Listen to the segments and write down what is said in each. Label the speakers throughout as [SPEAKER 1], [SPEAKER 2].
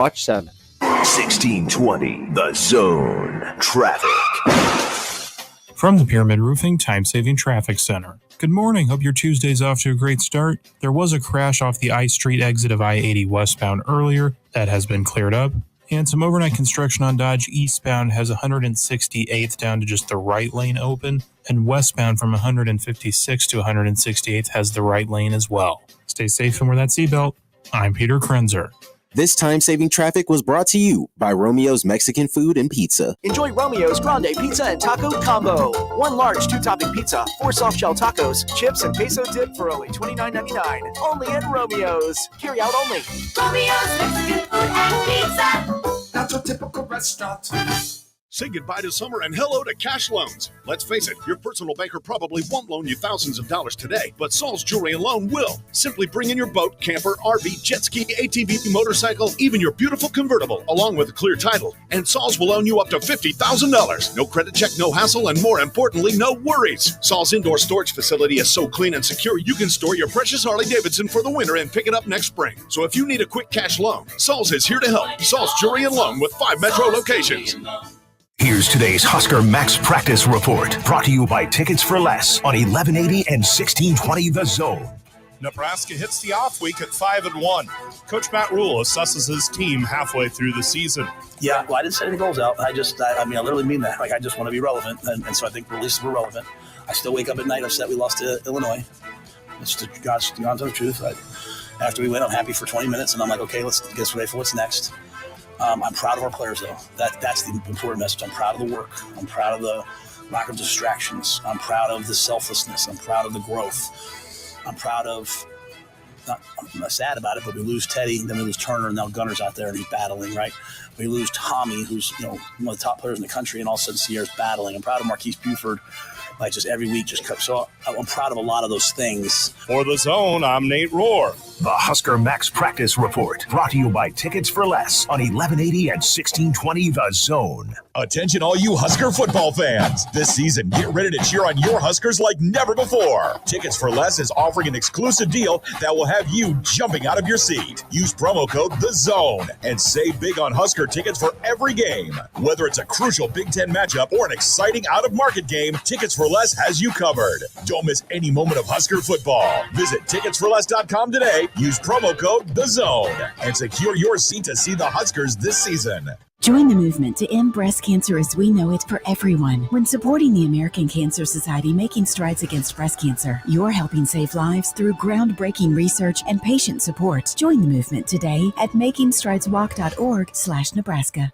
[SPEAKER 1] Watch 7.
[SPEAKER 2] 1620, The Zone. Traffic.
[SPEAKER 3] From the Pyramid Roofing Time-Saving Traffic Center. Good morning. Hope your Tuesday's off to a great start. There was a crash off the I Street exit of I-80 westbound earlier. That has been cleared up. And some overnight construction on Dodge eastbound has 168th down to just the right lane open. And westbound from 156 to 168th has the right lane as well. Stay safe and wear that seatbelt. I'm Peter Krenzer.
[SPEAKER 4] This time-saving traffic was brought to you by Romeo's Mexican Food and Pizza.
[SPEAKER 5] Enjoy Romeo's Grande Pizza and Taco Combo. 1 large 2-topping pizza, 4 soft-shell tacos, chips, and queso dip for only $29.99. Only at Romeo's. Carry out only.
[SPEAKER 6] Romeo's Mexican Food and Pizza.
[SPEAKER 7] Not your typical restaurant.
[SPEAKER 8] Say goodbye to summer and hello to cash loans. Let's face it, your personal banker probably won't loan you thousands of dollars today, but Saul's Jewelry and Loan will. Simply bring in your boat, camper, RV, jet ski, ATV, motorcycle, even your beautiful convertible, along with a clear title. And Saul's will loan you up to $50,000. No credit check, no hassle, and more importantly, no worries. Saul's indoor storage facility is so clean and secure, you can store your precious Harley-Davidson for the winter and pick it up next spring. So if you need a quick cash loan, Saul's is here to help. Saul's Jewelry and Loan with 5 metro locations.
[SPEAKER 2] Here's today's Husker Max Practice Report, brought to you by Tickets for Less on 1180 and 1620 The Zone.
[SPEAKER 9] Nebraska hits the off week at 5-1. Coach Matt Rule assesses his team halfway through the season.
[SPEAKER 10] Yeah, well, I didn't set any goals out. I literally mean that. I just want to be relevant, and so I think releases were relevant. I still wake up at night upset we lost to Illinois. It's the God's truth. After we win, I'm happy for 20 minutes, and I'm like, okay, let's get ready for what's next. I'm proud of our players, though. That's the important message. I'm proud of the work. I'm proud of the lack of distractions. I'm proud of the selflessness. I'm proud of the growth. I'm proud of I'm not sad about it, but we lose Teddy, then we lose Turner, and now Gunner's out there and he's battling, right? We lose Tommy, who's one of the top players in the country, and all of a sudden Sierra's battling. I'm proud of Marquise Buford. Just every week just cut. So I'm proud of a lot of those things.
[SPEAKER 9] For The Zone, I'm Nate Rohr.
[SPEAKER 2] The Husker Max Practice Report, brought to you by Tickets for Less on 1180 and 1620 The Zone.
[SPEAKER 11] Attention all you Husker football fans. This season, get ready to cheer on your Huskers like never before. Tickets for Less is offering an exclusive deal that will have you jumping out of your seat. Use promo code The Zone and save big on Husker tickets for every game. Whether it's a crucial Big Ten matchup or an exciting out-of-market game, Tickets for Less has you covered. Don't miss any moment of Husker football. Visit ticketsforless.com today, use promo code The Zone, and secure your seat to see the Huskers this season.
[SPEAKER 12] Join the movement to end breast cancer as we know it for everyone. When supporting the American Cancer Society making strides against breast cancer, you're helping save lives through groundbreaking research and patient support. Join the movement today at makingstrideswalk.org/Nebraska.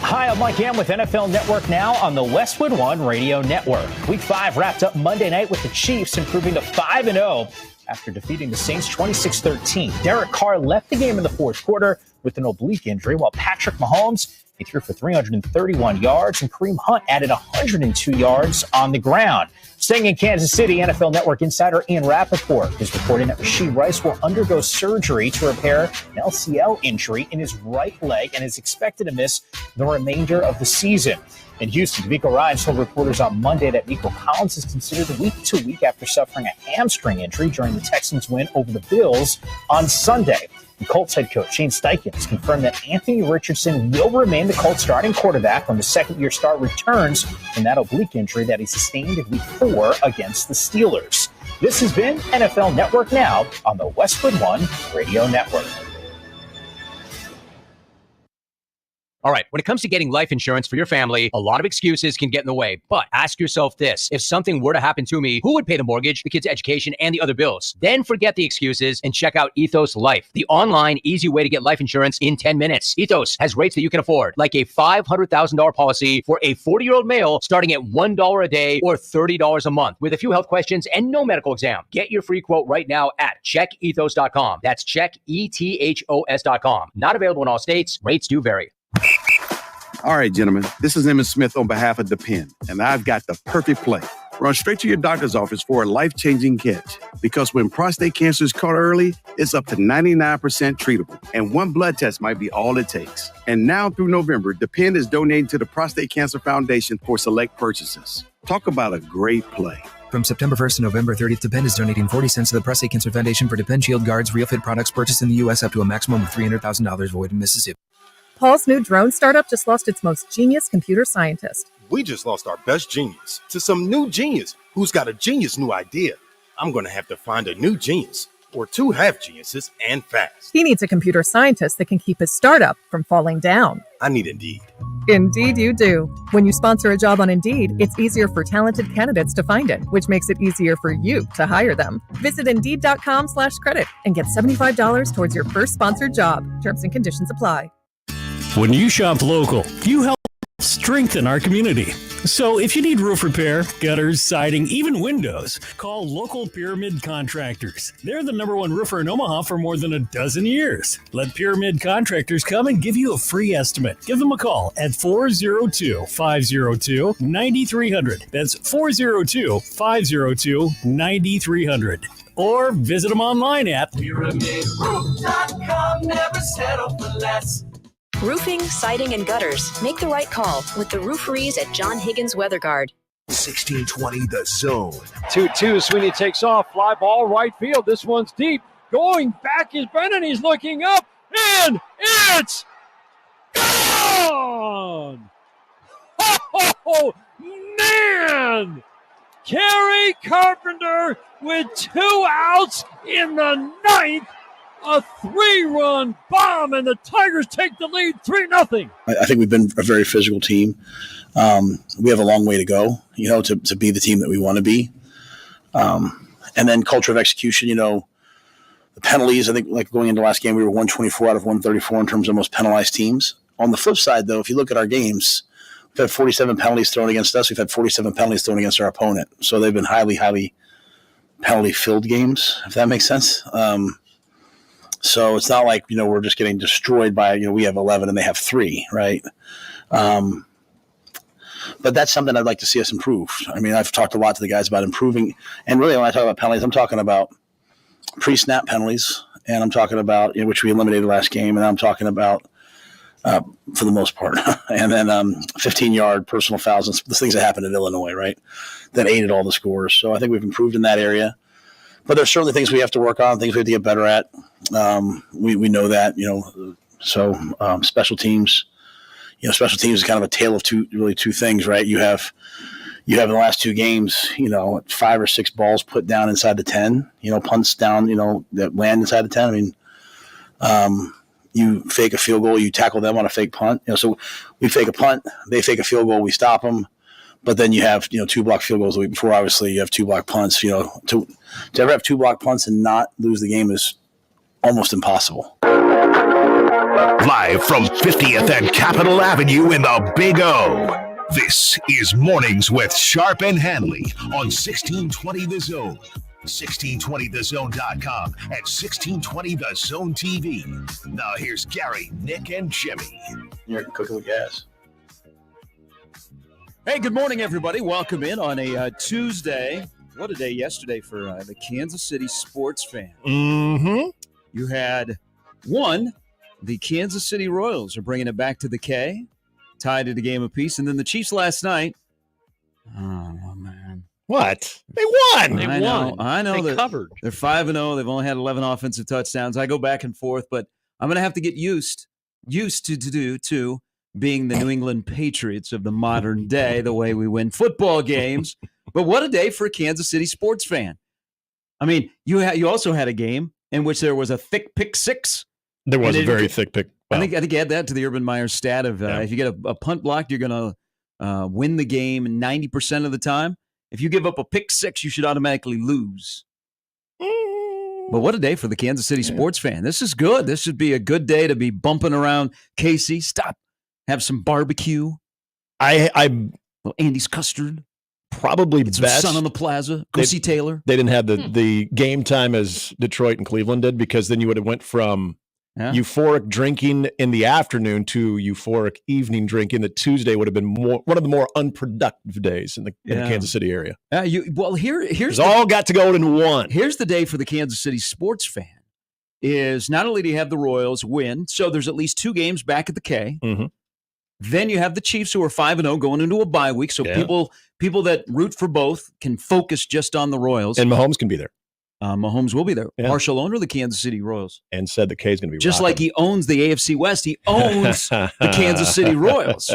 [SPEAKER 13] Hi, I'm Mike Ham with NFL Network Now on the Westwood One Radio Network. Week 5 wrapped up Monday night with the Chiefs improving to 5-0 after defeating the Saints 26-13. Derek Carr left the game in the fourth quarter with an oblique injury, while Patrick Mahomes, he threw for 331 yards, and Kareem Hunt added 102 yards on the ground. Staying in Kansas City, NFL Network insider Ian Rappaport is reporting that Rashee Rice will undergo surgery to repair an LCL injury in his right leg and is expected to miss the remainder of the season. In Houston, D'Amico Ryan told reporters on Monday that Nico Collins is considered week to week after suffering a hamstring injury during the Texans' win over the Bills on Sunday. The Colts head coach Shane Steichen has confirmed that Anthony Richardson will remain the Colts starting quarterback when the second-year star returns from that oblique injury that he sustained in Week 4 against the Steelers. This has been NFL Network Now on the Westwood One Radio Network.
[SPEAKER 14] All right, when it comes to getting life insurance for your family, a lot of excuses can get in the way. But ask yourself this: if something were to happen to me, who would pay the mortgage, the kids' education, and the other bills? Then forget the excuses and check out Ethos Life, the online, easy way to get life insurance in 10 minutes. Ethos has rates that you can afford, like a $500,000 policy for a 40-year-old male starting at $1 a day or $30 a month with a few health questions and no medical exam. Get your free quote right now at checkethos.com. That's checkethos.com. Not available in all states. Rates do vary.
[SPEAKER 15] All right, gentlemen, this is Emmett Smith on behalf of Depend, and I've got the perfect play. Run straight to your doctor's office for a life-changing catch, because when prostate cancer is caught early, it's up to 99% treatable, and one blood test might be all it takes. And now through November, Depend is donating to the Prostate Cancer Foundation for select purchases. Talk about a great play.
[SPEAKER 1] From September 1st to November 30th, Depend is donating 40 cents to the Prostate Cancer Foundation for Depend Shield Guards Real Fit products purchased in the U.S. up to a maximum of $300,000 void in Mississippi.
[SPEAKER 7] Paul's new drone startup just lost its most genius computer scientist.
[SPEAKER 16] We just lost our best genius to some new genius who's got a genius new idea. I'm going to have to find a new genius or two half geniuses and fast.
[SPEAKER 7] He needs a computer scientist that can keep his startup from falling down.
[SPEAKER 16] I need Indeed.
[SPEAKER 7] Indeed you do. When you sponsor a job on Indeed, it's easier for talented candidates to find it, which makes it easier for you to hire them. Visit Indeed.com/credit and get $75 towards your first sponsored job. Terms and conditions apply.
[SPEAKER 17] When you shop local, you help strengthen our community. So if you need roof repair, gutters, siding, even windows, call local Pyramid Contractors. They're the #1 roofer in Omaha for more than a dozen years. Let Pyramid Contractors come and give you a free estimate. Give them a call at 402-502-9300. That's 402-502-9300. Or visit them online at
[SPEAKER 6] PyramidRoof.com. Never settle for less.
[SPEAKER 18] Roofing, siding, and gutters. Make the right call with the rooferees at John Higgins Weather Guard.
[SPEAKER 2] 1620 The Zone.
[SPEAKER 19] 2-2. Sweeney takes off. Fly ball right field. This one's deep. Going back is Brennan. He's looking up. And it's gone! Oh, man! Kerry Carpenter with 2 outs in the 9th. A 3-run bomb, and the Tigers take the lead 3-0.
[SPEAKER 10] I think we've been a very physical team. We have a long way to go, to be the team that we want to be. And then culture of execution, the penalties, I think like going into last game, we were 124 out of 134 in terms of most penalized teams. On the flip side, though, if you look at our games, we've had 47 penalties thrown against us. We've had 47 penalties thrown against our opponent. So they've been highly, highly penalty-filled games, if that makes sense. So it's not like, we're just getting destroyed by, we have 11 and they have 3, right? But that's something I'd like to see us improve. I mean, I've talked a lot to the guys about improving. And really, when I talk about penalties, I'm talking about pre-snap penalties. And I'm talking about, which we eliminated last game. And I'm talking about, for the most part, and then 15-yard personal fouls and the things that happened in Illinois, right, that aided all the scores. So I think we've improved in that area. But there's certainly things we have to work on, things we have to get better at. We know that, so special teams, special teams is kind of a tale of two things, right? You have in the last 2 games, 5 or 6 balls put down inside the 10, punts down, that land inside the 10. I mean, you fake a field goal, you tackle them on a fake punt. So we fake a punt, they fake a field goal, we stop them. But then you have, 2 blocked field goals the week before. Obviously, you have 2 blocked punts. To ever have 2 blocked punts and not lose the game is almost impossible.
[SPEAKER 2] Live from 50th and Capitol Avenue in the Big O. This is Mornings with Sharp and Handley on 1620 The Zone, 1620thezone.com, and 1620 The Zone TV. Now here's Gary, Nick, and Jimmy.
[SPEAKER 10] You're cooking with gas.
[SPEAKER 20] Hey, good morning, everybody. Welcome in on a Tuesday. What a day yesterday for the Kansas City sports fan.
[SPEAKER 21] Mm-hmm.
[SPEAKER 20] You had the Kansas City Royals are bringing it back to the K, tied at a game apiece, and then the Chiefs last night. Oh, man.
[SPEAKER 21] What? They won.
[SPEAKER 20] I know.
[SPEAKER 21] They covered.
[SPEAKER 20] They're 5-0. They've only had 11 offensive touchdowns. I go back and forth, but I'm going to have to get used to being the New England Patriots of the modern day, the way we win football games. But what a day for a Kansas City sports fan. I mean, you also had a game in which there was a thick pick six.
[SPEAKER 21] There was a very thick pick.
[SPEAKER 20] Wow. I think add that to the Urban Meyer stat of if you get a punt blocked, you're going to win the game 90% of the time. If you give up a pick six, you should automatically lose. But what a day for the Kansas City sports fan. This is good. This should be a good day to be bumping around KC. Stop. Have some barbecue. Little Andy's custard.
[SPEAKER 21] Probably
[SPEAKER 20] Get some
[SPEAKER 21] best.
[SPEAKER 20] sun on the plaza. Go see Taylor.
[SPEAKER 21] They didn't have the game time as Detroit and Cleveland did, because then you would have went from euphoric drinking in the afternoon to euphoric evening drinking. The Tuesday would have been one of the more unproductive days in the Kansas City area.
[SPEAKER 20] Here's
[SPEAKER 21] all got to go in one.
[SPEAKER 20] Here's the day for the Kansas City sports fan. Is not only do you have the Royals win, so there's at least 2 games back at the K.
[SPEAKER 21] Mm-hmm.
[SPEAKER 20] Then you have the Chiefs, who are 5-0 going into a bye week. So people that root for both can focus just on the Royals.
[SPEAKER 21] And Mahomes can be there.
[SPEAKER 20] Mahomes will be there.
[SPEAKER 21] Yeah.
[SPEAKER 20] Partial owner of the Kansas City Royals.
[SPEAKER 21] And said the K is going to be
[SPEAKER 20] just
[SPEAKER 21] rocking.
[SPEAKER 20] like he owns the AFC West. He owns the Kansas City Royals.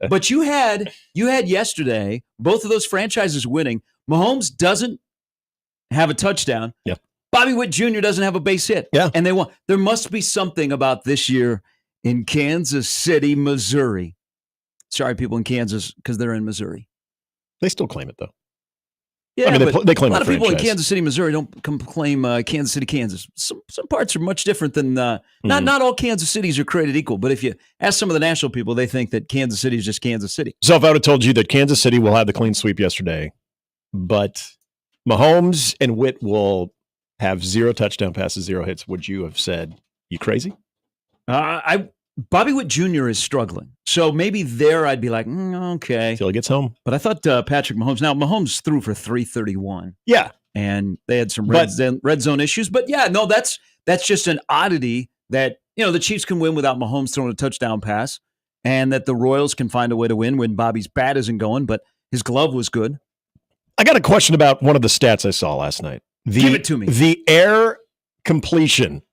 [SPEAKER 20] But you had yesterday both of those franchises winning. Mahomes doesn't have a touchdown.
[SPEAKER 21] Yep.
[SPEAKER 20] Bobby Witt Jr. doesn't have a base hit.
[SPEAKER 21] Yeah.
[SPEAKER 20] And they won. There must be something about this year in Kansas City, Missouri. Sorry, people in Kansas, because they're in Missouri.
[SPEAKER 21] They still claim it, though.
[SPEAKER 20] Yeah,
[SPEAKER 21] I mean, they claim
[SPEAKER 20] a lot of people in
[SPEAKER 21] franchise.
[SPEAKER 20] Kansas City, Missouri don't claim Kansas City, Kansas. Some parts are much different than not all Kansas Cities are created equal. But if you ask some of the national people, they think that Kansas City is just Kansas City.
[SPEAKER 21] So if I would have told you that Kansas City will have the clean sweep yesterday, but Mahomes and Witt will have 0 touchdown passes, 0 hits, would you have said, you crazy?
[SPEAKER 20] Bobby Witt Jr. is struggling. So maybe there I'd be like, okay.
[SPEAKER 21] Till he gets home.
[SPEAKER 20] But I thought Patrick Mahomes. Now, Mahomes threw for 331.
[SPEAKER 21] Yeah.
[SPEAKER 20] And they had some red zone issues. But yeah, no, that's just an oddity that, the Chiefs can win without Mahomes throwing a touchdown pass, and that the Royals can find a way to win when Bobby's bat isn't going, but his glove was good.
[SPEAKER 21] I got a question about one of the stats I saw last night.
[SPEAKER 20] Give it to me.
[SPEAKER 21] The air completion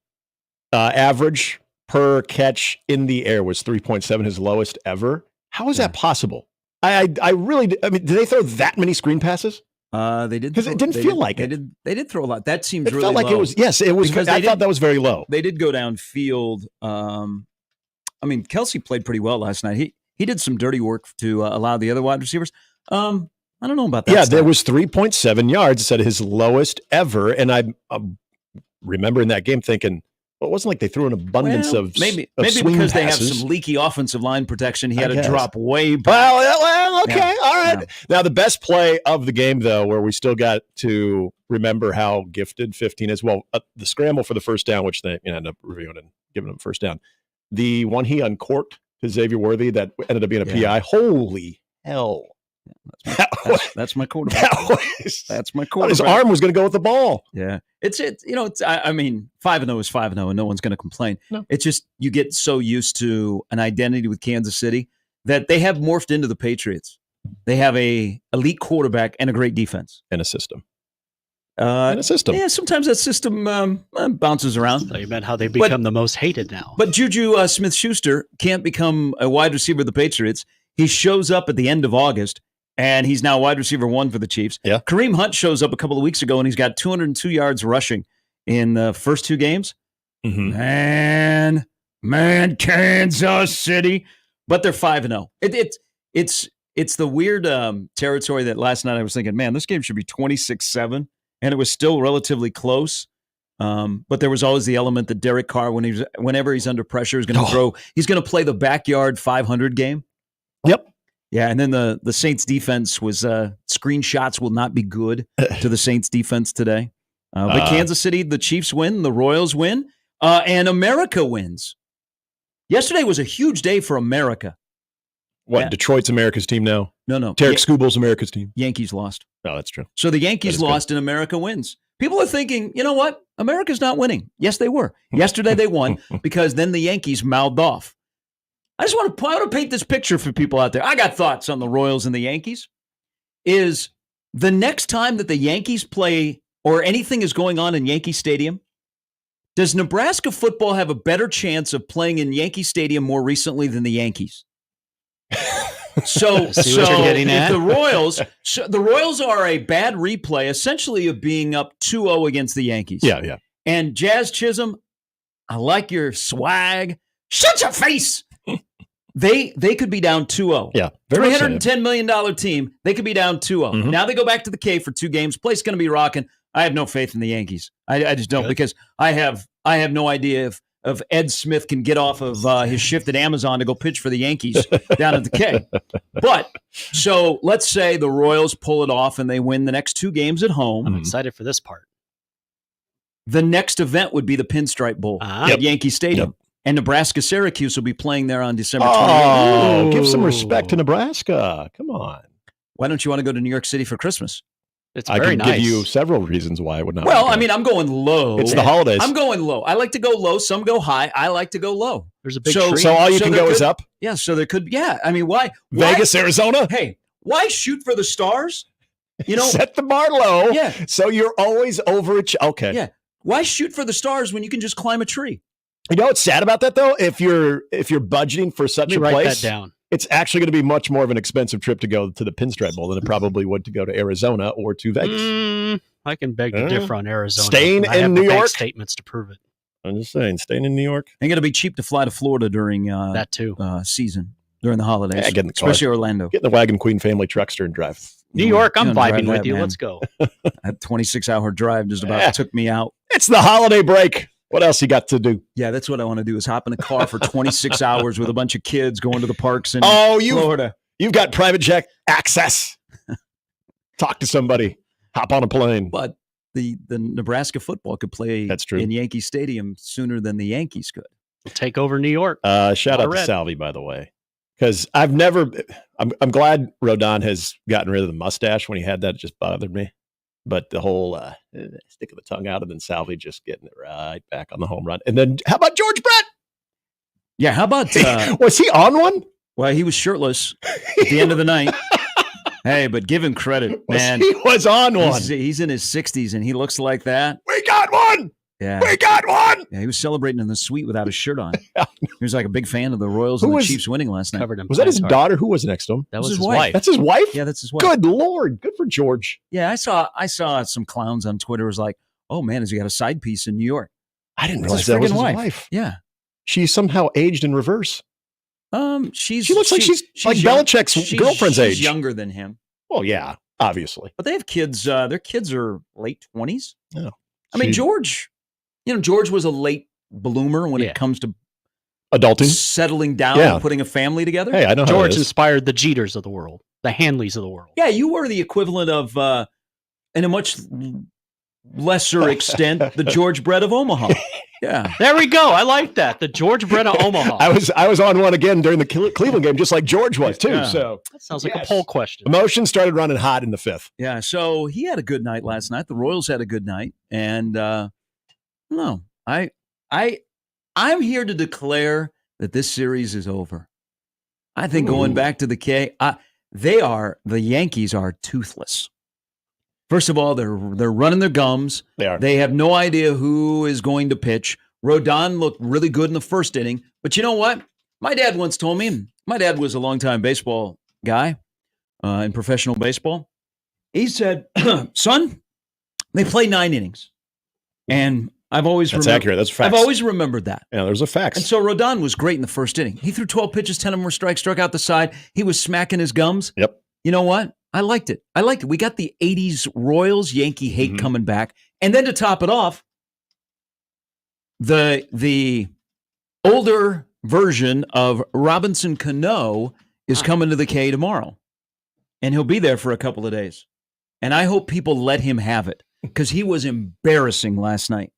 [SPEAKER 21] average per catch in the air was 3.7, his lowest ever. How is that possible? I mean, did they throw that many screen passes?
[SPEAKER 20] They did,
[SPEAKER 21] because it didn't feel like it.
[SPEAKER 20] They did throw a lot. That seems
[SPEAKER 21] it
[SPEAKER 20] really
[SPEAKER 21] felt like
[SPEAKER 20] low.
[SPEAKER 21] it was. Yes, it was. I thought that was very low.
[SPEAKER 20] They did go downfield. I mean, Kelsey played pretty well last night. He did some dirty work to allow the other wide receivers. I don't know about that.
[SPEAKER 21] Yeah, there was 3.7 yards. It said his lowest ever, and I remember in that game thinking, well, it wasn't like they threw an abundance of
[SPEAKER 20] maybe
[SPEAKER 21] swing
[SPEAKER 20] because
[SPEAKER 21] passes.
[SPEAKER 20] they have some leaky offensive line protection. He had to drop way back.
[SPEAKER 21] Well, okay,
[SPEAKER 20] Yeah.
[SPEAKER 21] all right.
[SPEAKER 20] Yeah.
[SPEAKER 21] Now the best play of the game, though, where we still got to remember how gifted 15 is. Well, the scramble for the first down, which they ended up reviewing and giving him first down. The one he uncorked to Xavier Worthy that ended up being a PI. Holy hell!
[SPEAKER 20] That's my quarterback. That's my quarterback.
[SPEAKER 21] His arm was going to go with the ball.
[SPEAKER 20] Yeah, it's I mean, 5-0 is 5-0, and no one's going to complain.
[SPEAKER 21] No.
[SPEAKER 20] It's just you get so used to an identity with Kansas City that they have morphed into the Patriots. They have a elite quarterback and a great defense
[SPEAKER 21] and a system.
[SPEAKER 20] Yeah, sometimes that system bounces around.
[SPEAKER 3] So you meant how they become the most hated now.
[SPEAKER 20] But Juju Smith-Schuster can't become a wide receiver of the Patriots. He shows up at the end of August, and he's now wide receiver 1 for the Chiefs.
[SPEAKER 21] Yeah.
[SPEAKER 20] Kareem Hunt shows up a couple of weeks ago, and he's got 202 yards rushing in the first 2 games.
[SPEAKER 21] Mm-hmm.
[SPEAKER 20] Man, Kansas City. But they're 5-0. It's the weird territory that last night I was thinking, man, this game should be 26-7, and it was still relatively close. But there was always the element that Derek Carr, whenever he's under pressure, is going to throw. He's going to play the backyard 500 game.
[SPEAKER 21] Yep.
[SPEAKER 20] Yeah, and then the Saints defense was screenshots will not be good to the Saints defense today. But Kansas City, the Chiefs win, the Royals win, and America wins. Yesterday was a huge day for America.
[SPEAKER 21] What,
[SPEAKER 20] Yeah.
[SPEAKER 21] Detroit's America's team now?
[SPEAKER 20] No.
[SPEAKER 21] Tarek Skubel's America's team.
[SPEAKER 20] Yankees lost.
[SPEAKER 21] Oh, that's true.
[SPEAKER 20] So the Yankees lost and America wins. People are thinking, you know what? America's not winning. Yes, they were. Yesterday they won because then the Yankees mouthed off. I just want to paint this picture for people out there. I got thoughts on the Royals and the Yankees. Is the next time that the Yankees play or anything is going on in Yankee Stadium, does Nebraska football have a better chance of playing in Yankee Stadium more recently than the Yankees? So
[SPEAKER 3] what you're getting at.
[SPEAKER 20] the Royals are a bad replay, essentially, of being up 2-0 against the Yankees.
[SPEAKER 21] Yeah.
[SPEAKER 20] And Jazz Chisholm, I like your swag. Shut your face. They could be down 2-0.
[SPEAKER 21] Yeah. Very much so.
[SPEAKER 20] $310 million team. They could be down 2-0.
[SPEAKER 21] Mhm.
[SPEAKER 20] Now they go back to the K for 2 games. Place going to be rocking. I have no faith in the Yankees. I just don't, because I have no idea if Ed Smith can get off of his shift at Amazon to go pitch for the Yankees down at the K. But so let's say the Royals pull it off and they win the next 2 games at home.
[SPEAKER 3] I'm excited for this part.
[SPEAKER 20] The next event would be the Pinstripe Bowl at Yankee Stadium.
[SPEAKER 21] Yep.
[SPEAKER 20] And Nebraska-Syracuse will be playing there on December 28th.
[SPEAKER 21] Oh, give some respect to Nebraska. Come on.
[SPEAKER 20] Why don't you want to go to New York City for Christmas?
[SPEAKER 3] It's
[SPEAKER 21] I
[SPEAKER 3] very
[SPEAKER 21] can
[SPEAKER 3] nice.
[SPEAKER 21] give you several reasons why I would not.
[SPEAKER 20] Well,
[SPEAKER 21] want to
[SPEAKER 20] I
[SPEAKER 21] go.
[SPEAKER 20] mean, I'm going low.
[SPEAKER 21] It's the holidays.
[SPEAKER 20] I'm going low. I like to go low. Some go high. I like to go low.
[SPEAKER 3] There's a big
[SPEAKER 21] so
[SPEAKER 3] tree.
[SPEAKER 21] all you can
[SPEAKER 20] there
[SPEAKER 21] go is
[SPEAKER 20] could-
[SPEAKER 21] up.
[SPEAKER 20] Yeah, so there could. Yeah, I mean, why
[SPEAKER 21] Vegas, Arizona.
[SPEAKER 20] Hey, why shoot for the stars? You know,
[SPEAKER 21] Set the bar low.
[SPEAKER 20] Yeah.
[SPEAKER 21] So you're always over it. Okay.
[SPEAKER 20] yeah. Why shoot for the stars when you can just climb a tree?
[SPEAKER 21] You know what's sad about that though? If you're budgeting for such
[SPEAKER 3] Let
[SPEAKER 21] a
[SPEAKER 3] me write
[SPEAKER 21] place,
[SPEAKER 3] that down.
[SPEAKER 21] it's actually going to be much more of an expensive trip to go to the Pinstripe Bowl than it probably would to go to Arizona or to Vegas.
[SPEAKER 3] I can beg to differ on Arizona.
[SPEAKER 21] Staying
[SPEAKER 3] I have
[SPEAKER 21] in
[SPEAKER 3] the
[SPEAKER 21] New
[SPEAKER 3] bank
[SPEAKER 21] York?
[SPEAKER 3] statements to prove it.
[SPEAKER 21] I'm just saying, staying in New York.
[SPEAKER 20] Ain't going to be cheap to fly to Florida during
[SPEAKER 3] That too.
[SPEAKER 20] Season, during the holidays.
[SPEAKER 21] Yeah, get in the car.
[SPEAKER 20] Especially Orlando.
[SPEAKER 21] Get in the Wagon Queen family truckster and drive.
[SPEAKER 3] New York, I'm
[SPEAKER 20] You don't
[SPEAKER 3] vibing
[SPEAKER 20] drive
[SPEAKER 3] with
[SPEAKER 20] that,
[SPEAKER 3] you.
[SPEAKER 20] man.
[SPEAKER 3] Let's go.
[SPEAKER 20] That 26-hour drive just about took me out.
[SPEAKER 21] It's the holiday break. What else you got to do?
[SPEAKER 20] Yeah, that's what I want to do is hop in a car for 26 hours with a bunch of kids going to the parks in Florida.
[SPEAKER 21] You've got private jet access. Talk to somebody. Hop on a plane.
[SPEAKER 20] But the Nebraska football could play
[SPEAKER 21] That's true.
[SPEAKER 20] in Yankee Stadium sooner than the Yankees could.
[SPEAKER 3] Take over New York.
[SPEAKER 21] Shout out to
[SPEAKER 3] Red.
[SPEAKER 21] Salvi, by the way, because I'm glad Rodon has gotten rid of the mustache. When he had that, it just bothered me. But the whole sticking the tongue out and then Salvi just getting it right back on the home run. And then how about George Brett?
[SPEAKER 20] Yeah, how about
[SPEAKER 21] was he on one?
[SPEAKER 20] Well, he was shirtless at the end of the night. Hey, but give him credit, man.
[SPEAKER 21] He was on one.
[SPEAKER 20] He's in his 60s and he looks like that.
[SPEAKER 21] We got one.
[SPEAKER 20] Yeah.
[SPEAKER 21] We got one.
[SPEAKER 20] Yeah, he was celebrating in the suite without his shirt on. He was like a big fan of the Royals
[SPEAKER 21] Who
[SPEAKER 20] and the
[SPEAKER 21] was-
[SPEAKER 20] Chiefs winning last night.
[SPEAKER 3] Covered in
[SPEAKER 21] Was that his
[SPEAKER 3] pine tar.
[SPEAKER 21] daughter? Who was next to him?
[SPEAKER 3] That was
[SPEAKER 20] his
[SPEAKER 3] his
[SPEAKER 20] wife.
[SPEAKER 3] wife.
[SPEAKER 21] That's his wife?
[SPEAKER 20] Yeah, that's his wife.
[SPEAKER 21] Good Lord. Good for George.
[SPEAKER 20] Yeah, I saw some clowns on Twitter was like, "Oh man, has he got a side piece in New York?"
[SPEAKER 21] I didn't
[SPEAKER 20] It's
[SPEAKER 21] realize
[SPEAKER 20] his
[SPEAKER 21] that was
[SPEAKER 20] friggin'
[SPEAKER 21] his wife.
[SPEAKER 20] Yeah.
[SPEAKER 21] She somehow aged in reverse.
[SPEAKER 20] She
[SPEAKER 21] looks like she's like
[SPEAKER 20] young-
[SPEAKER 21] Belichick's girlfriend's
[SPEAKER 20] she's
[SPEAKER 21] age.
[SPEAKER 20] younger than him.
[SPEAKER 21] Well, yeah, obviously.
[SPEAKER 20] But they have kids. Their kids are late 20s.
[SPEAKER 21] Yeah.
[SPEAKER 20] I mean, George was a late bloomer when it comes to
[SPEAKER 21] Adulting.
[SPEAKER 20] settling down
[SPEAKER 21] Yeah.
[SPEAKER 20] and putting a family together.
[SPEAKER 21] Hey, I know how
[SPEAKER 3] George
[SPEAKER 21] it is.
[SPEAKER 3] inspired the Jeters of the world, the Handleys of the world.
[SPEAKER 20] Yeah, you were the equivalent of, in a much lesser extent, the George Brett of Omaha. Yeah.
[SPEAKER 3] There we go. I like that. The George Brett of Omaha.
[SPEAKER 21] I was on one again during the Cleveland game, just like George was too.
[SPEAKER 20] Yeah.
[SPEAKER 21] So
[SPEAKER 3] That sounds like a poll question.
[SPEAKER 21] emotions started running hot in the fifth.
[SPEAKER 20] Yeah, so he had a good night last night. The Royals had a good night, and no, I'm here to declare that this series is over. I think going back to the K, the Yankees are toothless. First of all, they're running their gums.
[SPEAKER 21] They are.
[SPEAKER 20] They have no idea who is going to pitch. Rodon looked really good in the first inning, but you know what? My dad once told me, and my dad was a longtime baseball guy in professional baseball. He said, "Son, they play 9 innings," and I've always
[SPEAKER 21] That's accurate. That's facts.
[SPEAKER 20] I've always remembered that.
[SPEAKER 21] Yeah, there's a facts.
[SPEAKER 20] And so Rodon was great in the first inning. He threw 12 pitches, 10 of them were strikes, struck out the side. He was smacking his gums.
[SPEAKER 21] Yep.
[SPEAKER 20] You know what? I liked it. We got the 80s Royals Yankee hate coming back. And then to top it off, the older version of Robinson Cano is coming to the K tomorrow. And he'll be there for a couple of days. And I hope people let him have it because he was embarrassing last night.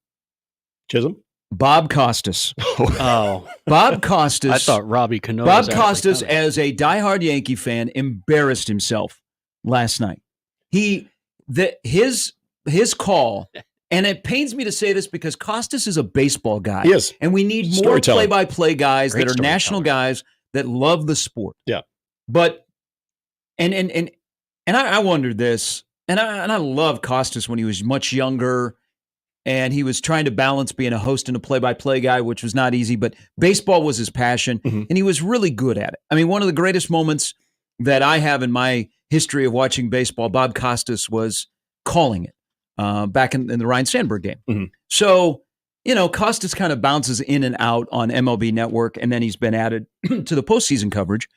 [SPEAKER 21] Chisholm?
[SPEAKER 20] Bob Costas.
[SPEAKER 3] Oh.
[SPEAKER 20] Bob Costas.
[SPEAKER 3] I thought Robbie Cano
[SPEAKER 20] Bob
[SPEAKER 3] was actually
[SPEAKER 20] Costas,
[SPEAKER 3] coming.
[SPEAKER 20] as a diehard Yankee fan, embarrassed himself last night. His call, and it pains me to say this because Costas is a baseball guy.
[SPEAKER 21] He is.
[SPEAKER 20] And we need more
[SPEAKER 21] Storyteller.
[SPEAKER 20] play-by-play guys
[SPEAKER 3] Great
[SPEAKER 20] that are national guys that love the sport.
[SPEAKER 21] Yeah.
[SPEAKER 20] But and I wondered this, and I love Costas when he was much younger. And he was trying to balance being a host and a play-by-play guy, which was not easy, but baseball was his passion, and he was really good at it. I mean, one of the greatest moments that I have in my history of watching baseball, Bob Costas was calling it back in the Ryan Sandberg game. So, Costas kind of bounces in and out on MLB Network, and then he's been added to the postseason coverage.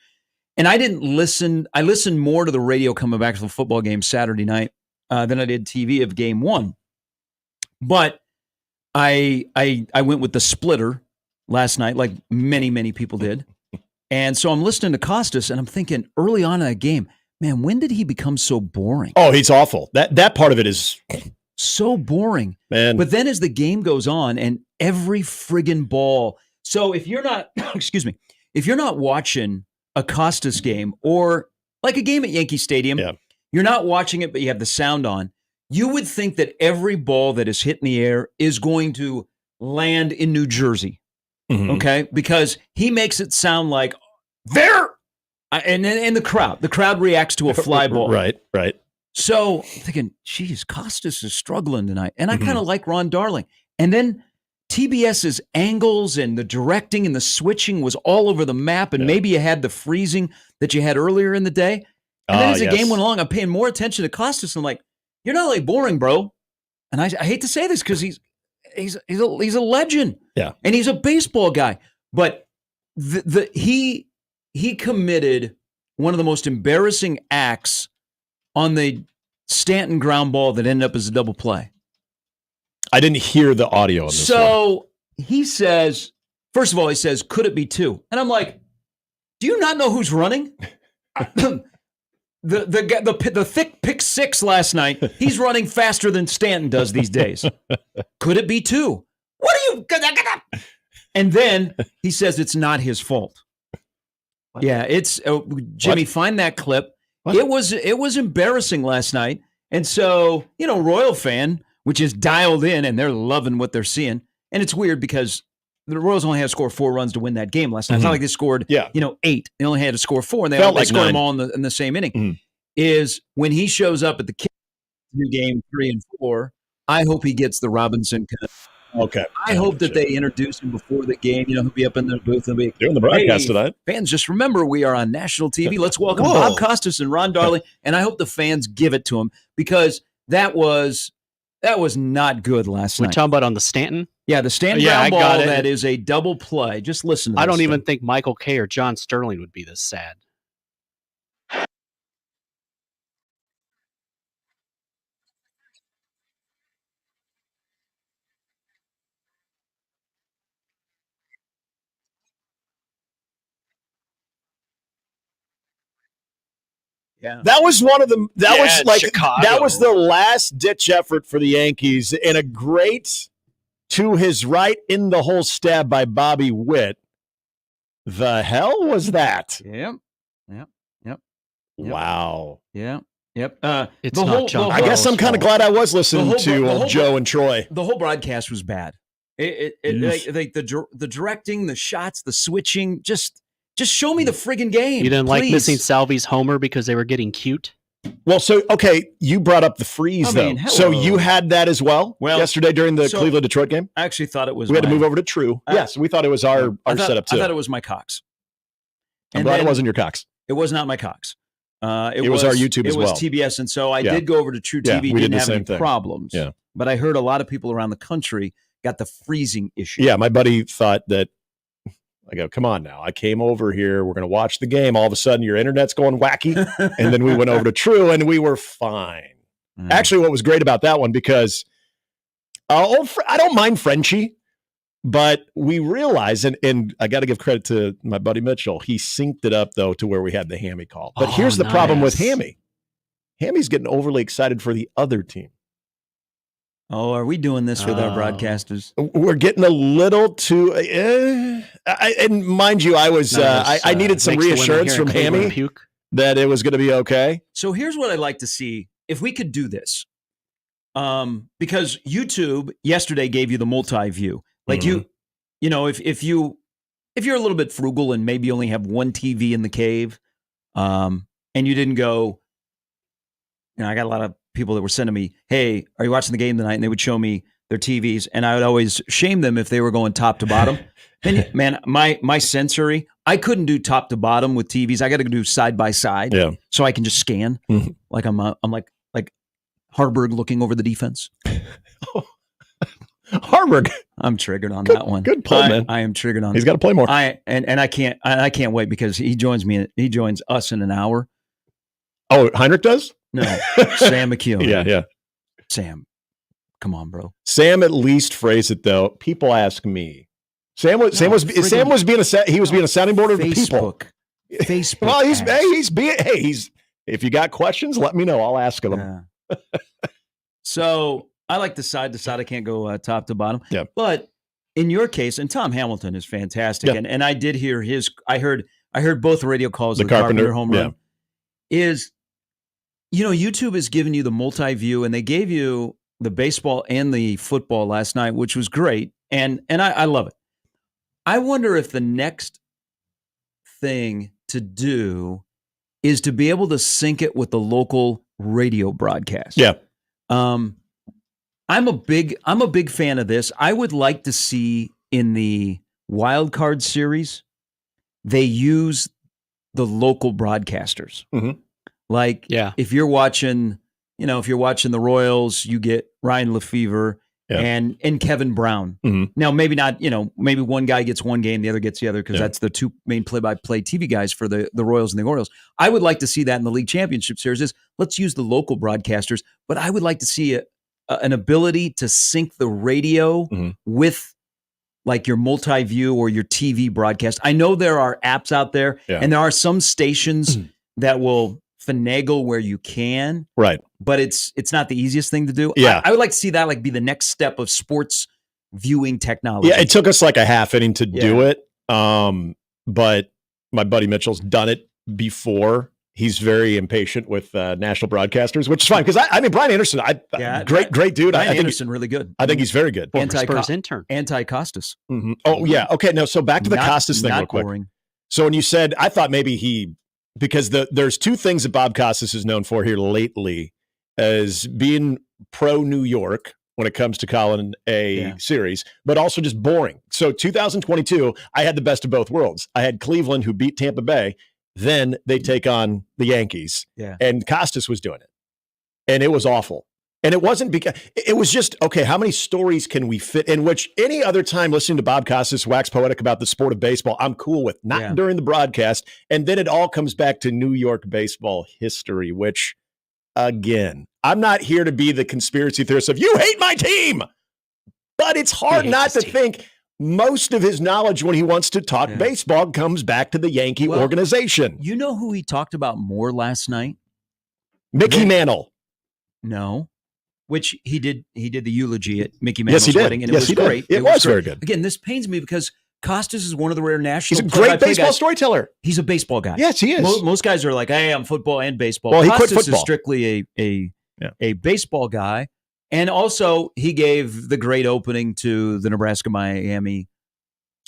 [SPEAKER 20] And I didn't listen. I listened more to the radio coming back to the football game Saturday night than I did TV of game one. But I went with the splitter last night, like many people did. And so I'm listening to Costas, and I'm thinking early on in that game, man, when did he become so boring?
[SPEAKER 21] Oh, he's awful. That part of it is
[SPEAKER 20] so boring.
[SPEAKER 21] Man.
[SPEAKER 20] But then as the game goes on, and every friggin' ball. So if you're not, if you're not watching a Costas game or like a game at Yankee Stadium, You're not watching it, but you have the sound on. You would think that every ball that is hit in the air is going to land in New Jersey, okay? Because he makes it sound like there, and the crowd reacts to a fly ball.
[SPEAKER 21] Right.
[SPEAKER 20] So I'm thinking, geez, Costas is struggling tonight. And I kind of like Ron Darling. And then TBS's angles and the directing and the switching was all over the map. And maybe you had the freezing that you had earlier in the day. And then as the game went along, I'm paying more attention to Costas. And I'm like, you're not like boring, bro. And I hate to say this because he's a legend.
[SPEAKER 21] Yeah.
[SPEAKER 20] And he's a baseball guy. But he committed one of the most embarrassing acts on the Stanton ground ball that ended up as a double play.
[SPEAKER 21] I didn't hear the audio on this one.
[SPEAKER 20] He says, first of all, he says, could it be 2? And I'm like, do you not know who's running? The thick pick 6 last night, he's running faster than Stanton does these days. Could it be 2? What are you? And then he says it's not his fault. What? Yeah, it's Jimmy. What? Find that clip. What? It was embarrassing last night, and so Royal fan, which is dialed in, and they're loving what they're seeing. And it's weird because the Royals only had to score 4 runs to win that game last night. It's not like they scored 8. They only had to score 4, and they scored them all in the same inning. Is when he shows up at the new game 3 and 4, I hope he gets the Robinson.
[SPEAKER 21] Okay.
[SPEAKER 20] I hope that they introduce him before the game. He'll be up in the booth and be
[SPEAKER 21] doing the broadcast tonight.
[SPEAKER 20] Fans, just remember we are on national TV. Let's welcome Bob Costas and Ron Darling, and I hope the fans give it to him because that was not good last night.
[SPEAKER 3] We're talking about on the Stanton?
[SPEAKER 20] Yeah, the Stanton ground ball that is a double play. Just listen to this.
[SPEAKER 3] I don't even think Michael Kay or John Sterling would be this sad.
[SPEAKER 20] Yeah.
[SPEAKER 21] That was one of the
[SPEAKER 3] Chicago.
[SPEAKER 21] That was the last ditch effort for the Yankees, and a great to his right in the hole stab by Bobby Witt. The hell was that?
[SPEAKER 20] Yep.
[SPEAKER 21] Wow.
[SPEAKER 20] Yep.
[SPEAKER 3] It's not John.
[SPEAKER 21] I guess I'm kind of glad I was listening to Joe and Troy.
[SPEAKER 20] The whole broadcast was bad. Like the directing, the shots, the switching, just show me the friggin' game.
[SPEAKER 3] You didn't
[SPEAKER 20] please.
[SPEAKER 3] like missing Salvy's homer because they were getting cute?
[SPEAKER 21] Well, so, okay, you brought up the freeze, though. So you had that as well yesterday during the Cleveland-Detroit game?
[SPEAKER 20] I actually thought it was
[SPEAKER 21] We had to move over to True. Yes, we thought it was our setup, too.
[SPEAKER 20] I thought it was my Cox.
[SPEAKER 21] I'm glad it wasn't your Cox.
[SPEAKER 20] It was not my Cox.
[SPEAKER 21] It was our YouTube as well.
[SPEAKER 20] It was TBS, and so I did go over to True TV.
[SPEAKER 21] We
[SPEAKER 20] didn't
[SPEAKER 21] did the
[SPEAKER 20] have
[SPEAKER 21] same
[SPEAKER 20] any
[SPEAKER 21] thing.
[SPEAKER 20] problems.
[SPEAKER 21] Yeah.
[SPEAKER 20] But I heard a lot of people around the country got the freezing issue.
[SPEAKER 21] Yeah, my buddy thought that, I go, come on now. I came over here. We're going to watch the game. All of a sudden, your internet's going wacky. And then we went over to True, and we were fine. Actually, what was great about that one, because I don't mind Frenchie, but we realized, and I got to give credit to my buddy Mitchell, he synced it up, though, to where we had the Hammy call. But here's the problem with Hammy. Hammy's getting overly excited for the other team.
[SPEAKER 20] Oh, are we doing this with our broadcasters?
[SPEAKER 21] We're getting a little too, and mind you, I needed some reassurance from Hammy that it was going to be okay.
[SPEAKER 20] So here's what I'd like to see if we could do this, because YouTube yesterday gave you the multi-view. Like if you're a little bit frugal and maybe only have one TV in the cave, and you didn't go, I got a lot of people that were sending me, hey, are you watching the game tonight? And they would show me their TVs, and I would always shame them if they were going top to bottom. And man, my sensory, I couldn't do top to bottom with TVs. I got to do side by side, so I can just scan like I'm like Harberg looking over the defense.
[SPEAKER 21] Harberg,
[SPEAKER 20] I'm triggered on that one.
[SPEAKER 21] Good pull, man.
[SPEAKER 20] I am triggered on.
[SPEAKER 21] He's got to play more.
[SPEAKER 20] I can't wait because he joins us in an hour.
[SPEAKER 21] Oh, Heinrich does?
[SPEAKER 20] No, Sam McKewon.
[SPEAKER 21] Yeah.
[SPEAKER 20] Sam, come on, bro.
[SPEAKER 21] Sam at least phrased it though. People ask me. Sam was being a sounding board of the people.
[SPEAKER 20] Facebook.
[SPEAKER 21] Well, he's if you got questions, let me know. I'll ask them.
[SPEAKER 20] Yeah. So I like the side to side. I can't go top to bottom.
[SPEAKER 21] Yeah.
[SPEAKER 20] But in your case, and Tom Hamilton is fantastic, and I did hear his. I heard both radio calls. The Carpenter home run is. YouTube has given you the multi-view, and they gave you the baseball and the football last night, which was great, and I love it. I wonder if the next thing to do is to be able to sync it with the local radio broadcast.
[SPEAKER 21] Yeah.
[SPEAKER 20] I'm a big fan of this. I would like to see in the wild card series, they use the local broadcasters.
[SPEAKER 21] Mm-hmm.
[SPEAKER 20] Like, if you're watching, the Royals, you get Ryan Lefevre and Kevin Brown.
[SPEAKER 21] Mm-hmm.
[SPEAKER 20] Now, maybe not, maybe one guy gets one game, the other gets the other, because that's the two main play-by-play TV guys for the Royals and the Orioles. I would like to see that in the league championship series. Let's use the local broadcasters, but I would like to see an ability to sync the radio with like your multi-view or your TV broadcast. I know there are apps out there, and there are some stations that will finagle where you can,
[SPEAKER 21] right?
[SPEAKER 20] But it's not the easiest thing to do.
[SPEAKER 21] Yeah,
[SPEAKER 20] I would like to see that be the next step of sports viewing technology.
[SPEAKER 21] Yeah, it took us like a half inning to do it, but my buddy Mitchell's done it before. He's very impatient with national broadcasters, which is fine because I mean Brian Anderson, great dude.
[SPEAKER 20] Brian Anderson, really good.
[SPEAKER 21] I think he's very good.
[SPEAKER 3] Intern,
[SPEAKER 20] anti-Costas.
[SPEAKER 21] Mm-hmm. Oh yeah, okay. No, so back to the Costas thing real quick.
[SPEAKER 20] Boring.
[SPEAKER 21] So when you said, I thought maybe because there's two things that Bob Costas is known for here lately as being pro New York when it comes to calling a series, but also just boring. So 2022, I had the best of both worlds. I had Cleveland, who beat Tampa Bay. Then they take on the Yankees.
[SPEAKER 20] Yeah.
[SPEAKER 21] And Costas was doing it. And it was awful. And it wasn't because it was just, okay, how many stories can we fit in? Which any other time listening to Bob Costas wax poetic about the sport of baseball, I'm cool with, not during the broadcast. And then it all comes back to New York baseball history, which, again, I'm not here to be the conspiracy theorist of, you hate my team. But it's hard not to think most of his knowledge when he wants to talk baseball comes back to the Yankee organization.
[SPEAKER 20] You know who he talked about more last night?
[SPEAKER 21] Mickey Mantle.
[SPEAKER 20] No. Which he did the eulogy at Mickey Mantle's wedding, and it was great.
[SPEAKER 21] It was very good.
[SPEAKER 20] Again, this pains me because Costas is one of the rare national.
[SPEAKER 21] He's a great baseball storyteller.
[SPEAKER 20] He's a baseball guy.
[SPEAKER 21] Yes, he is.
[SPEAKER 20] Most guys are like, hey, I'm football and baseball.
[SPEAKER 21] Well,
[SPEAKER 20] Costas
[SPEAKER 21] he quit football.
[SPEAKER 20] is strictly a baseball guy. And also, he gave the great opening to the Nebraska-Miami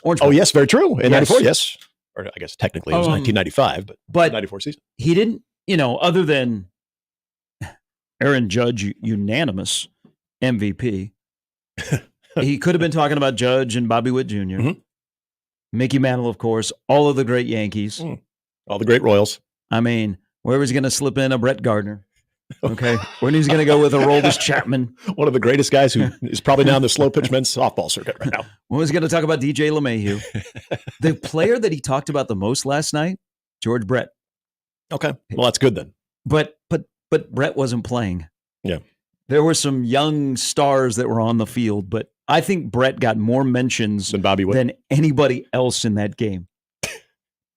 [SPEAKER 20] Orange Bowl.
[SPEAKER 21] Oh, yes, very true. In 94, yes. Or I guess technically it was 1995, but 94 season.
[SPEAKER 20] He didn't, other than Aaron Judge, unanimous MVP, he could have been talking about Judge and Bobby Witt Jr., Mickey Mantle, of course, all of the great Yankees.
[SPEAKER 21] All the great Royals.
[SPEAKER 20] I mean, where was he going to slip in a Brett Gardner? Okay. When he's going to go with a Aroldis Chapman.
[SPEAKER 21] One of the greatest guys who is probably now in the slow pitch men's softball circuit right now.
[SPEAKER 20] When was he going to talk about DJ LeMahieu? The player that he talked about the most last night, George Brett.
[SPEAKER 21] Okay. Well, that's good then.
[SPEAKER 20] But Brett wasn't playing.
[SPEAKER 21] Yeah.
[SPEAKER 20] There were some young stars that were on the field, but I think Brett got more mentions
[SPEAKER 21] than Bobby Witt,
[SPEAKER 20] than anybody else in that game.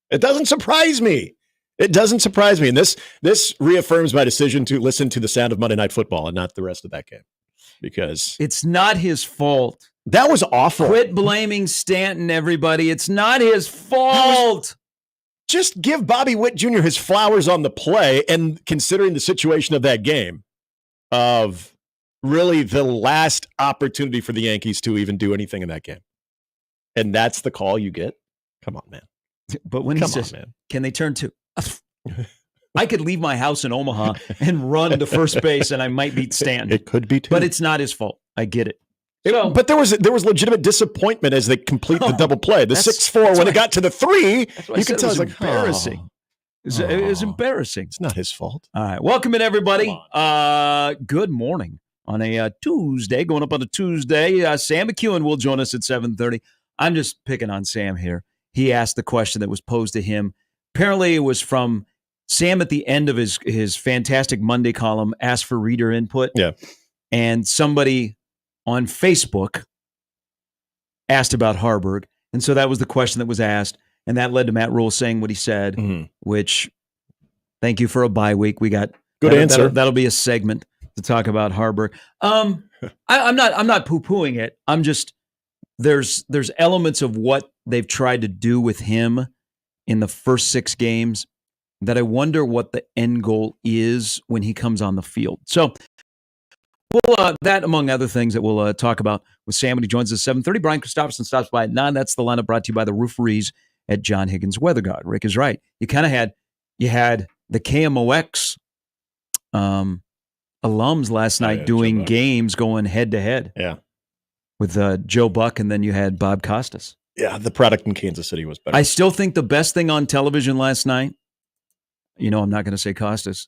[SPEAKER 21] It doesn't surprise me. It doesn't surprise me. And this reaffirms my decision to listen to the sound of Monday Night Football and not the rest of that game. Because
[SPEAKER 20] it's not his fault.
[SPEAKER 21] That was awful.
[SPEAKER 20] Quit blaming Stanton, everybody. It's not his fault.
[SPEAKER 21] Just give Bobby Witt Jr. his flowers on the play, and considering the situation of that game, of really the last opportunity for the Yankees to even do anything in that game. And that's the call you get? Come on, man.
[SPEAKER 20] But when he says, can they turn to? I could leave my house in Omaha and run to first base, and I might beat Stanton.
[SPEAKER 21] It could be too.
[SPEAKER 20] But it's not his fault. I get it.
[SPEAKER 21] But there was legitimate disappointment as they complete the double play. The 6-4, when it got to the 3, you could tell it was like,
[SPEAKER 20] embarrassing. It was embarrassing.
[SPEAKER 21] It's not his fault.
[SPEAKER 20] All right. Welcome in, everybody. Good morning on a Tuesday, going up on a Tuesday. Sam McKewon will join us at 7:30. I'm just picking on Sam here. He asked the question that was posed to him. Apparently, it was from Sam at the end of his fantastic Monday column, asked for reader input.
[SPEAKER 21] Yeah.
[SPEAKER 20] And somebody on Facebook asked about Harberg. And so that was the question that was asked. And that led to Matt Rule saying what he said, which, thank you for a bye week. We got
[SPEAKER 21] good answer.
[SPEAKER 20] That'll be a segment to talk about Harberg. I'm not poo-pooing it. I'm just, there's elements of what they've tried to do with him in the first 6 games that I wonder what the end goal is when he comes on the field. So, well, that among other things that we'll talk about with Sam when he joins us at 7:30. Brian Christopherson stops by at 9. That's the lineup brought to you by the Rooferees at John Higgins Weather Guard. Rick is right. You kind of had the KMOX alums last night doing games going head to head.
[SPEAKER 21] Yeah,
[SPEAKER 20] with Joe Buck, and then you had Bob Costas.
[SPEAKER 21] Yeah, the product in Kansas City was better.
[SPEAKER 20] I still think the best thing on television last night, I'm not going to say Costas,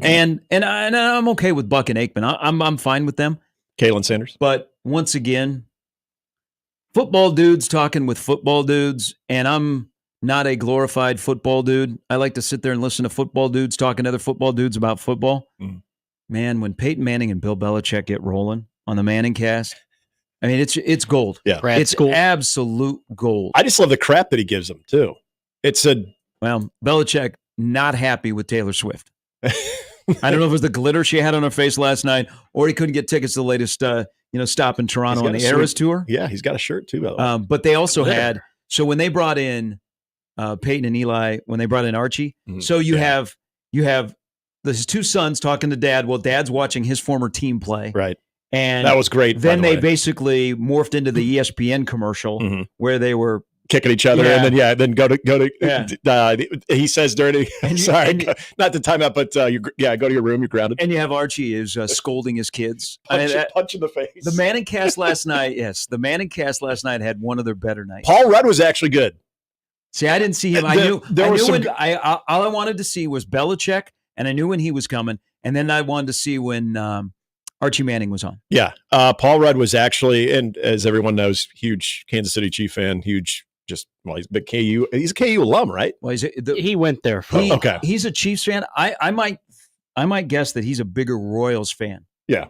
[SPEAKER 20] and I'm okay with Buck and Aikman. I'm fine with them.
[SPEAKER 21] Kalen Sanders.
[SPEAKER 20] But once again, football dudes talking with football dudes, and I'm not a glorified football dude. I like to sit there and listen to football dudes talking to other football dudes about football.
[SPEAKER 21] Mm.
[SPEAKER 20] Man, when Peyton Manning and Bill Belichick get rolling on the Manningcast, I mean, it's gold.
[SPEAKER 21] Yeah,
[SPEAKER 20] it's absolute gold.
[SPEAKER 21] I just love the crap that he gives them too.
[SPEAKER 20] Belichick not happy with Taylor Swift. I don't know if it was the glitter she had on her face last night, or he couldn't get tickets to the latest, stop in Toronto on the Eras tour.
[SPEAKER 21] Yeah, he's got a shirt too. By the way.
[SPEAKER 20] But they also had when they brought in Peyton and Eli, when they brought in Archie. Mm-hmm. So you have his two sons talking to Dad. Well, Dad's watching his former team play.
[SPEAKER 21] Right.
[SPEAKER 20] And
[SPEAKER 21] that was great.
[SPEAKER 20] Then they basically morphed into the ESPN commercial where they were
[SPEAKER 21] kicking each other, and then go to. He says during. Not to time out, but go to your room. You're grounded.
[SPEAKER 20] And you have Archie is scolding his kids.
[SPEAKER 21] Punch in the face.
[SPEAKER 20] The Manningcast last night. Yes, the Manningcast last night had one of their better nights.
[SPEAKER 21] Paul Rudd was actually good.
[SPEAKER 20] See, I didn't see him. All I wanted to see was Belichick, and I knew when he was coming, and then I wanted to see when. Archie Manning was on.
[SPEAKER 21] Yeah. Paul Rudd was actually, and as everyone knows, huge Kansas City Chief fan, he's a big KU. He's a KU alum, right?
[SPEAKER 3] Well, he went there.
[SPEAKER 21] Okay.
[SPEAKER 20] He's a Chiefs fan. I might guess that he's a bigger Royals fan.
[SPEAKER 21] Yeah.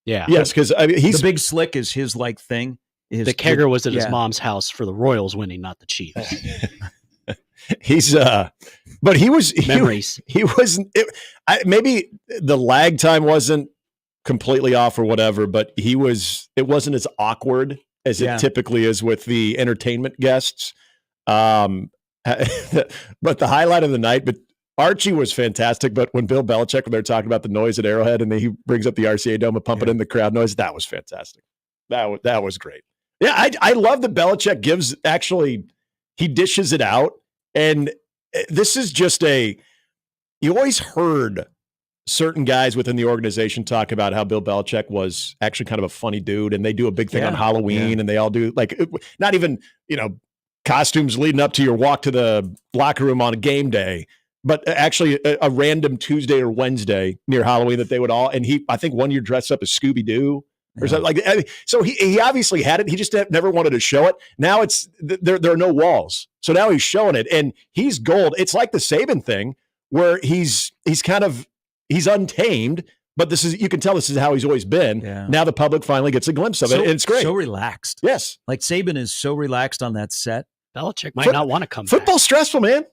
[SPEAKER 3] Yeah.
[SPEAKER 21] Yes, because he's
[SPEAKER 20] the Big Slick is his thing.
[SPEAKER 3] The kegger was at his mom's house for the Royals winning, not the Chiefs.
[SPEAKER 21] But he was
[SPEAKER 3] memories.
[SPEAKER 21] He wasn't. Maybe the lag time wasn't completely off or whatever, but it wasn't as awkward as it typically is with the entertainment guests. But the highlight of the night, but Archie was fantastic. But when Bill Belichick, when they're talking about the noise at Arrowhead and he brings up the RCA Dome and pumping in the crowd noise, that was fantastic. That was great. Yeah. I love that Belichick he dishes it out. And this is just you always heard certain guys within the organization talk about how Bill Belichick was actually kind of a funny dude, and they do a big thing on Halloween, and they all do not even, costumes leading up to your walk to the locker room on a game day, but actually a random Tuesday or Wednesday near Halloween that they would all, and I think one year dressed up as Scooby-Doo or something like that. So he obviously had it. He just never wanted to show it. Now there are no walls. So now he's showing it, and he's gold. It's like the Saban thing where he's untamed, but you can tell this is how he's always been. Yeah. Now the public finally gets a glimpse of it, and it's great.
[SPEAKER 20] So relaxed.
[SPEAKER 21] Yes.
[SPEAKER 20] Like Saban is so relaxed on that set.
[SPEAKER 3] Belichick might not want to come back.
[SPEAKER 21] Football's stressful, man.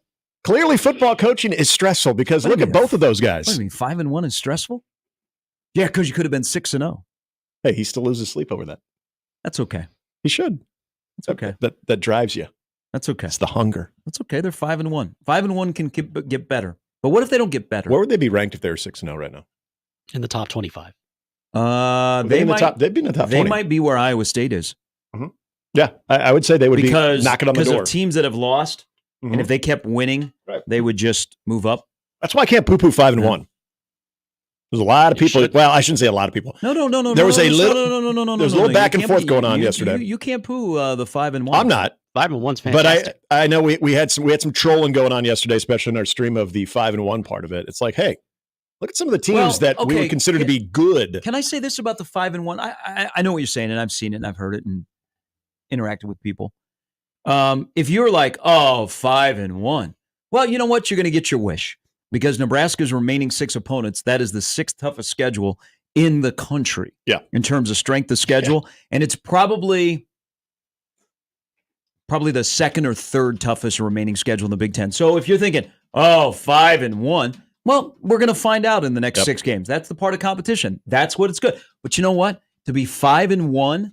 [SPEAKER 21] Clearly football coaching is stressful because look at both of those guys.
[SPEAKER 20] What do you mean, 5-1 is stressful? Yeah, because you could have been 6-0.
[SPEAKER 21] Hey, he still loses sleep over that.
[SPEAKER 20] That's okay.
[SPEAKER 21] He should.
[SPEAKER 20] It's okay.
[SPEAKER 21] That drives you.
[SPEAKER 20] That's okay.
[SPEAKER 21] It's the hunger.
[SPEAKER 20] That's okay. They're 5-1. 5-1 can get better. But what if they don't get better?
[SPEAKER 21] Where would they be ranked if they were 6-0 right now?
[SPEAKER 3] In the top 25.
[SPEAKER 21] They'd be in the top 20.
[SPEAKER 20] They might be where Iowa State is.
[SPEAKER 21] Mm-hmm. Yeah, I would say they would be knocking on the door.
[SPEAKER 20] Because of teams that have lost, and if they kept winning, they would just move up.
[SPEAKER 21] That's why I can't poo-poo 5-1. There's a lot of people. Well, I shouldn't say a lot of people.
[SPEAKER 20] No.
[SPEAKER 21] There was a little back and forth going on yesterday.
[SPEAKER 20] You can't poo the 5-1.
[SPEAKER 21] I'm not.
[SPEAKER 3] 5-1's fantastic.
[SPEAKER 21] But I know we had some trolling going on yesterday, especially in our stream of the 5-1 part of it. It's like, hey, look at some of the teams that we would consider to be good.
[SPEAKER 20] Can I say this about the 5-1? I know what you're saying, and I've seen it, and I've heard it, and interacted with people. If you're like, 5-1, well, you know what? You're going to get your wish. Because Nebraska's remaining 6 opponents, that is the 6th toughest schedule in the country.
[SPEAKER 21] Yeah.
[SPEAKER 20] In terms of strength of schedule. Yeah. And it's probably the 2nd or 3rd toughest remaining schedule in the Big Ten. So if you're thinking, 5-1, well, we're going to find out in the next 6 games. That's the part of competition. That's what it's good. But you know what? To be 5-1,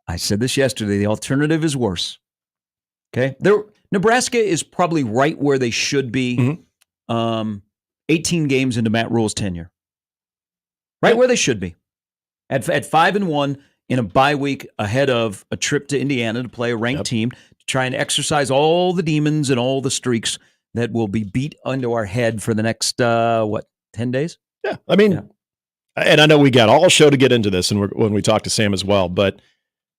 [SPEAKER 20] I said this yesterday, the alternative is worse. Okay? Nebraska is probably right where they should be. Mm-hmm. 18 games into Matt Rule's tenure. Right where they should be. At 5-1 in a bye week ahead of a trip to Indiana to play a ranked team, to try and exercise all the demons and all the streaks that will be beat into our head for the next, 10 days?
[SPEAKER 21] Yeah. I mean, and I know we got all show to get into this and when we talked to Sam as well, but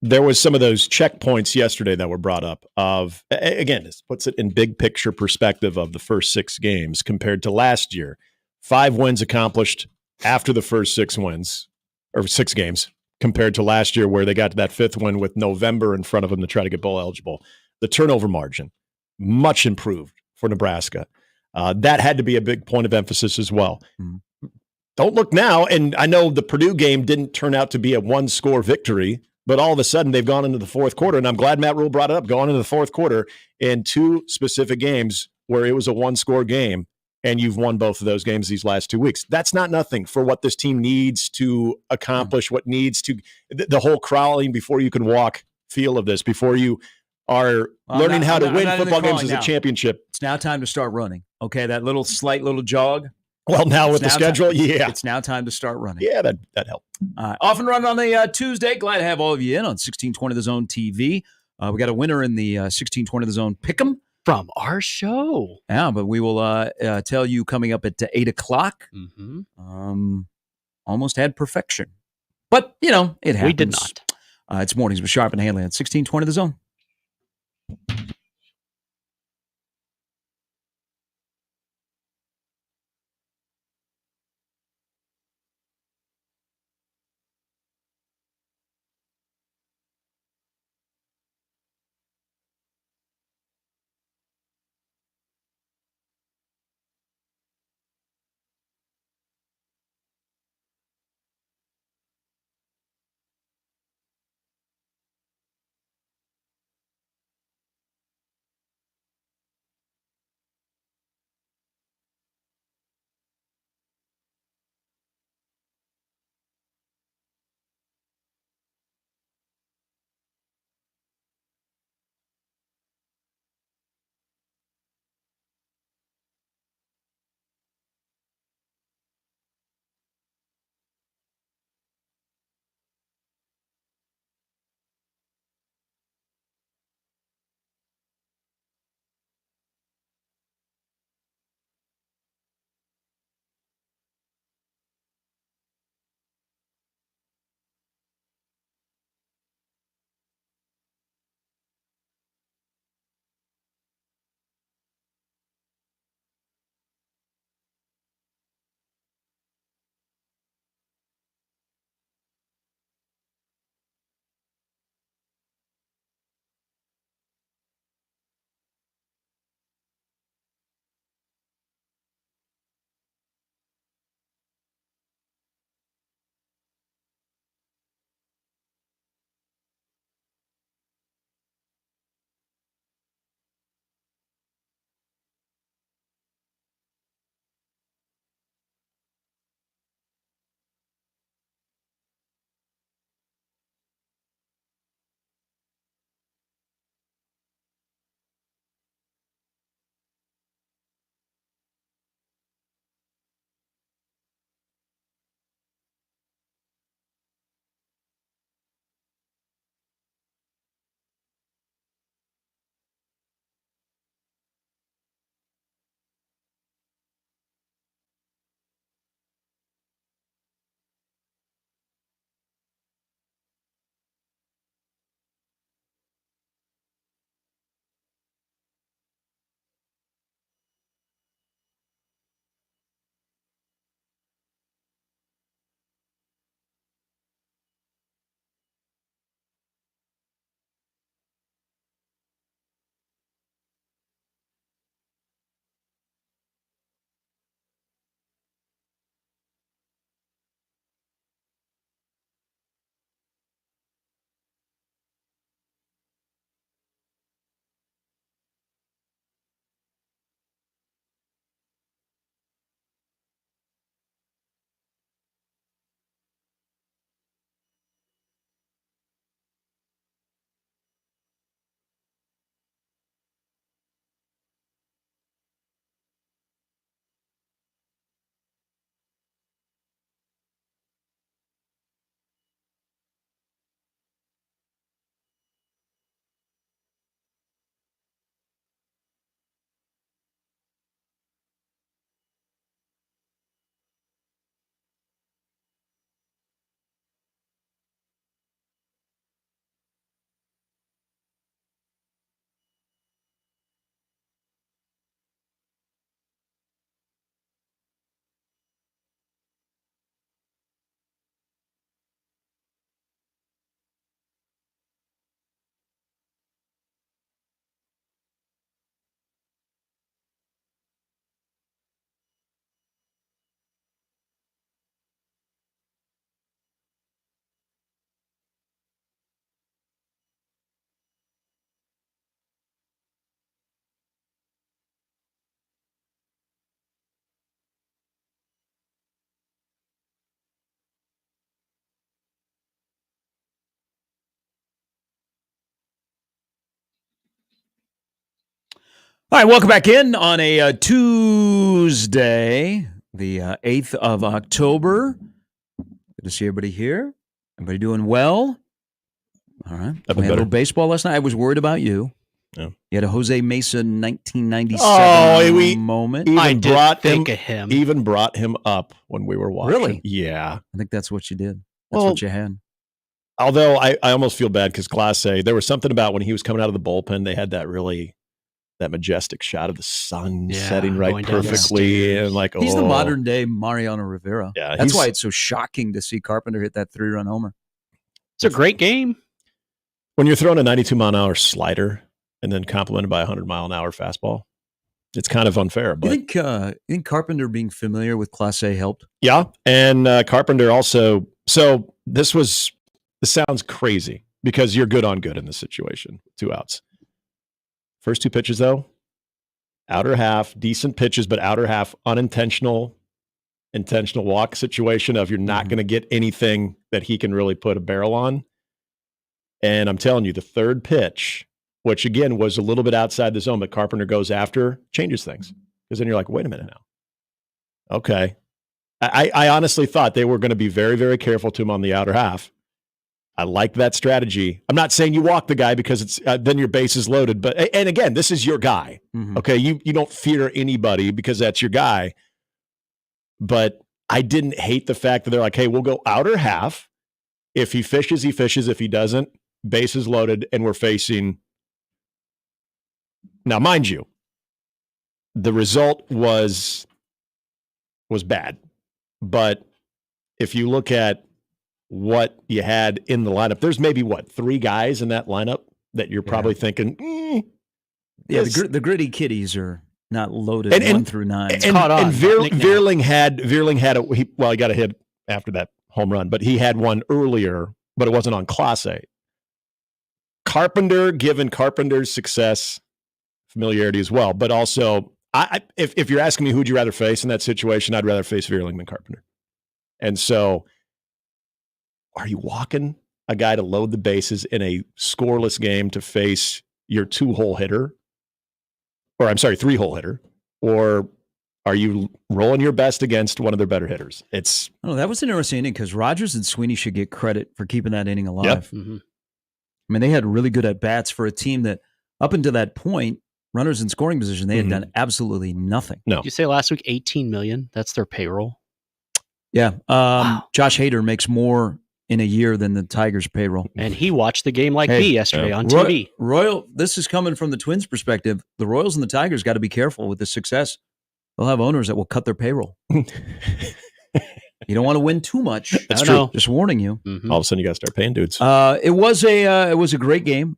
[SPEAKER 21] there was some of those checkpoints yesterday that were brought up of, again, this puts it in big picture perspective of the first 6 games compared to last year. 5 wins accomplished after the first 6 wins, or 6 games, compared to last year where they got to that 5th win with November in front of them to try to get bowl eligible. The turnover margin, much improved for Nebraska. That had to be a big point of emphasis as well. Don't look now, and I know the Purdue game didn't turn out to be a 1-score victory, but all of a sudden they've gone into the 4th quarter, and I'm glad Matt Rule brought it up, going into the 4th quarter in 2 specific games where it was a 1-score game, and you've won both of those games these last 2 weeks. That's not nothing for what this team needs to accomplish, what needs to – the whole crawling before you can walk feel of this, before you are learning how to win football games as a championship.
[SPEAKER 20] It's now time to start running. Okay, that slight little jog.
[SPEAKER 21] Well, now with the schedule,
[SPEAKER 20] it's now time to start running.
[SPEAKER 21] Yeah, that helped.
[SPEAKER 20] Off and running on a Tuesday. Glad to have all of you in on 1620 The Zone TV. We got a winner in the 1620 The Zone Pick'em.
[SPEAKER 3] From our show.
[SPEAKER 20] Yeah, but we will tell you coming up at 8 o'clock. Almost had perfection. But, it happens.
[SPEAKER 3] We did not.
[SPEAKER 20] It's Mornings with Sharp and Handley on 1620 The Zone. All right, welcome back in on a Tuesday, the 8th of October. Good to see everybody here. Everybody doing well? All right. We had a little baseball last night. I was worried about you.
[SPEAKER 21] Yeah.
[SPEAKER 20] You had a Jose Mesa 1997 moment.
[SPEAKER 21] Even brought him up when we were watching.
[SPEAKER 20] Really?
[SPEAKER 21] Yeah.
[SPEAKER 20] I think that's what you did. That's what you had.
[SPEAKER 21] Although I almost feel bad because Class A, there was something about when he was coming out of the bullpen, they had that majestic shot of the sun setting right perfectly. And
[SPEAKER 20] he's the modern day Mariano Rivera.
[SPEAKER 21] Yeah,
[SPEAKER 20] that's why it's so shocking to see Carpenter hit that 3-run homer.
[SPEAKER 3] It's a great game.
[SPEAKER 21] When you're throwing a 92-mile-an-hour slider and then complemented by a 100-mile-an-hour fastball, it's kind of unfair. But
[SPEAKER 20] you think Carpenter being familiar with Class A helped?
[SPEAKER 21] Yeah, and Carpenter also. So this sounds crazy because you're good on good in this situation. 2 outs. First 2 pitches, though, outer half, decent pitches, but outer half, intentional walk situation of you're not going to get anything that he can really put a barrel on. And I'm telling you, the third pitch, which again was a little bit outside the zone, but Carpenter goes after, changes things. Because then you're like, wait a minute now. Okay. I honestly thought they were going to be very, very careful to him on the outer half. I like that strategy. I'm not saying you walk the guy because it's then your base is loaded. But and again, this is your guy. Okay, you don't fear anybody because that's your guy. But I didn't hate the fact that they're like, hey, we'll go outer half. If he fishes, he fishes. If he doesn't, base is loaded, and we're facing. Now, mind you, the result was bad. But if you look at what you had in the lineup, there's maybe 3 guys in that lineup that you're probably thinking,
[SPEAKER 20] the gritty kitties are not loaded 1 through 9.
[SPEAKER 21] And Veerling had he got a hit after that home run, but he had one earlier, but it wasn't on Class A. Carpenter, given Carpenter's success, familiarity as well, but also if you're asking me who'd you rather face in that situation, I'd rather face Veerling than Carpenter. And so, are you walking a guy to load the bases in a scoreless game to face your 2-hole hitter? Or 3-hole hitter? Or are you rolling your best against one of their better hitters?
[SPEAKER 20] That was an interesting inning because Rogers and Sweeney should get credit for keeping that inning alive.
[SPEAKER 21] Yep.
[SPEAKER 20] Mm-hmm. I mean, they had really good at-bats for a team that, up until that point, runners in scoring position, they had done absolutely nothing.
[SPEAKER 21] No.
[SPEAKER 3] Did you say last week $18 million? That's their payroll?
[SPEAKER 20] Yeah. Josh Hader makes more in a year than the Tigers' payroll.
[SPEAKER 3] And he watched the game like me yesterday on TV.
[SPEAKER 20] Royal, this is coming from the Twins' perspective. The Royals and the Tigers got to be careful with the success. They'll have owners that will cut their payroll. You don't want to win too much.
[SPEAKER 21] That's true.
[SPEAKER 20] Know. Just warning you.
[SPEAKER 21] Mm-hmm. All of a sudden, you got to start paying dudes.
[SPEAKER 20] It was a great game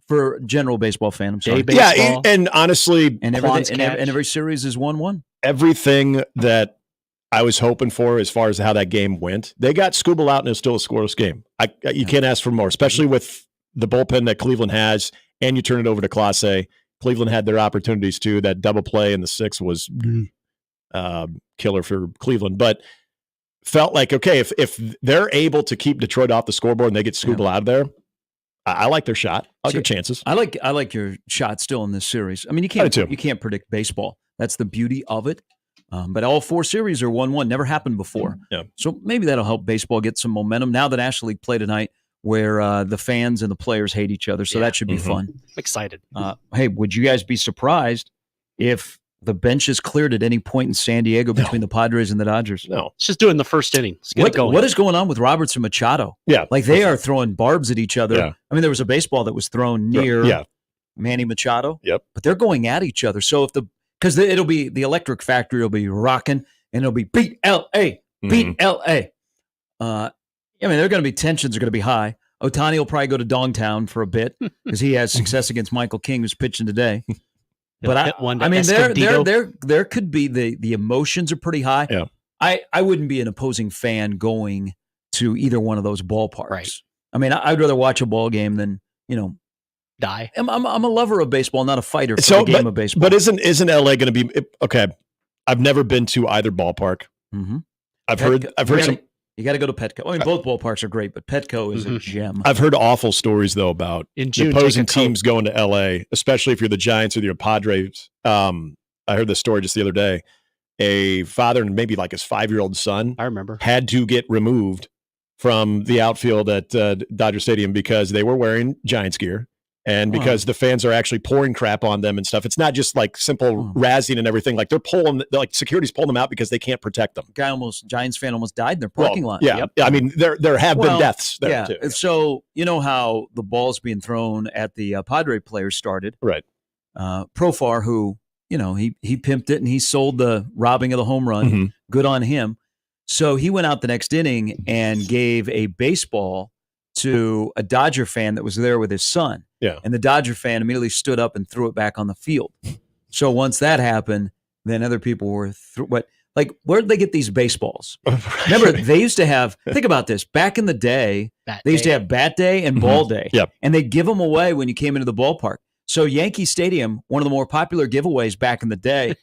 [SPEAKER 20] for a general baseball fan. I'm sorry.
[SPEAKER 21] Yeah, and honestly,
[SPEAKER 20] and every series is 1-1.
[SPEAKER 21] Everything that I was hoping for as far as how that game went. They got Scooble out and it's still a scoreless game. You can't ask for more, especially with the bullpen that Cleveland has, and you turn it over to Class A. Cleveland had their opportunities too. That double play in the 6th was killer for Cleveland. But felt like, okay, if they're able to keep Detroit off the scoreboard and they get Scooble out of there, I like their shot. I like their chances.
[SPEAKER 20] I like your shot still in this series. I mean, you can't predict baseball. That's the beauty of it. But all 4 series are 1-1. Never happened before.
[SPEAKER 21] Yeah.
[SPEAKER 20] So maybe that'll help baseball get some momentum now that National League play tonight where the fans and the players hate each other. So that should be fun.
[SPEAKER 3] I'm excited.
[SPEAKER 20] Hey, would you guys be surprised if the bench is cleared at any point in San Diego between the Padres and the Dodgers?
[SPEAKER 21] No.
[SPEAKER 3] It's just doing the first inning.
[SPEAKER 20] What is going on with Roberts and Machado?
[SPEAKER 21] Yeah.
[SPEAKER 20] Like they are throwing barbs at each other.
[SPEAKER 21] Yeah.
[SPEAKER 20] I mean, there was a baseball that was thrown near Manny Machado.
[SPEAKER 21] Yep.
[SPEAKER 20] But they're going at each other. So because it'll be the electric factory will be rocking and it'll be beat L.A., beat L.A. I mean, there are going to be tensions are going to be high. Ohtani will probably go to Dongtown for a bit because he has success against Michael King, who's pitching today. But I mean, there could be the emotions are pretty high.
[SPEAKER 21] Yeah.
[SPEAKER 20] I wouldn't be an opposing fan going to either one of those ballparks.
[SPEAKER 3] Right.
[SPEAKER 20] I mean, I'd rather watch a ball game than
[SPEAKER 3] die.
[SPEAKER 20] I'm a lover of baseball, not a fighter for the game of baseball.
[SPEAKER 21] But isn't LA going to be okay? I've never been to either ballpark.
[SPEAKER 20] Mm-hmm.
[SPEAKER 21] I've heard some.
[SPEAKER 20] You got to go to Petco. I mean, both ballparks are great, but Petco is a gem.
[SPEAKER 21] I've heard awful stories, though, about
[SPEAKER 3] In June,
[SPEAKER 21] the opposing teams going to L.A., especially if you're the Giants or the Padres. I heard this story just the other day. A father and maybe like his 5-year-old son,
[SPEAKER 3] I remember,
[SPEAKER 21] had to get removed from the outfield at Dodger Stadium because they were wearing Giants gear and because the fans are actually pouring crap on them and stuff. It's not just like simple razzing and everything. Like like security's pulling them out because they can't protect them.
[SPEAKER 20] Giants fan almost died in their parking lot.
[SPEAKER 21] Yeah. Yep. I mean, there have been deaths there too.
[SPEAKER 20] So you know how the balls being thrown at the Padre players started.
[SPEAKER 21] Right.
[SPEAKER 20] Profar, who, he pimped it and he sold the robbing of the home run. Good on him. So he went out the next inning and gave a baseball to a Dodger fan that was there with his son.
[SPEAKER 21] Yeah.
[SPEAKER 20] And the Dodger fan immediately stood up and threw it back on the field. So once that happened, then other people were where did they get these baseballs? Remember, they used to have, think about this, back in the day, they used to have bat day and ball day.
[SPEAKER 21] Yep.
[SPEAKER 20] And they'd give them away when you came into the ballpark. So Yankee Stadium, one of the more popular giveaways back in the day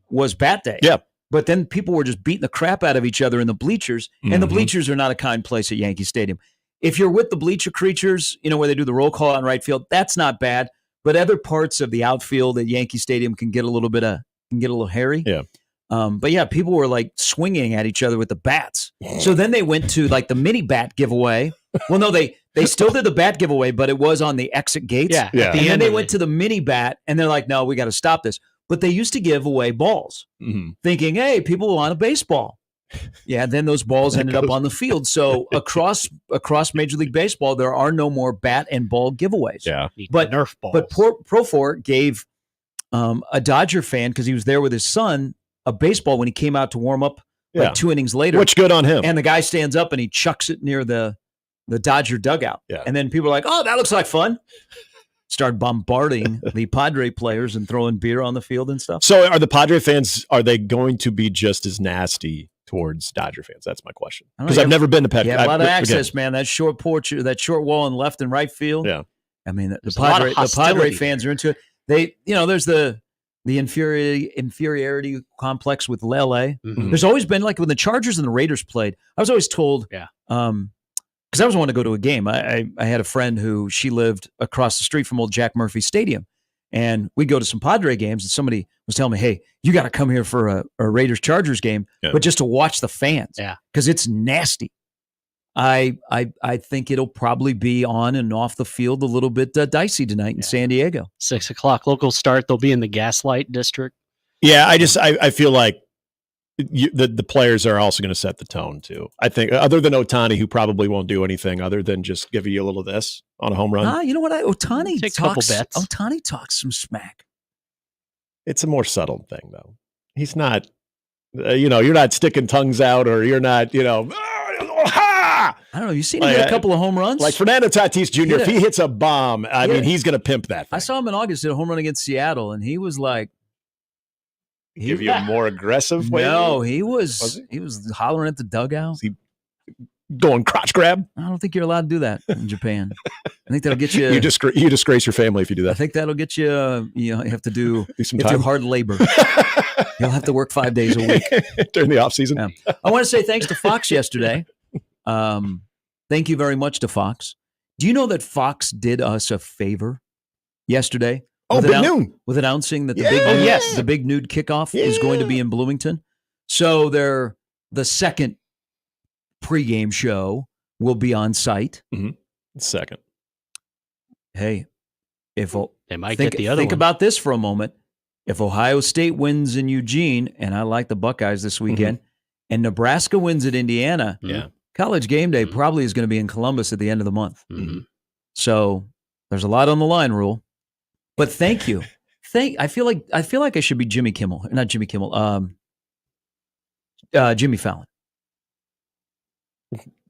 [SPEAKER 20] was bat day.
[SPEAKER 21] Yep.
[SPEAKER 20] But then people were just beating the crap out of each other in the bleachers, and the bleachers are not a kind place at Yankee Stadium. If you're with the bleacher creatures, where they do the roll call on right field, that's not bad. But other parts of the outfield at Yankee Stadium can get a little hairy.
[SPEAKER 21] Yeah.
[SPEAKER 20] But yeah, people were like swinging at each other with the bats. So then they went to like the mini bat giveaway. Well, no, they still did the bat giveaway, but it was on the exit gates.
[SPEAKER 3] Yeah.
[SPEAKER 20] And then they went to the mini bat, and they're like, no, we got to stop this. But they used to give away balls, thinking, hey, people want a baseball. Yeah, then those balls ended up on the field. So across Major League Baseball, there are no more bat and ball giveaways.
[SPEAKER 21] Yeah.
[SPEAKER 20] But
[SPEAKER 3] Nerf balls.
[SPEAKER 20] But Profar gave a Dodger fan, because he was there with his son, a baseball when he came out to warm up 2 innings later.
[SPEAKER 21] Which good on him.
[SPEAKER 20] And the guy stands up and he chucks it near the Dodger dugout.
[SPEAKER 21] Yeah.
[SPEAKER 20] And then people are like, oh, that looks like fun. Start bombarding the Padre players and throwing beer on the field and stuff.
[SPEAKER 21] So are the Padre fans, are they going to be just as nasty towards Dodger fans? That's my question. Because I've never been to Petco.
[SPEAKER 20] Yeah, a lot of access, man. That short porch, that short wall in left and right field.
[SPEAKER 21] Yeah.
[SPEAKER 20] I mean, the Padre fans are into it. They, there's the inferiority complex with LA. There's always been, like when the Chargers and the Raiders played, I was always told, because I always wanted to go to a game. I had a friend who she lived across the street from old Jack Murphy Stadium, and we'd go to some Padre games, and somebody was telling me, hey, you got to come here for a Raiders-Chargers game, but just to watch the fans, because it's nasty. I think it'll probably be on and off the field a little bit dicey tonight in San Diego.
[SPEAKER 3] 6 o'clock local start. They'll be in the Gaslight District.
[SPEAKER 21] Yeah, I feel like the players are also going to set the tone too. I think, other than Ohtani, who probably won't do anything other than just give you a little of this on a home run.
[SPEAKER 20] You know what? Ohtani
[SPEAKER 3] Take a couple bets.
[SPEAKER 20] Ohtani talks some smack.
[SPEAKER 21] It's a more subtle thing, though. He's not, you're not sticking tongues out, or you're not,
[SPEAKER 20] I don't know. You seen him hit a couple of home runs?
[SPEAKER 21] Like Fernando Tatis Jr., if he hits a bomb, I mean, he's going to pimp that thing.
[SPEAKER 20] I saw him in August, did a home run against Seattle, and he was like,
[SPEAKER 21] give you a more aggressive way?
[SPEAKER 20] No, he was hollering at the dugout.
[SPEAKER 21] He going crotch grab?
[SPEAKER 20] I don't think you're allowed to do that in Japan. I think that'll get you.
[SPEAKER 21] You disgrace your family if you do that.
[SPEAKER 20] I think that'll get you. You have to do
[SPEAKER 21] some time.
[SPEAKER 20] Hard labor. You'll have to work 5 days a week
[SPEAKER 21] during the off season.
[SPEAKER 20] Yeah. I want to say thanks to Fox yesterday. Thank you very much to Fox. Do you know that Fox did us a favor yesterday?
[SPEAKER 21] Oh, Big Noon.
[SPEAKER 20] With announcing that the big Noon Kickoff is going to be in Bloomington. So the second pregame show will be on site.
[SPEAKER 21] Second.
[SPEAKER 20] Hey, if
[SPEAKER 3] they might get the other
[SPEAKER 20] think
[SPEAKER 3] one.
[SPEAKER 20] about this for a moment. If Ohio State wins in Eugene, and I like the Buckeyes this weekend, and Nebraska wins at Indiana, College Game Day probably is going to be in Columbus at the end of the month. So there's a lot on the line, Rule. But thank you. I feel like I should be Jimmy Kimmel, not Jimmy Kimmel. Jimmy Fallon.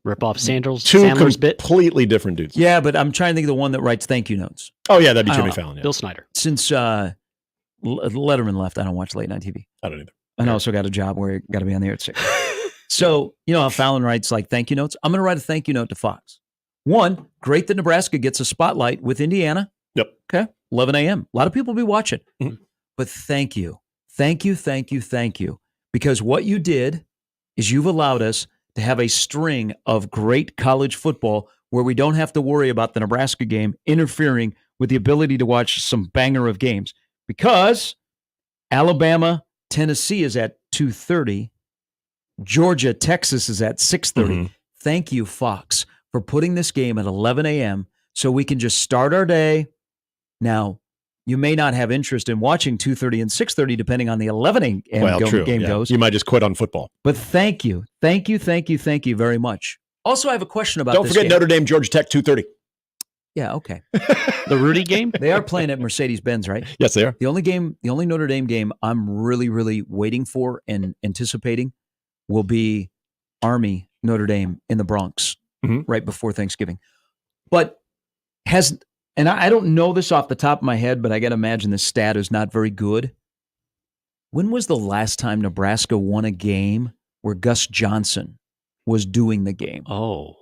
[SPEAKER 3] Rip off Sandler's bit.
[SPEAKER 21] Completely different dudes.
[SPEAKER 20] Yeah, but I'm trying to think of the one that writes thank you notes.
[SPEAKER 21] Oh yeah, that'd be Jimmy Fallon. Yeah.
[SPEAKER 3] Bill Snyder.
[SPEAKER 20] Since Letterman left, I don't watch late night TV.
[SPEAKER 21] I don't either.
[SPEAKER 20] And I also got a job where you got to be on the air at 6. So you know how Fallon writes like thank you notes. I'm going to write a thank you note to Fox. One, great that Nebraska gets a spotlight with Indiana.
[SPEAKER 21] Yep.
[SPEAKER 20] Okay. 11 a.m. A lot of people will be watching. But thank you. Thank you. Because what you did is you've allowed us to have a string of great college football where we don't have to worry about the Nebraska game interfering with the ability to watch some banger of games. Because Alabama, Tennessee is at 2:30. Georgia, Texas is at 6:30. Thank you, Fox, for putting this game at 11 a.m. so we can just start our day. Now, you may not have interest in watching 2:30 and 6:30, depending on the 11 a.m. game goes.
[SPEAKER 21] You might just quit on football.
[SPEAKER 20] But thank you very much. Also, I have a question about
[SPEAKER 21] Don't
[SPEAKER 20] this
[SPEAKER 21] forget
[SPEAKER 20] game.
[SPEAKER 21] Notre Dame, Georgia Tech, 2:30.
[SPEAKER 20] Yeah, okay.
[SPEAKER 3] The Rudy game?
[SPEAKER 20] They are playing at Mercedes-Benz, right?
[SPEAKER 21] Yes, they are.
[SPEAKER 20] The only Notre Dame game I'm really, really waiting for and anticipating will be Army Notre Dame in the Bronx right before Thanksgiving. But and I don't know this off the top of my head, but I got to imagine this stat is not very good. When was the last time Nebraska won a game where Gus Johnson was doing the game?
[SPEAKER 3] Oh.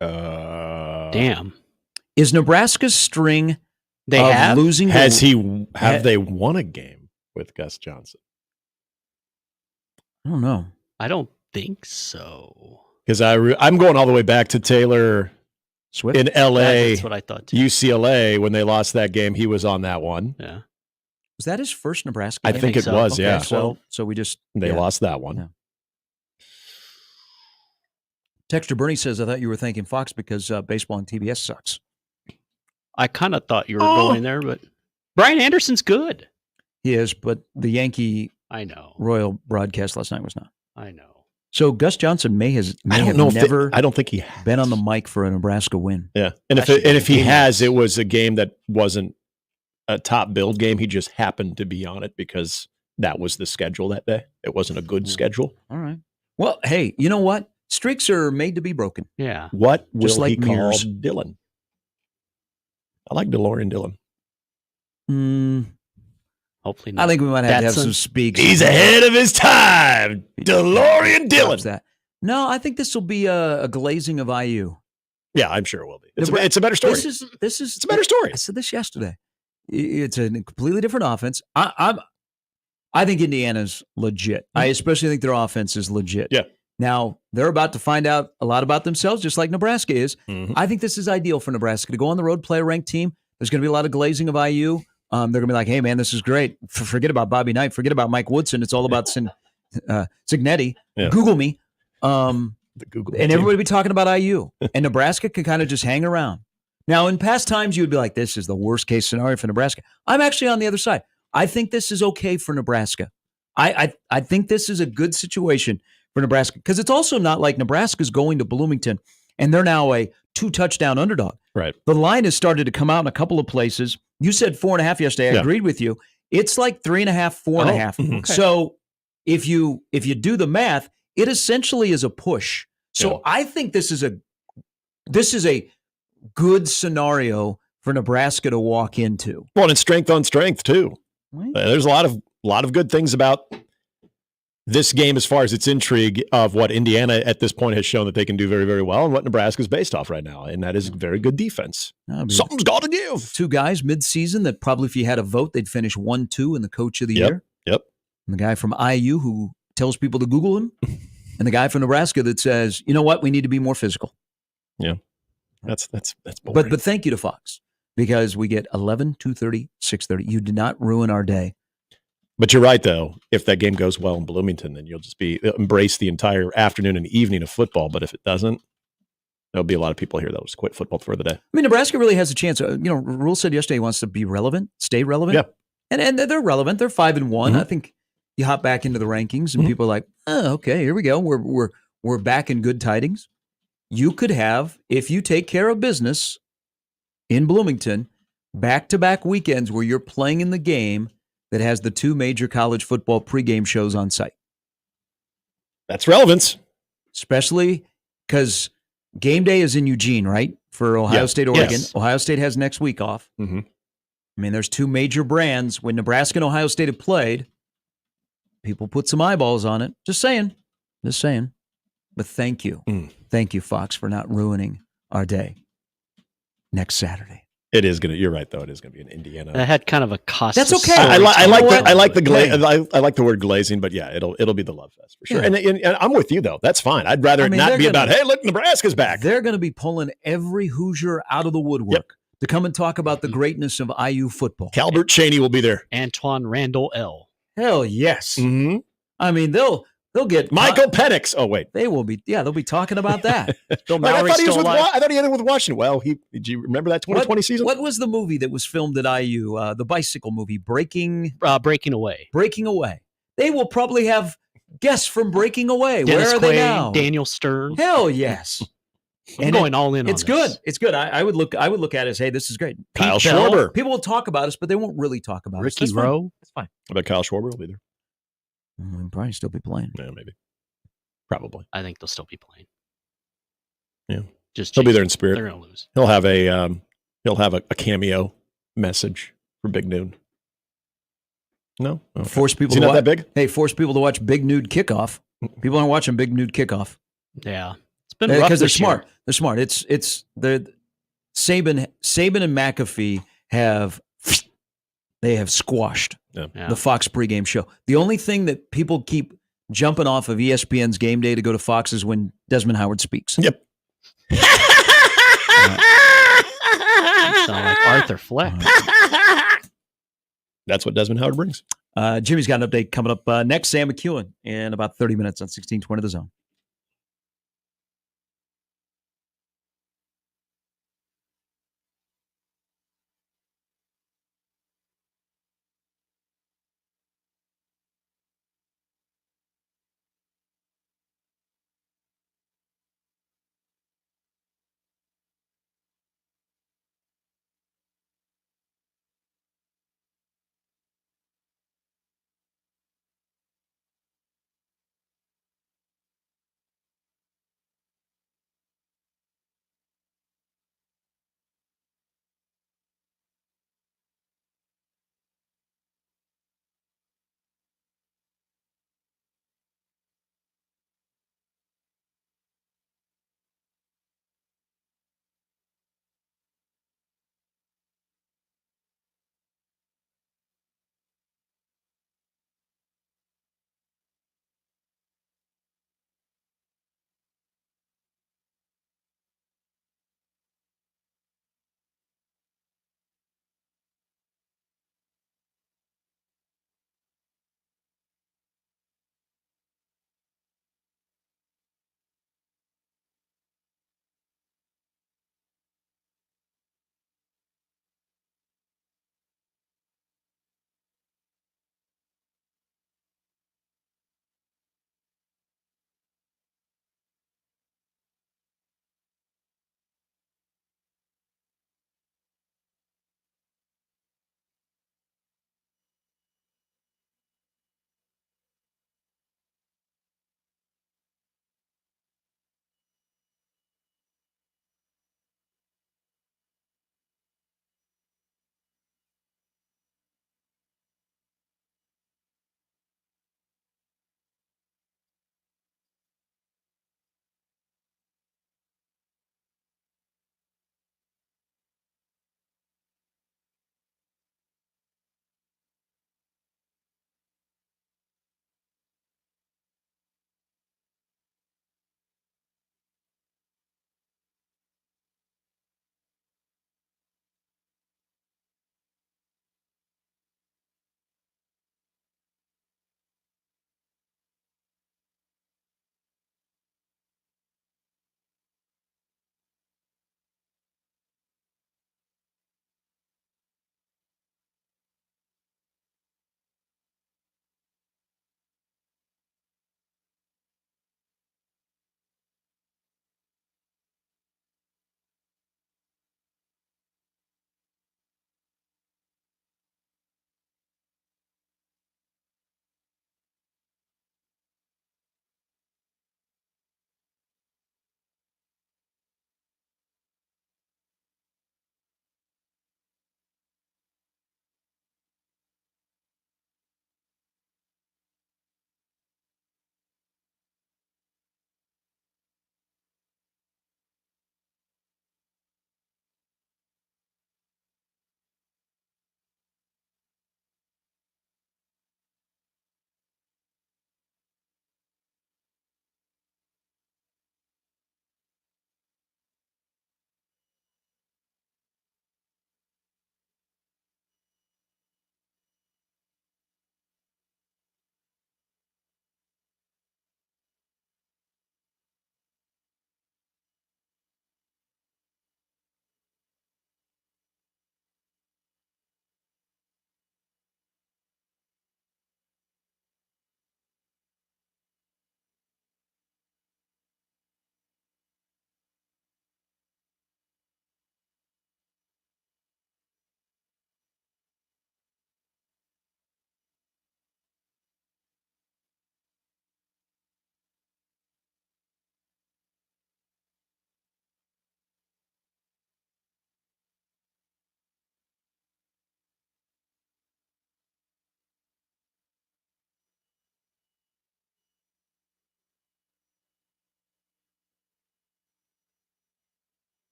[SPEAKER 3] Damn.
[SPEAKER 20] Is Nebraska's string losing?
[SPEAKER 21] Have they won a game with Gus Johnson?
[SPEAKER 20] I don't know.
[SPEAKER 3] I don't think so.
[SPEAKER 21] Because I'm going all the way back to Taylor
[SPEAKER 20] Swift
[SPEAKER 21] in L.A.
[SPEAKER 3] That's what I thought too.
[SPEAKER 21] UCLA, when they lost that game, he was on that one.
[SPEAKER 3] Yeah.
[SPEAKER 20] Was that his first Nebraska
[SPEAKER 21] I
[SPEAKER 20] game?
[SPEAKER 21] think it was,
[SPEAKER 20] Okay,
[SPEAKER 21] yeah.
[SPEAKER 20] So we just...
[SPEAKER 21] They lost that one.
[SPEAKER 20] Yeah. Texture Bernie says, I thought you were thanking Fox because baseball on TBS sucks.
[SPEAKER 3] I kind of thought you were going there, but Brian Anderson's good.
[SPEAKER 20] He is, but the Yankee Royal broadcast last night was not.
[SPEAKER 3] I know.
[SPEAKER 20] So Gus Johnson may have never
[SPEAKER 21] I don't think he has
[SPEAKER 20] been on the mic for a Nebraska win.
[SPEAKER 21] Yeah. And if he has, it was a game that wasn't a top build game. He just happened to be on it because that was the schedule that day. It wasn't a good schedule.
[SPEAKER 20] All right. Well, hey, you know what? Streaks are made to be broken.
[SPEAKER 3] Yeah.
[SPEAKER 21] What will
[SPEAKER 20] Just like
[SPEAKER 21] he call
[SPEAKER 20] mirrors.
[SPEAKER 21] Dylan? I like DeLorean Dylan.
[SPEAKER 3] Hopefully not.
[SPEAKER 20] I think we might have to have some speaks.
[SPEAKER 21] He's ahead of his time. DeLorean Dylan.
[SPEAKER 20] That. No, I think this will be a glazing of IU.
[SPEAKER 21] Yeah, I'm sure it will be. It's a better story.
[SPEAKER 20] It's
[SPEAKER 21] a better story.
[SPEAKER 20] I said this yesterday. It's a completely different offense. I think Indiana's legit. I especially think their offense is legit.
[SPEAKER 21] Yeah.
[SPEAKER 20] Now, they're about to find out a lot about themselves, just like Nebraska is. I think this is ideal for Nebraska to go on the road, play a ranked team. There's going to be a lot of glazing of IU. They're going to be like, hey, man, this is great. Forget about Bobby Knight. Forget about Mike Woodson. It's all about Cignetti.
[SPEAKER 21] Yeah.
[SPEAKER 20] Google me.
[SPEAKER 21] The Google
[SPEAKER 20] And everybody will be talking about IU. And Nebraska can kind of just hang around. Now, in past times, you would be like, this is the worst case scenario for Nebraska. I'm actually on the other side. I think this is okay for Nebraska. I think this is a good situation for Nebraska because it's also not like Nebraska's going to Bloomington and they're now a 2-touchdown underdog.
[SPEAKER 21] Right.
[SPEAKER 20] The line has started to come out in a couple of places. You said 4.5 yesterday. I agreed with you. It's like 3.5, 4.5.
[SPEAKER 21] Okay.
[SPEAKER 20] So if you do the math, it essentially is a push. So I think this is a good scenario for Nebraska to walk into.
[SPEAKER 21] Well, and it's strength on strength too.
[SPEAKER 20] Right.
[SPEAKER 21] There's a lot of good things about this game as far as its intrigue of what Indiana at this point has shown that they can do very, very well and what Nebraska's based off right now. And that is very good defense. Something's got to give.
[SPEAKER 20] Two guys mid-season that probably if you had a vote, they'd finish 1-2 in the coach of the year.
[SPEAKER 21] Yep.
[SPEAKER 20] And the guy from IU who tells people to Google him. And the guy from Nebraska that says, you know what, we need to be more physical.
[SPEAKER 21] Yeah. That's boring.
[SPEAKER 20] But thank you to Fox because we get 11, 2:30, 6:30. You did not ruin our day.
[SPEAKER 21] But you're right, though. If that game goes well in Bloomington, then you'll just embrace the entire afternoon and evening of football. But if it doesn't, there'll be a lot of people here that will just quit football for the day.
[SPEAKER 20] I mean, Nebraska really has a chance. Rule said yesterday he wants to be relevant, stay relevant.
[SPEAKER 21] Yeah.
[SPEAKER 20] And they're relevant. They're 5-1. I think you hop back into the rankings and people are like, oh, okay, here we go. We're back in good tidings. You could have, if you take care of business in Bloomington, back-to-back weekends where you're playing in the game that has the two major college football pregame shows on site.
[SPEAKER 21] That's relevance.
[SPEAKER 20] Especially because game day is in Eugene, right? For Ohio State, Oregon.
[SPEAKER 21] Yes.
[SPEAKER 20] Ohio State has next week off.
[SPEAKER 21] Mm-hmm.
[SPEAKER 20] I mean, there's two major brands. When Nebraska and Ohio State have played, people put some eyeballs on it. Just saying. But thank you. Thank you, Fox, for not ruining our day next Saturday.
[SPEAKER 21] It is gonna. You're right, though. It is gonna be in Indiana.
[SPEAKER 3] That had kind of a cost.
[SPEAKER 20] That's okay.
[SPEAKER 21] I like the word glazing, but yeah, it'll be the love fest for sure.
[SPEAKER 20] Yeah.
[SPEAKER 21] And I'm with you though. That's fine. I'd rather it not be about, hey, look, Nebraska's back.
[SPEAKER 20] They're going to be pulling every Hoosier out of the woodwork to come and talk about the greatness of IU football.
[SPEAKER 21] Calbert Cheney will be there.
[SPEAKER 3] Antoine Randall L.
[SPEAKER 20] Hell yes.
[SPEAKER 21] Mm-hmm.
[SPEAKER 20] I mean, they'll get
[SPEAKER 21] Michael Penix. Oh wait,
[SPEAKER 20] they will be. Yeah, they'll be talking about that.
[SPEAKER 3] Bill
[SPEAKER 21] I
[SPEAKER 3] Mallory's
[SPEAKER 21] thought he was
[SPEAKER 3] still
[SPEAKER 21] with.
[SPEAKER 3] alive.
[SPEAKER 21] I thought he ended with Washington. Well, did you remember that 2020 season?
[SPEAKER 20] What was the movie that was filmed at IU? The bicycle movie, Breaking
[SPEAKER 3] Away.
[SPEAKER 20] Breaking Away. They will probably have guests from Breaking Away.
[SPEAKER 3] Dennis
[SPEAKER 20] Where are
[SPEAKER 3] Quaid,
[SPEAKER 20] they now?
[SPEAKER 3] Daniel Stern.
[SPEAKER 20] Hell yes.
[SPEAKER 3] I'm going all in.
[SPEAKER 20] It's
[SPEAKER 3] on
[SPEAKER 20] good.
[SPEAKER 3] this.
[SPEAKER 20] It's good. I would look at it as, hey, this is great.
[SPEAKER 21] Kyle
[SPEAKER 20] Pete Bell,
[SPEAKER 21] Schwarber.
[SPEAKER 20] People will talk about us, but they won't really talk about
[SPEAKER 3] Ricky
[SPEAKER 20] us. That's
[SPEAKER 3] Rowe.
[SPEAKER 20] fine. That's fine.
[SPEAKER 21] I bet Kyle Schwarber will be there.
[SPEAKER 20] He'll probably still be playing.
[SPEAKER 21] Yeah, maybe. Probably.
[SPEAKER 3] I think they'll still be playing.
[SPEAKER 21] Yeah.
[SPEAKER 3] Just
[SPEAKER 21] he'll be there in spirit.
[SPEAKER 3] They're gonna lose.
[SPEAKER 21] He'll have a cameo message for Big Noon. No, okay.
[SPEAKER 20] Force people.
[SPEAKER 21] Is he
[SPEAKER 20] to
[SPEAKER 21] not
[SPEAKER 20] watch,
[SPEAKER 21] that big?
[SPEAKER 20] Hey, force people to watch Big Nude Kickoff. People aren't watching Big Nude Kickoff.
[SPEAKER 3] Yeah, it's been rough
[SPEAKER 20] because they're
[SPEAKER 3] this year.
[SPEAKER 20] smart. They're smart. They're Saban and McAfee have squashed the Fox pregame show. The only thing that people keep jumping off of ESPN's game day to go to Fox is when Desmond Howard speaks.
[SPEAKER 21] Yep.
[SPEAKER 3] You sound like Arthur Fleck.
[SPEAKER 21] That's what Desmond Howard brings.
[SPEAKER 20] Jimmy's got an update coming up next. Sam McKewon in about 30 minutes on 1620 The Zone.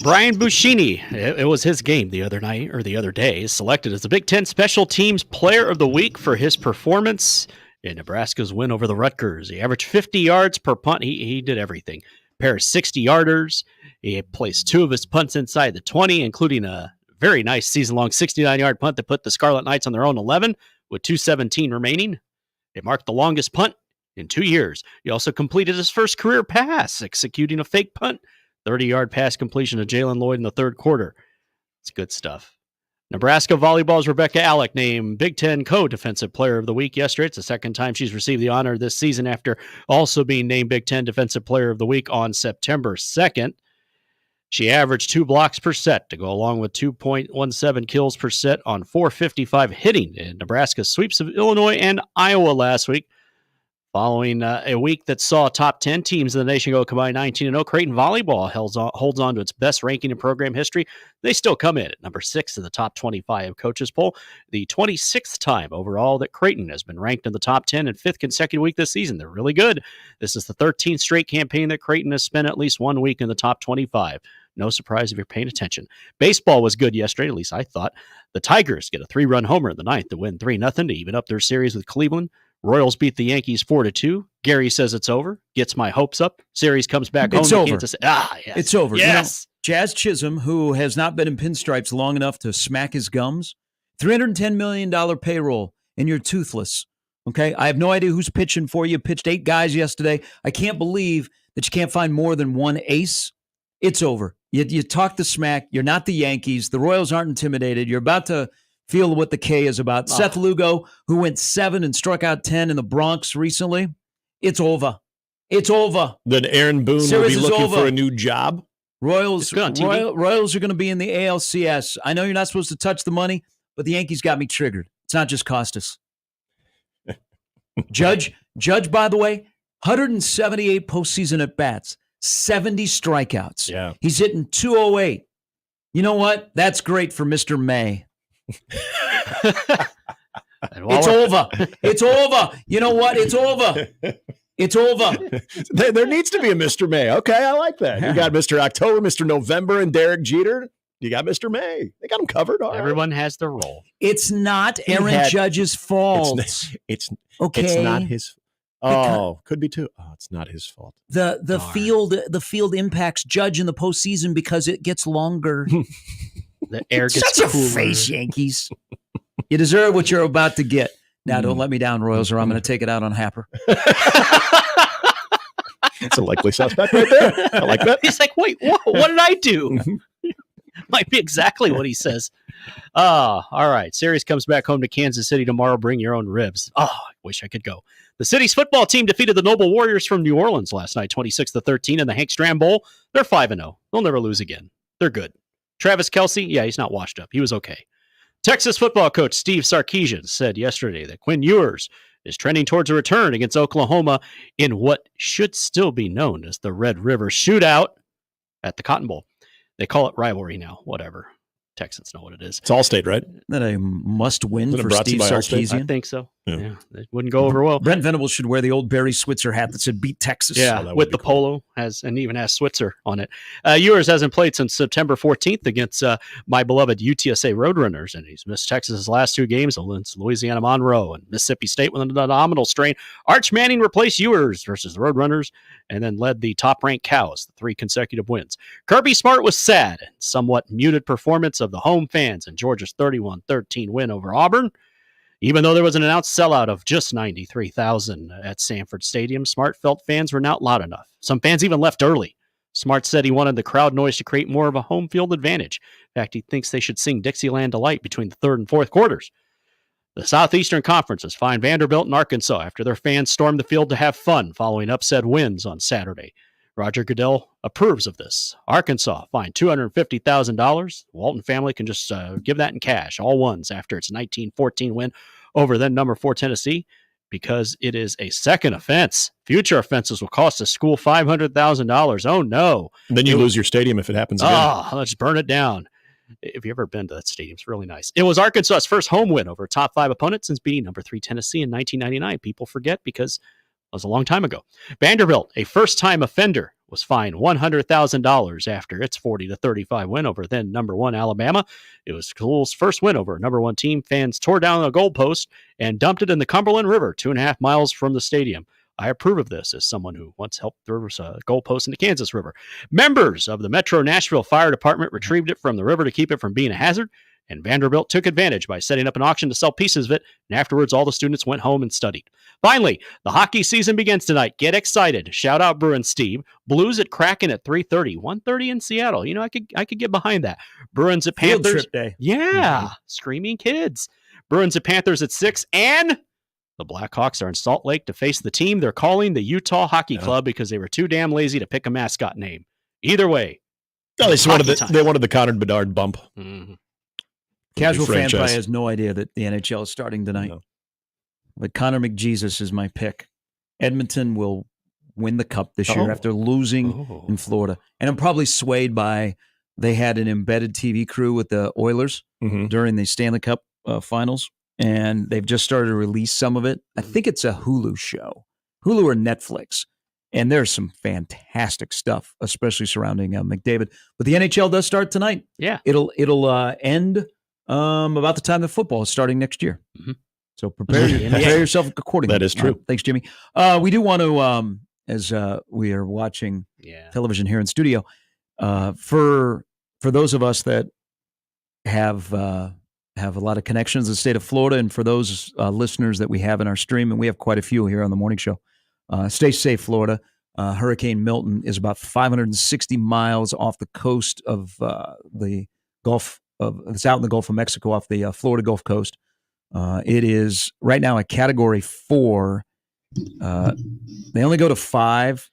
[SPEAKER 3] Brian Buschini, it was his game the other night or the other day, selected as the Big Ten Special Teams Player of the Week for his performance in Nebraska's win over the Rutgers. He averaged 50 yards per punt. He did everything. Pair of 60-yarders. He placed 2 of his punts inside the 20, including a very nice season-long 69-yard punt that put the Scarlet Knights on their own 11 with 2:17 remaining. It marked the longest punt in 2 years. He also completed his first career pass, executing a fake punt. 30-yard pass completion to Jalen Lloyd in the third quarter. It's good stuff. Nebraska volleyball's Rebecca Alec named Big Ten Co-Defensive Player of the Week yesterday. It's the second time she's received the honor this season after also being named Big Ten Defensive Player of the Week on September 2nd. She averaged 2 blocks per set to go along with 2.17 kills per set on 455 hitting in Nebraska's sweeps of Illinois and Iowa last week. Following a week that saw top 10 teams in the nation go combined 19-0, Creighton volleyball holds on to its best ranking in program history. They still come in at number 6 in the top 25 coaches poll, the 26th time overall that Creighton has been ranked in the top 10 and 5th consecutive week this season. They're really good. This is the 13th straight campaign that Creighton has spent at least 1 week in the top 25. No surprise if you're paying attention. Baseball was good yesterday, at least I thought. The Tigers get a 3-run homer in the ninth to win 3-0 to even up their series with Cleveland. Royals beat the Yankees 4-2. Gary says it's over. Gets my hopes up. Series comes back home to Kansas City. Yes.
[SPEAKER 20] It's over.
[SPEAKER 3] Yes.
[SPEAKER 20] Jazz Chisholm, who has not been in pinstripes long enough to smack his gums, $310 million payroll, and you're toothless. Okay? I have no idea who's pitching for you. Pitched 8 guys yesterday. I can't believe that you can't find more than one ace. It's over. You talk the smack. You're not the Yankees. The Royals aren't intimidated. You're about to feel what the K is about. Seth Lugo, who went 7 and struck out 10 in the Bronx recently. It's over.
[SPEAKER 21] Then Aaron Boone will be looking for a new job.
[SPEAKER 20] Royals are going to be in the ALCS. I know you're not supposed to touch the money, but the Yankees got me triggered. It's not just Costas. Judge, by the way, 178 postseason at-bats, 70 strikeouts.
[SPEAKER 21] Yeah.
[SPEAKER 20] He's hitting .208. You know what? That's great for Mr. May. It's over. It's over. You know what? It's over. It's over.
[SPEAKER 21] There needs to be a Mr. May. Okay, I like that. You got Mr. October, Mr. November, and Derek Jeter. You got Mr. May. They got him covered. All
[SPEAKER 3] Everyone has their role.
[SPEAKER 20] It's not Aaron Judge's fault.
[SPEAKER 21] It's
[SPEAKER 20] okay.
[SPEAKER 21] It's not his. Oh, could be too. Oh, it's not his fault.
[SPEAKER 20] The field impacts Judge in the postseason because it gets longer.
[SPEAKER 3] The air gets
[SPEAKER 20] Such
[SPEAKER 3] cooler.
[SPEAKER 20] a face, Yankees. You deserve what you're about to get. Now, don't let me down, Royals, or I'm going to take it out on Happer.
[SPEAKER 21] That's a likely suspect right there. I like that.
[SPEAKER 3] He's like, wait, what did I do? Might be exactly what he says. All right. Series comes back home to Kansas City tomorrow. Bring your own ribs. I wish I could go. The city's football team defeated the Noble Warriors from New Orleans last night, 26-13 in the Hank Stram Bowl. They're 5-0. They'll never lose again. They're good. Travis Kelce, he's not washed up. He was okay. Texas football coach Steve Sarkisian said yesterday that Quinn Ewers is trending towards a return against Oklahoma in what should still be known as the Red River Shootout at the Cotton Bowl. They call it rivalry now. Whatever. Texans know what it is.
[SPEAKER 21] It's Allstate, right?
[SPEAKER 20] That a must-win for Steve
[SPEAKER 3] I
[SPEAKER 20] Sarkisian.
[SPEAKER 3] think so. Yeah, it wouldn't go over well.
[SPEAKER 20] Brent Venables should wear the old Barry Switzer hat that said "Beat Texas."
[SPEAKER 3] Yeah, with the polo and even has Switzer on it. Ewers hasn't played since September 14th against my beloved UTSA Roadrunners, and he's missed Texas's last 2 games against Louisiana Monroe and Mississippi State with an abdominal strain. Arch Manning replaced Ewers versus the Roadrunners and then led the top-ranked Cows to 3 consecutive wins. Kirby Smart was sad and somewhat muted performance of the home fans in Georgia's 31-13 win over Auburn. Even though there was an announced sellout of just 93,000 at Sanford Stadium, Smart felt fans were not loud enough. Some fans even left early. Smart said he wanted the crowd noise to create more of a home field advantage. In fact, he thinks they should sing Dixieland Delight between the 3rd and 4th quarters. The Southeastern Conference has fined Vanderbilt and Arkansas after their fans stormed the field to have fun following upset wins on Saturday. Roger Goodell approves of this. Arkansas fined $250,000. The Walton family can just give that in cash, all ones, after its 19-14 win over then number 4 Tennessee, because it is a second offense. Future offenses will cost the school $500,000. Oh, no.
[SPEAKER 21] And then you lose your stadium if it happens again.
[SPEAKER 3] Let's burn it down. If you've ever been to that stadium, it's really nice. It was Arkansas's first home win over a top 5 opponent since beating number 3 Tennessee in 1999. People forget because it was a long time ago. Vanderbilt, a first-time offender, was fined $100,000 after its 40-35 win over then number 1 Alabama. It was school's first win over a number 1 team. Fans tore down a goalpost and dumped it in the Cumberland River, 2.5 miles from the stadium. I approve of this as someone who once helped reverse a goalpost in the Kansas River. Members of the Metro Nashville Fire Department retrieved it from the river to keep it from being a hazard, and Vanderbilt took advantage by setting up an auction to sell pieces of it, and afterwards all the students went home and studied. Finally, the hockey season begins tonight. Get excited. Shout out Bruins Steve. Blues at Kraken at 3:30. 1:30 in Seattle. You know, I could get behind that. Bruins at
[SPEAKER 20] Field
[SPEAKER 3] Panthers.
[SPEAKER 20] trip day.
[SPEAKER 3] Yeah. Screaming kids. Bruins at Panthers at 6, and the Blackhawks are in Salt Lake to face the team they're calling the Utah Hockey Club because they were too damn lazy to pick a mascot name. Either way.
[SPEAKER 21] No, they wanted the Connor Bedard bump.
[SPEAKER 3] Mm-hmm.
[SPEAKER 20] Casual fan probably has no idea that the NHL is starting tonight. No. But Connor McJesus is my pick. Edmonton will win the cup this year after losing in Florida. And I'm probably swayed by they had an embedded TV crew with the Oilers during the Stanley Cup finals, and they've just started to release some of it. I think it's a Hulu show, Hulu or Netflix. And there's some fantastic stuff, especially surrounding McDavid. But the NHL does start tonight.
[SPEAKER 3] Yeah.
[SPEAKER 20] It'll end about the time that football is starting next year.
[SPEAKER 3] Mm-hmm.
[SPEAKER 20] So prepare yourself accordingly.
[SPEAKER 21] That is true.
[SPEAKER 20] Thanks, Jimmy. We do want to, as we are watching television here in studio, for those of us that have a lot of connections in the state of Florida, and for those listeners that we have in our stream, and we have quite a few here on the morning show, stay safe, Florida. Hurricane Milton is about 560 miles off the coast of the Gulf. It's out in the Gulf of Mexico off the Florida Gulf Coast. It is right now a Category 4. They only go to 5.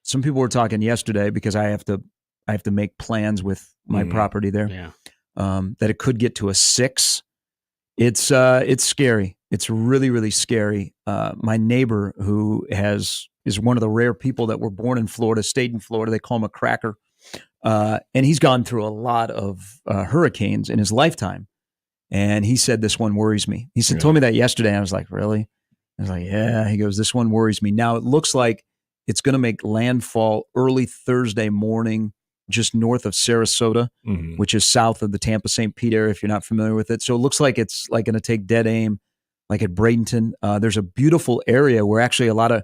[SPEAKER 20] Some people were talking yesterday because I have to make plans with my property there. That it could get to a 6. It's scary. It's really, really scary. My neighbor, who is one of the rare people that were born in Florida, stayed in Florida. They call him a cracker. And he's gone through a lot of hurricanes in his lifetime. And he said, this one worries me. He told me that yesterday. And I was like, really? I was like, yeah. He goes, this one worries me. Now it looks like it's going to make landfall early Thursday morning, just north of Sarasota, which is south of the Tampa-St. Pete area, if you're not familiar with it. So it looks like it's like going to take dead aim, like at Bradenton. There's a beautiful area where actually a lot of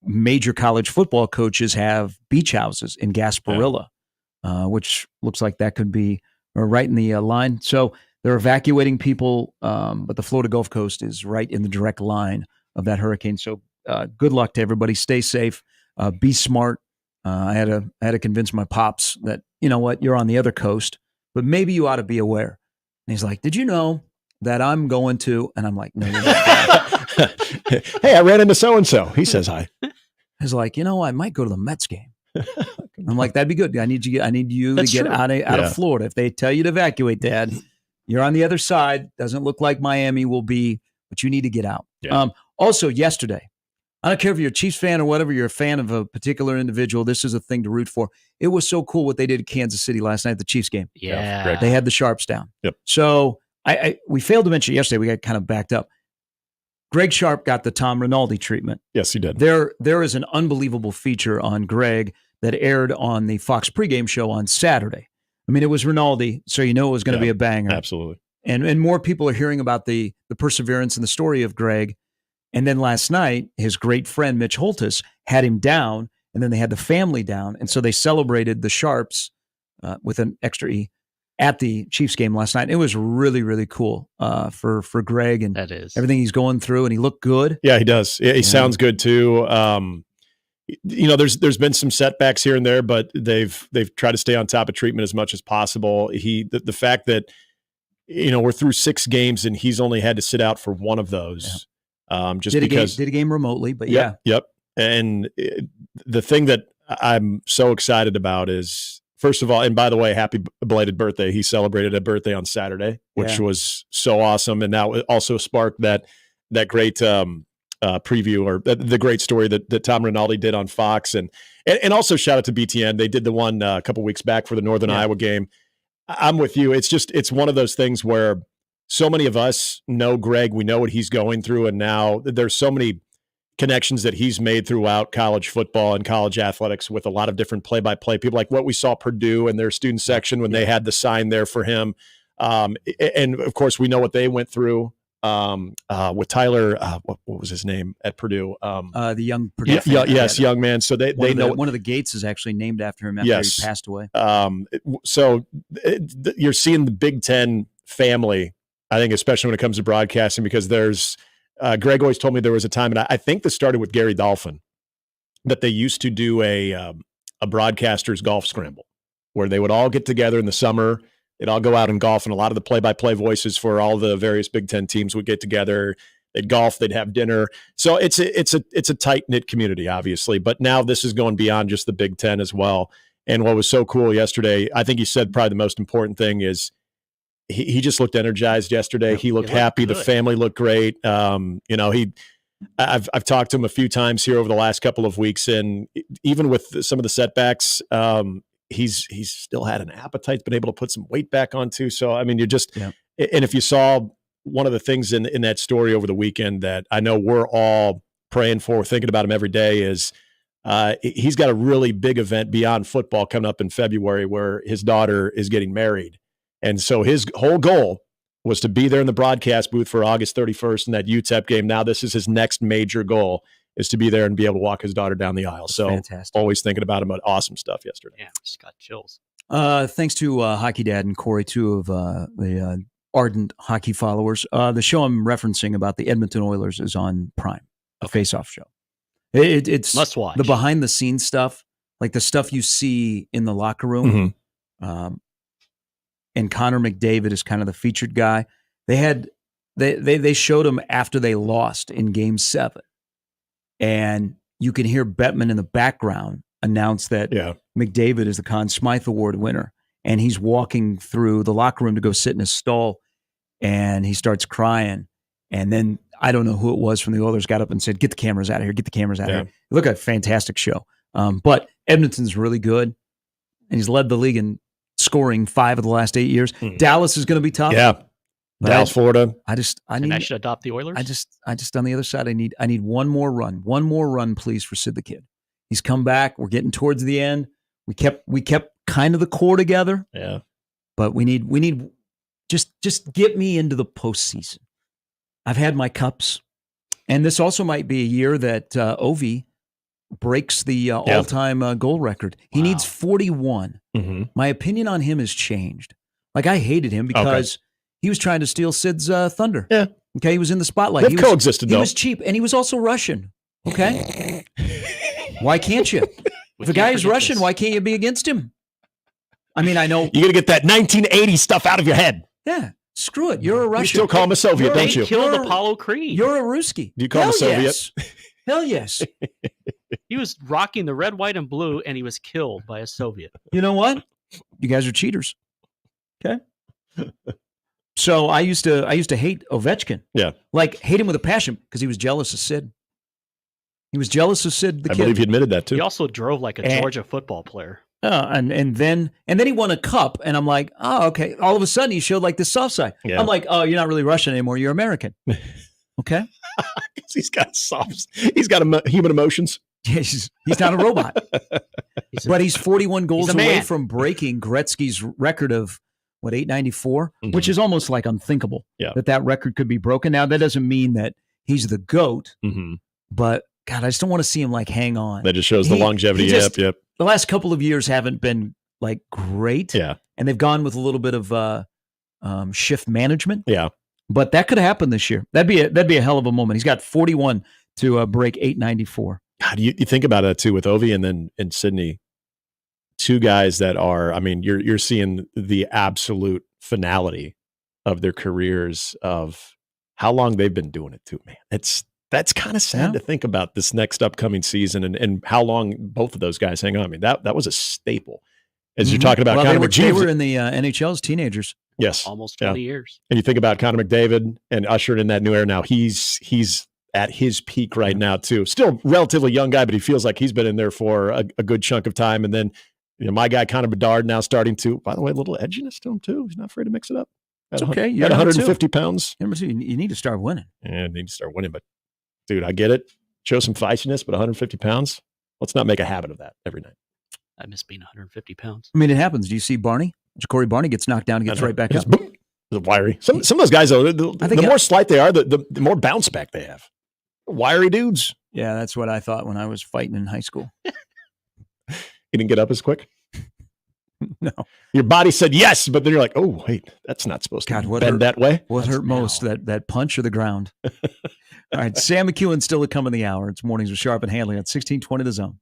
[SPEAKER 20] major college football coaches have beach houses in Gasparilla, which looks like that could be right in the line. So they're evacuating people, but the Florida Gulf Coast is right in the direct line of that hurricane. So good luck to everybody. Stay safe. Be smart. I had to convince my pops that, you know what, you're on the other coast, but maybe you ought to be aware. And he's like, did you know that I'm going to? And I'm like, no, you're not.
[SPEAKER 21] Hey, I ran into so-and-so. He says hi.
[SPEAKER 20] He's like, I might go to the Mets game. I'm like, that'd be good. I need you to get out of Florida. If they tell you to evacuate, Dad, you're on the other side. Doesn't look like Miami will be, but you need to get out.
[SPEAKER 21] Yeah.
[SPEAKER 20] Also, yesterday, I don't care if you're a Chiefs fan or whatever, you're a fan of a particular individual, this is a thing to root for. It was so cool what they did at Kansas City last night at the Chiefs game.
[SPEAKER 3] Yeah.
[SPEAKER 20] They had the Sharps down.
[SPEAKER 21] Yep.
[SPEAKER 20] So we failed to mention yesterday, we got kind of backed up. Greg Sharp got the Tom Rinaldi treatment.
[SPEAKER 21] Yes, he did.
[SPEAKER 20] There is an unbelievable feature on Greg that aired on the Fox pregame show on Saturday. I mean, it was Rinaldi, so you know it was going to be a banger.
[SPEAKER 21] Absolutely.
[SPEAKER 20] And more people are hearing about the perseverance and the story of Greg. And then last night, his great friend Mitch Holtis had him down, and then they had the family down. And so they celebrated the Sharps with an extra E at the Chiefs game last night. It was really, really cool for Greg and everything he's going through, and he looked good.
[SPEAKER 21] Yeah, he does. Yeah, he sounds good too. There's been some setbacks here and there, but they've tried to stay on top of treatment as much as possible. The fact that we're through 6 games and he's only had to sit out for one of those. Just because
[SPEAKER 20] did a game remotely, but
[SPEAKER 21] Yep. And the thing that I'm so excited about is, first of all, and by the way, happy belated birthday. He celebrated a birthday on Saturday, which was so awesome. And that also sparked that great preview, or the great story that Tom Rinaldi did on Fox. And also shout out to BTN. They did the one a couple weeks back for the Northern Iowa game. I'm with you. It's one of those things where so many of us know Greg, we know what he's going through. And now there's so many connections that he's made throughout college football and college athletics with a lot of different play-by-play people, like what we saw Purdue in their student section when they had the sign there for him. And of course, we know what they went through with Tyler. What was his name at Purdue?
[SPEAKER 20] The young Purdue.
[SPEAKER 21] Yes, young man. So they know
[SPEAKER 20] one of the gates is actually named after him after he passed away.
[SPEAKER 21] So you're seeing the Big Ten family, I think, especially when it comes to broadcasting, because there's Greg always told me there was a time, and I think this started with Gary Dolphin, that they used to do a broadcasters golf scramble where they would all get together in the summer. They'd all go out and golf, and a lot of the play-by-play voices for all the various Big Ten teams would get together. They'd golf, they'd have dinner. So it's a tight-knit community, obviously. But now this is going beyond just the Big Ten as well. And what was so cool yesterday, I think he said probably the most important thing is he just looked energized yesterday. He looked happy. Good. The family looked great. I've talked to him a few times here over the last couple of weeks, and even with some of the setbacks, he's still had an appetite, been able to put some weight back on too. So, I mean, and if you saw one of the things in that story over the weekend that I know we're all praying for, thinking about him every day, is he's got a really big event beyond football coming up in February where his daughter is getting married. And so his whole goal was to be there in the broadcast booth for August 31st in that UTEP game. Now this is his next major goal, is to be there and be able to walk his daughter down the aisle. That's so fantastic. Always thinking about him. Awesome stuff yesterday.
[SPEAKER 3] Yeah, just got chills.
[SPEAKER 20] Thanks to Hockey Dad and Corey, two of the ardent hockey followers. The show I'm referencing about the Edmonton Oilers is on Prime, a face-off show. It's
[SPEAKER 3] must watch.
[SPEAKER 20] The behind-the-scenes stuff, like the stuff you see in the locker room.
[SPEAKER 21] Mm-hmm.
[SPEAKER 20] And Connor McDavid is kind of the featured guy. They showed him after they lost in Game 7. And you can hear Bettman in the background announce that McDavid is the Conn Smythe Award winner. And he's walking through the locker room to go sit in his stall. And he starts crying. And then I don't know who it was from the Oilers got up and said, "Get the cameras out of here. Get the cameras out of here." Look at a fantastic show. But Edmonton's really good. And he's led the league in scoring 5 of the last 8 years. Dallas is going to be tough.
[SPEAKER 21] Yeah. Dallas, Florida.
[SPEAKER 3] I should adopt the Oilers.
[SPEAKER 20] I just on the other side, I need one more run, please, for Sid the Kid. He's come back. We're getting towards the end. We kept kind of the core together.
[SPEAKER 21] Yeah.
[SPEAKER 20] But we need just get me into the postseason. I've had my cups. And this also might be a year that Ovi breaks the all-time goal record. He needs 41.
[SPEAKER 21] Mm-hmm.
[SPEAKER 20] My opinion on him has changed. Like, I hated him because he was trying to steal Sid's thunder.
[SPEAKER 21] Yeah.
[SPEAKER 20] Okay, he was in the spotlight.
[SPEAKER 21] They've coexisted, though.
[SPEAKER 20] He was cheap, and he was also Russian. Okay? Why can't you? If a guy is Russian, why can't you be against him? I mean, I know.
[SPEAKER 21] You got to get that 1980 stuff out of your head.
[SPEAKER 20] Yeah. Screw it. You're a Russian.
[SPEAKER 21] You still call him a Soviet, don't you?
[SPEAKER 3] They killed Apollo Creed.
[SPEAKER 20] You're a Ruski.
[SPEAKER 21] Do you call him a Soviet?
[SPEAKER 20] Yes. Hell yes.
[SPEAKER 3] He was rocking the red, white, and blue, and he was killed by a Soviet.
[SPEAKER 20] You know what? You guys are cheaters. Okay. So I used to hate Ovechkin.
[SPEAKER 21] Yeah.
[SPEAKER 20] Like, hate him with a passion because he was jealous of Sid. He was jealous of Sid the Kid.
[SPEAKER 21] I believe he admitted that too.
[SPEAKER 3] He also drove like a Georgia football player.
[SPEAKER 20] And then he won a cup, and I'm like, oh, okay. All of a sudden, he showed like the soft side. Yeah. I'm like, oh, you're not really Russian anymore. You're American. Okay.
[SPEAKER 21] He's got human emotions.
[SPEAKER 20] Yeah, he's not a robot. But he's 41 goals away from breaking Gretzky's record of 894, which is almost like unthinkable that record could be broken. Now, that doesn't mean that he's the GOAT, but God, I just don't want to see him like hang on.
[SPEAKER 21] That just shows the longevity. Yep.
[SPEAKER 20] The last couple of years haven't been like great.
[SPEAKER 21] Yeah.
[SPEAKER 20] And they've gone with a little bit of shift management.
[SPEAKER 21] Yeah.
[SPEAKER 20] But that could happen this year. That'd be a hell of a moment. He's got 41 to break 894.
[SPEAKER 21] God, you think about it too with Ovi and Sidney, two guys that are, I mean, you're seeing the absolute finality of their careers of how long they've been doing it too, man. That's kind of sad to think about this next upcoming season and how long both of those guys hang on. I mean, that was a staple. As you're talking about Connor McDavid.
[SPEAKER 20] They were in the NHL as teenagers.
[SPEAKER 21] Yes.
[SPEAKER 3] Almost 20 years.
[SPEAKER 21] And you think about Connor McDavid and ushered in that new era now. He's at his peak right now too. Still relatively young guy, but he feels like he's been in there for a good chunk of time. And then my guy Connor Bedard now starting to, by the way, a little edginess to him too. He's not afraid to mix it up.
[SPEAKER 20] It's okay.
[SPEAKER 21] You're at 150 pounds.
[SPEAKER 20] Number 2, you need to start winning.
[SPEAKER 21] Yeah, I need to start winning, but dude, I get it. show some feistiness, but 150 pounds? Let's not make a habit of that every night.
[SPEAKER 3] I miss being 150 pounds.
[SPEAKER 20] I mean, it happens. Do you see Barney? Ja'Cory Barney gets knocked down and gets right back up.
[SPEAKER 21] The wiry. Some of those guys, though, the more slight they are, the more bounce back they have. Wiry dudes.
[SPEAKER 20] Yeah, that's what I thought when I was fighting in high school.
[SPEAKER 21] You didn't get up as quick?
[SPEAKER 20] No.
[SPEAKER 21] Your body said yes, but then you're like, oh, wait, that's not supposed to bend that way.
[SPEAKER 20] What hurt most, that punch or the ground? All right, Sam McKewon still to come in the hour. It's Mornings with Sharp and Handley at 1620 The Zone.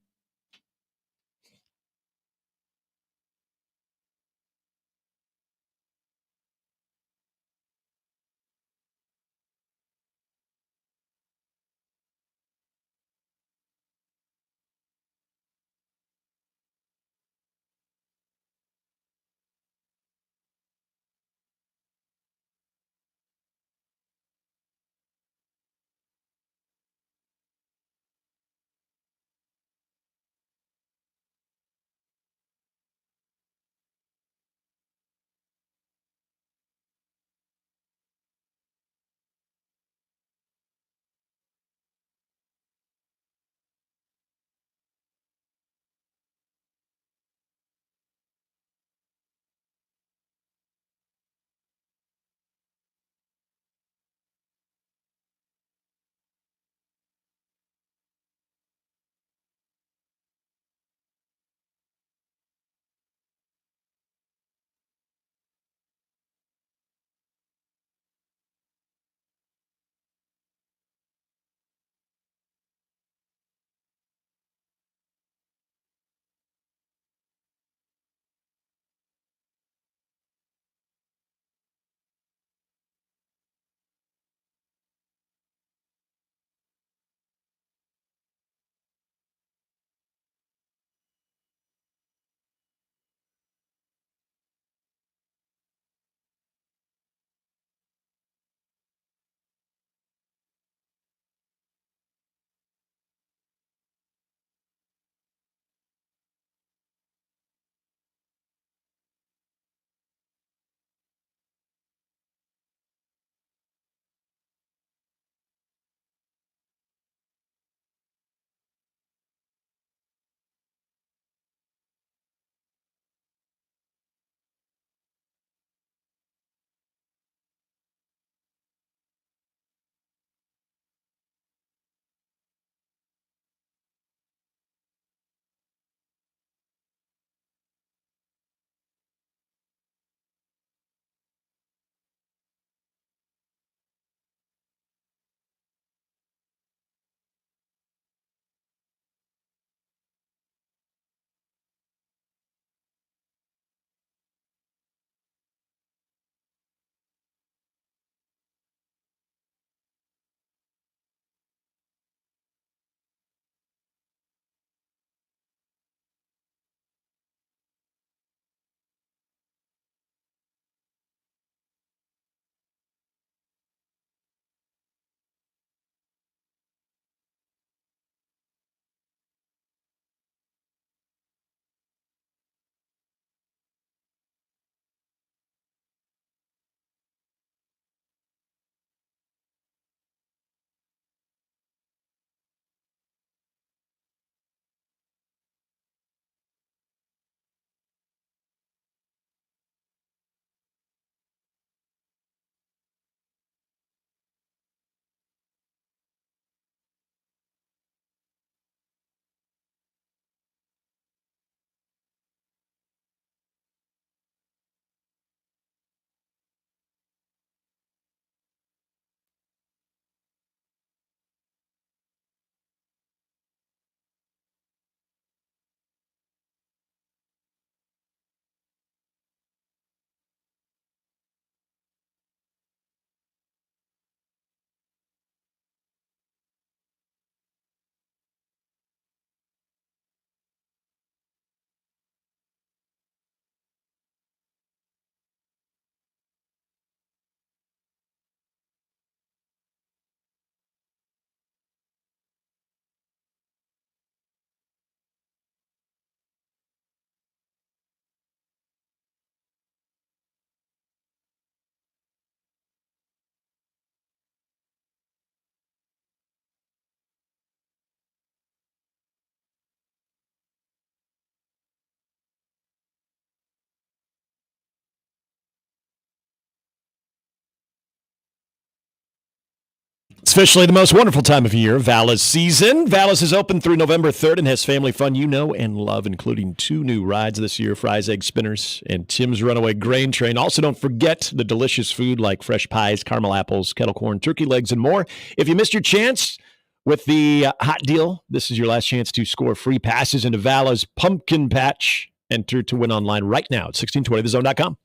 [SPEAKER 21] It's officially the most wonderful time of year, Vala's season. Vala's is open through November 3rd and has family fun you know and love, including 2 new rides this year, Fry's Egg Spinners and Tim's Runaway Grain Train. Also, don't forget the delicious food like fresh pies, caramel apples, kettle corn, turkey legs, and more. If you missed your chance with the hot deal, this is your last chance to score free passes into Vala's Pumpkin Patch. Enter to win online right now at 1620thezone.com.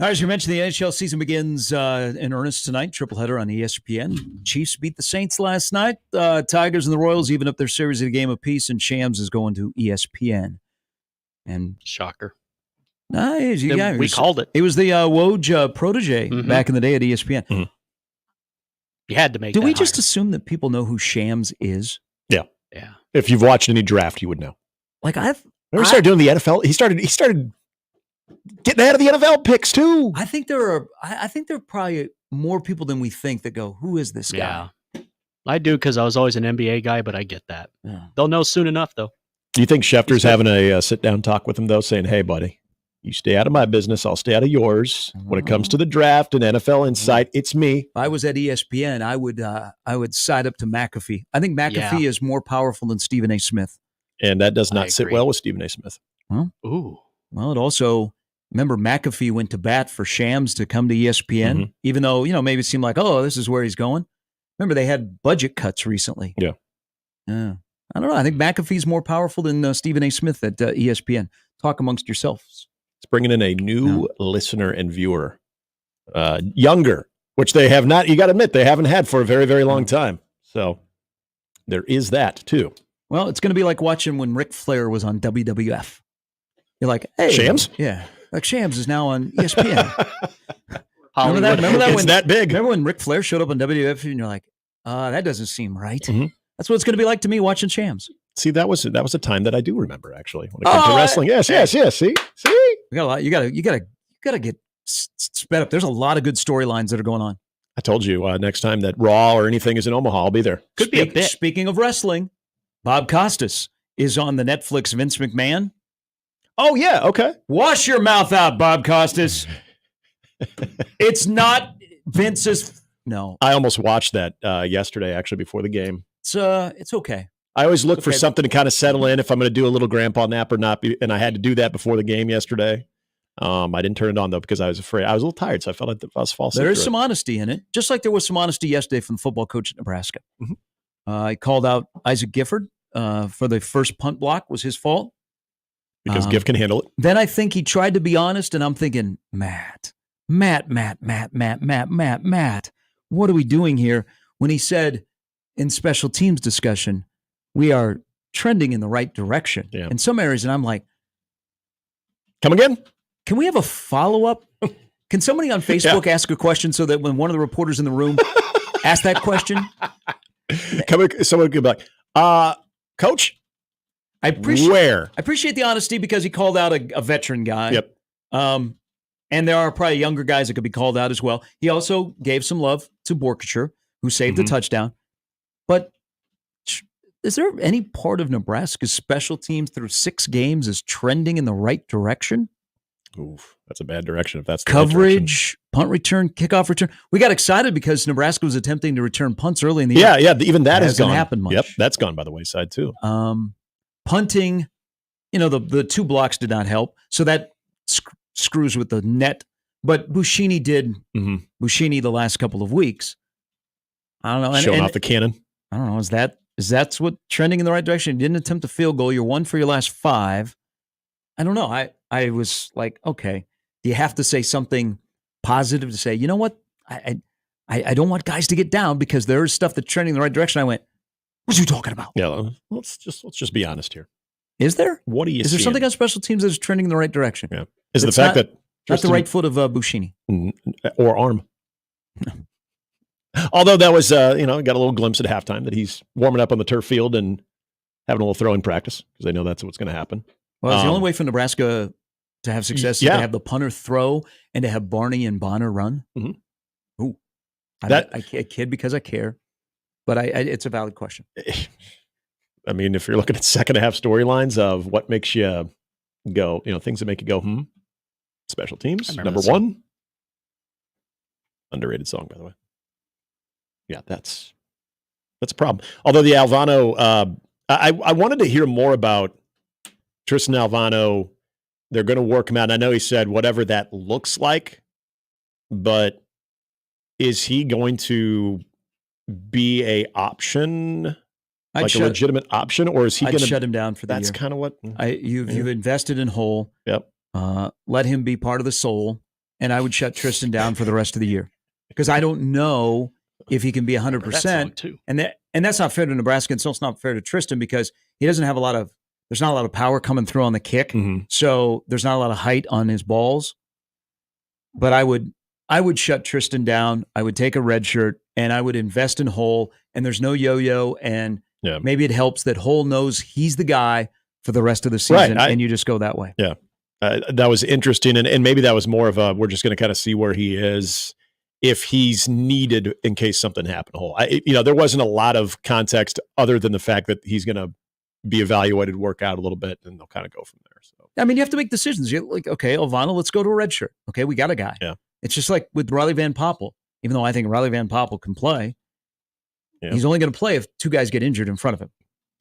[SPEAKER 20] All right, as you mentioned, the NHL season begins in earnest tonight. Tripleheader on ESPN. Chiefs beat the Saints last night. Tigers and the Royals even up their series at a game apiece, and Shams is going to ESPN. And
[SPEAKER 3] shocker.
[SPEAKER 20] Nice. Yeah,
[SPEAKER 3] we called it.
[SPEAKER 20] It was the Woj protege back in the day at ESPN.
[SPEAKER 3] Mm-hmm. You had to make
[SPEAKER 20] Do
[SPEAKER 3] that
[SPEAKER 20] we just
[SPEAKER 3] higher.
[SPEAKER 20] assume that people know who Shams is?
[SPEAKER 21] Yeah.
[SPEAKER 3] Yeah.
[SPEAKER 21] If you've watched any draft, you would know.
[SPEAKER 20] Like
[SPEAKER 21] Remember he started doing the NFL? He started getting ahead of the NFL picks too.
[SPEAKER 20] I think there are probably more people than we think that go, who is this guy?
[SPEAKER 3] Yeah. I do because I was always an NBA guy, but I get that.
[SPEAKER 20] Yeah.
[SPEAKER 3] They'll know soon enough, though.
[SPEAKER 21] Do you think Schefter's having a sit-down talk with him, though, saying, hey, buddy, you stay out of my business, I'll stay out of yours. When it comes to the draft and NFL insight, it's me.
[SPEAKER 20] If I was at ESPN, I would side up to McAfee. I think McAfee is more powerful than Stephen A. Smith.
[SPEAKER 21] And that does not sit well with Stephen A. Smith.
[SPEAKER 20] Well, it also, remember, McAfee went to bat for Shams to come to ESPN, even though, maybe it seemed like, oh, this is where he's going. Remember, they had budget cuts recently.
[SPEAKER 21] Yeah.
[SPEAKER 20] Yeah. I don't know. I think McAfee's more powerful than Stephen A. Smith at ESPN. Talk amongst yourselves.
[SPEAKER 21] It's bringing in a new listener and viewer, younger, which they have not, you got to admit, they haven't had for a very, very long time. So there is that, too.
[SPEAKER 20] Well, it's going to be like watching when Ric Flair was on WWF. You're like, hey.
[SPEAKER 21] Shams?
[SPEAKER 20] Yeah. Like Shams is now on ESPN.
[SPEAKER 21] Remember that? It's that big.
[SPEAKER 20] Remember when Ric Flair showed up on WWF and you're like, that doesn't seem right. That's what it's going to be like to me watching Shams.
[SPEAKER 21] See, that was a time that I do remember, actually, when it comes to wrestling. Yes. See?
[SPEAKER 20] We got a lot. You got to get sped up. There's a lot of good storylines that are going on.
[SPEAKER 21] I told you next time that Raw or anything is in Omaha, I'll be there.
[SPEAKER 3] Could be a bit.
[SPEAKER 20] Speaking of wrestling, Bob Costas is on the Netflix Vince McMahon.
[SPEAKER 21] Oh, yeah. Okay.
[SPEAKER 20] Wash your mouth out, Bob Costas. It's not Vince's. No.
[SPEAKER 21] I almost watched that yesterday, actually, before the game.
[SPEAKER 20] It's okay.
[SPEAKER 21] I always look for something to kind of settle in if I'm going to do a little grandpa nap or not. And I had to do that before the game yesterday. I didn't turn it on, though, because I was afraid. I was a little tired, so I felt like I was false.
[SPEAKER 20] There is some honesty in it, just like there was some honesty yesterday from the football coach at Nebraska. I called out Isaac Gifford for the first punt block was his fault.
[SPEAKER 21] Because Giff can handle it.
[SPEAKER 20] Then I think he tried to be honest, and I'm thinking, Matt, what are we doing here? When he said in special teams discussion, we are trending in the right direction in some areas, and I'm like,
[SPEAKER 21] come again?
[SPEAKER 20] Can we have a follow-up? Can somebody on Facebook ask a question so that when one of the reporters in the room asks that question?
[SPEAKER 21] Someone could be like, Coach?
[SPEAKER 20] I appreciate the honesty because he called out a veteran guy.
[SPEAKER 21] Yep.
[SPEAKER 20] And there are probably younger guys that could be called out as well. He also gave some love to Borkature, who saved the touchdown. But is there any part of Nebraska's special teams through 6 games is trending in the right direction?
[SPEAKER 21] Oof, that's a bad direction if that's the
[SPEAKER 20] coverage, punt return, kickoff return. We got excited because Nebraska was attempting to return punts early in the year.
[SPEAKER 21] Yeah, even that has gone.
[SPEAKER 20] Happen much.
[SPEAKER 21] Yep, that's gone by the wayside too.
[SPEAKER 20] Punting, the 2 blocks did not help, so that screws with the net. But Buschini did. Buschini the last couple of weeks. I don't know.
[SPEAKER 21] Showing off the cannon.
[SPEAKER 20] I don't know. Is that what trending in the right direction? You didn't attempt a field goal. You're 1 for your last 5. I don't know. I was like, okay, do you have to say something positive to say, you know what? I don't want guys to get down because there is stuff that's trending in the right direction. I went, what are you talking about?
[SPEAKER 21] Yeah, let's just be honest here.
[SPEAKER 20] Is there?
[SPEAKER 21] What do you?
[SPEAKER 20] Is there something on special teams that is trending in the right direction?
[SPEAKER 21] Yeah. Is the fact that
[SPEAKER 20] not the right foot of Buschini
[SPEAKER 21] or arm? Although that was, got a little glimpse at halftime that he's warming up on the turf field and having a little throwing practice because they know that's what's going to happen.
[SPEAKER 20] Well, it's the only way for Nebraska to have success is to have the punter throw and to have Barney and Bonner run. Ooh, I kid because I care, but it's a valid question.
[SPEAKER 21] I mean, if you're looking at second half storylines of what makes you go, things that make you go, special teams, number 1. Underrated song, by the way. Yeah, that's That's a problem. Although the Alvano, I wanted to hear more about Tristan Alvano. They're going to work him out. I know he said whatever that looks like, but is he going to be a option, a legitimate option, or is he going to
[SPEAKER 20] shut him down for the year?
[SPEAKER 21] That's kind of what
[SPEAKER 20] you've invested in Hole.
[SPEAKER 21] Yep.
[SPEAKER 20] Let him be part of the soul, and I would shut Tristan down for the rest of the year because I don't know if he can be 100%. And that's not fair to Nebraska, and so it's not fair to Tristan because he doesn't have there's not a lot of power coming through on the kick, so there's not a lot of height on his balls. But I would shut Tristan down. I would take a red shirt, and I would invest in Hole, and there's no yo-yo, and maybe it helps that Hole knows he's the guy for the rest of the season, and you just go that way.
[SPEAKER 21] Yeah. That was interesting, and maybe that was more of we're just going to kind of see where he is if he's needed in case something happened. Hole, there wasn't a lot of context other than the fact that he's going to be evaluated, work out a little bit, and they'll kind of go from there. So
[SPEAKER 20] I mean, you have to make decisions. You're like, okay, Alvano, let's go to a red shirt. Okay, we got a guy.
[SPEAKER 21] Yeah,
[SPEAKER 20] it's just like with Riley Van Poppel. Even though I think Riley Van Poppel can play, he's only going to play if two guys get injured in front of him.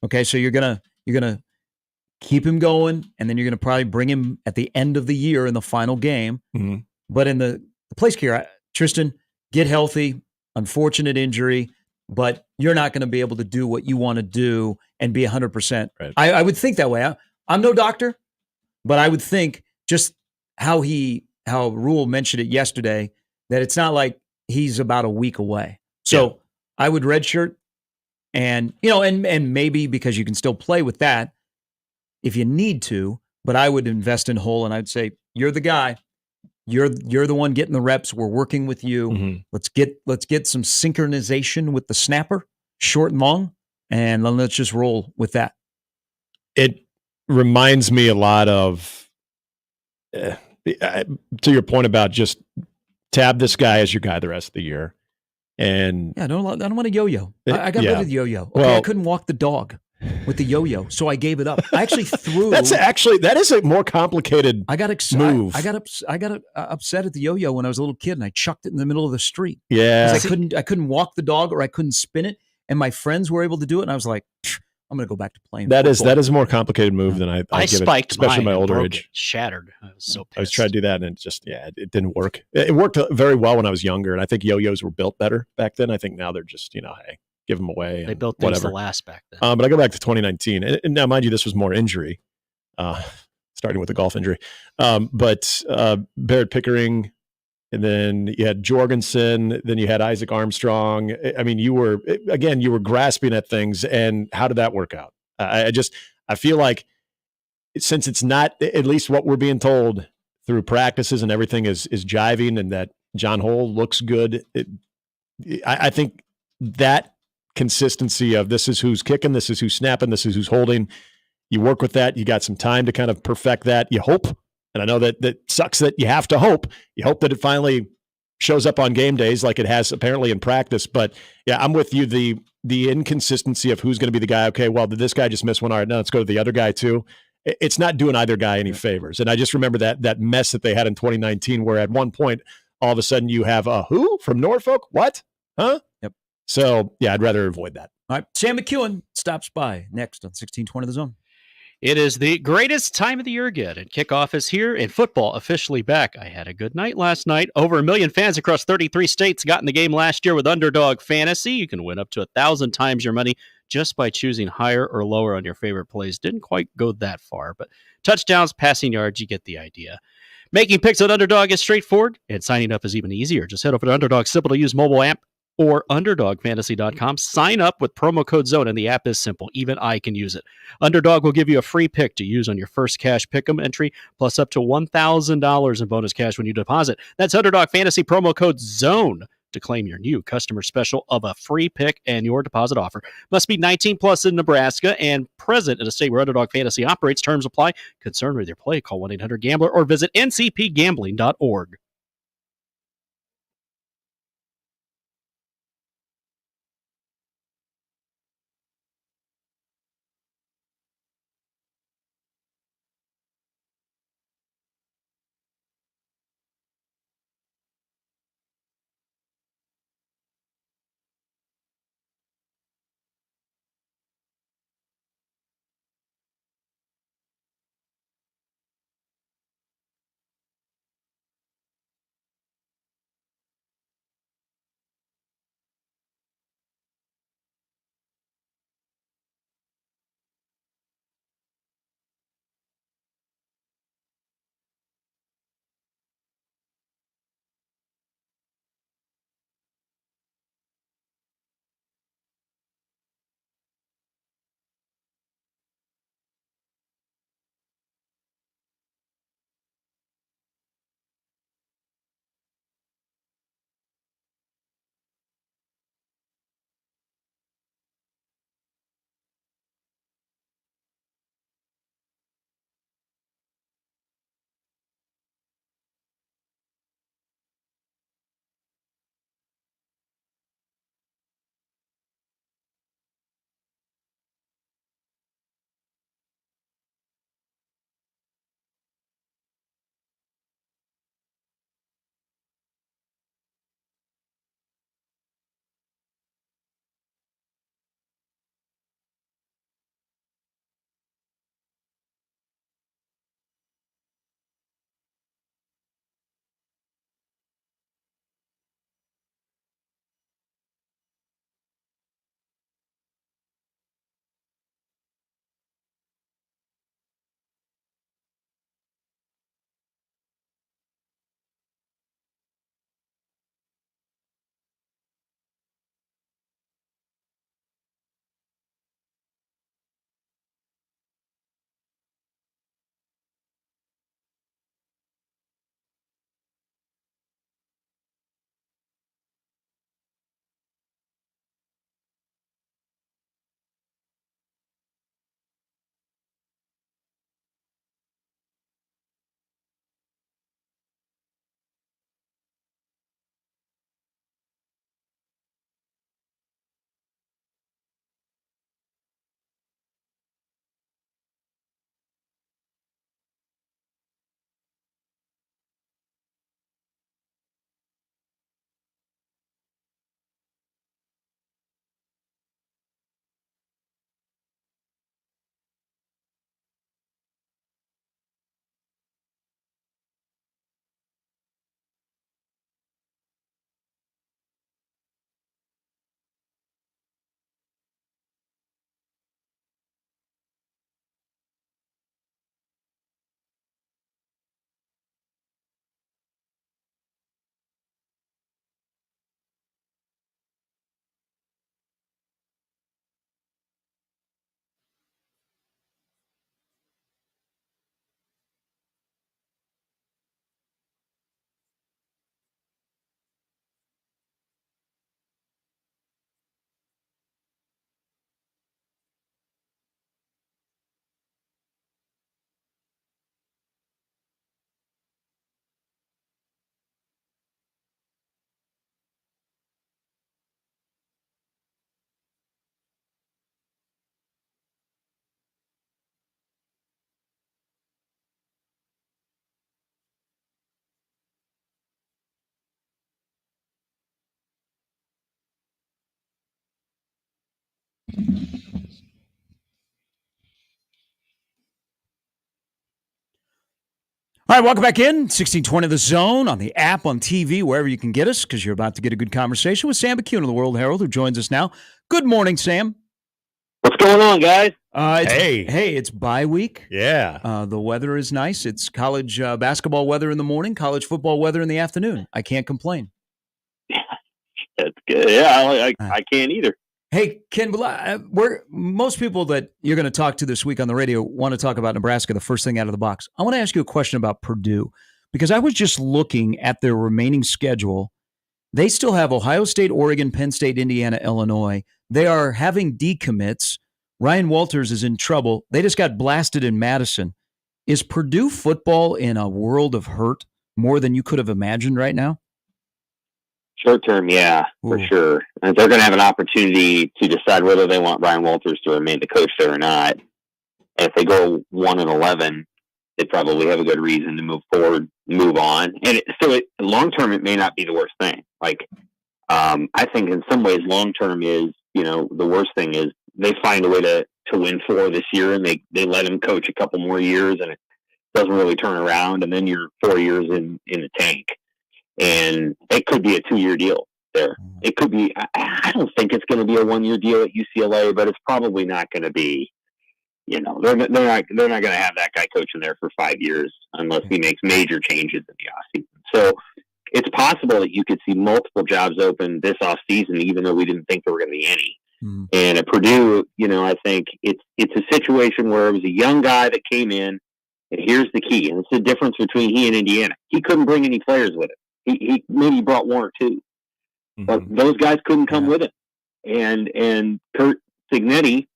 [SPEAKER 20] Okay, so you're gonna keep him going, and then you're going to probably bring him at the end of the year in the final game.
[SPEAKER 21] Mm-hmm.
[SPEAKER 20] But in the place here, Tristan, get healthy. Unfortunate injury, but you're not going to be able to do what you want to do and be 100%.
[SPEAKER 21] Right.
[SPEAKER 20] I would think that way. I'm no doctor, but I would think just how Rule mentioned it yesterday, that it's not like he's about a week away. So I would redshirt, and and maybe because you can still play with that if you need to, but I would invest in Hole, and I'd say, you're the guy. You're the one getting the reps. We're working with you.
[SPEAKER 21] Mm-hmm.
[SPEAKER 20] Let's get some synchronization with the snapper, short and long, and then let's just roll with that.
[SPEAKER 21] It reminds me a lot of, to your point about just tab this guy as your guy the rest of the year. And
[SPEAKER 20] I don't want a yo-yo. I got rid of the yo-yo. Okay, I couldn't walk the dog with the yo-yo, so I gave it up. I actually threw.
[SPEAKER 21] that is a more complicated.
[SPEAKER 20] I got
[SPEAKER 21] move.
[SPEAKER 20] I got upset at the yo-yo when I was a little kid, and I chucked it in the middle of the street.
[SPEAKER 21] Yeah,
[SPEAKER 20] I couldn't walk the dog, or I couldn't spin it, and my friends were able to do it, and I was like, I'm going to go back to playing.
[SPEAKER 21] That is a more complicated move than I give
[SPEAKER 3] spiked
[SPEAKER 21] it, especially
[SPEAKER 3] mine
[SPEAKER 21] my older
[SPEAKER 3] broke
[SPEAKER 21] age.
[SPEAKER 3] It, shattered. I was so pissed.
[SPEAKER 21] I was trying to do that, and it just it didn't work. It worked very well when I was younger, and I think yo-yos were built better back then. I think now they're just hey, give them away.
[SPEAKER 3] They built things to last back then.
[SPEAKER 21] But I go back to 2019, and now mind you, this was more injury, starting with the golf injury. But Barrett Pickering, and then you had Jorgensen, then you had Isaac Armstrong. I mean, you were grasping at things, and how did that work out? I feel like since it's not at least what we're being told through practices and everything is jiving, and that John Hole looks good. I think that consistency of this is who's kicking, this is who's snapping, this is who's holding. You work with that. You got some time to kind of perfect that. You hope, and I know that sucks that you have to hope. You hope that it finally shows up on game days like it has apparently in practice. But yeah, I'm with you. The inconsistency of who's going to be the guy. Okay, well, did this guy just miss one? All right, now let's go to the other guy too. It's not doing either guy any favors. And I just remember that mess that they had in 2019, where at one point, all of a sudden you have a who from Norfolk? What? Huh?
[SPEAKER 20] Yep.
[SPEAKER 21] So yeah, I'd rather avoid that.
[SPEAKER 20] All right, Sam McKewon stops by next on 1620 The Zone.
[SPEAKER 3] It is the greatest time of the year again, and kickoff is here and football officially back. I had a good night last night. Over 1 million fans across 33 states got in the game last year with Underdog Fantasy. You can win up to 1,000 times your money just by choosing higher or lower on your favorite plays. Didn't quite go that far, but touchdowns, passing yards, you get the idea. Making picks at Underdog is straightforward, and signing up is even easier. Just head over to Underdog's simple-to-use mobile app or UnderdogFantasy.com. Sign up with promo code ZONE, and the app is simple. Even I can use it. Underdog will give you a free pick to use on your first cash pick'em entry, plus up to $1,000 in bonus cash when you deposit. That's Underdog Fantasy promo code ZONE to claim your new customer special of a free pick and your deposit offer. Must be 19 plus in Nebraska and present in a state where Underdog Fantasy operates. Terms apply. Concerned with your play? Call 1-800-GAMBLER or visit ncpgambling.org.
[SPEAKER 20] All right, welcome back in. 1620 The Zone on the app, on TV, wherever you can get us, because you're about to get a good conversation with Sam McKewon of the World Herald, who joins us now. Good morning, Sam.
[SPEAKER 4] What's going on, guys?
[SPEAKER 20] Hey, it's bye week.
[SPEAKER 21] Yeah.
[SPEAKER 20] The weather is nice. It's college basketball weather in the morning, college football weather in the afternoon. I can't complain.
[SPEAKER 4] That's good. Yeah, I can't either.
[SPEAKER 20] Hey, Ken, most people that you're going to talk to this week on the radio want to talk about Nebraska the first thing out of the box. I want to ask you a question about Purdue, because I was just looking at their remaining schedule. They still have Ohio State, Oregon, Penn State, Indiana, Illinois. They are having decommits. Ryan Walters is in trouble. They just got blasted in Madison. Is Purdue football in a world of hurt more than you could have imagined right now?
[SPEAKER 4] Short term, yeah, for sure. And they're going to have an opportunity to decide whether they want Ryan Walters to remain the coach there or not. And if they go 1-11, they probably have a good reason to move forward, move on. And long term, it may not be the worst thing. Like, I think in some ways, long term is, the worst thing is they find a way to win 4 this year, and they let him coach a couple more years, and it doesn't really turn around, and then you're 4 years in the tank. And it could be a 2-year deal there. It could be. I don't think it's going to be a 1-year deal at UCLA, but it's probably not going to be. They're not going to have that guy coaching there for 5 years unless he makes major changes in the offseason. So it's possible that you could see multiple jobs open this offseason, even though we didn't think there were going to be any. And at Purdue, I think it's a situation where it was a young guy that came in, and here's the key, and it's the difference between he and Indiana. He couldn't bring any players with him. He maybe brought 1 or 2, but those guys couldn't come with him. And Kurt Cignetti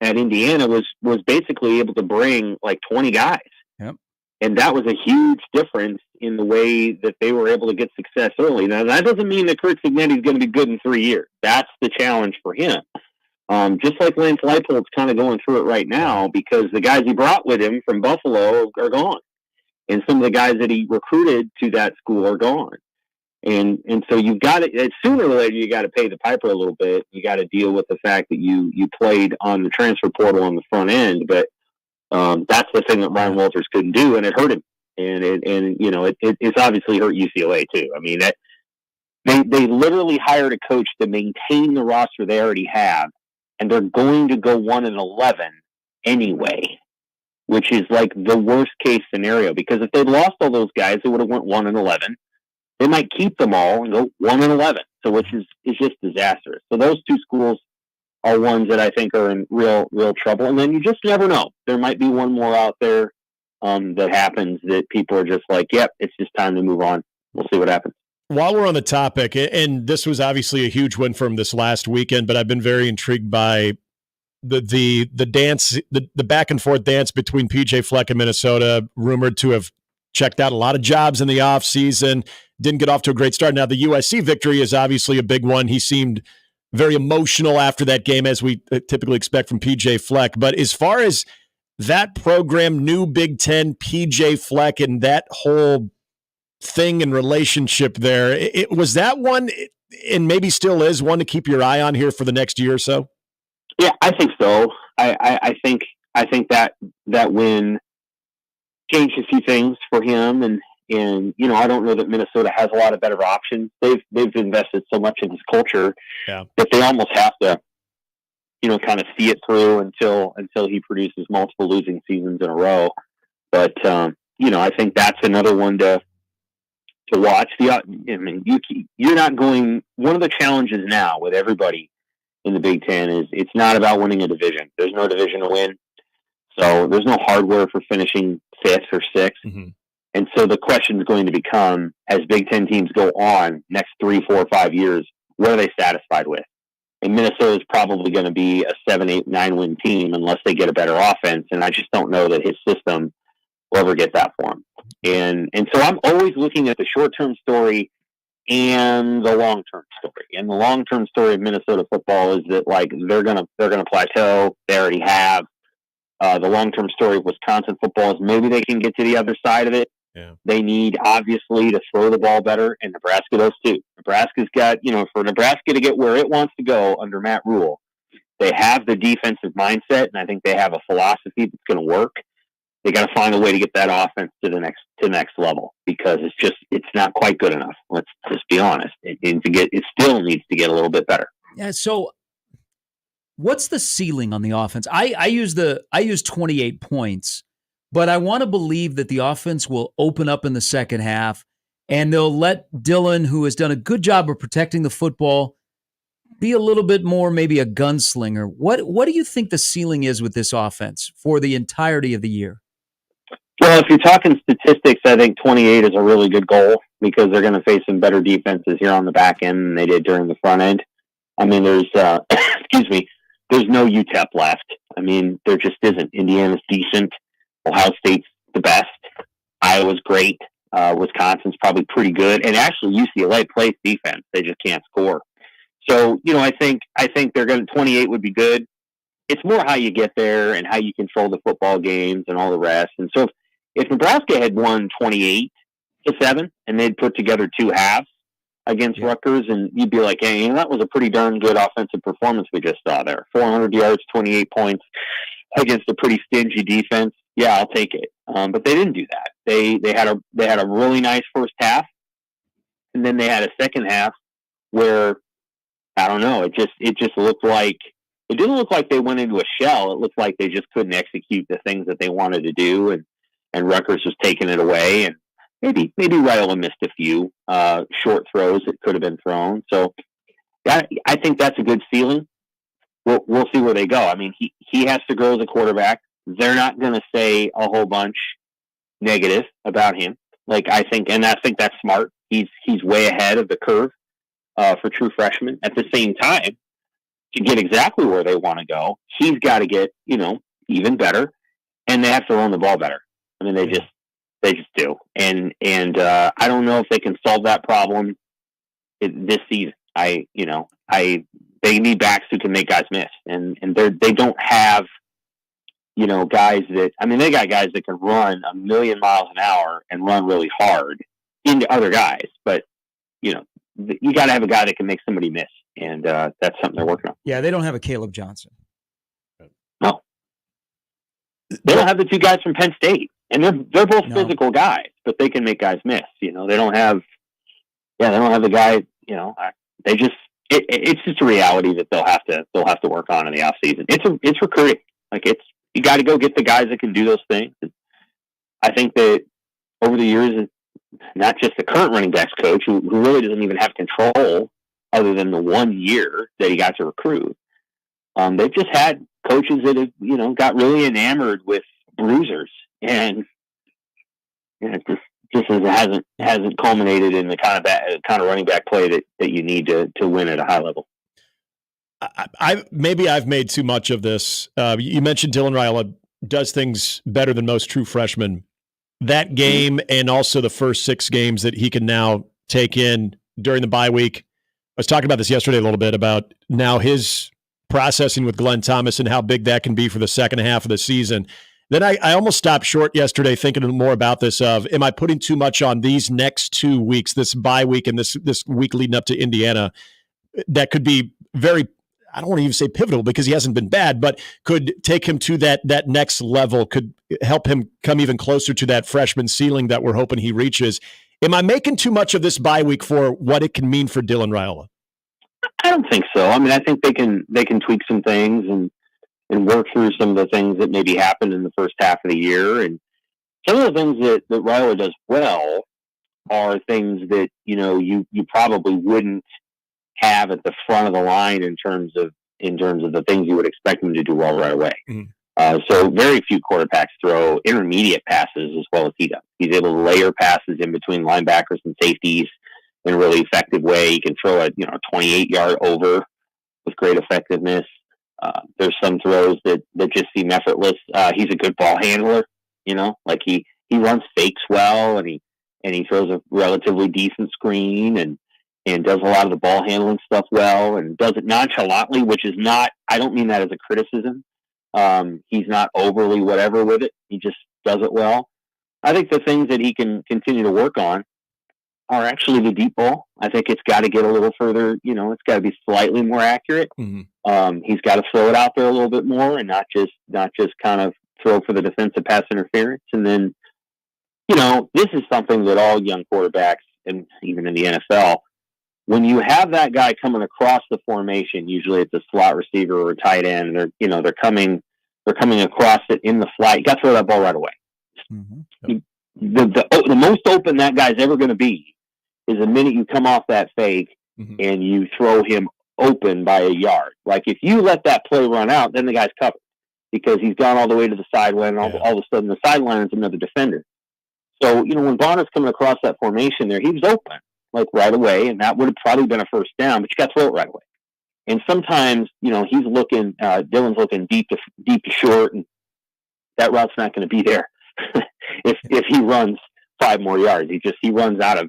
[SPEAKER 4] at Indiana was basically able to bring like 20 guys.
[SPEAKER 20] Yep.
[SPEAKER 4] And that was a huge difference in the way that they were able to get success early. Now, that doesn't mean that Kurt Cignetti is going to be good in 3 years. That's the challenge for him. Just like Lance Leipold's kind of going through it right now, because the guys he brought with him from Buffalo are gone. And some of the guys that he recruited to that school are gone. And so you've got to, sooner or later, you got to pay the piper a little bit. You got to deal with the fact that you played on the transfer portal on the front end. But that's the thing that Ryan Walters couldn't do, and it hurt him. And it's obviously hurt UCLA too. I mean, they literally hired a coach to maintain the roster they already have, and they're going to go 1-11 anyway, which is like the worst case scenario, because if they'd lost all those guys, they would have went 1-11. They might keep them all and go 1-11. So which is just disastrous. So those 2 schools are ones that I think are in real trouble. And then you just never know. There might be one more out there that happens that people are just like, yep, it's just time to move on. We'll see what happens.
[SPEAKER 21] While we're on the topic, and this was obviously a huge win from this last weekend, but I've been very intrigued by the dance, the back and forth dance between PJ Fleck and Minnesota, rumored to have checked out a lot of jobs in the offseason, didn't get off to a great start. Now, the USC victory is obviously a big one. He seemed very emotional after that game, as we typically expect from PJ Fleck. But as far as that program, new Big Ten, PJ Fleck, and that whole thing and relationship there, it was that one, and maybe still is, one to keep your eye on here for the next year or so?
[SPEAKER 4] Yeah, I think so. I think that win changed a few things for him, and I don't know that Minnesota has a lot of better options. They've invested so much in his culture that they almost have to, kind of see it through until he produces multiple losing seasons in a row. But I think that's another one to watch. You're not going. One of the challenges now with everybody in the Big Ten is it's not about winning a division. There's no division to win. So there's no hardware for finishing 5th or 6th.
[SPEAKER 21] Mm-hmm.
[SPEAKER 4] And so the question is going to become, as Big Ten teams go on next 3, 4, 5 years, what are they satisfied with? And Minnesota is probably going to be a 7, 8, 9 win team unless they get a better offense. And I just don't know that his system will ever get that for him. And so I'm always looking at the short-term story and the long-term story. And the long-term story of Minnesota football is that they're gonna plateau. They already have. The long-term story of Wisconsin football is maybe they can get to the other side of it.
[SPEAKER 21] Yeah.
[SPEAKER 4] They need, obviously, to throw the ball better, and Nebraska does too. Nebraska's got, for Nebraska to get where it wants to go under Matt Rule, they have the defensive mindset, and I think they have a philosophy that's going to work. They got to find a way to get that offense to the next level, because it's not quite good enough. Let's just be honest. It still needs to get a little bit better.
[SPEAKER 5] Yeah. So, what's the ceiling on the offense? I use 28 points, but I want to believe that the offense will open up in the second half, and they'll let Dylan, who has done a good job of protecting the football, be a little bit more maybe a gunslinger. What do you think the ceiling is with this offense for the entirety of the year?
[SPEAKER 4] Well, if you're talking statistics, I think 28 is a really good goal, because they're going to face some better defenses here on the back end than they did during the front end. I mean, there's there's no UTEP left. I mean, there just isn't. Indiana's decent. Ohio State's the best. Iowa's great. Wisconsin's probably pretty good. And actually, UCLA plays defense. They just can't score. So, I think they're going to 28 would be good. It's more how you get there and how you control the football games and all the rest. And so if Nebraska had won 28-7 and they'd put together two halves against Rutgers, and you'd be like, hey, that was a pretty darn good offensive performance we just saw there. 400 yards, 28 points against a pretty stingy defense. Yeah, I'll take it. But they didn't do that. They had a really nice first half, and then they had a second half where, I don't know, it just looked like, it didn't look like they went into a shell. It looked like they just couldn't execute the things that they wanted to do, and Rutgers was taking it away, and maybe Raiola missed a few short throws that could have been thrown. So I think that's a good ceiling. We'll see where they go. I mean, he has to grow as a quarterback. They're not going to say a whole bunch negative about him. I think that's smart. He's way ahead of the curve for true freshmen. At the same time, to get exactly where they want to go, he's got to get, even better, and they have to run the ball better. I mean, they just do. And I don't know if they can solve that problem this season. They need backs who can make guys miss, and they don't have, guys that, I mean, they got guys that can run 1,000,000 miles an hour and run really hard into other guys, but you got to have a guy that can make somebody miss. And that's something they're working on.
[SPEAKER 5] Yeah, they don't have a Caleb Johnson.
[SPEAKER 4] No. They don't have the two guys from Penn State. And they're both physical guys, but they can make guys miss. They don't have the guy, it's just a reality that they'll have to work on in the off season. It's recruiting. You got to go get the guys that can do those things. And I think that over the years, not just the current running backs coach, who really doesn't even have control other than the 1 year that he got to recruit. They've just had coaches that have, got really enamored with bruisers, and it just hasn't culminated in the kind of running back play that you need to win at a high level.
[SPEAKER 21] I've made too much of this. You mentioned Dylan Raiola does things better than most true freshmen. That game and also the first 6 games that he can now take in during the bye week. I was talking about this yesterday a little bit about now his processing with Glenn Thomas and how big that can be for the second half of the season. Then I almost stopped short yesterday thinking more about this of, am I putting too much on these next 2 weeks, this bye week and this week leading up to Indiana, that could be very, I don't want to even say pivotal because he hasn't been bad, but could take him to that next level, could help him come even closer to that freshman ceiling that we're hoping he reaches. Am I making too much of this bye week for what it can mean for Dylan Raiola?
[SPEAKER 4] I don't think so. I mean, I think they can tweak some things and work through some of the things that maybe happened in the first half of the year. And some of the things that Raiola does well are things that, you probably wouldn't have at the front of the line in terms of the things you would expect him to do well right away. Mm-hmm. So very few quarterbacks throw intermediate passes as well as he does. He's able to layer passes in between linebackers and safeties in a really effective way. He can throw a 28-yard over with great effectiveness. There's some throws that just seem effortless. He's a good ball handler, he runs fakes well, and he throws a relatively decent screen and does a lot of the ball handling stuff well, and does it nonchalantly, which is not, I don't mean that as a criticism. He's not overly whatever with it. He just does it well. I think the things that he can continue to work on are actually the deep ball. I think it's got to get a little further, it's got to be slightly more accurate. Mm-hmm. He's got to throw it out there a little bit more and not just kind of throw for the defensive pass interference. And then, this is something that all young quarterbacks, and even in the NFL, when you have that guy coming across the formation, usually it's a slot receiver or a tight end. They're coming across it in the flat. You got to throw that ball right away. Mm-hmm. The most open that guy's ever going to be is the minute you come off that fake and you throw him open by a yard. Like if you let that play run out, then the guy's covered because he's gone all the way to the sideline. And all of a sudden, the sideline is another defender. So when Bonner's coming across that formation there, he was open like right away, and that would have probably been a first down. But you got to throw it right away. And sometimes he's looking, Dylan's looking deep to short, and that route's not going to be there if he runs 5 more yards. He runs out of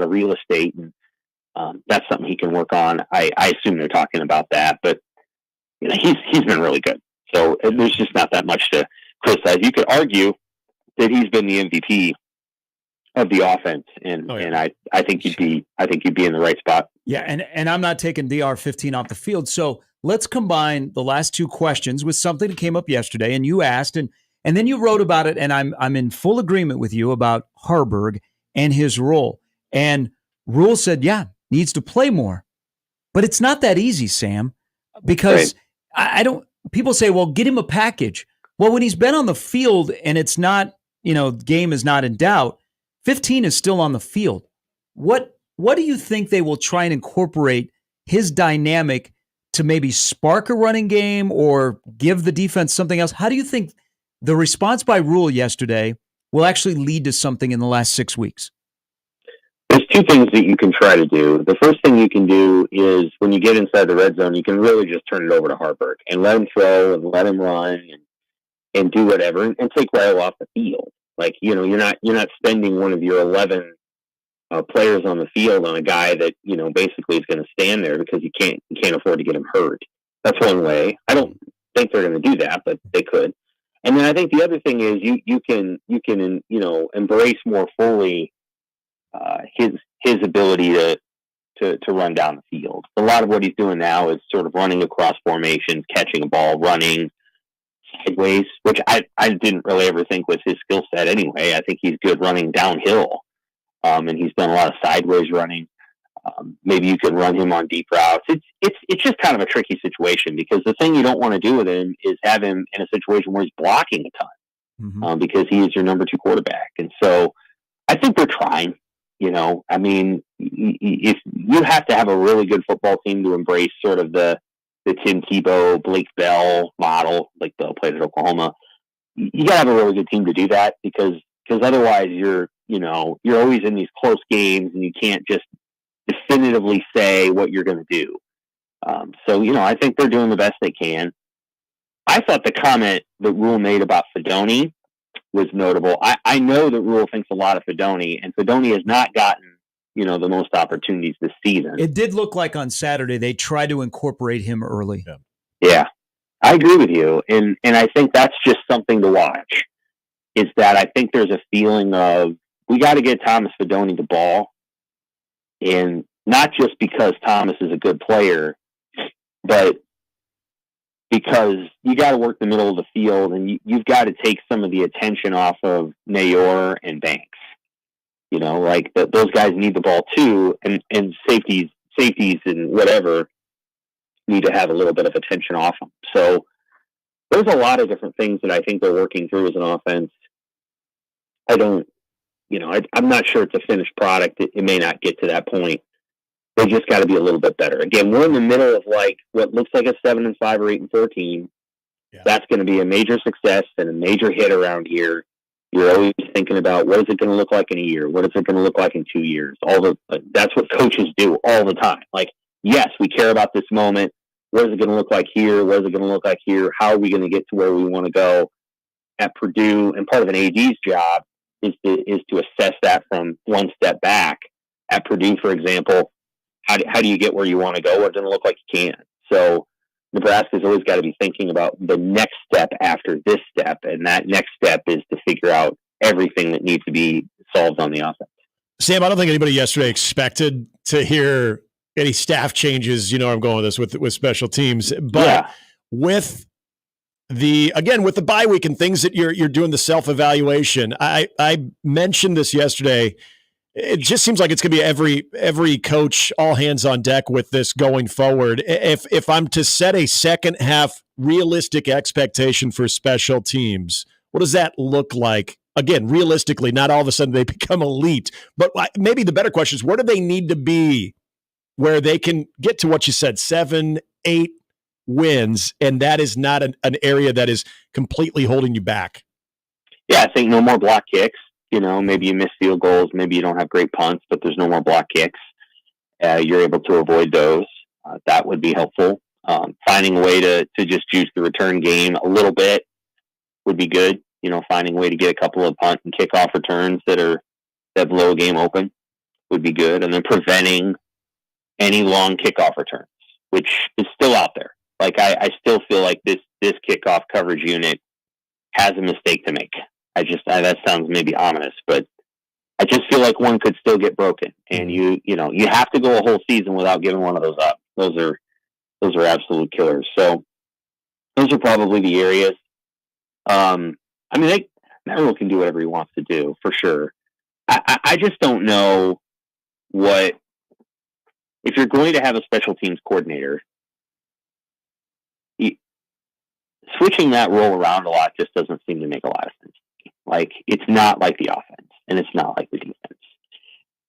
[SPEAKER 4] real estate, and that's something he can work on. I assume they're talking about that, but he's been really good. So there's just not that much to criticize. You could argue that he's been the MVP of the offense, and I think you'd be in the right spot.
[SPEAKER 5] Yeah, and I'm not taking DR15 off the field. So let's combine the last 2 questions with something that came up yesterday, and you asked, and then you wrote about it, and I'm in full agreement with you about Harberg and his role. And Rule said, needs to play more. But it's not that easy, Sam, because I don't – people say, well, get him a package. Well, when he's been on the field and it's not, game is not in doubt, 15 is still on the field. What do you think they will try and incorporate his dynamic to maybe spark a running game or give the defense something else? How do you think the response by Rule yesterday will actually lead to something in the last 6 weeks?
[SPEAKER 4] There's 2 things that you can try to do. The first thing you can do is when you get inside the red zone, you can really just turn it over to Harberg and let him throw and let him run and do whatever and take Raiola off the field. Like, you're not spending one of your 11 players on the field on a guy that, basically is going to stand there because you can't afford to get him hurt. That's one way. I don't think they're going to do that, but they could. And then I think the other thing is you can embrace more fully his ability to run down the field. A lot of what he's doing now is sort of running across formations, catching a ball, running sideways, which I didn't really ever think was his skill set anyway. I think he's good running downhill, and he's done a lot of sideways running. Maybe you can run him on deep routes. It's just kind of a tricky situation because the thing you don't want to do with him is have him in a situation where he's blocking a ton because he is your number 2 quarterback. And so I think they're trying. I mean, if you have to have a really good football team to embrace sort of the Tim Tebow, Blake Bell model, like Bell played at Oklahoma, you got to have a really good team to do that because otherwise you're always in these close games and you can't just definitively say what you're going to do. So I think they're doing the best they can. I thought the comment that Rule made about Fedoni was notable. I know that Rule thinks a lot of Fedoni, and Fedoni has not gotten the most opportunities this season.
[SPEAKER 5] It did look like on Saturday they tried to incorporate him early.
[SPEAKER 4] Yeah, I agree with you. And I think that's just something to watch, is that I think there's a feeling of we got to get Thomas Fedoni the ball. And not just because Thomas is a good player, but because you got to work the middle of the field and you've got to take some of the attention off of Nayor and Banks. Those guys need the ball too, and safeties and whatever need to have a little bit of attention off them. So there's a lot of different things that I think they're working through as an offense. I'm not sure it's a finished product. It may not get to that point. They just got to be a little bit better. Again, we're in the middle of what looks like a 7-5 or 8-4 team. Yeah. That's going to be a major success and a major hit around here. You're always thinking about what is it going to look like in a year? What is it going to look like in 2 years? That's what coaches do all the time. Yes, we care about this moment. What is it going to look like here? What is it going to look like here? How are we going to get to where we want to go at Purdue? And part of an AD's job is to assess that from one step back. At Purdue, for example, how do you get where you want to go? What does it look like you can? So Nebraska's always got to be thinking about the next step after this step, and that next step is to figure out everything that needs to be solved on the offense.
[SPEAKER 21] Sam, I don't think anybody yesterday expected to hear any staff changes. You know where I'm going with this with special teams. But with the bye week and things that you're doing the self-evaluation, I mentioned this yesterday. It just seems like it's going to be every coach all hands on deck with this going forward. If I'm to set a second half realistic expectation for special teams, what does that look like? Again, realistically, not all of a sudden they become elite, but maybe the better question is, where do they need to be where they can get to what you said, 7, 8 wins, and that is not an area that is completely holding you back?
[SPEAKER 4] Yeah, I think no more block kicks. You know, maybe you miss field goals, maybe you don't have great punts, but there's no more block kicks. You're able to avoid those. That would be helpful. Finding a way to just juice the return game a little bit would be good. You know, finding a way to get a couple of punt and kickoff returns that blow a game open would be good. And then preventing any long kickoff returns, which is still out there. Like, I still feel like this kickoff coverage unit has a mistake to make. That sounds maybe ominous, but I just feel like one could still get broken. And you have to go a whole season without giving one of those up. Those are absolute killers. So those are probably the areas. Raiola can do whatever he wants to do, for sure. I just don't know if you're going to have a special teams coordinator, switching that role around a lot just doesn't seem to make a lot of sense. Like, it's not like the offense, and it's not like the defense.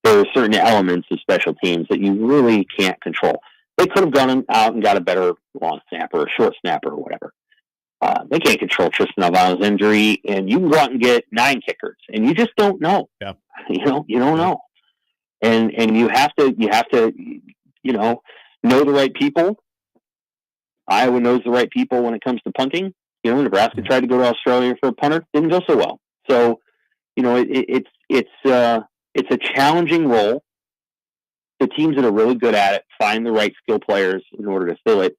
[SPEAKER 4] There are certain elements of special teams that you really can't control. They could have gone out and got a better long snapper or short snapper or whatever. They can't control Tristan Alvano's injury, and you can go out and get 9 kickers, and you just don't know.
[SPEAKER 21] Yeah.
[SPEAKER 4] You don't know. And you have to know the right people. Iowa knows the right people when it comes to punting. You know, Nebraska tried to go to Australia for a punter, didn't go so well. So, you know, it's a challenging role. The teams that are really good at it find the right skill players in order to fill it,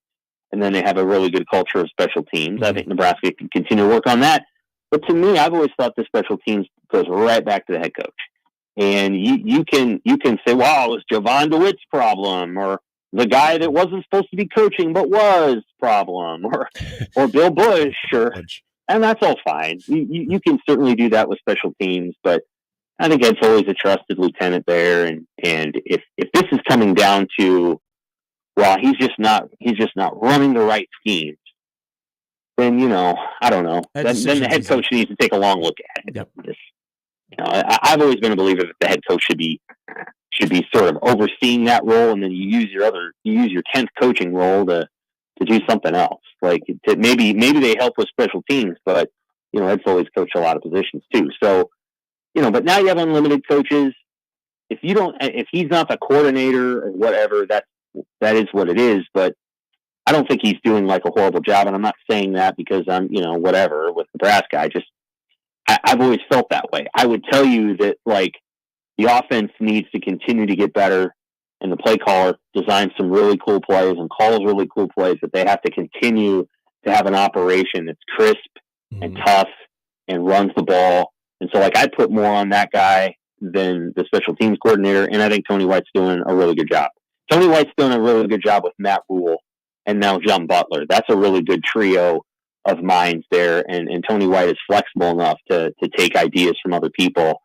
[SPEAKER 4] and then they have a really good culture of special teams. Mm-hmm. I think Nebraska can continue to work on that. But to me, I've always thought the special teams goes right back to the head coach. And you can say, "Wow, it was Jovan DeWitt's problem," or the guy that wasn't supposed to be coaching but was problem, or Bill Bush, and that's all fine. You can certainly do that with special teams, but I think Ed Foley's a trusted lieutenant there, and if this is coming down to, well, he's just not running the right schemes, then I don't know. Then the head coach needs to take a long look at it.
[SPEAKER 5] Yep.
[SPEAKER 4] I've always been a believer that the head coach should be sort of overseeing that role, and then you use your 10th coaching role to do something else. Like, maybe they help with special teams, but Ed Foley's coached a lot of positions too. So, but now you have unlimited coaches. If he's not the coordinator or whatever, that is what it is. But I don't think he's doing like a horrible job, and I'm not saying that because I'm whatever with Nebraska. I've always felt that way. I would tell you that, like, the offense needs to continue to get better, and the play caller designs some really cool plays and calls really cool plays, that they have to continue to have an operation that's crisp and tough and runs the ball. And so, like, I'd put more on that guy than the special teams coordinator, and I think Tony White's doing a really good job. Tony White's doing a really good job with Matt Rule and now John Butler. That's a really good trio of minds there, and Tony White is flexible enough to take ideas from other people.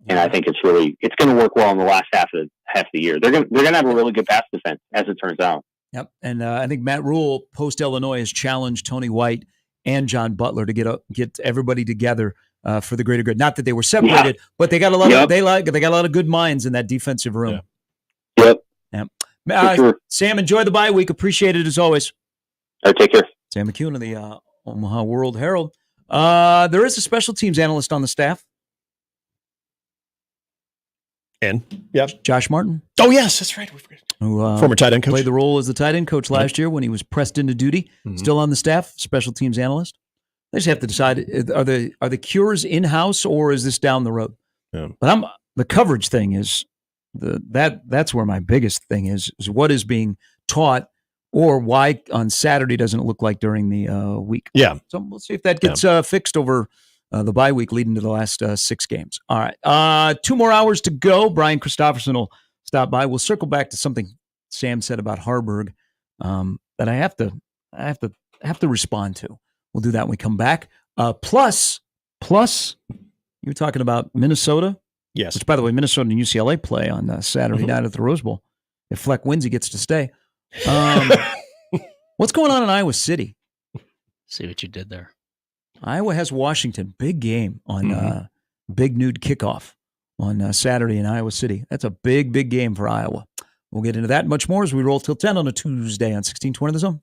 [SPEAKER 4] And I think it's going to work well in the last half of the year. They're going to have a really good pass defense, as it turns out.
[SPEAKER 5] Yep. And I think Matt Rule, post Illinois, has challenged Tony White and John Butler to get everybody together for the greater good. Not that they were separated, but they got a lot of they got a lot of good minds in that defensive room.
[SPEAKER 4] Yep.
[SPEAKER 5] Sure. Sam, enjoy the bye week. Appreciate it as always.
[SPEAKER 4] All right, take care.
[SPEAKER 5] Sam McKewon of the Omaha World Herald. There is a special teams analyst on the staff.
[SPEAKER 21] And
[SPEAKER 5] Josh Martin.
[SPEAKER 21] Oh yes, that's right.
[SPEAKER 5] Who,
[SPEAKER 21] former tight end coach.
[SPEAKER 5] Played the role as the tight end coach last year when he was pressed into duty. Mm-hmm. Still on the staff, special teams analyst. They just have to decide, are the cures in house or is this down the road?
[SPEAKER 21] Yeah.
[SPEAKER 5] But the coverage thing is that's where my biggest thing is what is being taught, or why on Saturday doesn't it look like during the week.
[SPEAKER 21] Yeah.
[SPEAKER 5] So we'll see if that gets fixed over the bye week leading to the last 6 games. All right. 2 more hours to go. Brian Christopherson will stop by. We'll circle back to something Sam said about Harberg that I have to respond to. We'll do that when we come back. Plus, you were talking about Minnesota.
[SPEAKER 21] Yes.
[SPEAKER 5] Which, by the way, Minnesota and UCLA play on Saturday night at the Rose Bowl. If Fleck wins, he gets to stay. What's going on in Iowa City?
[SPEAKER 3] See what you did there.
[SPEAKER 5] Iowa has Washington. Big game on Big Noon Kickoff on Saturday in Iowa City. That's a big, big game for Iowa. We'll get into that and much more as we roll till 10 on a Tuesday on 1620 The Zone.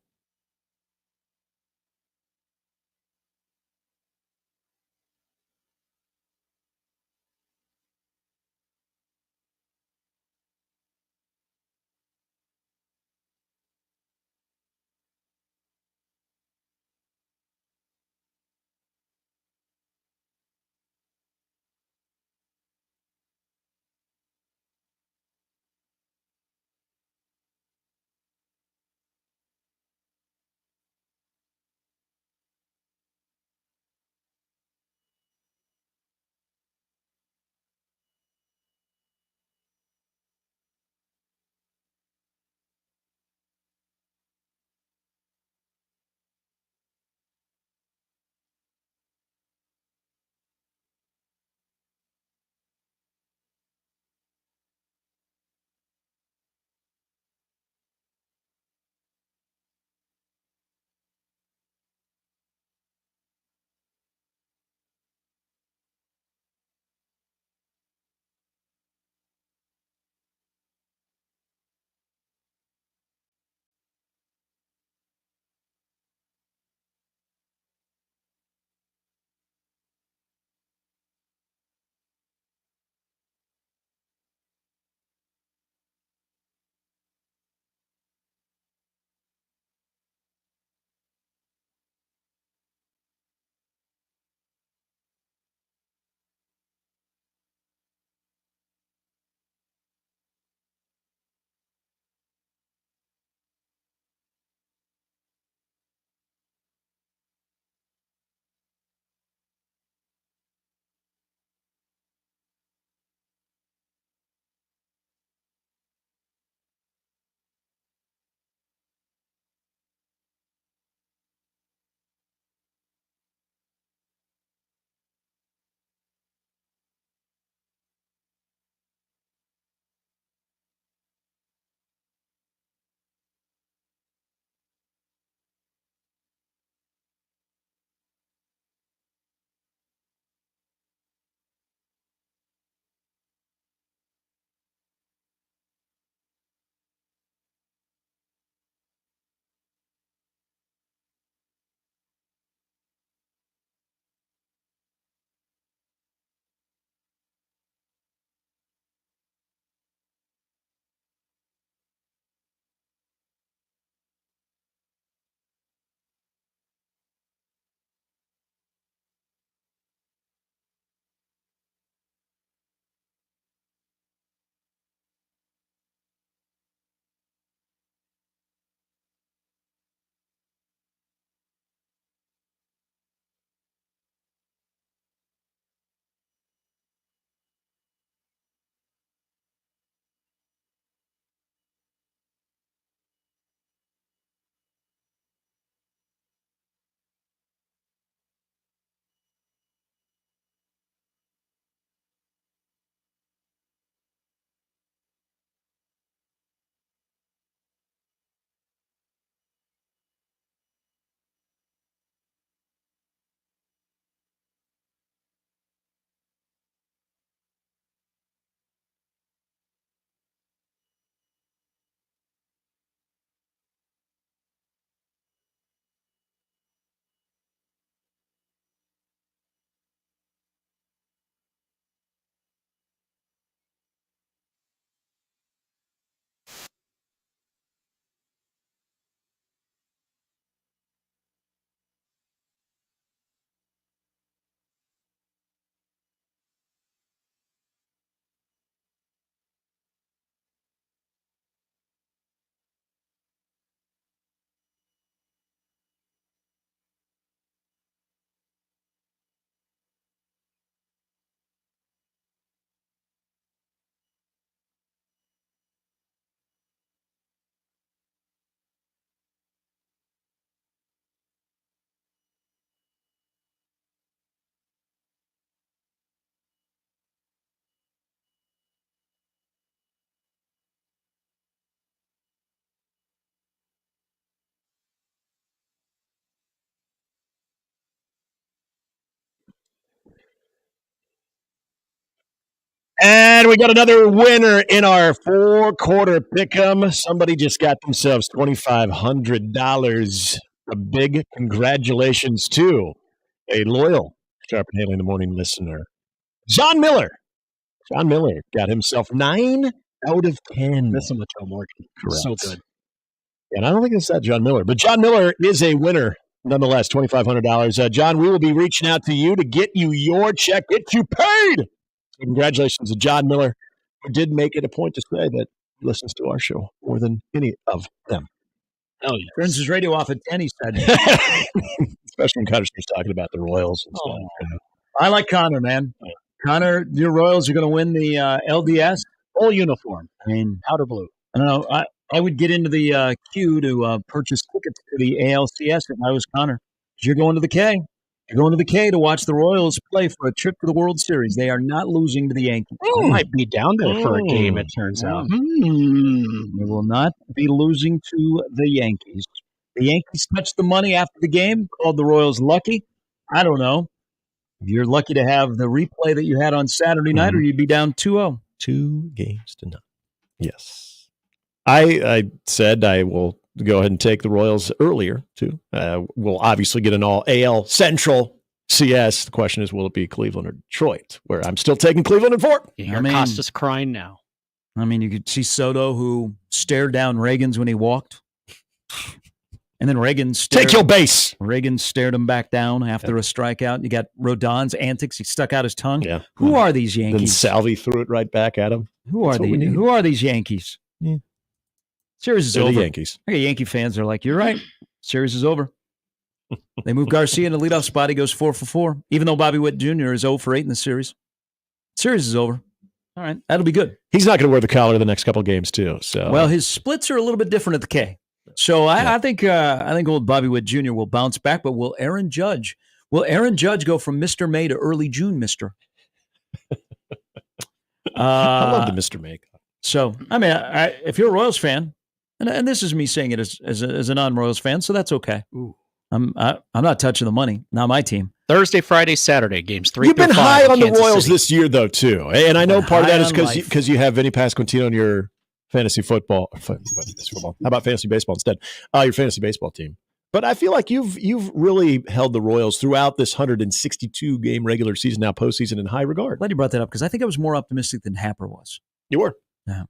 [SPEAKER 21] And we got another winner in our 4-quarter pick'em. Somebody just got themselves $2,500. A big congratulations to a loyal Sharp and Handley in the Morning listener, John Miller. John Miller got himself 9 out of 10.
[SPEAKER 3] Missing with Joe Morgan.
[SPEAKER 21] Correct.
[SPEAKER 3] So good.
[SPEAKER 21] And I don't think it's that John Miller, but John Miller is a winner. Nonetheless, $2,500. John, we will be reaching out to you to get you your check, get you paid. So congratulations to John Miller, who did make it a point to say that he listens to our show more than any of them.
[SPEAKER 5] Oh, yeah. Turns his radio off at 10, he said.
[SPEAKER 21] Especially when Connor starts talking about the Royals and stuff.
[SPEAKER 5] I like Connor, man. Connor, your Royals are going to win the LDS.
[SPEAKER 3] Full uniform.
[SPEAKER 5] I mean,
[SPEAKER 3] powder blue.
[SPEAKER 5] I don't know. I would get into the queue to purchase tickets to the ALCS if I was Connor. You're going to the K. You're going to the K to watch the Royals play for a trip to the World Series. They are not losing to the Yankees.
[SPEAKER 3] I might be down there for a game, it turns out.
[SPEAKER 5] They will not be losing to the Yankees. The Yankees touched the money after the game, called the Royals lucky. I don't know. You're lucky to have the replay that you had on Saturday night, or you'd be down 2-0.
[SPEAKER 21] 2 games to none. Yes. I said I will go ahead and take the Royals earlier, too. We'll obviously get an all AL Central CS. The question is, will it be Cleveland or Detroit, where I'm still taking Cleveland in 4.
[SPEAKER 3] You hear Costas crying now.
[SPEAKER 5] I mean, you could see Soto, who stared down Reagan's when he walked. And then Reagan stared.
[SPEAKER 21] Take your base.
[SPEAKER 5] Reagan stared him back down after a strikeout. You got Rodon's antics. He stuck out his tongue.
[SPEAKER 21] Yeah.
[SPEAKER 5] Who are these Yankees?
[SPEAKER 21] Then Salvi threw it right back at him.
[SPEAKER 5] Who are these Yankees?
[SPEAKER 21] Yeah.
[SPEAKER 5] Series is
[SPEAKER 21] They're
[SPEAKER 5] over.
[SPEAKER 21] the Yankees.
[SPEAKER 5] I got Yankee fans are like, you're right. Series is over. They move Garcia in the leadoff spot. He goes 4 for 4. Even though Bobby Witt Jr. is 0 for 8 in the series. Series is over. All right. That'll be good.
[SPEAKER 21] He's not going to wear the collar the next couple of games, too. So
[SPEAKER 5] Well, his splits are a little bit different at the K. So I think old Bobby Witt Jr. will bounce back, but will Aaron Judge go from Mr. May to early June, Mr.?
[SPEAKER 21] I love the Mr. May.
[SPEAKER 5] So, I mean, if you're a Royals fan, and this is me saying it as a non-Royals fan, so that's okay.
[SPEAKER 3] Ooh.
[SPEAKER 5] I'm not touching the money. Not my team.
[SPEAKER 3] Thursday, Friday, Saturday games 3
[SPEAKER 21] You've
[SPEAKER 3] through
[SPEAKER 21] been
[SPEAKER 3] 5
[SPEAKER 21] high on the
[SPEAKER 3] Kansas
[SPEAKER 21] Royals
[SPEAKER 3] City.
[SPEAKER 21] this year, though, too. And I know part of that is
[SPEAKER 5] High on
[SPEAKER 21] because you have Vinny Pasquantino on your fantasy football. How about fantasy baseball instead? Your fantasy baseball team. But I feel like you've really held the Royals throughout this 162 game regular season, now postseason, in high regard.
[SPEAKER 5] Glad you brought that up because I think I was more optimistic than Happer was.
[SPEAKER 21] You were.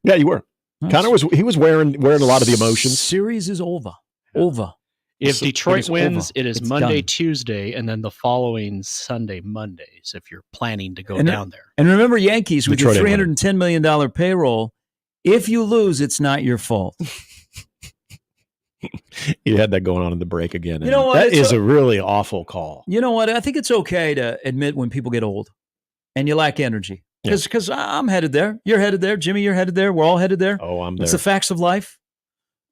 [SPEAKER 5] Yeah,
[SPEAKER 21] you were. Connor was wearing a lot of the emotions.
[SPEAKER 5] Series is over. Over.
[SPEAKER 3] If Detroit wins,
[SPEAKER 5] over.
[SPEAKER 3] it is
[SPEAKER 5] It's
[SPEAKER 3] Monday,
[SPEAKER 5] done.
[SPEAKER 3] Tuesday, and then the following Sunday, Mondays, if you're planning to go down there.
[SPEAKER 5] And remember, Yankees, with
[SPEAKER 21] Detroit
[SPEAKER 5] your
[SPEAKER 21] ain't winning.
[SPEAKER 5] $310 million payroll, if you lose, it's not your fault.
[SPEAKER 21] You had that going on in the break again.
[SPEAKER 5] You know what?
[SPEAKER 21] That
[SPEAKER 5] It's
[SPEAKER 21] is a really awful call.
[SPEAKER 5] You know what? I think it's okay to admit when people get old and you lack energy. Because I'm headed there. You're headed there. Jimmy, you're headed there. We're all headed there.
[SPEAKER 21] Oh, I'm there.
[SPEAKER 5] It's the facts of life.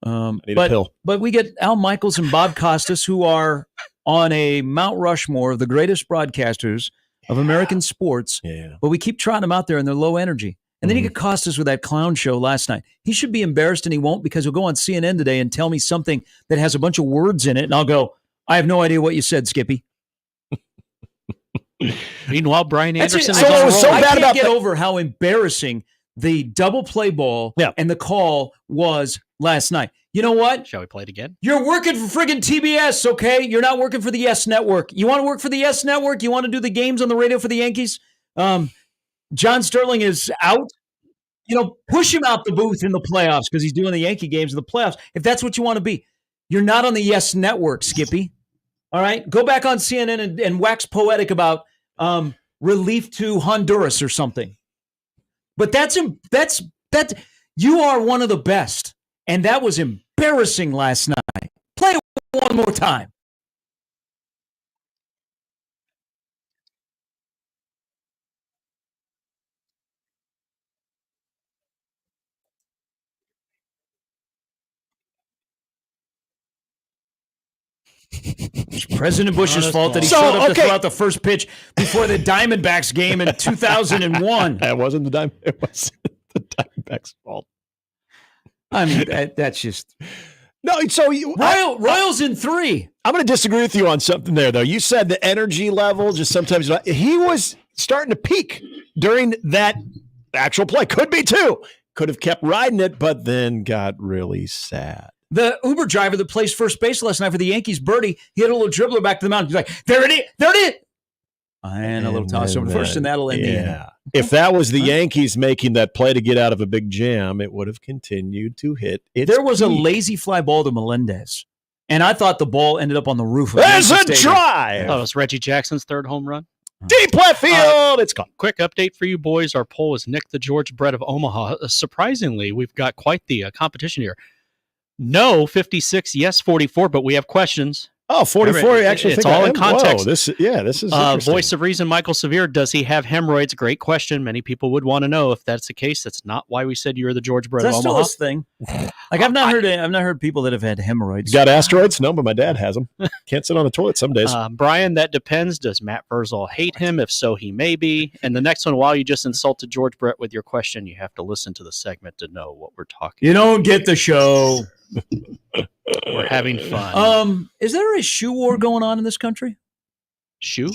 [SPEAKER 21] I need a pill.
[SPEAKER 5] But we get Al Michaels and Bob Costas, who are on a Mount Rushmore of the greatest broadcasters of American sports.
[SPEAKER 21] Yeah.
[SPEAKER 5] But we keep trotting them out there and they're low energy. And then you get Costas with that clown show last night. He should be embarrassed and he won't because he'll go on CNN today and tell me something that has a bunch of words in it. And I'll go, I have no idea what you said, Skippy.
[SPEAKER 3] Meanwhile, Brian Anderson is
[SPEAKER 5] I
[SPEAKER 3] on a roll.
[SPEAKER 5] can't get over how embarrassing the double play ball and the call was last night. You know what?
[SPEAKER 3] Shall we play it again?
[SPEAKER 5] You're working for friggin' TBS, okay? You're not working for the Yes Network. You want to work for the Yes Network? You want to do the games on the radio for the Yankees? John Sterling is out. Push him out the booth in the playoffs because he's doing the Yankee games in the playoffs. If that's what you want to be. You're not on the Yes Network, Skippy. All right? Go back on CNN and wax poetic about relief to Honduras or something. But that's you are one of the best. And that was embarrassing last night. Play it one more time. It's President Bush's fault that he showed up to throw out the first pitch before the Diamondbacks game in 2001.
[SPEAKER 21] That wasn't it was the Diamondbacks' fault.
[SPEAKER 5] I mean, that's just
[SPEAKER 21] no. So
[SPEAKER 5] Royals in 3.
[SPEAKER 21] I'm going to disagree with you on something there, though. You said the energy level just sometimes he was starting to peak during that actual play. Could be 2. Could have kept riding it, but then got really sad.
[SPEAKER 5] The Uber driver that plays first base last night for the Yankees, Birdie, he had a little dribbler back to the mound. He's like, there it is. And a little toss over first, and that'll end the inning.
[SPEAKER 21] If that was the Yankees making that play to get out of a big jam, it would have continued to hit.
[SPEAKER 5] There was a lazy fly ball to Melendez, and I thought the ball ended up on the roof of
[SPEAKER 21] There's
[SPEAKER 5] Yankee
[SPEAKER 21] a
[SPEAKER 5] Stadium.
[SPEAKER 21] drive!
[SPEAKER 3] Oh, it was Reggie Jackson's 3rd home run.
[SPEAKER 21] Deep left field! It's gone.
[SPEAKER 3] Quick update for you boys. Our poll is Nick the George Brett of Omaha. Surprisingly, we've got quite the competition here. No, 56. Yes, 44. But we have questions.
[SPEAKER 21] Oh, 44. Actually,
[SPEAKER 3] it's all in context.
[SPEAKER 21] Whoa, this is interesting.
[SPEAKER 3] Voice of Reason, Michael Severe. Does he have hemorrhoids? Great question. Many people would want to know if that's the case. That's not why we said you're the George Brett of
[SPEAKER 5] That's
[SPEAKER 3] Omaha.
[SPEAKER 5] still a thing. Like I've not heard people that have had hemorrhoids.
[SPEAKER 21] Got asteroids? No, but my dad has them. Can't sit on the toilet some days.
[SPEAKER 3] Brian, that depends. Does Matt Verzal hate him? If so, he may be. And the next one, while you just insulted George Brett with your question, you have to listen to the segment to know what we're talking
[SPEAKER 5] You don't get the show.
[SPEAKER 3] We're having fun.
[SPEAKER 5] Is there a shoe war going on in this country?
[SPEAKER 3] Shoe?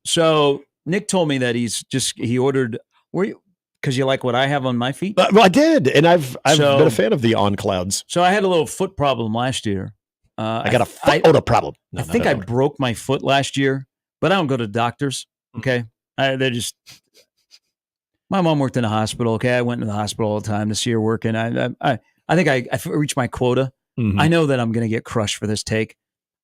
[SPEAKER 5] So Nick told me that he ordered. Because you like what I have on my feet?
[SPEAKER 21] Well, I did, and I've been a fan of the On Clouds.
[SPEAKER 5] So I had a little foot problem last year.
[SPEAKER 21] I got a foot problem.
[SPEAKER 5] I think I broke my foot last year, but I don't go to doctors. Okay, they're just. My mom worked in a hospital. Okay, I went to the hospital all the time to see her working. I think I reached my quota.
[SPEAKER 21] Mm-hmm.
[SPEAKER 5] I know that I'm going to get crushed for this take,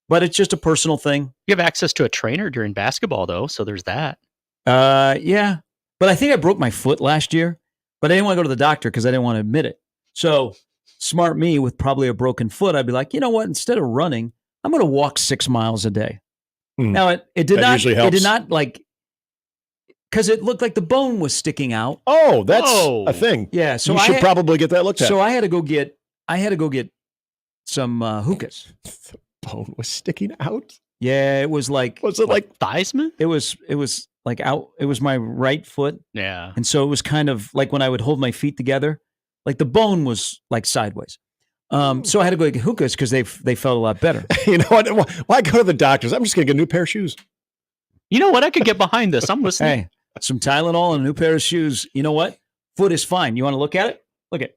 [SPEAKER 5] but it's just a personal thing.
[SPEAKER 3] You have access to a trainer during basketball, though, so there's that.
[SPEAKER 5] Yeah, but I think I broke my foot last year, but I didn't want to go to the doctor because I didn't want to admit it. So smart me with probably a broken foot, I'd be like, you know what? Instead of running, I'm going to walk 6 miles a day. Now it did not like. Because it looked like the bone was sticking out.
[SPEAKER 21] Oh, that's a thing.
[SPEAKER 5] Yeah, so
[SPEAKER 21] you should probably get that looked at.
[SPEAKER 5] So I had to go get some hookahs.
[SPEAKER 21] The bone was sticking out.
[SPEAKER 5] Yeah, it was like.
[SPEAKER 21] Was it like
[SPEAKER 3] Theismann?
[SPEAKER 5] It was like out. It was my right foot.
[SPEAKER 3] Yeah,
[SPEAKER 5] and so it was kind of like when I would hold my feet together, like the bone was like sideways. So I had to go get hookahs because they felt a lot better.
[SPEAKER 21] You know what? Why go to the doctors? I'm just going to get a new pair of shoes.
[SPEAKER 3] You know what? I could get behind this. I'm listening.
[SPEAKER 5] Hey. Some Tylenol and a new pair of shoes. You know what? Foot is fine. You want to look at it? Look at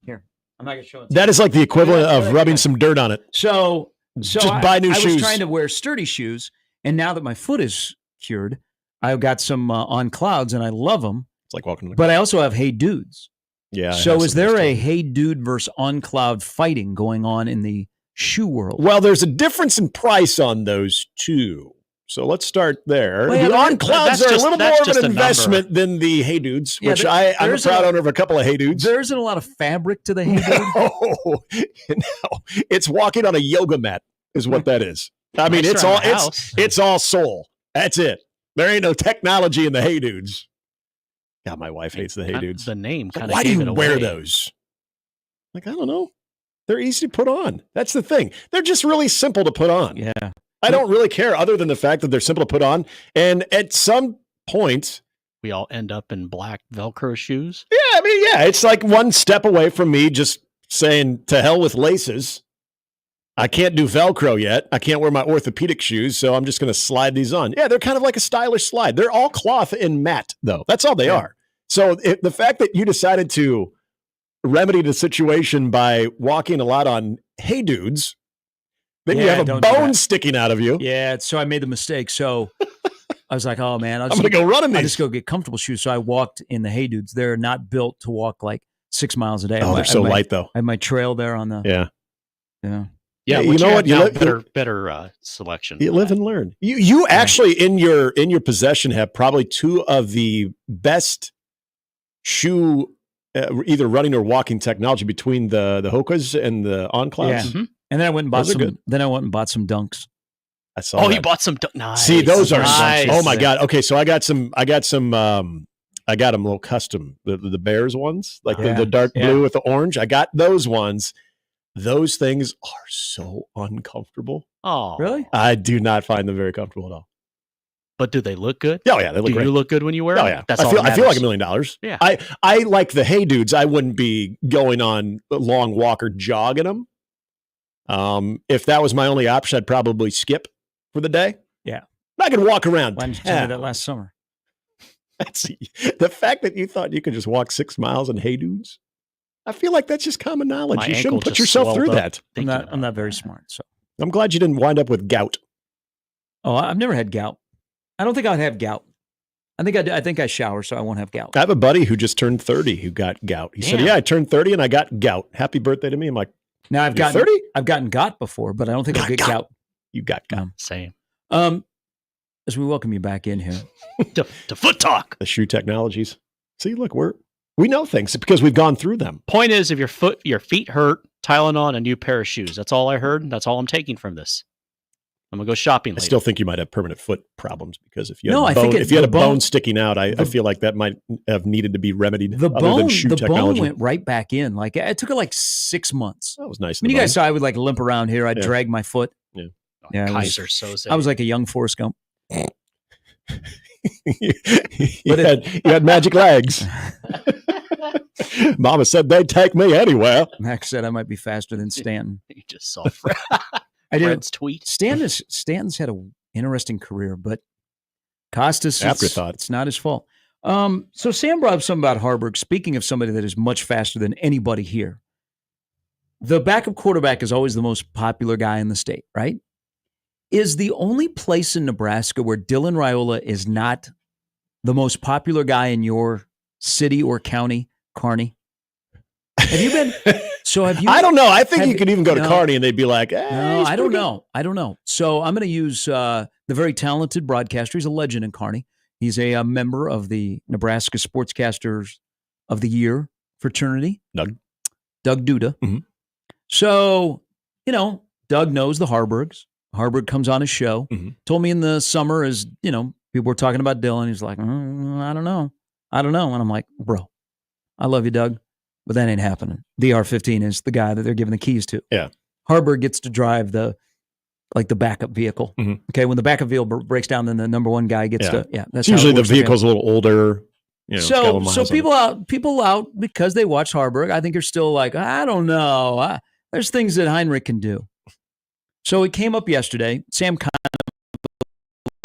[SPEAKER 5] here. I'm not going to show it.
[SPEAKER 21] That is like the equivalent of rubbing some dirt on it.
[SPEAKER 5] So
[SPEAKER 21] just buy new shoes.
[SPEAKER 5] I was trying to wear sturdy shoes, and now that my foot is cured, I've got some On Clouds, and I love them.
[SPEAKER 21] It's like walking.
[SPEAKER 5] But I also have Hey Dudes.
[SPEAKER 21] Yeah.
[SPEAKER 5] So is there a Hey Dude versus On Cloud fighting going on in the shoe world?
[SPEAKER 21] Well, there's a difference in price on those two. So let's start there.
[SPEAKER 5] Well, yeah,
[SPEAKER 21] the On Clouds are a little more of an investment
[SPEAKER 3] number.
[SPEAKER 21] than the Hey Dudes, which
[SPEAKER 5] I'm
[SPEAKER 21] I'm a proud owner of a couple of Hey Dudes.
[SPEAKER 5] There isn't a lot of fabric to the Hey Dude.
[SPEAKER 21] No, it's walking on a yoga mat is what that is. I mean, it's all soul. That's it. There ain't no technology in the Hey Dudes. God, my wife hates the Hey Dudes.
[SPEAKER 3] The name kind of.
[SPEAKER 21] Why do you wear those? Like, I don't know. They're easy to put on. That's the thing. They're just really simple to put on.
[SPEAKER 5] Yeah.
[SPEAKER 21] I don't really care other than the fact that they're simple to put on. And at some point,
[SPEAKER 3] we all end up in black Velcro shoes.
[SPEAKER 21] Yeah, I mean, yeah, it's like one step away from me just saying to hell with laces. I can't do Velcro yet. I can't wear my orthopedic shoes, so I'm just going to slide these on. Yeah, they're kind of like a stylish slide. They're all cloth and matte, though. That's all they are. So the fact that you decided to remedy the situation by walking a lot on Hey Dudes, then you have a bone sticking out of you.
[SPEAKER 5] Yeah, so I made the mistake. So I was like, oh, man.
[SPEAKER 21] I'm going to go run in these.
[SPEAKER 5] I'll just go get comfortable shoes. So I walked in the Hey Dudes. They're not built to walk like 6 miles a day.
[SPEAKER 21] Oh, they're so light, though.
[SPEAKER 5] I have my trail there on the...
[SPEAKER 21] Yeah.
[SPEAKER 5] Yeah,
[SPEAKER 21] you know what? You
[SPEAKER 3] better selection.
[SPEAKER 21] You live and learn. You actually, in your possession, have probably two of the best shoe, either running or walking technology between the Hokas and the On Clouds.
[SPEAKER 5] Yeah. Mm-hmm. And then I went and bought some. Then I went and bought some Dunks.
[SPEAKER 21] I saw. Oh,
[SPEAKER 3] you bought some. Nice.
[SPEAKER 21] See, those are
[SPEAKER 3] nice.
[SPEAKER 21] Oh my God. Okay, so I got some. I got them a little custom. The Bears ones, like the dark blue with the orange. I got those ones. Those things are so uncomfortable.
[SPEAKER 3] Oh,
[SPEAKER 5] really?
[SPEAKER 21] I do not find them very comfortable at all.
[SPEAKER 3] But do they look good?
[SPEAKER 21] Oh yeah, they look great.
[SPEAKER 3] Do you look good when you wear them?
[SPEAKER 21] Oh yeah,
[SPEAKER 3] That's
[SPEAKER 21] I feel like $1 million.
[SPEAKER 3] Yeah.
[SPEAKER 21] I like the Hey Dudes. I wouldn't be going on a long walk or jog in them. If that was my only option, I'd probably skip for the day.
[SPEAKER 5] Yeah,
[SPEAKER 21] I could walk around.
[SPEAKER 5] Why didn't you tell me that last summer?
[SPEAKER 21] That's the fact that you thought you could just walk 6 miles in hay dudes. I feel like that's just common knowledge.
[SPEAKER 3] My
[SPEAKER 21] You
[SPEAKER 3] ankle
[SPEAKER 21] shouldn't put
[SPEAKER 3] just
[SPEAKER 21] yourself through
[SPEAKER 3] swelled up
[SPEAKER 21] that.
[SPEAKER 5] I'm not very smart, so.
[SPEAKER 21] I'm glad you didn't wind up with gout.
[SPEAKER 5] Oh, I've never had gout. I don't think I'd have gout. I think I shower, so I won't have gout.
[SPEAKER 21] I have a buddy who just turned 30 who got gout. He said, "Yeah, I turned 30 and I got gout. Happy birthday to me." I'm like,
[SPEAKER 5] Now I've gotten
[SPEAKER 21] 30?
[SPEAKER 5] I've gotten gout before, but I don't think I'll get gout.
[SPEAKER 21] You got gout.
[SPEAKER 3] Same.
[SPEAKER 5] As we welcome you back in here
[SPEAKER 3] to Foot Talk,
[SPEAKER 21] the shoe technologies. See, look, we know things because we've gone through them.
[SPEAKER 3] Point is, if your feet hurt, Tylenol and a new pair of shoes. That's all I heard. That's all I'm taking from this. I'm gonna go shopping later.
[SPEAKER 21] I still think you might have permanent foot problems because if you had a bone sticking out, I feel like that might have needed to be remedied.
[SPEAKER 5] The bone
[SPEAKER 21] technology.
[SPEAKER 5] went right back in. Like it took it like 6 months.
[SPEAKER 21] That was nice.
[SPEAKER 5] When you guys saw, I would like limp around here. I'd drag my foot.
[SPEAKER 21] Yeah,
[SPEAKER 3] Kaiser
[SPEAKER 5] I was like a young Forrest Gump.
[SPEAKER 21] you had magic legs. Mama said they'd take me anywhere.
[SPEAKER 5] Max said I might be faster than Stanton.
[SPEAKER 3] You just saw
[SPEAKER 5] Fred's
[SPEAKER 3] tweet.
[SPEAKER 5] Stanton's had an interesting career, but Costas,
[SPEAKER 21] afterthought.
[SPEAKER 5] It's not his fault. So Sam brought up something about Harberg. Speaking of somebody that is much faster than anybody here, the backup quarterback is always the most popular guy in the state, right? Is the only place in Nebraska where Dylan Raiola is not the most popular guy in your city or county, Kearney? Have you been? So have you?
[SPEAKER 21] I don't know. I think you could even go to Kearney and they'd be like,
[SPEAKER 5] no, I don't know. I don't know. So I'm going to use the very talented broadcaster. He's a legend in Kearney. He's a member of the Nebraska Sportscasters of the Year fraternity.
[SPEAKER 21] Doug
[SPEAKER 5] Duda.
[SPEAKER 21] Mm-hmm.
[SPEAKER 5] So, Doug knows the Harbergs. Harberg comes on his show.
[SPEAKER 21] Mm-hmm.
[SPEAKER 5] Told me in the summer people were talking about Dylan. He's like, I don't know. And I'm like, bro, I love you, Doug, but that ain't happening. The R15 is the guy that they're giving the keys to.
[SPEAKER 21] Yeah.
[SPEAKER 5] Harberg gets to drive the backup vehicle.
[SPEAKER 21] Mm-hmm.
[SPEAKER 5] Okay. When the backup vehicle breaks down, then the number one guy gets to,
[SPEAKER 21] that's usually the vehicle's a little older.
[SPEAKER 5] So people out because they watch Harberg, I think are still like, I don't know. There's things that Heinrich can do. So it came up yesterday. Sam kind of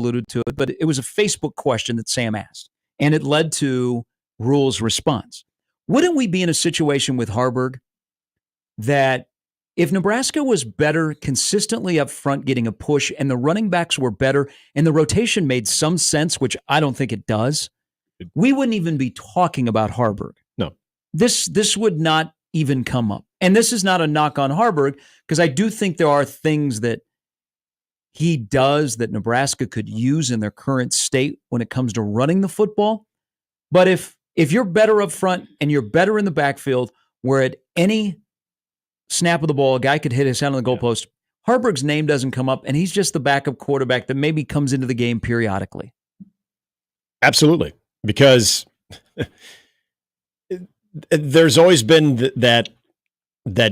[SPEAKER 5] alluded to it, but it was a Facebook question that Sam asked, and it led to Rule's response. Wouldn't we be in a situation with Harberg that if Nebraska was better consistently up front getting a push and the running backs were better and the rotation made some sense, which I don't think it does, we wouldn't even be talking about Harberg.
[SPEAKER 21] No.
[SPEAKER 5] This would not even come up. And this is not a knock on Harberg, because I do think there are things that he does that Nebraska could use in their current state when it comes to running the football. But if you're better up front and you're better in the backfield, where at any snap of the ball, a guy could hit his hand on the goalpost, Harberg's name doesn't come up, and he's just the backup quarterback that maybe comes into the game periodically.
[SPEAKER 21] Absolutely. Because there's always been that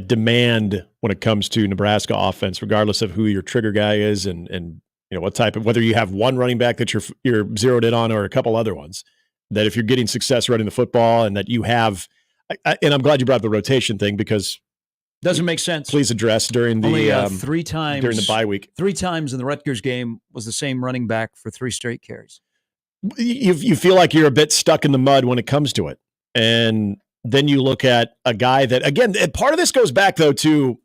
[SPEAKER 21] demand when it comes to Nebraska offense, regardless of who your trigger guy is and what type of, whether you have one running back that you're zeroed in on or a couple other ones, that if you're getting success running the football and that you have, and I'm glad you brought up the rotation thing because
[SPEAKER 5] doesn't make sense.
[SPEAKER 21] Please address during the
[SPEAKER 5] only 3 times
[SPEAKER 21] during the bye week.
[SPEAKER 5] 3 times in the Rutgers game was the same running back for 3 straight carries.
[SPEAKER 21] You feel like you're a bit stuck in the mud when it comes to it. And then you look at a guy that, again, part of this goes back, though, to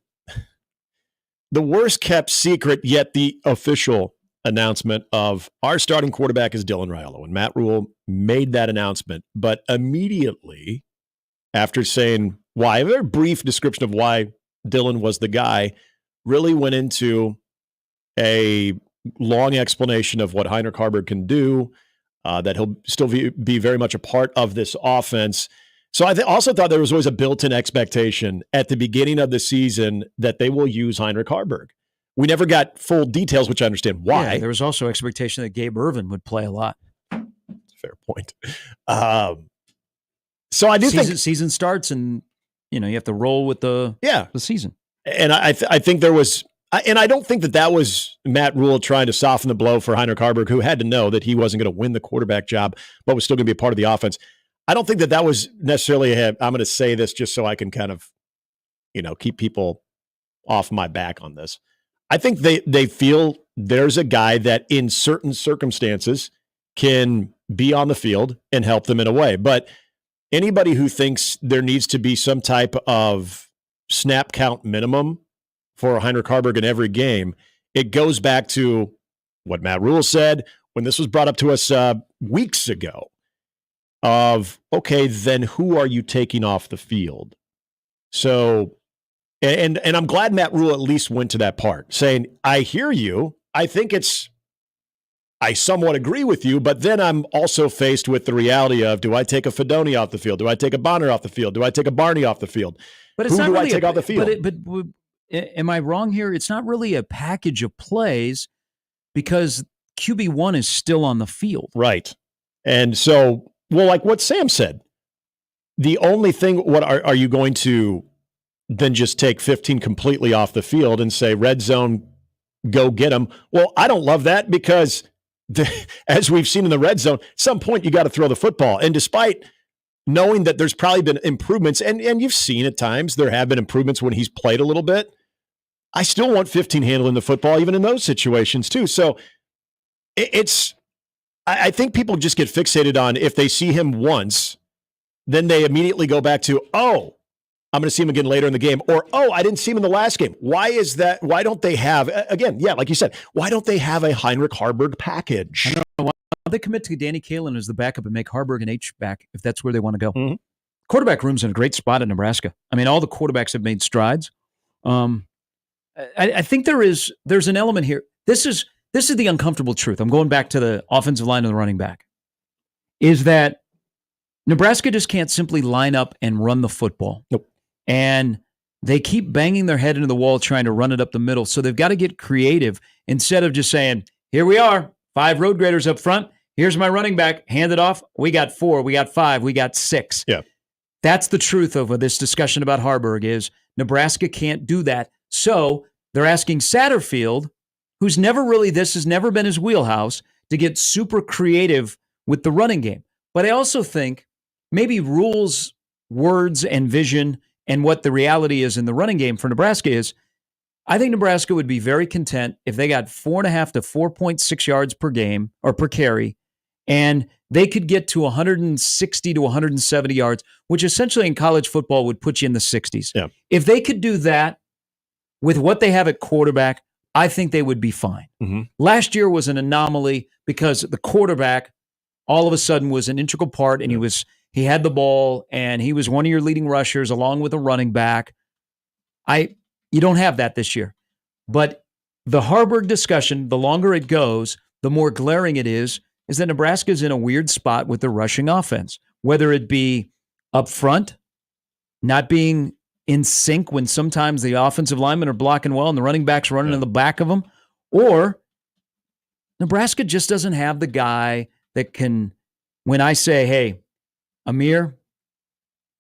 [SPEAKER 21] the worst kept secret, yet the official announcement of our starting quarterback is Dylan Raiola. When Matt Rule made that announcement, but immediately after saying why, a very brief description of why Dylan was the guy, really went into a long explanation of what Heinrich Harberg can do, that he'll still be very much a part of this offense. So I also thought there was always a built-in expectation at the beginning of the season that they will use Heinrich Harberg. We never got full details, which I understand why.
[SPEAKER 5] Yeah, there was also expectation that Gabe Ervin would play a lot.
[SPEAKER 21] Fair point. So I do think
[SPEAKER 5] season starts, and you have to roll with the season.
[SPEAKER 21] And I think there was, and I don't think that was Matt Rule trying to soften the blow for Heinrich Harberg, who had to know that he wasn't going to win the quarterback job, but was still going to be a part of the offense. I don't think that was necessarily I'm going to say this just so I can kind of, keep people off my back on this. I think they feel there's a guy that in certain circumstances can be on the field and help them in a way. But anybody who thinks there needs to be some type of snap count minimum for Heinrich Harberg in every game, it goes back to what Matt Rule said when this was brought up to us weeks ago of, okay, then who are you taking off the field? So, and I'm glad Matt Rule at least went to that part, saying, I hear you. I somewhat agree with you, but then I'm also faced with the reality of, do I take a Fedoni off the field? Do I take a Bonner off the field? Do I take a Barney off the field?
[SPEAKER 5] But it's
[SPEAKER 21] Who
[SPEAKER 5] not
[SPEAKER 21] do
[SPEAKER 5] really
[SPEAKER 21] I take off the field?
[SPEAKER 5] But am I wrong here? It's not really a package of plays because QB1 is still on the field.
[SPEAKER 21] Right. And so, well, like what Sam said, the only thing, what are you going to then just take 15 completely off the field and say, red zone, go get them? Well, I don't love that because as we've seen in the red zone, at some point you got to throw the football. And despite knowing that there's probably been improvements, and you've seen at times there have been improvements when he's played a little bit, I still want 15 handling the football even in those situations too. So I think people just get fixated on if they see him once, then they immediately go back to, oh, I'm going to see him again later in the game, or, oh, I didn't see him in the last game. Why is that? Why don't they have, again, yeah, like you said, why don't they have a Heinrich Harberg package?
[SPEAKER 5] I don't know. Why don't they commit to Danny Kaelin as the backup and make Harberg an H-back if that's where they want to go?
[SPEAKER 21] Mm-hmm.
[SPEAKER 5] Quarterback room's in a great spot in Nebraska. I mean, all the quarterbacks have made strides. I think there's an element here. This is the uncomfortable truth. I'm going back to the offensive line and the running back, is that Nebraska just can't simply line up and run the football.
[SPEAKER 21] Nope.
[SPEAKER 5] And they keep banging their head into the wall trying to run it up the middle. So they've got to get creative instead of just saying, here we are, 5 road graders up front. Here's my running back. Hand it off. We got 4. We got 5. We got 6.
[SPEAKER 21] Yeah.
[SPEAKER 5] That's the truth of this discussion about Harberg is Nebraska can't do that. So they're asking Satterfield, who's this has never been his wheelhouse, to get super creative with the running game. But I also think maybe Rule's words and vision and what the reality is in the running game for Nebraska is, I think Nebraska would be very content if they got 4.5 to 4.6 yards per game or per carry, and they could get to 160 to 170 yards, which essentially in college football would put you in the 60s.
[SPEAKER 21] Yeah.
[SPEAKER 5] If they could do that with what they have at quarterback, I think they would be fine.
[SPEAKER 21] Mm-hmm.
[SPEAKER 5] Last year was an anomaly because the quarterback all of a sudden was an integral part, and he had the ball, and he was one of your leading rushers along with a running back. You don't have that this year. But the Harberg discussion, the longer it goes, the more glaring it is that Nebraska's in a weird spot with the rushing offense, whether it be up front, not being in sync when sometimes the offensive linemen are blocking well and the running back's running in the back of them, or Nebraska just doesn't have the guy that can, when I say, hey, Amir,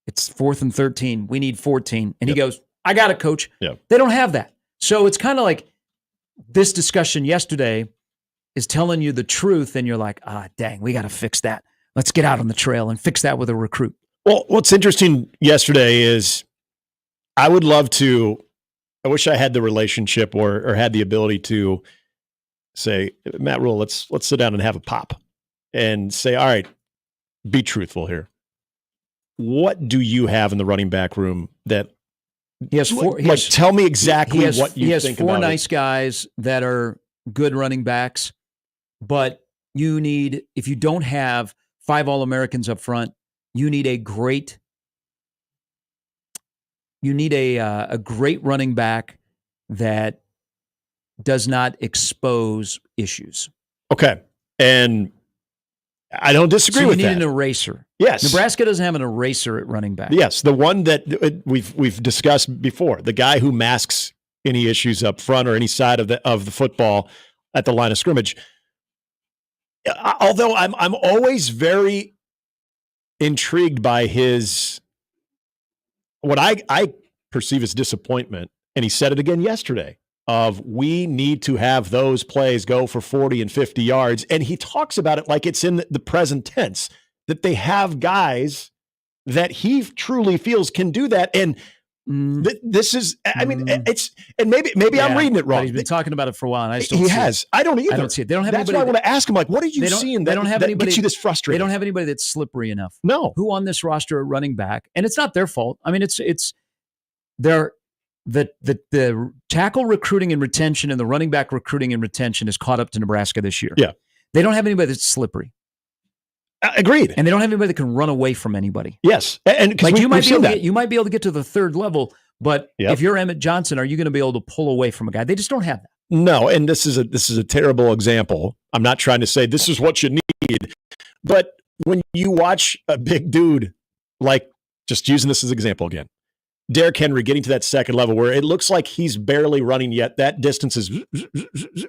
[SPEAKER 5] it's 4th and 13. We need 14. And he goes, I got it, coach.
[SPEAKER 21] Yep.
[SPEAKER 5] They don't have that. So it's kind of like this discussion yesterday is telling you the truth, and you're like, dang, we got to fix that. Let's get out on the trail and fix that with a recruit.
[SPEAKER 21] Well, what's interesting yesterday is I wish I had the relationship or had the ability to say, Matt Rule, let's sit down and have a pop and say, all right, be truthful here. What do you have in the running back room that
[SPEAKER 5] he has four?
[SPEAKER 21] Tell me exactly what you think about it.
[SPEAKER 5] He has 4 nice guys that are good running backs, but you need, if you don't have 5 All-Americans up front, you need a great running back that does not expose issues.
[SPEAKER 21] Okay. And I don't disagree with that.
[SPEAKER 5] You need an eraser.
[SPEAKER 21] Yes.
[SPEAKER 5] Nebraska doesn't have an eraser at running back.
[SPEAKER 21] Yes, the one that we've discussed before, the guy who masks any issues up front or any side of the football at the line of scrimmage. Although I'm always very intrigued by what I perceive as disappointment, and he said it again yesterday, of we need to have those plays go for 40 and 50 yards. And he talks about it like it's in the present tense, that they have guys that he truly feels can do that. And This is, I mean, it's, and maybe I'm reading it wrong.
[SPEAKER 5] But he's been talking about it for a while, and I just don't
[SPEAKER 21] He
[SPEAKER 5] see
[SPEAKER 21] has.
[SPEAKER 5] it.
[SPEAKER 21] I don't either.
[SPEAKER 5] I don't see it. They don't have
[SPEAKER 21] That's
[SPEAKER 5] anybody.
[SPEAKER 21] why I want to ask him, like, what are you seeing that gets you this frustrated?
[SPEAKER 5] They don't have anybody that's slippery enough.
[SPEAKER 21] No.
[SPEAKER 5] Who on this roster at running back? And it's not their fault. I mean, the tackle recruiting and retention and the running back recruiting and retention is caught up to Nebraska this year.
[SPEAKER 21] Yeah.
[SPEAKER 5] They don't have anybody that's slippery.
[SPEAKER 21] Agreed.
[SPEAKER 5] And they don't have anybody that can run away from anybody.
[SPEAKER 21] Yes. And
[SPEAKER 5] like you might be able to get to the third level, but
[SPEAKER 21] Yep.
[SPEAKER 5] if you're Emmett Johnson, are you going to be able to pull away from a guy? They just don't have that.
[SPEAKER 21] No, and this is a terrible example. I'm not trying to say this is what you need, but when you watch a big dude, like just using this as an example again, Derrick Henry getting to that second level where it looks like he's barely running yet, that distance is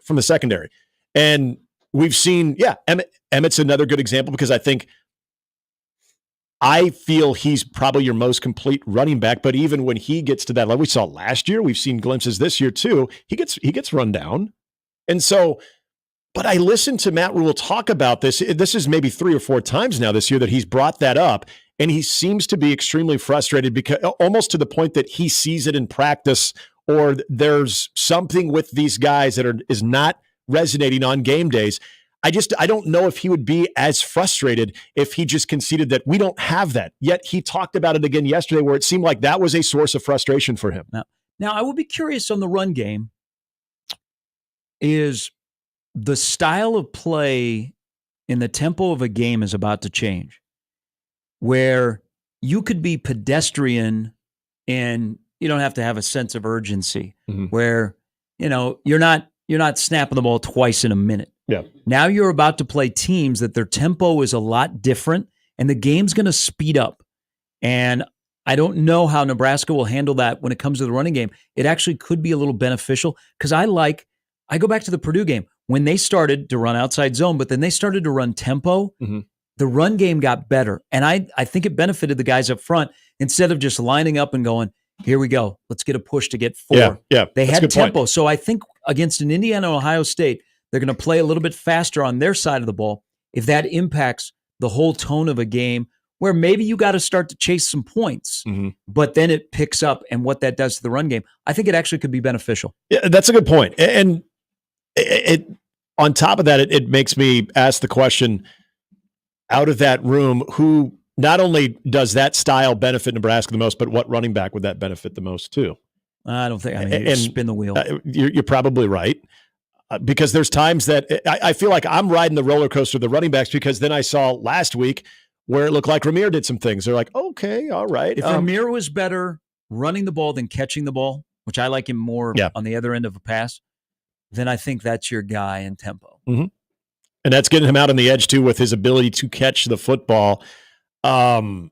[SPEAKER 21] from the secondary. And we've seen, Emmett's another good example because I feel he's probably your most complete running back, but even when he gets to that level, we saw last year, we've seen glimpses this year too, he gets run down. And so, but I listened to Matt Rule talk about this. This is maybe 3 or 4 times now this year that he's brought that up, and he seems to be extremely frustrated because almost to the point that he sees it in practice or there's something with these guys that is not resonating on game days. I don't know if he would be as frustrated if he just conceded that we don't have that. Yet he talked about it again yesterday where it seemed like that was a source of frustration for him.
[SPEAKER 5] Now I would be curious on the run game. Is the style of play in the tempo of a game is about to change, where you could be pedestrian and you don't have to have a sense of urgency, where, you're not snapping the ball twice in a minute.
[SPEAKER 21] Yeah.
[SPEAKER 5] Now you're about to play teams that their tempo is a lot different and the game's going to speed up. And I don't know how Nebraska will handle that when it comes to the running game. It actually could be a little beneficial because I go back to the Purdue game when they started to run outside zone, but then they started to run tempo. The run game got better. And I think it benefited the guys up front instead of just lining up and going, here we go, let's get a push to get 4.
[SPEAKER 21] Yeah,
[SPEAKER 5] they
[SPEAKER 21] that's
[SPEAKER 5] had
[SPEAKER 21] a good
[SPEAKER 5] tempo.
[SPEAKER 21] point.
[SPEAKER 5] So I think against an Indiana, Ohio State, they're going to play a little bit faster on their side of the ball. If that impacts the whole tone of a game where maybe you got to start to chase some points, but then it picks up and what that does to the run game, I think it actually could be beneficial.
[SPEAKER 21] Yeah, that's a good point. And it on top of that, it makes me ask the question out of that room, who not only does that style benefit Nebraska the most, but what running back would that benefit the most too?
[SPEAKER 5] I don't think. You spin the wheel.
[SPEAKER 21] You're probably right. Because there's times that I feel like I'm riding the roller coaster of the running backs because then I saw last week where it looked like Ramir did some things. They're like, okay, all right.
[SPEAKER 5] If Ramir was better running the ball than catching the ball, which I like him more on the other end of a pass, then I think that's your guy in tempo.
[SPEAKER 21] And that's getting him out on the edge too with his ability to catch the football.
[SPEAKER 5] But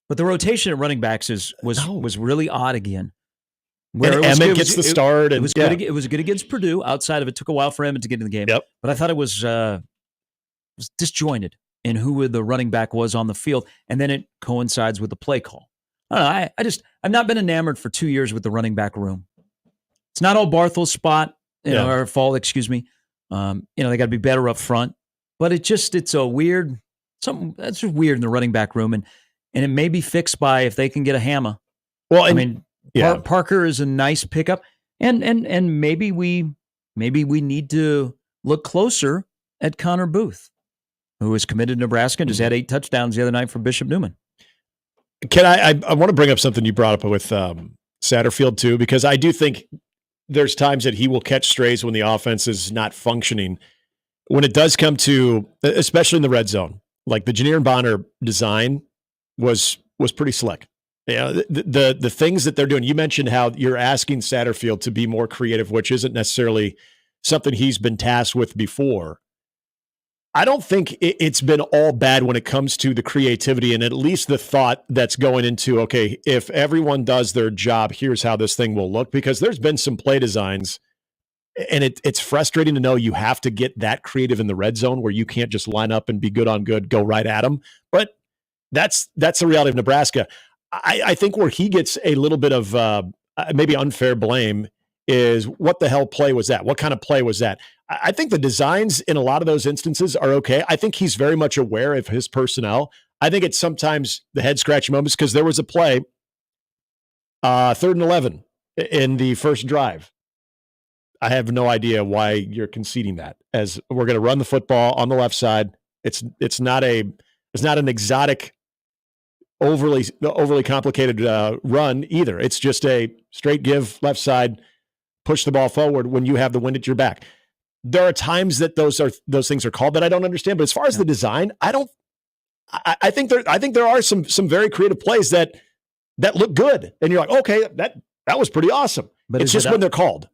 [SPEAKER 5] the rotation at running backs was really odd again.
[SPEAKER 21] Where Emmett gets the start.
[SPEAKER 5] It was good. It was good against Purdue. Outside of it, took a while for Emmett to get in the game.
[SPEAKER 21] Yep.
[SPEAKER 5] But I thought it was disjointed in who the running back was on the field, and then it coincides with the play call. I don't know. I've not been enamored for 2 years with the running back room. It's not all Barthel's spot, or fault. Excuse me. They got to be better up front, but it's a weird something that's just weird in the running back room, and it may be fixed by if they can get a hammer.
[SPEAKER 21] Well,
[SPEAKER 5] Parker is a nice pickup, and maybe we need to look closer at Connor Booth, who is committed to Nebraska and just had 8 touchdowns the other night for Bishop Neumann.
[SPEAKER 21] Can I want to bring up something you brought up with Satterfield too, because I do think there's times that he will catch strays when the offense is not functioning. When it does come to, especially in the red zone, like the Janier and Bonner design was pretty slick. Yeah, the things that they're doing. You mentioned how you're asking Satterfield to be more creative, which isn't necessarily something he's been tasked with before. I don't think it's been all bad when it comes to the creativity and at least the thought that's going into, okay, if everyone does their job, here's how this thing will look. Because there's been some play designs, and it's frustrating to know you have to get that creative in the red zone where you can't just line up and be good on good, go right at them. But that's the reality of Nebraska. I think where he gets a little bit of maybe unfair blame is what the hell play was that? What kind of play was that? I think the designs in a lot of those instances are okay. I think he's very much aware of his personnel. I think it's sometimes the head scratching moments because there was a play 3rd and 11 in the first drive. I have no idea why you're conceding that. As we're going to run the football on the left side. It's not an exotic, overly complicated run either. It's just a straight give left side, push the ball forward when you have the wind at your back. There are times that those things are called that I don't understand. But as far as the design, I think there are some very creative plays that look good, and you're like, okay, that was pretty awesome. But it's just when they're called.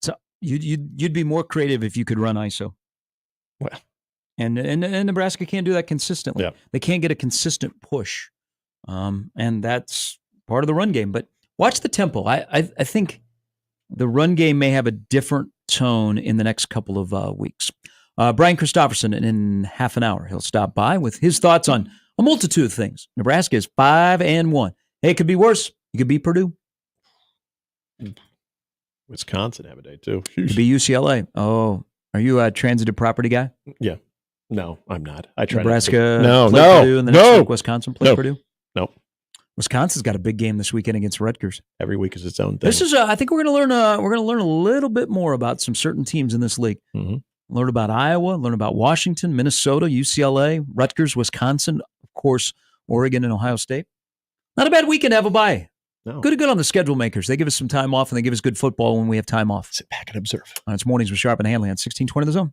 [SPEAKER 5] So you'd be more creative if you could run ISO.
[SPEAKER 21] Well,
[SPEAKER 5] and Nebraska can't do that consistently.
[SPEAKER 21] Yeah.
[SPEAKER 5] They can't get a consistent push, and that's part of the run game. But watch the tempo. I think the run game may have a different tone in the next couple of weeks. Brian Christopherson, in half an hour, he'll stop by with his thoughts on a multitude of things. Nebraska is 5-1. Hey, it could be worse. You could beat Purdue.
[SPEAKER 21] Wisconsin have a day too.
[SPEAKER 5] It could be UCLA. Oh, are you a transitive property guy?
[SPEAKER 21] Yeah. No, I'm not. I try
[SPEAKER 5] Nebraska.
[SPEAKER 21] No.
[SPEAKER 5] Purdue, and the next week Wisconsin plays Purdue.
[SPEAKER 21] No.
[SPEAKER 5] Wisconsin's got a big game this weekend against Rutgers.
[SPEAKER 21] Every week is its own thing.
[SPEAKER 5] This is. I think we're going to learn a little bit more about some certain teams in this league.
[SPEAKER 21] Mm-hmm.
[SPEAKER 5] Learn about Iowa. Learn about Washington, Minnesota, UCLA, Rutgers, Wisconsin, of course, Oregon and Ohio State. Not a bad weekend to have a bye.
[SPEAKER 21] No.
[SPEAKER 5] Good on the schedule makers. They give us some time off, and they give us good football when we have time off.
[SPEAKER 21] Sit back and observe.
[SPEAKER 5] It's Mornings with Sharp and Handley on 1620 The Zone.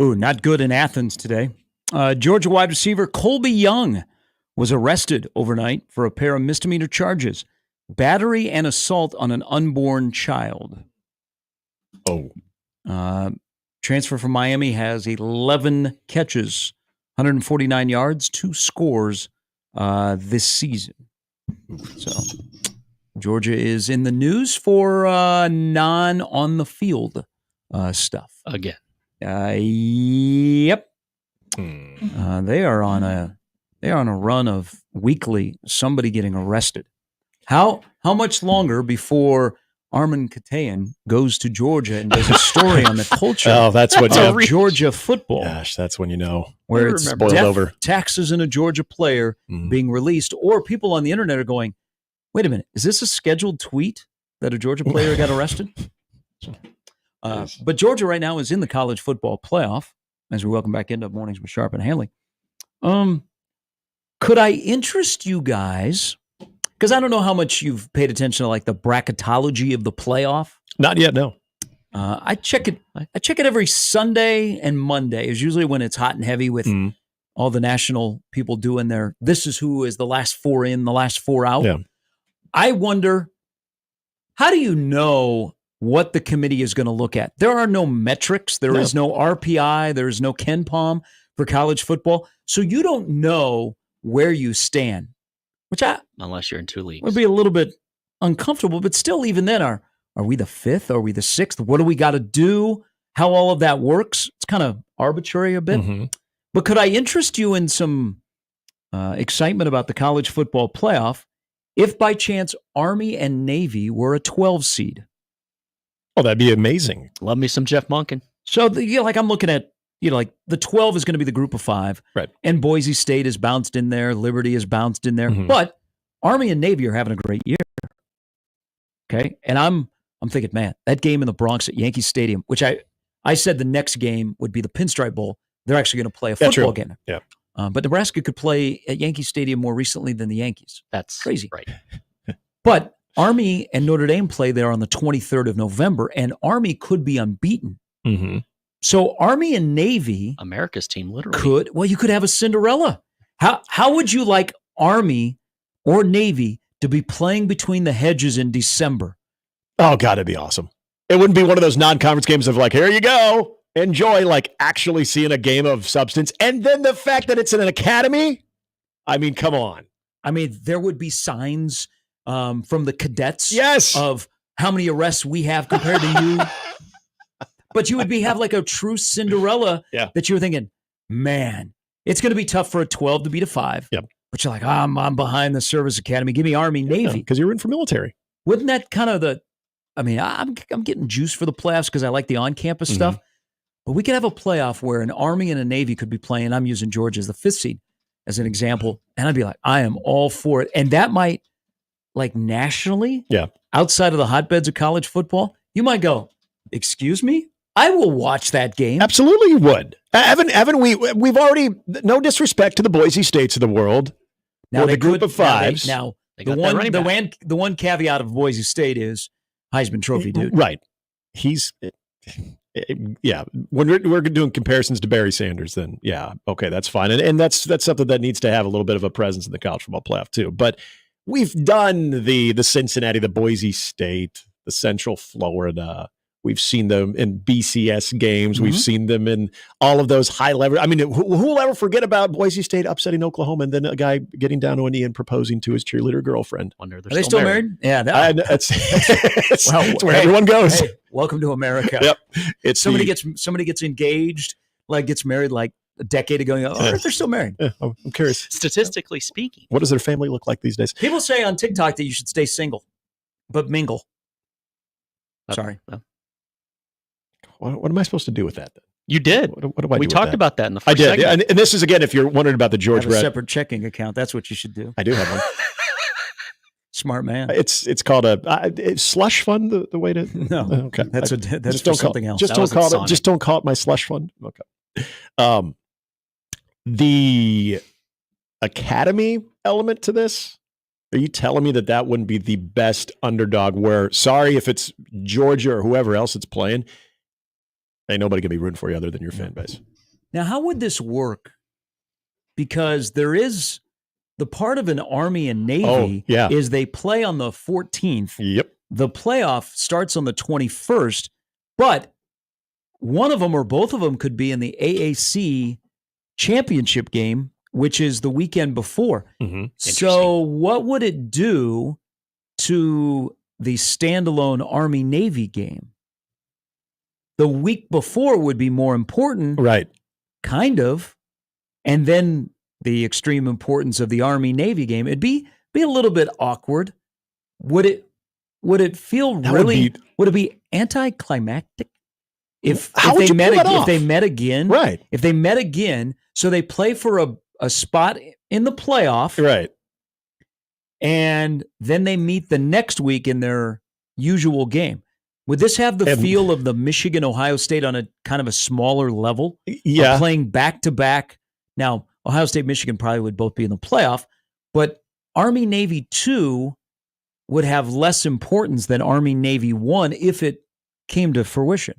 [SPEAKER 5] Ooh, not good in Athens today. Georgia wide receiver Colby Young was arrested overnight for a pair of misdemeanor charges, battery and assault on an unborn child.
[SPEAKER 21] Oh.
[SPEAKER 5] Transfer from Miami has 11 catches, 149 yards, 2 scores this season. So Georgia is in the news for non-on-the-field stuff.
[SPEAKER 3] Again.
[SPEAKER 5] Yep. They are on a run of weekly somebody getting arrested. How much longer before Armin Katayan goes to Georgia and does a story on the culture
[SPEAKER 21] that's what
[SPEAKER 5] of Georgia football?
[SPEAKER 21] Gosh, that's when you know.
[SPEAKER 5] Where it's
[SPEAKER 21] spoiled
[SPEAKER 5] death
[SPEAKER 21] over.
[SPEAKER 5] taxes in a Georgia player being released, or people on the internet are going, wait a minute, is this a scheduled tweet that a Georgia player got arrested? But Georgia right now is in the college football playoff, as we welcome back into Mornings with Sharp and Handley. Could I interest you guys, because I don't know how much you've paid attention to like the bracketology of the playoff.
[SPEAKER 21] Not yet, no.
[SPEAKER 5] I check it every Sunday and Monday is usually when it's hot and heavy with all the national people doing their, this is who is the last 4 in, the last 4 out.
[SPEAKER 21] Yeah.
[SPEAKER 5] I wonder, how do you know what the committee is going to look at? There are no metrics. There is no RPI. There is no Ken Palm for college football. So you don't know where you stand, which
[SPEAKER 3] unless you're in 2 leagues,
[SPEAKER 5] would be a little bit uncomfortable, but still, even then, are we the 5th? Are we the 6th? What do we got to do? How all of that works? It's kind of arbitrary a bit. But could I interest you in some excitement about the college football playoff if by chance Army and Navy were a 12 seed?
[SPEAKER 21] Oh, that'd be amazing.
[SPEAKER 3] Love me some Jeff Monken.
[SPEAKER 5] So, I'm looking at, like the 12 is going to be the group of 5.
[SPEAKER 21] Right.
[SPEAKER 5] And Boise State is bounced in there. Liberty is bounced in there. But Army and Navy are having a great year. Okay. And I'm thinking, man, that game in the Bronx at Yankee Stadium, which I said the next game would be the Pinstripe Bowl. They're actually going to play a football game.
[SPEAKER 21] Yeah.
[SPEAKER 5] But Nebraska could play at Yankee Stadium more recently than the Yankees.
[SPEAKER 3] That's
[SPEAKER 5] crazy.
[SPEAKER 3] Right.
[SPEAKER 5] But Army and Notre Dame play there on the 23rd of November, and Army could be unbeaten. So Army and Navy,
[SPEAKER 3] America's team, literally,
[SPEAKER 5] you could have a Cinderella. How would you like Army or Navy to be playing between the hedges in December?
[SPEAKER 21] Oh, God, it'd be awesome. It wouldn't be one of those non-conference games of like, here you go, enjoy, like actually seeing a game of substance. And then the fact that it's in an academy, I mean, come on.
[SPEAKER 5] I mean, there would be signs from the cadets
[SPEAKER 21] yes.
[SPEAKER 5] of how many arrests we have compared to you. But you would have like a true Cinderella that you were thinking, man, it's going to be tough for a 12 to beat a 5.
[SPEAKER 21] Yep.
[SPEAKER 5] But you're like, I'm behind the service academy. Give me Army, Navy.
[SPEAKER 21] Because you're in for military.
[SPEAKER 5] Wouldn't that kind of I'm getting juice for the playoffs because I like the on-campus stuff. But we could have a playoff where an Army and a Navy could be playing. I'm using Georgia as the 5th seed as an example. And I'd be like, I am all for it. And that might, like nationally, outside of the hotbeds of college football, you might go, excuse me? I will watch that game.
[SPEAKER 21] Absolutely, you would. Evan, we've already, no disrespect to the Boise States of the world,
[SPEAKER 5] now
[SPEAKER 21] or the group of 5s.
[SPEAKER 5] Now, the one caveat of Boise State is Heisman Trophy dude.
[SPEAKER 21] Right. He's, when we're doing comparisons to Barry Sanders, then okay, that's fine. And that's something that needs to have a little bit of a presence in the college football playoff too. But we've done the Cincinnati, the Boise State, the Central Florida. We've seen them in BCS games. We've seen them in all of those high level. I mean, who will ever forget about Boise State upsetting Oklahoma and then a guy getting down on a knee and proposing to his cheerleader girlfriend?
[SPEAKER 5] Are they still married? Yeah,
[SPEAKER 21] that's where everyone goes.
[SPEAKER 5] Hey, welcome to America.
[SPEAKER 21] Yep. It's
[SPEAKER 5] somebody gets engaged, like gets married like a decade ago. And they're still married.
[SPEAKER 21] Yeah, I'm curious.
[SPEAKER 3] Statistically speaking,
[SPEAKER 21] what does their family look like these days?
[SPEAKER 5] People say on TikTok that you should stay single, but mingle. Sorry.
[SPEAKER 21] What am I supposed to do with that? Then?
[SPEAKER 3] You did.
[SPEAKER 21] What do I do
[SPEAKER 3] we
[SPEAKER 21] with
[SPEAKER 3] talked
[SPEAKER 21] that?
[SPEAKER 3] about that in the first
[SPEAKER 21] I did.
[SPEAKER 3] segment.
[SPEAKER 21] And this is, again, if you're wondering about the George
[SPEAKER 5] Have a separate checking account. That's what you should do.
[SPEAKER 21] I do have one.
[SPEAKER 5] Smart man.
[SPEAKER 21] It's called a slush fund. The way to
[SPEAKER 5] no.
[SPEAKER 21] Okay,
[SPEAKER 5] that's for something else.
[SPEAKER 21] Just don't call it my slush fund. Okay. The academy element to this. Are you telling me that wouldn't be the best underdog? Where sorry if it's Georgia or whoever else it's playing. Ain't nobody going to be rooting for you other than your fan base.
[SPEAKER 5] Now, how would this work? Because there is the part of an Army and Navy is they play on the 14th.
[SPEAKER 21] Yep.
[SPEAKER 5] The playoff starts on the 21st, but one of them or both of them could be in the AAC championship game, which is the weekend before.
[SPEAKER 21] Mm-hmm.
[SPEAKER 5] So what would it do to the standalone Army-Navy game? The week before would be more important.
[SPEAKER 21] Right.
[SPEAKER 5] Kind of. And then the extreme importance of the Army-Navy game. It'd be a little bit awkward. Would it feel would it be anticlimactic? If they met again,
[SPEAKER 21] right?
[SPEAKER 5] If they met again, so they play for a spot in the playoff,
[SPEAKER 21] right?
[SPEAKER 5] And then they meet the next week in their usual game. Would this have the feel of the Michigan-Ohio State on a kind of a smaller level?
[SPEAKER 21] Yeah,
[SPEAKER 5] playing back to back. Now, Ohio State, Michigan probably would both be in the playoff, but Army-Navy 2 would have less importance than Army-Navy 1 if it came to fruition.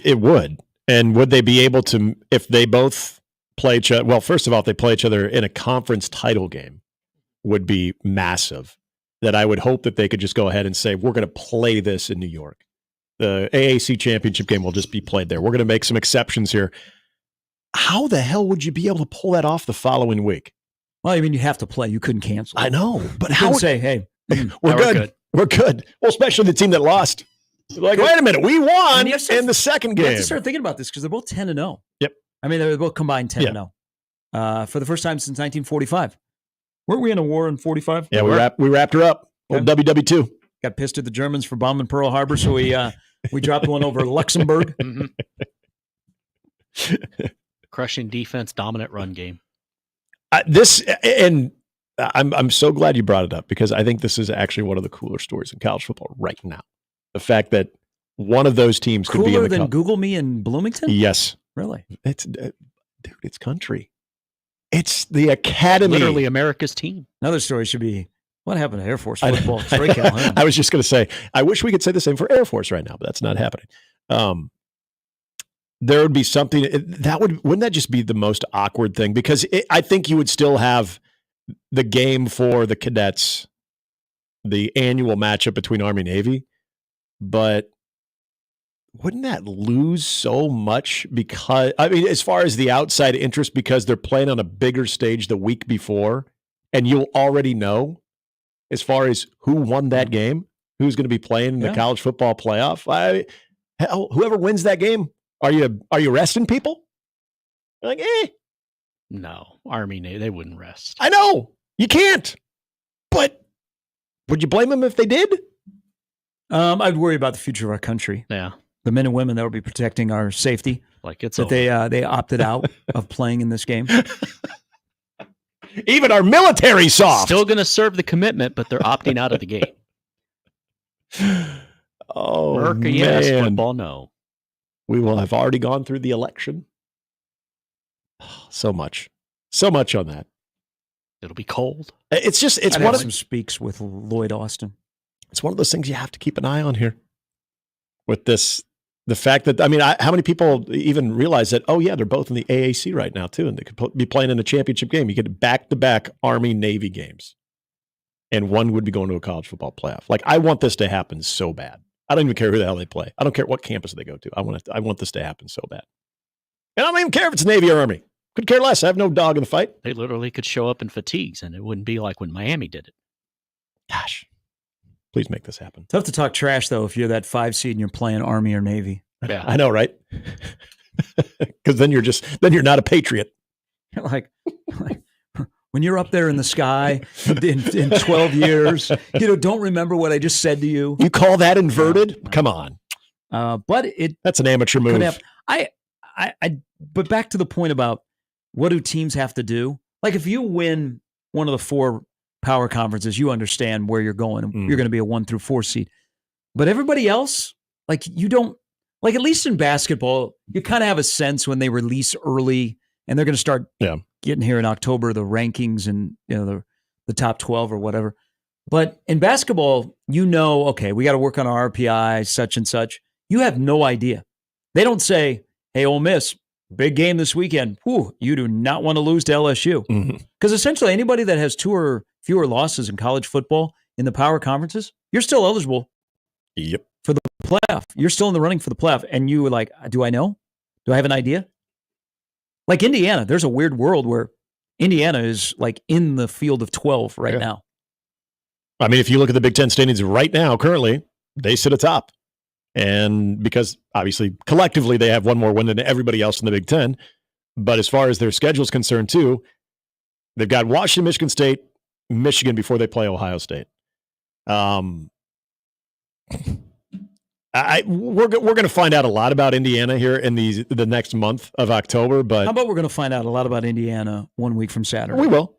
[SPEAKER 21] It would. And would they be able to, if they both play each other? Well, first of all, if they play each other in a conference title game, would be massive. That I would hope that they could just go ahead and say, we're going to play this in New York. The AAC championship game will just be played there. We're going to make some exceptions here. How the hell would you be able to pull that off the following week?
[SPEAKER 5] Well, I mean, you have to play. You couldn't cancel.
[SPEAKER 21] I know. But
[SPEAKER 5] you
[SPEAKER 21] how
[SPEAKER 5] couldn't say, hey,
[SPEAKER 21] we're good. We're good. Well, especially the team that lost. Like, wait a minute, we won in the second game.
[SPEAKER 5] You have to start thinking about this because they're both 10-0.
[SPEAKER 21] Yep.
[SPEAKER 5] I mean, they're both combined 10-0 for the first time since 1945. Weren't we in a war in 45?
[SPEAKER 21] Yeah, we wrapped her up. Old WW2.
[SPEAKER 5] Got pissed at the Germans for bombing Pearl Harbor, so we dropped one over Luxembourg.
[SPEAKER 3] Crushing defense, dominant run game.
[SPEAKER 21] I'm so glad you brought it up because I think this is actually one of the cooler stories in college football right now. The fact that one of those teams could be in the
[SPEAKER 5] cooler than Google Me in Bloomington?
[SPEAKER 21] Yes.
[SPEAKER 5] Really?
[SPEAKER 21] It's it's country. It's the academy.
[SPEAKER 3] Literally America's team.
[SPEAKER 5] Another story should be what happened to Air Force football.
[SPEAKER 21] I was just going to say, I wish we could say the same for Air Force right now, but that's not happening. There would be something wouldn't that just be the most awkward thing? Because I think you would still have the game for the cadets, the annual matchup between Army and Navy, but wouldn't that lose so much because, I mean, as far as the outside interest, because they're playing on a bigger stage the week before, and you'll already know as far as who won that game, who's going to be playing in the college football playoff. Hell, whoever wins that game, are you resting people? You're like,
[SPEAKER 3] No, Army, they wouldn't rest.
[SPEAKER 21] I know you can't, but would you blame them if they did?
[SPEAKER 5] I'd worry about the future of our country.
[SPEAKER 3] Yeah,
[SPEAKER 5] the men and women that will be protecting our safety.
[SPEAKER 3] Like it's
[SPEAKER 5] that they opted out of playing in this game.
[SPEAKER 21] Even our military soft.
[SPEAKER 3] Still going to serve the commitment, but they're opting out of the game.
[SPEAKER 21] Oh,
[SPEAKER 3] America,
[SPEAKER 21] man.
[SPEAKER 3] yes. Football, no.
[SPEAKER 21] We will have already gone through the election. So much on that.
[SPEAKER 3] It'll be cold.
[SPEAKER 21] It's
[SPEAKER 5] I'd
[SPEAKER 21] one
[SPEAKER 5] have
[SPEAKER 21] of
[SPEAKER 5] some speaks with Lloyd Austin.
[SPEAKER 21] It's one of those things you have to keep an eye on here. With this, the fact that, I mean, how many people even realize that, oh, yeah, they're both in the AAC right now, too, and they could be playing in a championship game. You get back-to-back Army-Navy games, and one would be going to a college football playoff. Like, I want this to happen so bad. I don't even care who the hell they play. I don't care what campus they go to. I want this to happen so bad. And I don't even care if it's Navy or Army. Could care less. I have no dog in the fight.
[SPEAKER 3] They literally could show up in fatigues, and it wouldn't be like when Miami did it.
[SPEAKER 21] Gosh. Please make this happen.
[SPEAKER 5] Tough to talk trash, though, if you're that 5 seed and you're playing Army or Navy.
[SPEAKER 3] Yeah.
[SPEAKER 21] I know, right? Because then you're not a patriot.
[SPEAKER 5] like when you're up there in the sky in 12 years, don't remember what I just said to you.
[SPEAKER 21] You call that inverted? No. Come on.
[SPEAKER 5] But
[SPEAKER 21] that's an amateur move.
[SPEAKER 5] But back to the point about what do teams have to do? Like if you win one of the 4 power conferences, you understand where you're going. You're going to be a 1 through 4 seed. But everybody else, like you don't, like at least in basketball, you kind of have a sense when they release early and they're going to start getting here in October, the rankings and the top 12 or whatever. But in basketball, okay, we got to work on our RPI, such and such. You have no idea. They don't say, hey, Ole Miss, big game this weekend. Whew, you do not want to lose to LSU. Because essentially anybody that has 2 or fewer losses in college football in the power conferences, you're still eligible for the playoff. You're still in the running for the playoff. And you were like, do I know? Do I have an idea? Like Indiana, there's a weird world where Indiana is like in the field of 12 right now.
[SPEAKER 21] I mean, if you look at the Big Ten standings right now, currently, they sit atop. And because obviously collectively they have one more win than everybody else in the Big Ten. But as far as their schedule is concerned too, they've got Washington, Michigan State, Michigan before they play Ohio State. We're going to find out a lot about Indiana here in the next month of October. But
[SPEAKER 5] how about we're going to find out a lot about Indiana 1 week from Saturday?
[SPEAKER 21] We will,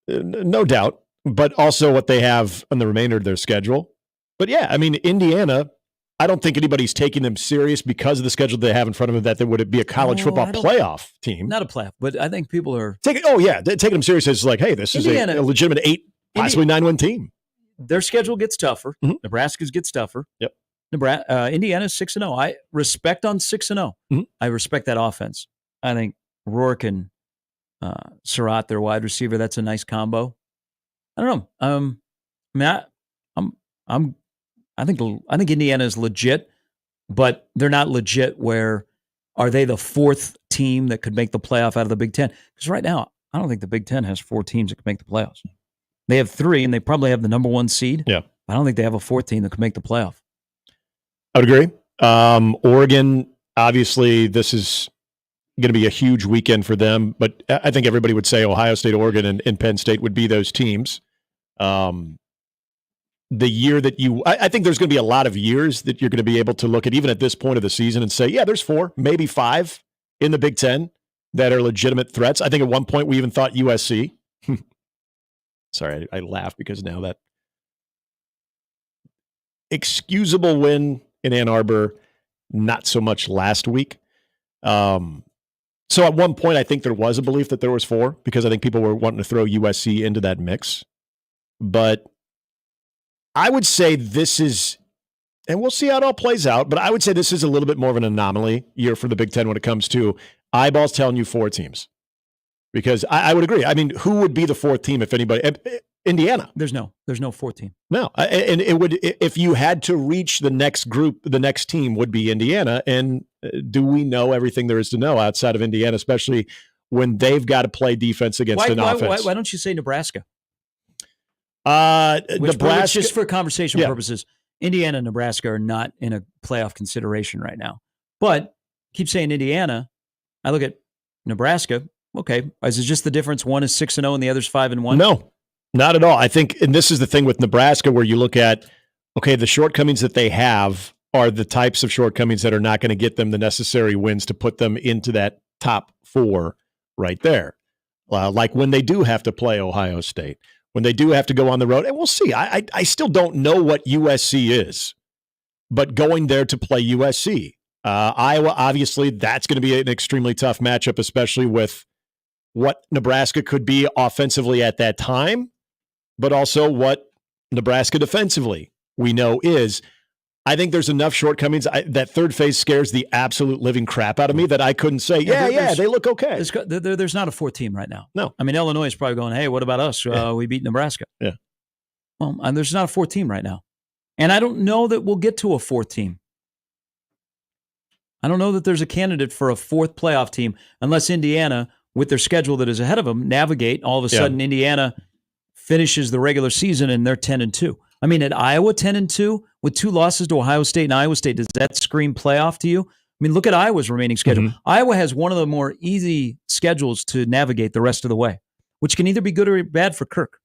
[SPEAKER 21] no doubt. But also what they have on the remainder of their schedule. But yeah, I mean, Indiana, I don't think anybody's taking them serious because of the schedule they have in front of them. That they would be a college football playoff team,
[SPEAKER 5] not a playoff. But I think people are
[SPEAKER 21] taking them serious. It's like, hey, this Indiana, is a legitimate 8, possibly 9-win team.
[SPEAKER 5] Their schedule gets tougher. Nebraska's gets tougher.
[SPEAKER 21] Yep.
[SPEAKER 5] Indiana's 6-0. I respect on 6-0. I respect that offense. I think Rourke and Surratt, their wide receiver, that's a nice combo. I don't know. I think Indiana is legit, but they're not legit. Where are they the 4th team that could make the playoff out of the Big Ten? Because right now, I don't think the Big Ten has 4 teams that could make the playoffs. They have 3, and they probably have the number 1 seed.
[SPEAKER 21] Yeah,
[SPEAKER 5] I don't think they have a 4th team that could make the playoff.
[SPEAKER 21] I would agree. Oregon, obviously, this is going to be a huge weekend for them, but I think everybody would say Ohio State, Oregon, and Penn State would be those teams. The year that I think there's going to be a lot of years that you're going to be able to look at, even at this point of the season, and say, yeah, there's 4, maybe 5 in the Big Ten that are legitimate threats. I think at one point we even thought USC. Sorry, I laugh because now that excusable win in Ann Arbor, not so much last week. So at one point, I think there was a belief that there was 4 because I think people were wanting to throw USC into that mix. But I would say this is, and we'll see how it all plays out, but I would say this is a little bit more of an anomaly year for the Big Ten when it comes to eyeballs telling you 4 teams. Because I would agree. I mean, who would be the 4th team if anybody? Indiana.
[SPEAKER 5] There's no 4th team.
[SPEAKER 21] No, and it would, if you had to reach the next group, the next team would be Indiana. And do we know everything there is to know outside of Indiana, especially when they've got to play defense against an offense?
[SPEAKER 5] Why don't you say Nebraska?
[SPEAKER 21] Nebraska,
[SPEAKER 5] just for conversation purposes, Indiana and Nebraska are not in a playoff consideration right now. But keep saying Indiana. I look at Nebraska. Okay, is it just the difference? One is 6-0 and the other's 5-1?
[SPEAKER 21] No, not at all. I think, and this is the thing with Nebraska, where you look at, okay, the shortcomings that they have are the types of shortcomings that are not going to get them the necessary wins to put them into that top 4 right there. Like when they do have to play Ohio State, when they do have to go on the road, and we'll see. I still don't know what USC is, but going there to play USC, Iowa, obviously, that's going to be an extremely tough matchup, especially with what Nebraska could be offensively at that time, but also what Nebraska defensively we know is. I think there's enough shortcomings. That third phase scares the absolute living crap out of me that I couldn't say, they look okay.
[SPEAKER 5] There's not a 4th team right now.
[SPEAKER 21] No.
[SPEAKER 5] I mean, Illinois is probably going, hey, what about us? We beat Nebraska.
[SPEAKER 21] Yeah.
[SPEAKER 5] Well, and there's not a 4th team right now. And I don't know that we'll get to a 4th team. I don't know that there's a candidate for a 4th playoff team unless Indiana, with their schedule that is ahead of them, navigate. All of a sudden, Indiana finishes the regular season and they're 10-2. I mean, at Iowa, 10-2 with 2 losses to Ohio State and Iowa State, does that scream playoff to you? I mean, look at Iowa's remaining schedule. Mm-hmm. Iowa has one of the more easy schedules to navigate the rest of the way, which can either be good or bad for Kirk.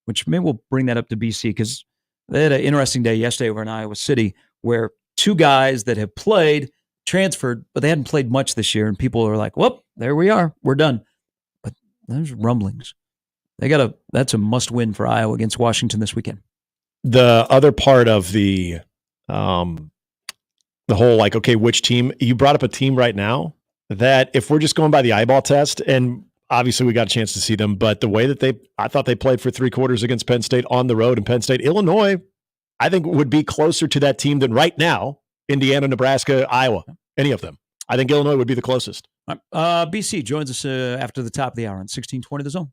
[SPEAKER 5] Which maybe we'll bring that up to BC because they had an interesting day yesterday over in Iowa City where 2 guys that have played transferred, but they hadn't played much this year, and people are like, "Whoop, there we are, we're done." But there's rumblings. That's a must-win for Iowa against Washington this weekend.
[SPEAKER 21] The other part of the whole, like, okay, which team? You brought up a team right now that if we're just going by the eyeball test, and obviously we got a chance to see them, but the way that I thought they played for 3 quarters against Penn State on the road, and Penn State, Illinois, I think would be closer to that team than right now, Indiana, Nebraska, Iowa. Any of them. I think Illinois would be the closest.
[SPEAKER 5] BC joins us after the top of the hour on 1620 The Zone.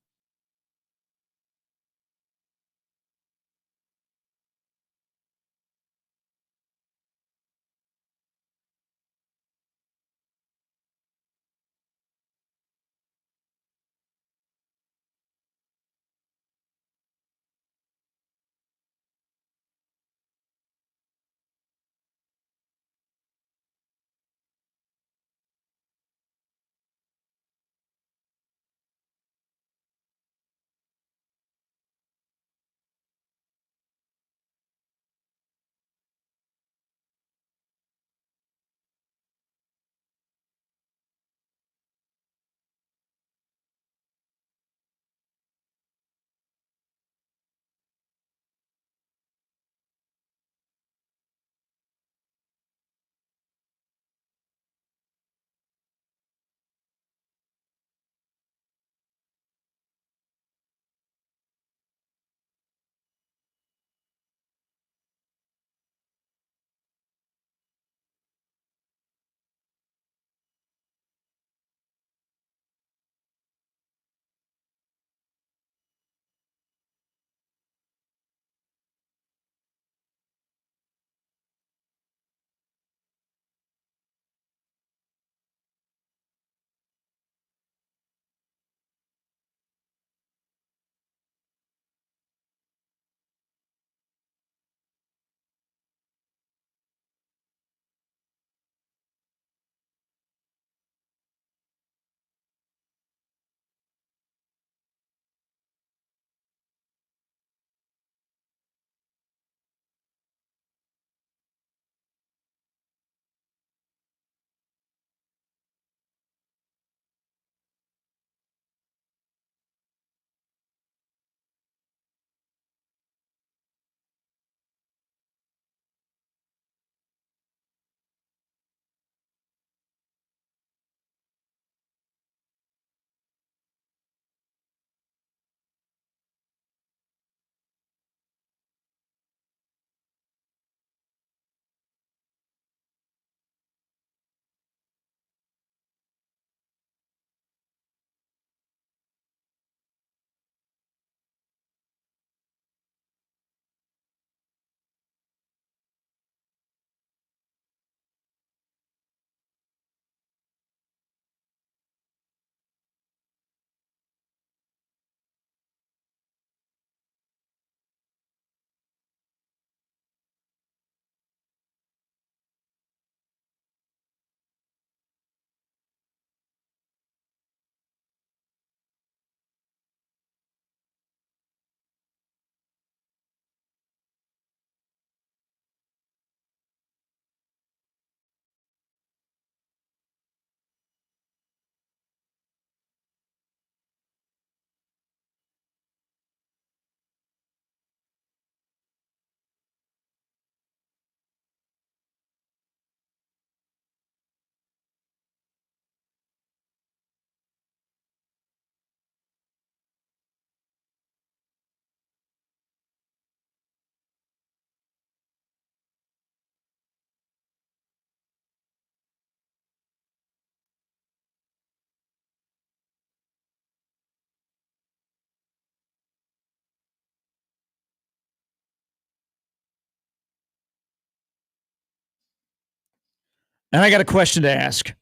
[SPEAKER 5] And I got a question to ask.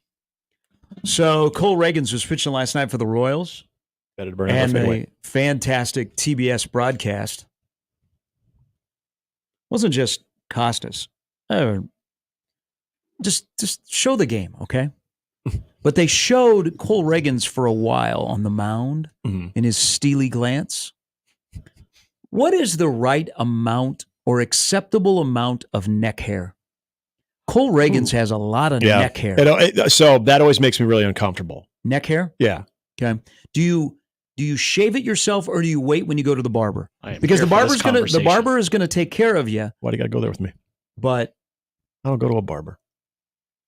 [SPEAKER 5] So Cole Reagans was pitching last night for the Royals.
[SPEAKER 21] Better to burn
[SPEAKER 5] and
[SPEAKER 21] it
[SPEAKER 5] a fantastic TBS broadcast. Wasn't just Costas. Just show the game, okay? But they showed Cole Reagans for a while on the mound in his steely glance. What is the right amount or acceptable amount of neck hair? Cole Reagans has a lot of neck hair.
[SPEAKER 21] So that always makes me really uncomfortable.
[SPEAKER 5] Neck hair?
[SPEAKER 21] Yeah.
[SPEAKER 5] Okay. Do you shave it yourself or do you wait when you go to the barber? Because the barber is gonna take care of you.
[SPEAKER 21] Why do you gotta go there with me?
[SPEAKER 5] But
[SPEAKER 21] I don't go to a barber.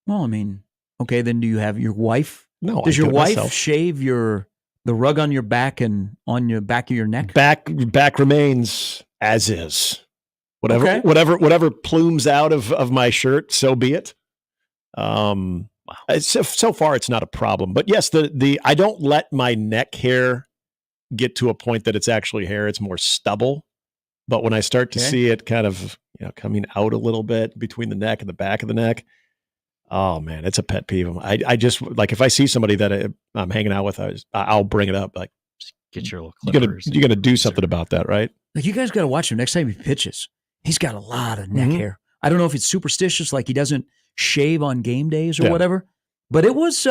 [SPEAKER 5] Well, I mean, okay, then do you have your wife?
[SPEAKER 21] No.
[SPEAKER 5] Does
[SPEAKER 21] I
[SPEAKER 5] your
[SPEAKER 21] do it
[SPEAKER 5] wife
[SPEAKER 21] myself.
[SPEAKER 5] shave the rug on your back and on your back of your neck?
[SPEAKER 21] Back remains as is.
[SPEAKER 5] Okay.
[SPEAKER 21] Whatever plumes out of my shirt, so be it. So far, it's not a problem. But yes, I don't let my neck hair get to a point that it's actually hair. It's more stubble. But when I start to see it kind of coming out a little bit between the neck and the back of the neck, oh man, it's a pet peeve. I just like if I see somebody that I'm hanging out with, I'll bring it up. Like,
[SPEAKER 3] get your little clippers.
[SPEAKER 21] You're gonna do something about that, right?
[SPEAKER 5] Like you guys got to watch him next time he pitches. He's got a lot of neck hair. I don't know if it's superstitious, like he doesn't shave on game days or whatever. But it was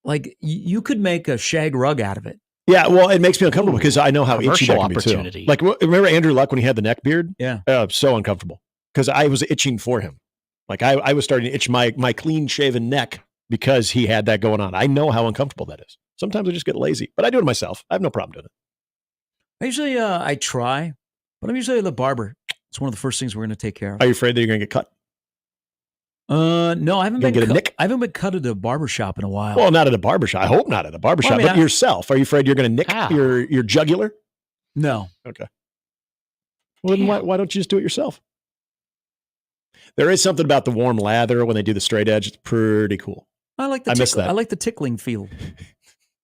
[SPEAKER 5] like you could make a shag rug out of it.
[SPEAKER 21] Yeah, well, it makes me uncomfortable because I know how itchy that can be too. Like, remember Andrew Luck when he had the neck beard?
[SPEAKER 5] Yeah.
[SPEAKER 21] So uncomfortable because I was itching for him. Like, I was starting to itch my clean-shaven neck because he had that going on. I know how uncomfortable that is. Sometimes I just get lazy, but I do it myself. I have no problem doing it.
[SPEAKER 5] Usually I try, but I'm usually the barber. It's one of the first things we're going to take care of.
[SPEAKER 21] Are you afraid that you're going to get cut?
[SPEAKER 5] No, I haven't been
[SPEAKER 21] get a nick?
[SPEAKER 5] I havenven been cut at a barbershop in a while.
[SPEAKER 21] Well, not at a barbershop. I hope not at a barbershop, but yourself. Are you afraid you're going to nick your jugular?
[SPEAKER 5] No.
[SPEAKER 21] Okay. Well, then why don't you just do it yourself? There is something about the warm lather when they do the straight edge. It's pretty cool.
[SPEAKER 5] I like
[SPEAKER 21] miss that.
[SPEAKER 5] I like the tickling feel.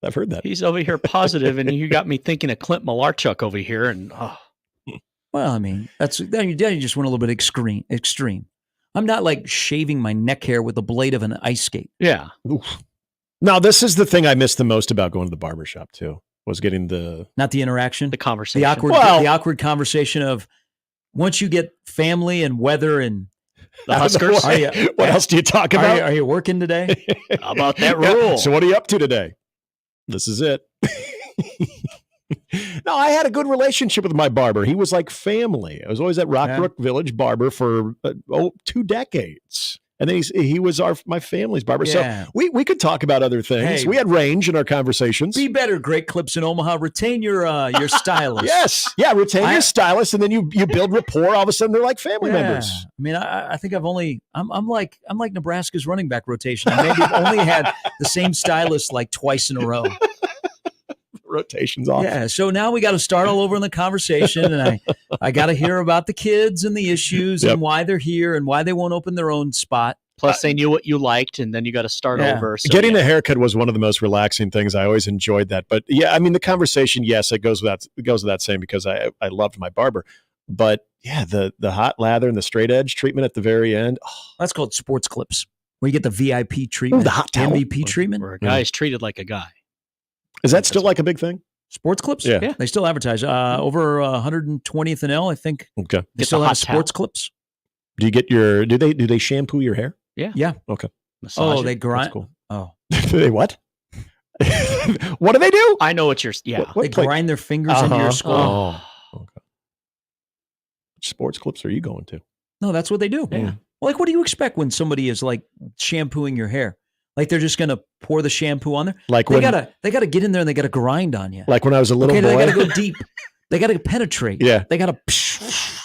[SPEAKER 21] I've heard that.
[SPEAKER 3] He's over here positive, and you got me thinking of Clint Malarchuk over here. And
[SPEAKER 5] well, I mean, then you just went a little bit extreme. I'm not like shaving my neck hair with the blade of an ice skate.
[SPEAKER 3] Yeah.
[SPEAKER 21] Oof. Now, this is the thing I missed the most about going to the barbershop too, was getting
[SPEAKER 5] not the interaction,
[SPEAKER 3] the conversation,
[SPEAKER 5] the awkward conversation of once you get family and weather and
[SPEAKER 3] the Huskers.
[SPEAKER 21] What else do you talk about?
[SPEAKER 5] Are you working today?
[SPEAKER 3] How about that rule?
[SPEAKER 21] So what are you up to today? This is it. No, I had a good relationship with my barber. He was like family. I was always at Rockbrook Village Barber for 2 decades. And then he was my family's barber.
[SPEAKER 5] Yeah.
[SPEAKER 21] So we could talk about other things.
[SPEAKER 5] Hey,
[SPEAKER 21] we had range in our conversations.
[SPEAKER 5] Be better, Great Clips in Omaha. Retain your stylist.
[SPEAKER 21] Yes. Yeah, retain your stylist, and then you build rapport. All of a sudden, they're like family members.
[SPEAKER 5] I mean, I think I'm like Nebraska's running back rotation. I maybe only had the same stylist like twice in a row.
[SPEAKER 21] Rotations off.
[SPEAKER 5] Yeah, so now we got to start all over in the conversation, and I got to hear about the kids and the issues and why they're here and why they won't open their own spot.
[SPEAKER 3] Plus, they knew what you liked, and then you got to start over. So,
[SPEAKER 21] getting a haircut was one of the most relaxing things. I always enjoyed that. But yeah, I mean, the conversation, yes, it goes without saying because I loved my barber. But yeah, the hot lather and the straight edge treatment at the very end. Oh.
[SPEAKER 5] That's called sports clips, where you get the VIP treatment,
[SPEAKER 21] the hot towel.
[SPEAKER 5] MVP treatment.
[SPEAKER 3] Where a guy is treated like a guy.
[SPEAKER 21] Is that still like a big thing?
[SPEAKER 5] Sports clips?
[SPEAKER 21] Yeah.
[SPEAKER 5] They still advertise. Over 120th and L, I think.
[SPEAKER 21] Okay.
[SPEAKER 5] They still have sports clips.
[SPEAKER 21] Do you get do they shampoo your hair?
[SPEAKER 3] Yeah.
[SPEAKER 5] Yeah.
[SPEAKER 21] Okay.
[SPEAKER 5] Massage they grind.
[SPEAKER 21] That's cool.
[SPEAKER 5] Oh.
[SPEAKER 21] They what? What do they do?
[SPEAKER 3] I know what you're. Yeah.
[SPEAKER 5] They grind their fingers into your skull.
[SPEAKER 21] Oh. Okay. Which sports clips are you going to?
[SPEAKER 5] No, that's what they do.
[SPEAKER 3] Yeah.
[SPEAKER 5] Well, like, what do you expect when somebody is like shampooing your hair? Like they're just gonna pour the shampoo on there.
[SPEAKER 21] Like
[SPEAKER 5] they gotta get in there and they gotta grind on you.
[SPEAKER 21] Like when I was a little boy.
[SPEAKER 5] They gotta go deep. They gotta penetrate.
[SPEAKER 21] Yeah.
[SPEAKER 5] They gotta.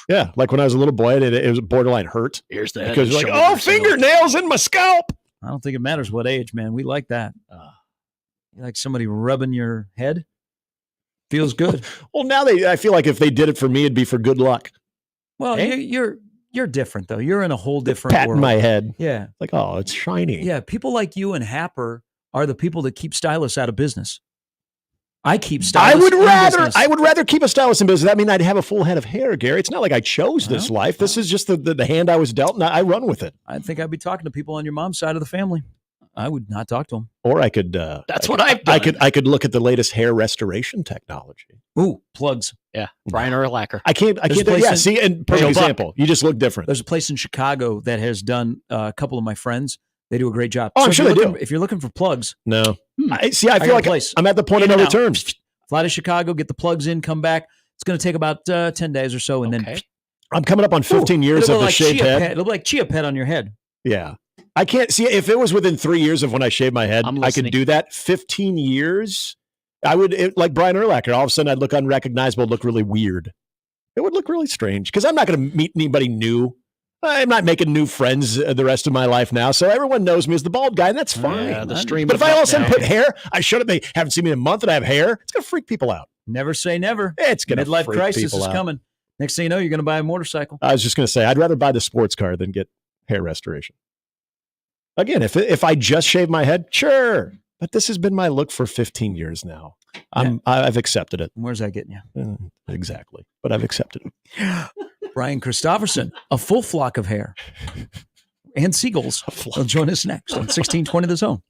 [SPEAKER 21] Yeah, like when I was a little boy, it was borderline hurt.
[SPEAKER 3] Here's the
[SPEAKER 21] because you're like, fingernails in my scalp.
[SPEAKER 5] I don't think it matters what age, man. We like that. You like somebody rubbing your head? Feels good.
[SPEAKER 21] Well, now I feel like if they did it for me, it'd be for good luck.
[SPEAKER 5] Well, you're different though. You're in a whole different
[SPEAKER 21] Pat
[SPEAKER 5] world.
[SPEAKER 21] in my head.
[SPEAKER 5] Yeah.
[SPEAKER 21] Like, oh, it's shiny.
[SPEAKER 5] Yeah. People like you and Happer are the people that keep stylists out of business. I keep stylists
[SPEAKER 21] I would rather keep a stylist in business. That mean I'd have a full head of hair, Gary. It's not like I chose this life. This is just the hand I was dealt, and I run with it.
[SPEAKER 5] I think I'd be talking to people on your mom's side of the family. I would not talk to them.
[SPEAKER 21] Or I could.
[SPEAKER 3] That's what I've done.
[SPEAKER 21] I could look at the latest hair restoration technology.
[SPEAKER 5] Ooh, plugs.
[SPEAKER 3] Yeah, Brian Urlacher.
[SPEAKER 21] I can't. See, and perfect example. You just look different.
[SPEAKER 5] There's a place in Chicago that has done a couple of my friends. They do a great job.
[SPEAKER 21] Oh, I'm sure they do.
[SPEAKER 5] If you're looking for plugs,
[SPEAKER 21] no. I feel like I'm at the point of no return.
[SPEAKER 5] Fly to Chicago, get the plugs in, come back. It's going to take about 10 days or so, and then
[SPEAKER 21] I'm coming up on 15 years of the shaved head.
[SPEAKER 5] It'll be like chia pet on your head.
[SPEAKER 21] Yeah. I can't see if it was within 3 years of when I shaved my head, I could do that. 15 years, I would like Brian Urlacher. All of a sudden, I'd look unrecognizable, look really weird. It would look really strange because I'm not going to meet anybody new. I'm not making new friends the rest of my life now, so everyone knows me as the bald guy, and that's fine.
[SPEAKER 3] Yeah, the stream.
[SPEAKER 21] But if I all of a sudden put hair, I shouldn't. They haven't seen me in a month, and I have hair. It's going to freak people out.
[SPEAKER 5] Never say never.
[SPEAKER 21] It's going to
[SPEAKER 5] midlife
[SPEAKER 21] freak
[SPEAKER 5] crisis
[SPEAKER 21] people
[SPEAKER 5] is
[SPEAKER 21] out.
[SPEAKER 5] coming. Next thing you know, you're going to buy a motorcycle.
[SPEAKER 21] I was just going to say, I'd rather buy the sports car than get hair restoration. Again, if I just shave my head, sure. But this has been my look for 15 years now. I've accepted it.
[SPEAKER 5] Where's that getting you?
[SPEAKER 21] Exactly. But I've accepted it.
[SPEAKER 5] Brian Christopherson, a full flock of hair. And seagulls will join us next on 1620 The Zone.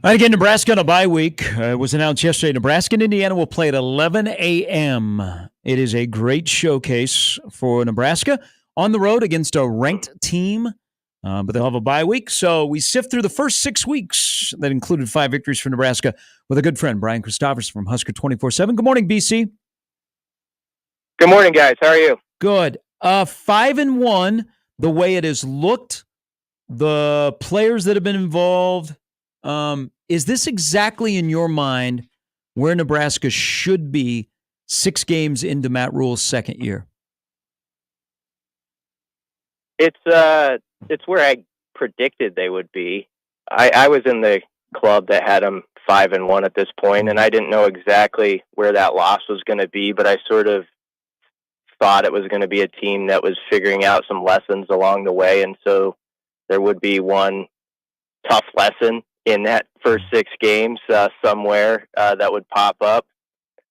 [SPEAKER 5] All right, again, Nebraska on a bye week. It was announced yesterday. Nebraska and Indiana will play at 11 a.m. It is a great showcase for Nebraska on the road against a ranked team, but they'll have a bye week. So we sift through the first 6 weeks that included 5 victories for Nebraska with a good friend, Brian Christopherson from Husker 24/7. Good morning, BC.
[SPEAKER 8] Good morning, guys. How are you?
[SPEAKER 5] Good. 5-1, the way it has looked, the players that have been involved. Is this exactly in your mind where Nebraska should be 6 games into Matt Rule's second year?
[SPEAKER 8] It's where I predicted they would be. I was in the club that had them 5-1 at this point, and I didn't know exactly where that loss was going to be, but I sort of thought it was going to be a team that was figuring out some lessons along the way, and so there would be one tough lesson in that first 6 games somewhere that would pop up,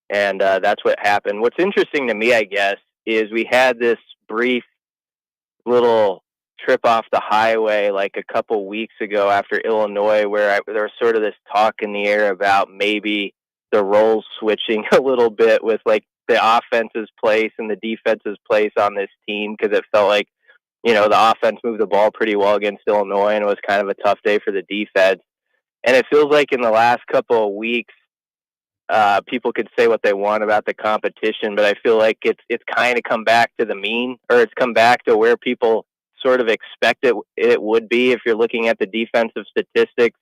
[SPEAKER 8] and that's what happened. What's interesting to me, I guess, is we had this brief little trip off the highway like a couple weeks ago after Illinois, where there was sort of this talk in the air about maybe the roles switching a little bit with like the offense's place and the defense's place on this team, because it felt like, you know, the offense moved the ball pretty well against Illinois, and it was kind of a tough day for the defense. And it feels like in the last couple of weeks, people could say what they want about the competition, but I feel like it's kind of come back to the mean, or it's come back to where people sort of expect it would be. If you're looking at the defensive statistics,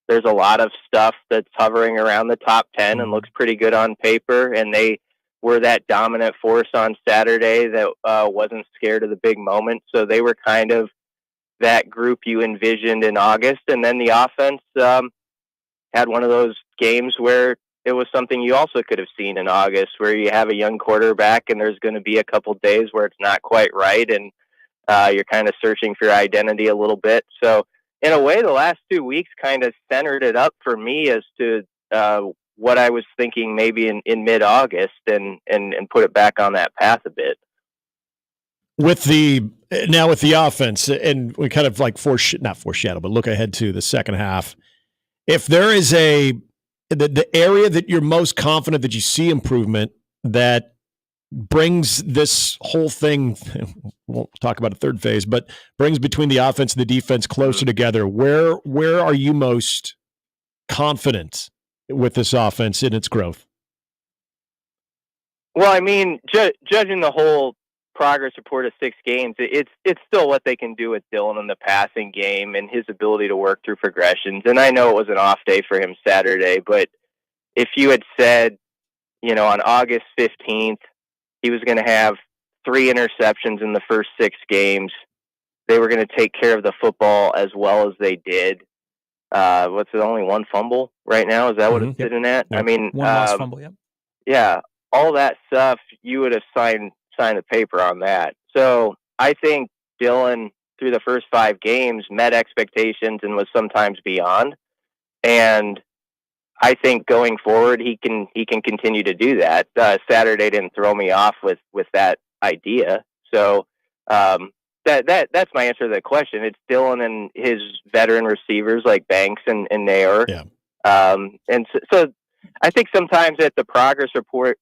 [SPEAKER 8] there's a lot of stuff that's hovering around the top 10 and looks pretty good on paper, and they were that dominant force on Saturday that wasn't scared of the big moment. So they were kind of that group you envisioned in August. And then the offense had one of those games where it was something you also could have seen in August, where you have a young quarterback and there's going to be a couple days where it's not quite right, and you're kind of searching for your identity a little bit. So in a way, the last 2 weeks kind of centered it up for me as to what I was thinking maybe in mid-August, and put it back on that path a bit.
[SPEAKER 21] With the offense, and we kind of like not foreshadow, but look ahead to the second half. If there is the area that you're most confident that you see improvement that brings this whole thing, won't talk about a third phase, but brings between the offense and the defense closer together, where are you most confident with this offense in its growth?
[SPEAKER 8] Well, I mean, judging the whole progress report of 6 games, it's still what they can do with Dylan in the passing game and his ability to work through progressions. And I know it was an off day for him Saturday, but if you had said, you know, on August 15th, he was going to have 3 interceptions in the first 6 games, they were going to take care of the football as well as they did. What's it, only 1 fumble right now? Is that what it's sitting at?
[SPEAKER 5] Yep.
[SPEAKER 8] I mean,
[SPEAKER 5] 1 lost fumble, yep.
[SPEAKER 8] Yeah, all that stuff, you would have signed the paper on that. So I think Dylan, through the first 5 games, met expectations and was sometimes beyond. And I think going forward, he can continue to do that. Saturday didn't throw me off with that idea. So that's my answer to the question. It's Dylan and his veteran receivers like Banks and Nair.
[SPEAKER 21] Yeah.
[SPEAKER 8] And so I think sometimes at the progress report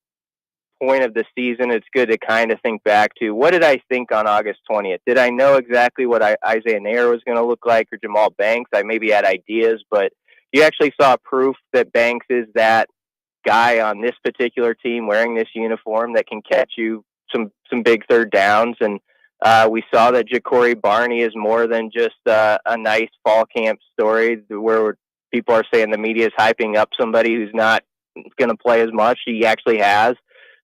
[SPEAKER 8] point of the season, it's good to kind of think back to, what did I think on August 20th? Did I know exactly what Isaiah Nair was going to look like, or Jamal Banks? I maybe had ideas, but you actually saw proof that Banks is that guy on this particular team wearing this uniform that can catch you some big third downs. And we saw that Ja'Cory Barney is more than just a nice fall camp story where people are saying the media is hyping up somebody who's not going to play as much. He actually has.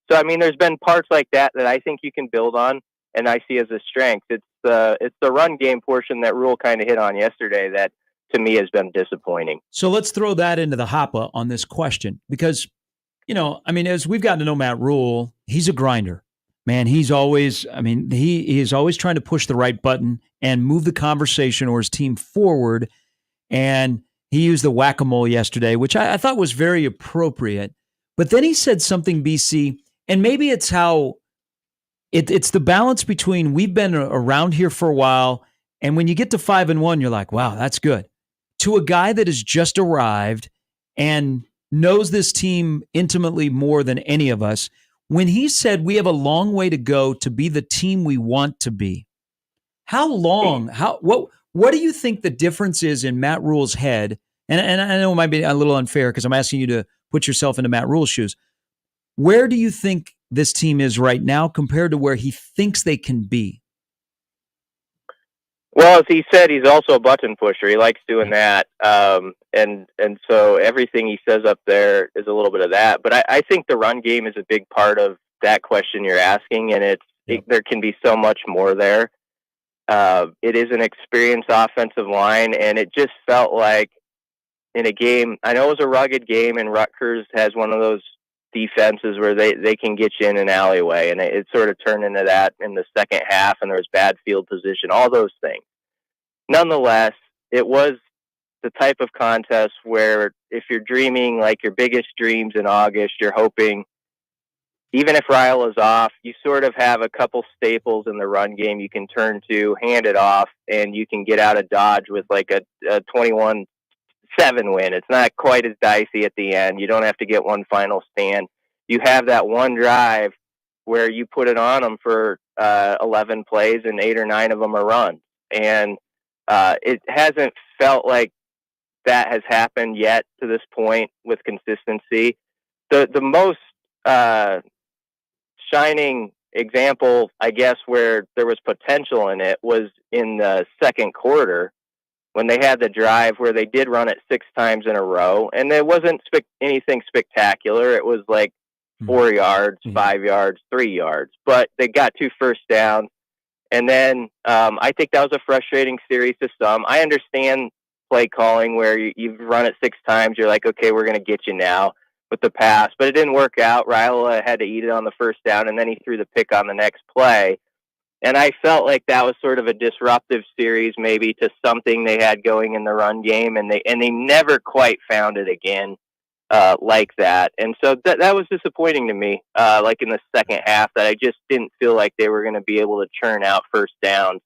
[SPEAKER 8] So, I mean, there's been parts like that I think you can build on, and I see as a strength. It's the run game portion that Rule kind of hit on yesterday that, to me, has been disappointing.
[SPEAKER 5] So let's throw that into the hopper on this question, because, you know, I mean, as we've gotten to know Matt Rule, he's a grinder. Man, he's always, I mean, he is always trying to push the right button and move the conversation or his team forward. And he used the whack-a-mole yesterday, which I thought was very appropriate. But then he said something, BC, and maybe it's how it's the balance between we've been around here for a while, and when you get to 5-1, you're like, wow, that's good. To a guy that has just arrived and knows this team intimately more than any of us, when he said we have a long way to go to be the team we want to be, how long, what do you think the difference is in Matt Rule's head? And I know it might be a little unfair because I'm asking you to put yourself into Matt Rule's shoes. Where do you think this team is right now compared to where he thinks they can be?
[SPEAKER 8] Well, as he said, he's also a button pusher. He likes doing that. And so everything he says up there is a little bit of that. But I think the run game is a big part of that question you're asking, and there can be so much more there. It is an experienced offensive line, and it just felt like in a game, I know it was a rugged game, and Rutgers has one of those defenses where they can get you in an alleyway, and it sort of turned into that in the second half, and there was bad field position, all those things. Nonetheless, it was the type of contest where if you're dreaming like your biggest dreams in August, you're hoping even if Raiola is off, you sort of have a couple staples in the run game you can turn to, hand it off, and you can get out of Dodge with like a 21-7 win. It's not quite as dicey at the end. You don't have to get one final stand. You have that one drive where you put it on them for 11 plays and 8 or 9 of them are runs. And it hasn't felt like that has happened yet to this point with consistency. The most shining example, I guess, where there was potential in it was in the second quarter when they had the drive where they did run it 6 times in a row. And it wasn't anything spectacular. It was like 4 yards, 5 yards, 3 yards. But they got 2 first downs. And then I think that was a frustrating series to some. I understand play calling where you've run it 6 times. You're like, okay, we're going to get you now with the pass. But it didn't work out. Raiola had to eat it on the first down, and then he threw the pick on the next play. And I felt like that was sort of a disruptive series maybe to something they had going in the run game, and they never quite found it again like that. And so that was disappointing to me, like in the second half, that I just didn't feel like they were going to be able to churn out first downs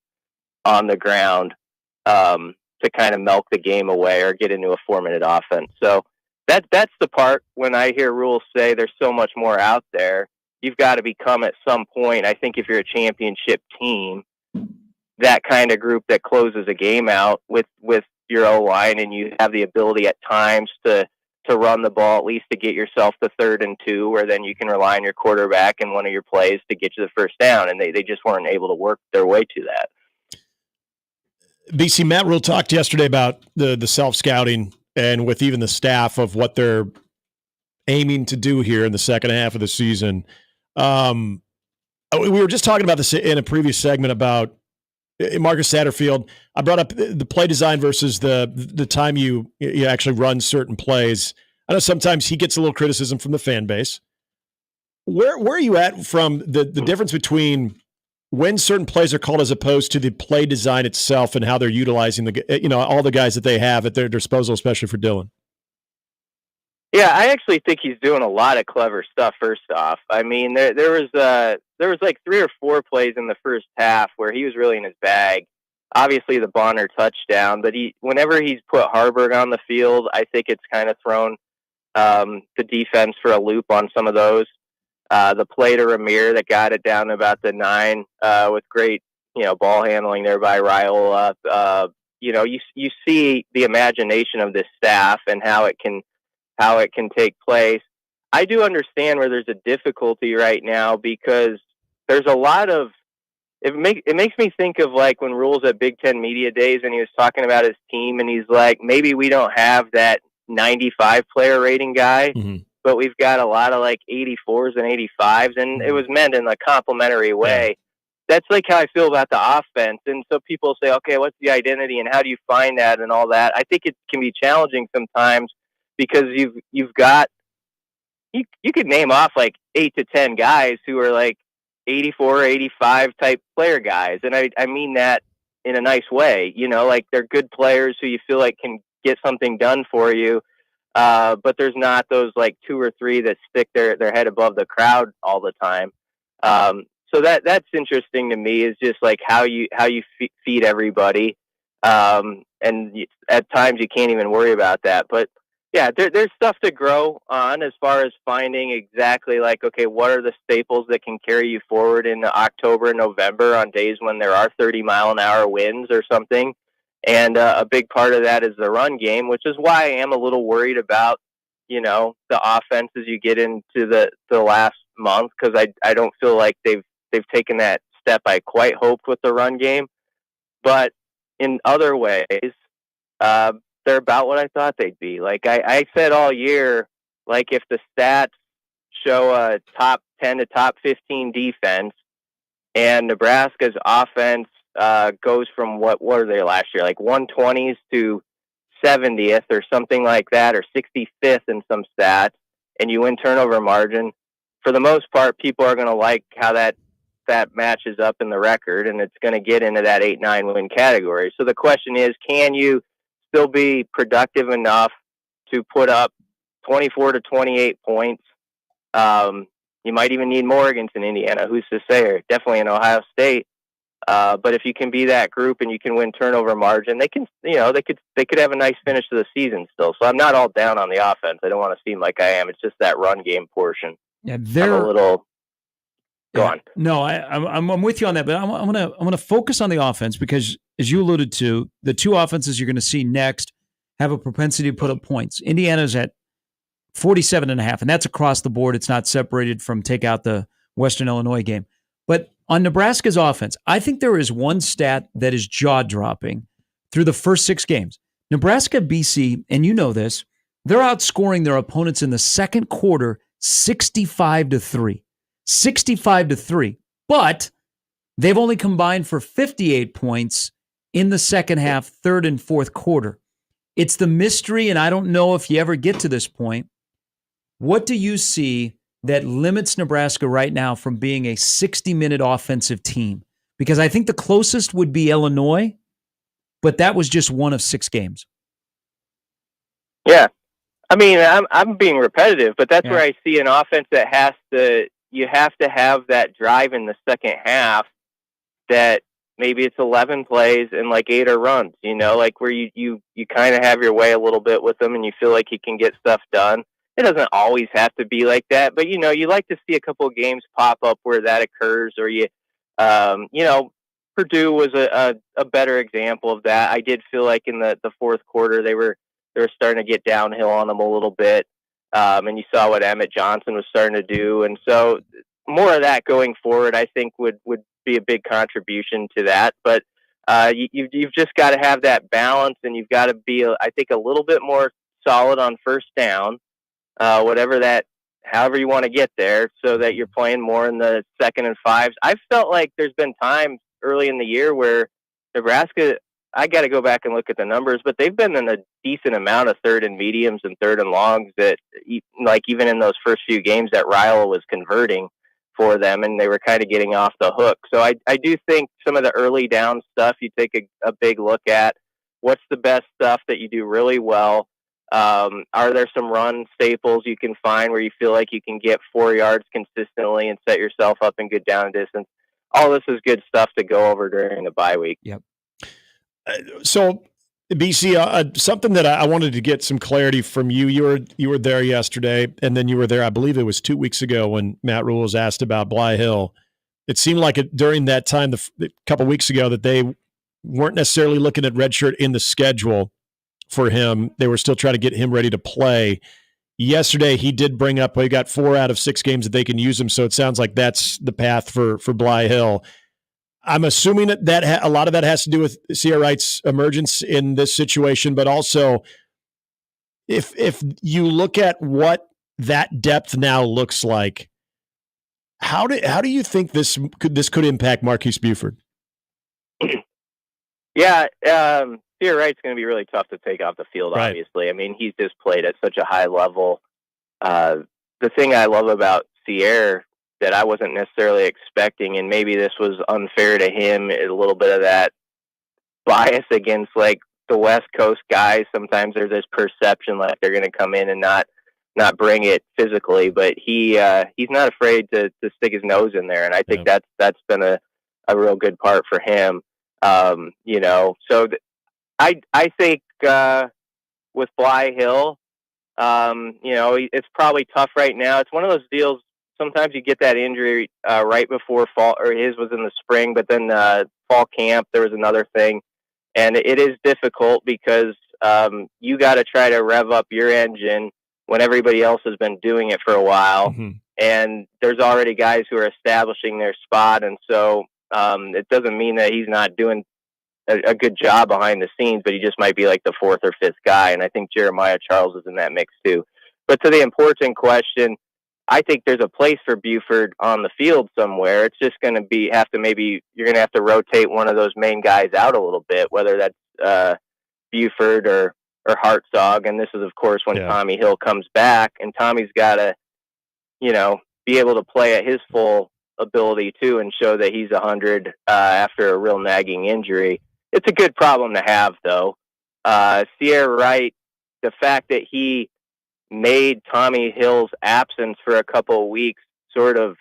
[SPEAKER 8] on the ground to kind of milk the game away or get into a 4-minute offense. So that's the part when I hear rules say there's so much more out there. You've got to become at some point, I think if you're a championship team, that kind of group that closes a game out with your O-line, and you have the ability at times to run the ball, at least to get yourself to 3rd and 2, where then you can rely on your quarterback in one of your plays to get you the first down. And they just weren't able to work their way to that.
[SPEAKER 21] BC, Matt Rule talked yesterday about the self-scouting and with even the staff of what they're aiming to do here in the second half of the season. We were just talking about this in a previous segment about Marcus Satterfield. I brought up the play design versus the time you actually run certain plays. I know sometimes he gets a little criticism from the fan base. Where are you at from the difference between when certain plays are called as opposed to the play design itself and how they're utilizing all the guys that they have at their disposal, especially for Dylan?
[SPEAKER 8] Yeah, I actually think he's doing a lot of clever stuff. First off, I mean, there was like 3 or 4 plays in the first half where he was really in his bag. Obviously, the Bonner touchdown, but whenever he's put Harberg on the field, I think it's kind of thrown the defense for a loop on some of those. The play to Ramir that got it down to about the 9 with great ball handling there by Raiola. You see the imagination of this staff and how it can take place. I do understand where there's a difficulty right now because there's a lot of it makes me think of like when Rule's at Big Ten Media Days and he was talking about his team and he's like, maybe we don't have that 95 player rating guy, but we've got a lot of like 84s and 85s, and it was meant in a complimentary way. That's like how I feel about the offense. And so people say, okay, what's the identity and how do you find that and all that? I think it can be challenging sometimes because you've got you could name off like 8 to 10 guys who are like 84, 85 type player guys. And I mean that in a nice way, like they're good players who you feel like can get something done for you. But there's not those like 2 or 3 that stick their head above the crowd all the time. So that's interesting to me is just like how you feed everybody. And at times you can't even worry about that, but yeah, there's stuff to grow on as far as finding exactly like, okay, what are the staples that can carry you forward in October and November on days when there are 30-mile-an-hour winds or something. And a big part of that is the run game, which is why I am a little worried about, the offense as you get into the last month, because I don't feel like they've taken that step I quite hoped with the run game. But in other ways, they're about what I thought they'd be. Like I said all year, like if the stats show a top 10 to top 15 defense and Nebraska's offense goes from what were they last year, like 120s to 70th or something like that, or 65th in some stats, and you win turnover margin, for the most part, people are going to like how that matches up in the record, and it's going to get into that 8-9 win category. So the question is, can you still be productive enough to put up 24 to 28 points, You might even need more against an Indiana. Who's to say? Or definitely in Ohio State. But if you can be that group and you can win turnover margin, they can, they could have a nice finish to the season still. So I'm not all down on the offense. I don't want to seem like I am. It's just that run game portion.
[SPEAKER 5] Yeah,
[SPEAKER 8] I'm a little. Go on.
[SPEAKER 5] No, I'm with you on that, but I'm gonna focus on the offense because, as you alluded to, the two offenses you're going to see next have a propensity to put up points. Indiana's at 47.5, and that's across the board. It's not separated from take out the Western Illinois game. But on Nebraska's offense, I think there is one stat that is jaw-dropping through the first 6 games. Nebraska, BC, and you know this, they're outscoring their opponents in the second quarter 65-3. 65-3. But they've only combined for 58 points in the second half, third and fourth quarter. It's the mystery, and I don't know if you ever get to this point. What do you see that limits Nebraska right now from being a 60-minute offensive team? Because I think the closest would be Illinois, but that was just one of 6 games.
[SPEAKER 8] Yeah. I mean, I'm being repetitive, but that's where I see an offense that you have to have that drive in the second half that maybe it's 11 plays and like 8 are runs, like where you kind of have your way a little bit with them and you feel like you can get stuff done. It doesn't always have to be like that, but you like to see a couple of games pop up where that occurs, or Purdue was a better example of that. I did feel like in the fourth quarter they were starting to get downhill on them a little bit, and you saw what Emmett Johnson was starting to do, and so more of that going forward, I think would be a big contribution to that. But you've just got to have that balance, and you've got to be, I think, a little bit more solid on first down. However you want to get there, so that you're playing more in the 2nd and 5s. I've felt like there's been times early in the year where Nebraska, I got to go back and look at the numbers, but they've been in a decent amount of 3rd and mediums and 3rd and longs that, like, even in those first few games that Raiola was converting for them, and they were kind of getting off the hook. So I do think some of the early down stuff, you take a big look at what's the best stuff that you do really well. Are there some run staples you can find where you feel like you can get 4 yards consistently and set yourself up in good down distance? All this is good stuff to go over during the bye week.
[SPEAKER 5] Yep.
[SPEAKER 21] So, BC, something that I wanted to get some clarity from you. You were there yesterday, and then you were there, I believe it was 2 weeks ago, when Matt Rule was asked about Bly Hill. It seemed like during that time, a couple weeks ago, that they weren't necessarily looking at redshirt in the schedule for him. They were still trying to get him ready to play. Yesterday, he did bring up, he got 4 out of 6 games that they can use him, so it sounds like that's the path for Bly Hill. I'm assuming that a lot of that has to do with C.R. Wright's emergence in this situation, but also if you look at what that depth now looks like, how do you think this could impact Marquise Buford?
[SPEAKER 8] Yeah, C.R. Wright's going to be really tough to take off the field,
[SPEAKER 21] right.
[SPEAKER 8] Obviously. I mean, he's just played at such a high level. The thing I love about Sierra that I wasn't necessarily expecting, and maybe this was unfair to him, a little bit of that bias against like the West Coast guys. Sometimes there's this perception like they're going to come in and not bring it physically, but he's not afraid to stick his nose in there, and I think that's been a real good part for him. So I think with Bly Hill, it's probably tough right now. It's one of those deals. Sometimes you get that injury right before fall, or his was in the spring, but then fall camp, there was another thing. And it is difficult because you got to try to rev up your engine when everybody else has been doing it for a while. Mm-hmm. And there's already guys who are establishing their spot. And so it doesn't mean that he's not doing a good job behind the scenes, but he just might be like the 4th or 5th guy. And I think Jeremiah Charles is in that mix too. But to the important question, I think there's a place for Buford on the field somewhere. It's just going to you're going to have to rotate one of those main guys out a little bit, whether that's Buford or Hartzog. And this is, of course, when Tommy Hill comes back, and Tommy's got to, be able to play at his full ability too, and show that he's 100 after a real nagging injury. It's a good problem to have, though. Sierra Wright, the fact that he made Tommy Hill's absence for a couple of weeks sort of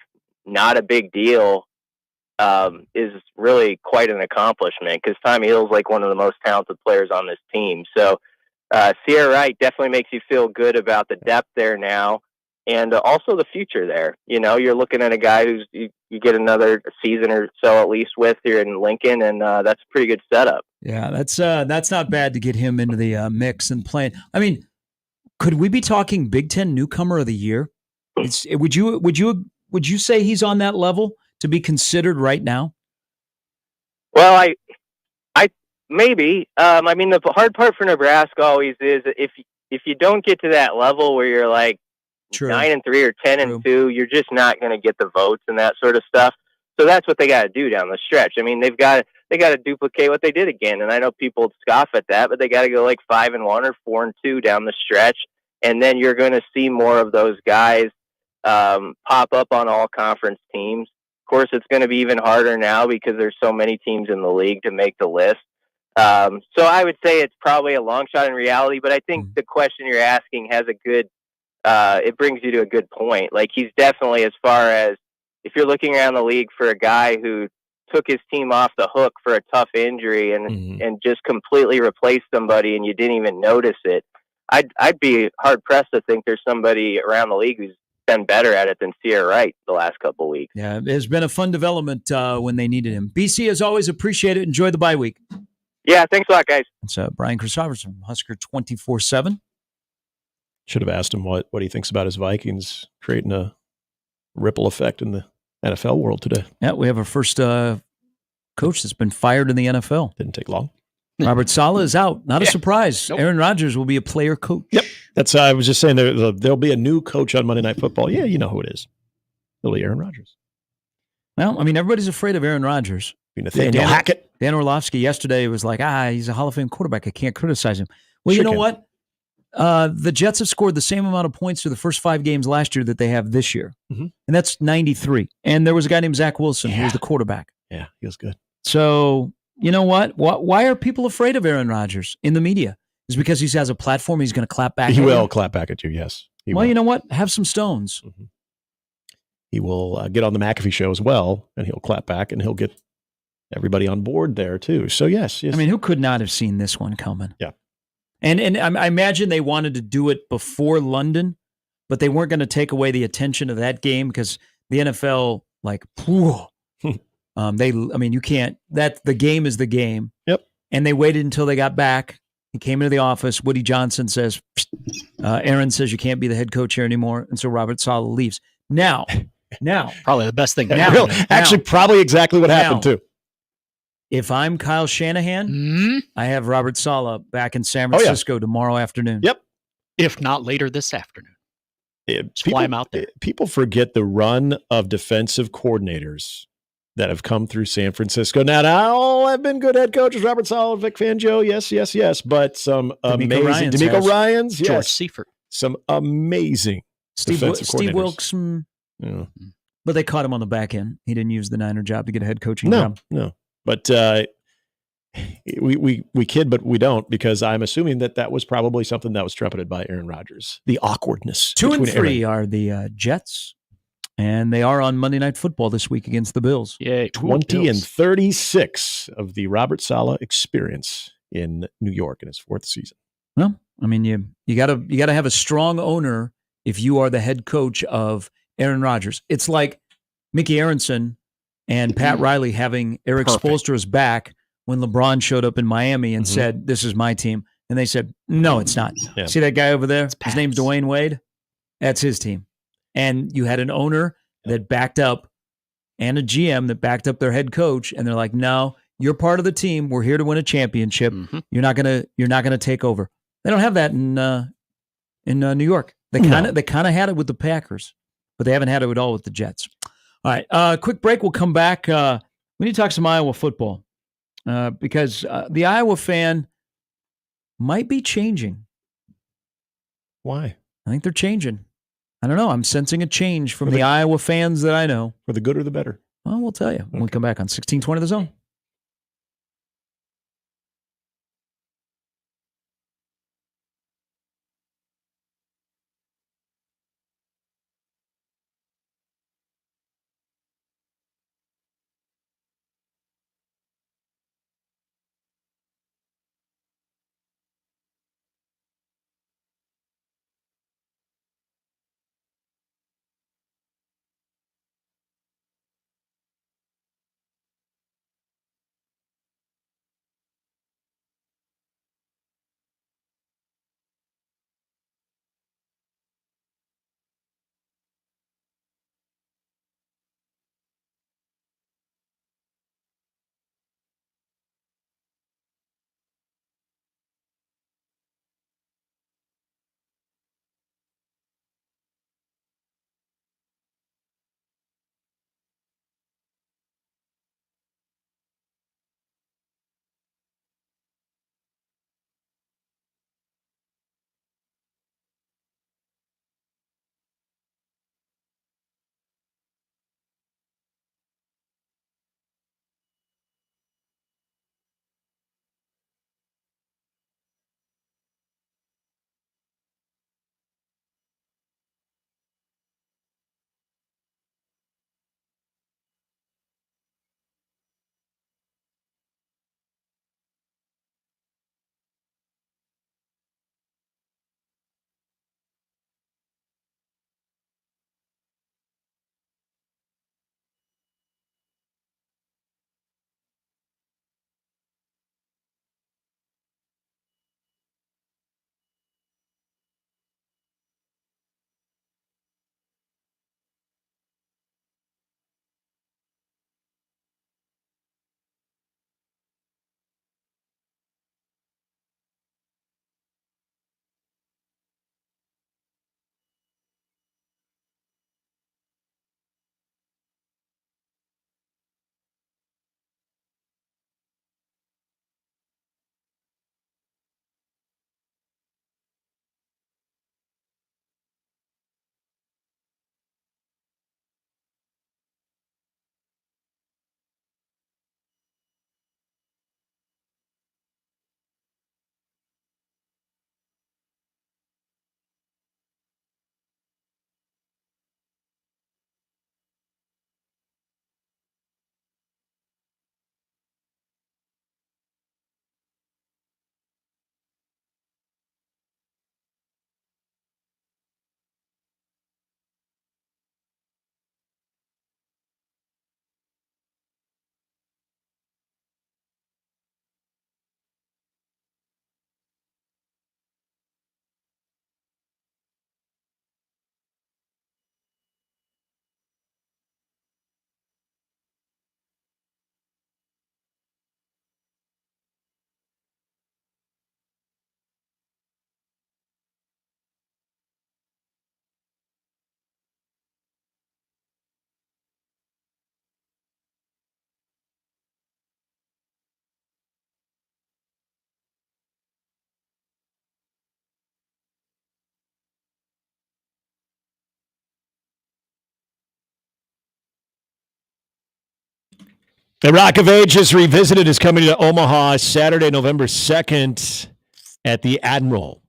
[SPEAKER 8] not a big deal is really quite an accomplishment, because Tommy Hill's like one of the most talented players on this team. So Sierra Wright definitely makes you feel good about the depth there now, and also the future there. You know, you're looking at a guy who's you get another season or so at least with here in Lincoln, and that's a pretty good setup.
[SPEAKER 5] Yeah, that's not bad to get him into the mix and playing. I mean, could we be talking Big Ten newcomer of the year? Would you say he's on that level to be considered right now?
[SPEAKER 8] Well, I maybe. I mean, the hard part for Nebraska always is if you don't get to that level where you're like 9-3 or 10-2, you're just not going to get the votes and that sort of stuff. So that's what they got to do down the stretch. I mean, they got to duplicate what they did again. And I know people scoff at that, but they got to go like 5-1 or 4-2 down the stretch, and then you're going to see more of those guys pop up on all conference teams. Of course, it's going to be even harder now because there's so many teams in the league to make the list. So I would say it's probably a long shot in reality, but I think the question you're asking has a good, it brings you to a good point. Like, he's definitely, as far as if you're looking around the league for a guy who took his team off the hook for a tough injury and just completely replaced somebody and you didn't even notice it, I'd be hard pressed to think there's somebody around the league who's been better at it than Sierra Wright the last couple of weeks.
[SPEAKER 5] Yeah, it's been a fun development when they needed him. BC, as always, appreciate it. Enjoy the bye week.
[SPEAKER 8] Yeah, thanks a lot, guys.
[SPEAKER 5] It's Brian Christopherson, Husker 24/7.
[SPEAKER 21] Should have asked him what he thinks about his Vikings creating a ripple effect in the NFL world today.
[SPEAKER 5] Yeah, we have our first coach that's been fired in the NFL.
[SPEAKER 21] Didn't take long.
[SPEAKER 5] Robert Saleh is out. Not a surprise. Nope. Aaron Rodgers will be a player coach.
[SPEAKER 21] Yep. That's I was just saying there'll be a new coach on Monday Night Football. Yeah, you know who it is. It'll be Aaron Rodgers.
[SPEAKER 5] Well, I mean, everybody's afraid of Aaron Rodgers.
[SPEAKER 21] Nathaniel Hackett.
[SPEAKER 5] Dan Orlovsky yesterday was like, he's a Hall of Fame quarterback. I can't criticize him. Well, you know what? The Jets have scored the same amount of points through the first 5 games last year that they have this year. And that's 93. And there was a guy named Zach Wilson who was the quarterback.
[SPEAKER 21] Yeah, he was good.
[SPEAKER 5] So, you know what? Why are people afraid of Aaron Rodgers in the media? Is because he has a platform he's going to clap back at you?
[SPEAKER 21] He will clap back at you, yes.
[SPEAKER 5] Well, you know what? Have some stones.
[SPEAKER 21] He will get on the McAfee show as well, and he'll clap back, and he'll get everybody on board there, too. So, yes.
[SPEAKER 5] I mean, who could not have seen this one coming?
[SPEAKER 21] Yeah.
[SPEAKER 5] And I imagine they wanted to do it before London, but they weren't going to take away the attention of that game because the NFL, you can't. The game is the game.
[SPEAKER 21] Yep.
[SPEAKER 5] And they waited until they got back. He came into the office. Woody Johnson says, Aaron says you can't be the head coach here anymore. And so Robert Saleh leaves. Now.
[SPEAKER 3] Probably the best thing.
[SPEAKER 21] Actually, probably exactly what happened, too.
[SPEAKER 5] If I'm Kyle Shanahan, I have Robert Saleh back in San Francisco tomorrow afternoon.
[SPEAKER 21] Yep.
[SPEAKER 3] If not later this afternoon. Fly him out there.
[SPEAKER 21] People forget the run of defensive coordinators that have come through San Francisco. Now, all have been good head coaches. Robert Saleh, Vic Fangio, yes. But some amazing D'Amico Ryans, yes.
[SPEAKER 3] George Seifert.
[SPEAKER 21] Some amazing defensive coordinators.
[SPEAKER 5] Steve Wilkes.
[SPEAKER 21] Yeah.
[SPEAKER 5] But they caught him on the back end. He didn't use the Niner job to get a head coaching job.
[SPEAKER 21] No. But we kid, but we don't, because I'm assuming that was probably something that was trumpeted by Aaron Rodgers. The awkwardness.
[SPEAKER 5] 2-3 are the Jets, and they are on Monday Night Football this week against the Bills.
[SPEAKER 3] Yay!
[SPEAKER 21] 20-36 of the Robert Saleh experience in New York in his 4th season.
[SPEAKER 5] Well, I mean, you gotta have a strong owner if you are the head coach of Aaron Rodgers. It's like Mickey Aronson and Pat Riley having Eric Spoelstra's back when LeBron showed up in Miami and said, "This is my team." And they said, "No, it's not." Yeah. See that guy over there? His name's Dwayne Wade. That's his team. And you had an owner that backed up and a GM that backed up their head coach, and they're like, "No, you're part of the team. We're here to win a championship. You're not gonna take over." They don't have that in New York. They kind of had it with the Packers, but they haven't had it at all with the Jets. All right, quick break. We'll come back. We need to talk some Iowa football because the Iowa fan might be changing.
[SPEAKER 21] Why?
[SPEAKER 5] I think they're changing. I don't know. I'm sensing a change from the Iowa fans that I know.
[SPEAKER 21] For the good or the better?
[SPEAKER 5] Well, we'll tell you when we come back on 1620 The Zone.
[SPEAKER 21] The Rock of Ages Revisited is coming to Omaha Saturday, November 2nd at the Admiral.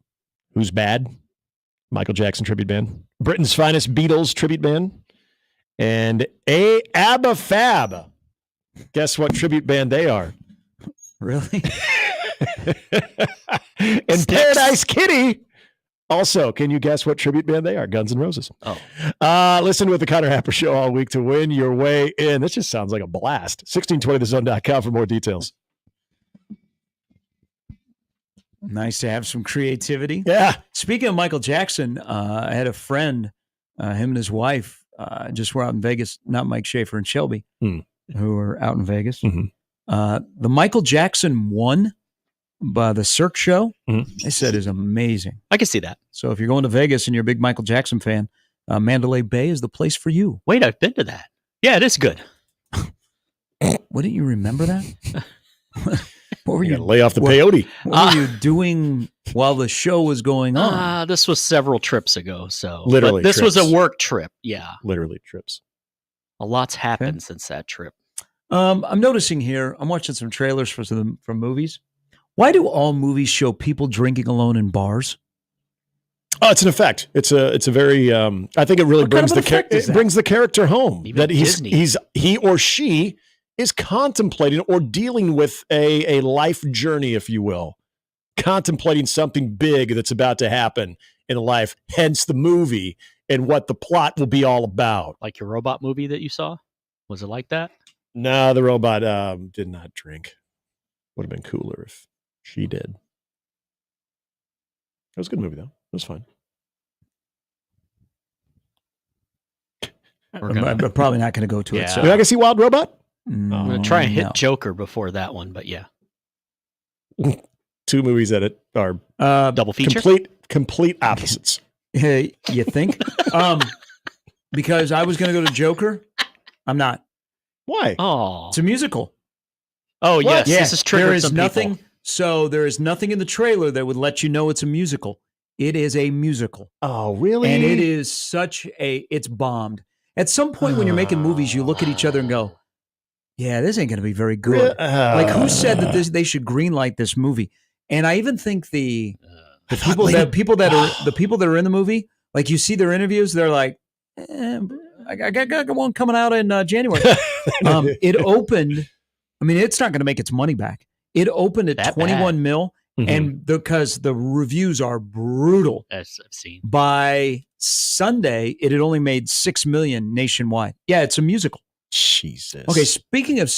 [SPEAKER 21] Who's Bad? Michael Jackson tribute band. Britain's Finest Beatles tribute band. And Abba Fab. Guess what tribute band they are?
[SPEAKER 5] Really?
[SPEAKER 21] And Paradise Kitty. Also, can you guess what tribute band they are? Guns N' Roses.
[SPEAKER 3] Oh.
[SPEAKER 21] Listen to the Connor Happer Show all week to win your way in. This just sounds like a blast. 1620thezone.com for more details.
[SPEAKER 5] Nice to have some creativity.
[SPEAKER 21] Yeah.
[SPEAKER 5] Speaking of Michael Jackson, I had a friend, him and his wife, just were out in Vegas, not Mike Schaefer and Shelby, who were out in Vegas. The Michael Jackson 1 by the Cirque show, they said is amazing.
[SPEAKER 3] I can see that.
[SPEAKER 5] So if you're going to Vegas and you're a big Michael Jackson fan, Mandalay Bay is the place for you.
[SPEAKER 3] Wait, I've been to that. Yeah, it is good.
[SPEAKER 5] Wouldn't you remember that? What were you
[SPEAKER 21] lay off the peyote?
[SPEAKER 5] What were you doing while the show was going on?
[SPEAKER 3] This was several trips ago. So
[SPEAKER 21] Literally
[SPEAKER 3] but this was
[SPEAKER 21] trips.
[SPEAKER 3] a work trip. Yeah.
[SPEAKER 21] Literally trips.
[SPEAKER 3] A lot's happened since that trip.
[SPEAKER 5] I'm noticing here, I'm watching some trailers from movies. Why do all movies show people drinking alone in bars?
[SPEAKER 21] Oh, it's an effect. It's a very. I think it really brings the character home.
[SPEAKER 3] Even
[SPEAKER 21] that he or she is contemplating or dealing with a life journey, if you will, contemplating something big that's about to happen in life. Hence the movie and what the plot will be all about.
[SPEAKER 3] Like your robot movie that you saw, was it like that?
[SPEAKER 21] No, the robot did not drink. Would have been cooler if she did. It was a good movie, though. It was fun.
[SPEAKER 5] I'm probably not going to go to it. So.
[SPEAKER 21] You're not going to see Wild Robot?
[SPEAKER 3] I'm going to try and hit Joker before that one, but yeah.
[SPEAKER 21] 2 movies that are
[SPEAKER 3] double feature?
[SPEAKER 21] Complete opposites.
[SPEAKER 5] You think? Because I was going to go to Joker. I'm not.
[SPEAKER 21] Why?
[SPEAKER 3] Oh.
[SPEAKER 5] It's a musical.
[SPEAKER 3] Oh, yes.
[SPEAKER 5] Yeah,
[SPEAKER 3] This is triggered
[SPEAKER 5] there is
[SPEAKER 3] some
[SPEAKER 5] nothing.
[SPEAKER 3] people.
[SPEAKER 5] So there is nothing in the trailer that would let you know it's a musical. It is a musical.
[SPEAKER 21] Oh, really?
[SPEAKER 5] And it is it's bombed. At some point when you're making movies, you look at each other and go, yeah, this ain't going to be very good. Like, who said that they should greenlight this movie? And I even think the people that are in the movie, like you see their interviews, they're like, I got one coming out in January. It opened. I mean, it's not going to make its money back. It opened at 21 mil, and because the reviews are brutal.
[SPEAKER 3] As I've seen.
[SPEAKER 5] By Sunday, it had only made 6 million nationwide. Yeah, it's a musical.
[SPEAKER 21] Jesus.
[SPEAKER 5] Okay, speaking of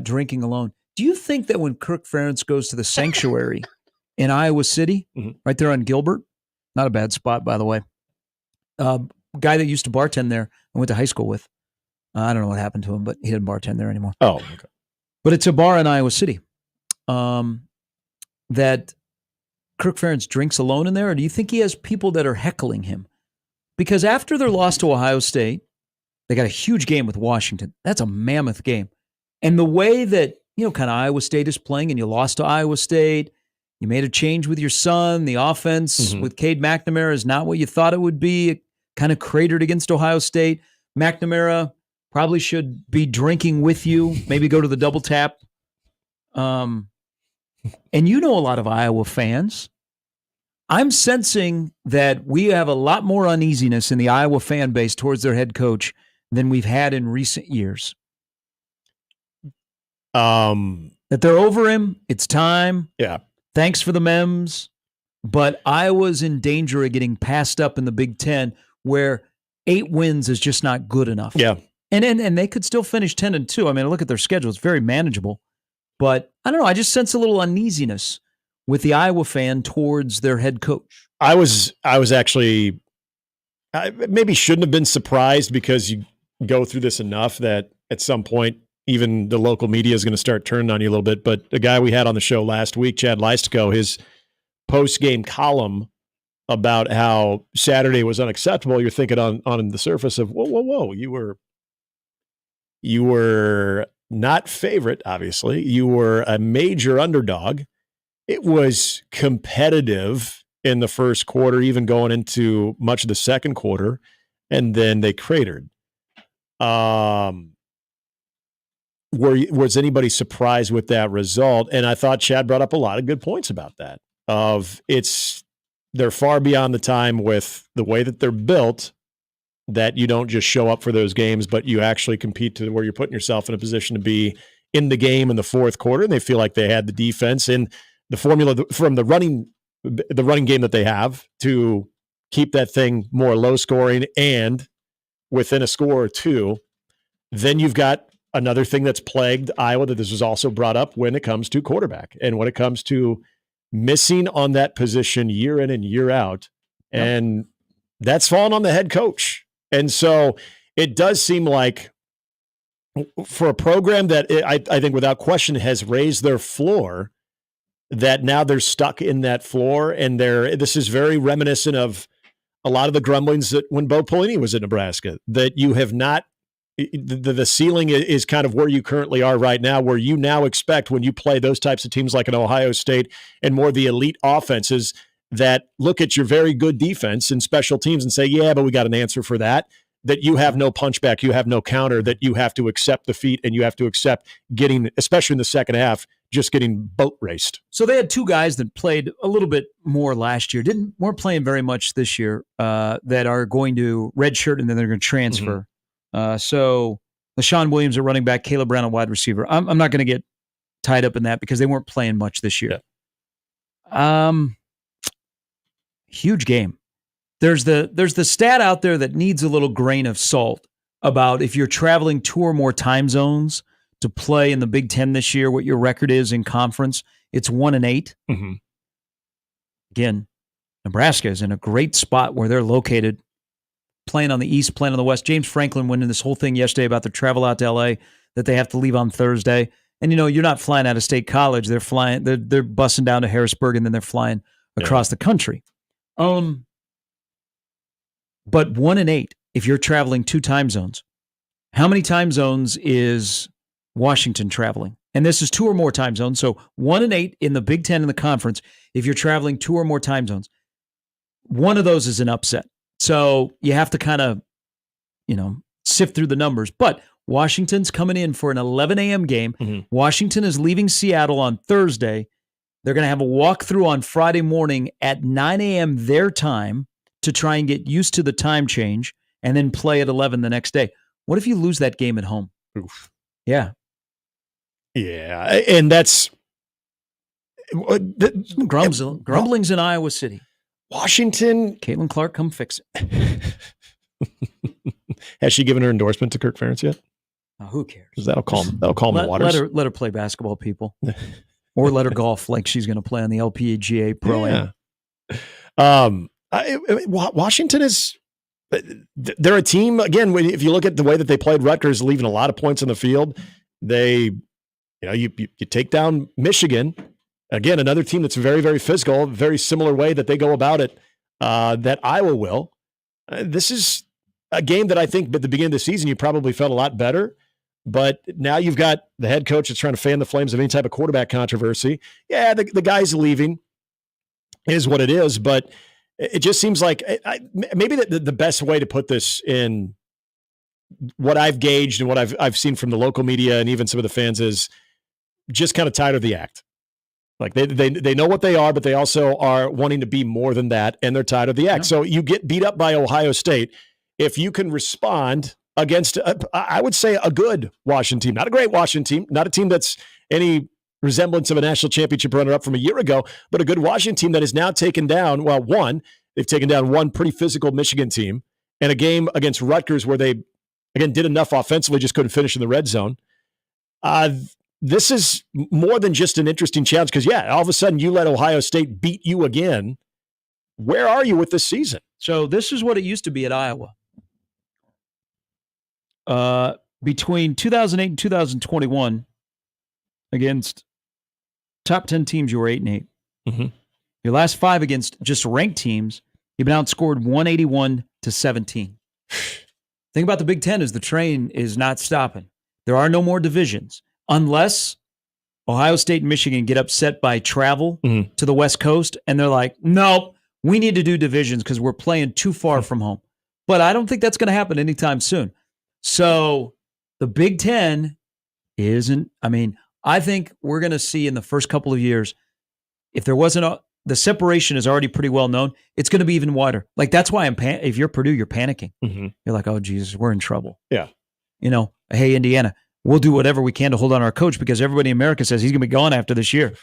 [SPEAKER 5] drinking alone, do you think that when Kirk Ferentz goes to the sanctuary in Iowa City, right there on Gilbert, not a bad spot, by the way, guy that used to bartend there, I went to high school with. I don't know what happened to him, but he didn't bartend there anymore.
[SPEAKER 21] Oh, okay.
[SPEAKER 5] But it's a bar in Iowa City that Kirk Ferentz drinks alone in there, or do you think he has people that are heckling him? Because after their loss to Ohio State, they got a huge game with Washington. That's a mammoth game. And the way that, kind of Iowa State is playing, and you lost to Iowa State, you made a change with your son, the offense with Cade McNamara is not what you thought it would be. It kind of cratered against Ohio State. McNamara probably should be drinking with you, maybe go to the double tap. And you know a lot of Iowa fans. I'm sensing that we have a lot more uneasiness in the Iowa fan base towards their head coach than we've had in recent years. That they're over him. It's time.
[SPEAKER 21] Yeah.
[SPEAKER 5] Thanks for the memes. But Iowa's in danger of getting passed up in the Big Ten, where 8 wins is just not good enough.
[SPEAKER 21] Yeah.
[SPEAKER 5] And they could still finish 10-2. I mean, look at their schedule. It's very manageable. But I don't know. I just sense a little uneasiness with the Iowa fan towards their head coach.
[SPEAKER 21] I was actually maybe shouldn't have been surprised, because you go through this enough that at some point even the local media is going to start turning on you a little bit. But the guy we had on the show last week, Chad Leistiko, his post-game column about how Saturday was unacceptable, you're thinking on the surface of, whoa, you were not favorite, obviously. You were a major underdog. It was competitive in the first quarter, even going into much of the second quarter, and then they cratered. was anybody surprised with that result? And I thought Chad brought up a lot of good points about that. They're far beyond the time with the way that they're built that you don't just show up for those games, but you actually compete to where you're putting yourself in a position to be in the game in the fourth quarter. And they feel like they had the defense and the formula from the running game that they have to keep that thing more low scoring and within a score or two. Then you've got another thing that's plagued Iowa that this was also brought up when it comes to quarterback and when it comes to missing on that position year in and year out. Yep. And that's fallen on the head coach. And so it does seem like for a program that I think without question has raised their floor, that now they're stuck in that floor. And this is very reminiscent of a lot of the grumblings that when Bo Pelini was at Nebraska, that you have not, the ceiling is kind of where you currently are right now, where you now expect when you play those types of teams like an Ohio State and more the elite offenses that look at your very good defense and special teams and say, yeah, but we got an answer for that you have no punchback, you have no counter, that you have to accept defeat and you have to accept getting, especially in the second half, just getting boat raced.
[SPEAKER 5] So they had two guys that played a little bit more last year, weren't playing very much this year, that are going to redshirt and then they're going to transfer. Mm-hmm. So LaShawn Williams at running back, Caleb Brown at wide receiver. I'm not going to get tied up in that because they weren't playing much this year. Yeah. Huge game. There's the stat out there that needs a little grain of salt about if you're traveling 2 or more time zones to play in the Big Ten this year, what your record is in conference. It's 1-8.
[SPEAKER 21] Mm-hmm.
[SPEAKER 5] Again, Nebraska is in a great spot where they're located, playing on the East, playing on the West. James Franklin went in this whole thing yesterday about their travel out to LA, that they have to leave on Thursday. And, you're not flying out of State College. They're flying, they're bussing down to Harrisburg, and then they're flying across the country. But 1-8, if you're traveling 2 time zones, how many time zones is Washington traveling? And this is 2 or more time zones. So 1-8 in the Big Ten in the conference, if you're traveling 2 or more time zones, one of those is an upset. So you have to kind of, sift through the numbers. But Washington's coming in for an 11 a.m. game. Mm-hmm. Washington is leaving Seattle on Thursday. They're going to have a walkthrough on Friday morning at 9 a.m. their time to try and get used to the time change and then play at 11 the next day. What if you lose that game at home?
[SPEAKER 21] Oof.
[SPEAKER 5] Yeah.
[SPEAKER 21] Yeah. And that's
[SPEAKER 5] grumblings in Iowa City.
[SPEAKER 21] Washington.
[SPEAKER 5] Caitlin Clark, come fix it.
[SPEAKER 21] Has she given her endorsement to Kirk Ferentz yet?
[SPEAKER 5] Who cares?
[SPEAKER 21] Because that'll calm the waters.
[SPEAKER 5] Let her play basketball, people. Or let her golf like she's going to play on the LPGA Pro-Am.
[SPEAKER 21] Washington is they're a team, again, if you look at the way that they played Rutgers, leaving a lot of points on the field. You take down Michigan, again, another team that's very, very physical, very similar way that they go about it that Iowa will. This is a game that I think at the beginning of the season you probably felt a lot better, but now you've got the head coach that's trying to fan the flames of any type of quarterback controversy. Yeah, the guy's leaving is what it is, but it just seems like maybe the best way to put this in what I've gauged and what I've seen from the local media and even some of the fans is just kind of tired of the act. Like they know what they are, but they also are wanting to be more than that, and they're tired of the act. Yeah. So you get beat up by Ohio State. If you can respond against, I would say, a good Washington team, not a great Washington team, not a team that's any resemblance of a national championship runner-up from a year ago, but a good Washington team that is now taken down, they've taken down one pretty physical Michigan team, and a game against Rutgers where they, again, did enough offensively, just couldn't finish in the red zone. This is more than just an interesting challenge because, all of a sudden you let Ohio State beat you again. Where are you with this season?
[SPEAKER 5] So this is what it used to be at Iowa. Between 2008 and 2021, against top 10 teams, you were 8-8.
[SPEAKER 21] Mm-hmm.
[SPEAKER 5] Your last 5 against just ranked teams, you've been outscored 181-17. Thing about the Big Ten is the train is not stopping. There are no more divisions unless Ohio State and Michigan get upset by travel to the West Coast, and they're like, nope, we need to do divisions because we're playing too far from home. But I don't think that's going to happen anytime soon. So the Big Ten I think we're going to see in the first couple of years, if there wasn't the separation is already pretty well known, it's going to be even wider. Like, that's why if you're Purdue, you're panicking.
[SPEAKER 21] Mm-hmm.
[SPEAKER 5] You're like, oh, Jesus, we're in trouble.
[SPEAKER 21] Yeah.
[SPEAKER 5] Hey, Indiana, we'll do whatever we can to hold on our coach because everybody in America says he's going to be gone after this year.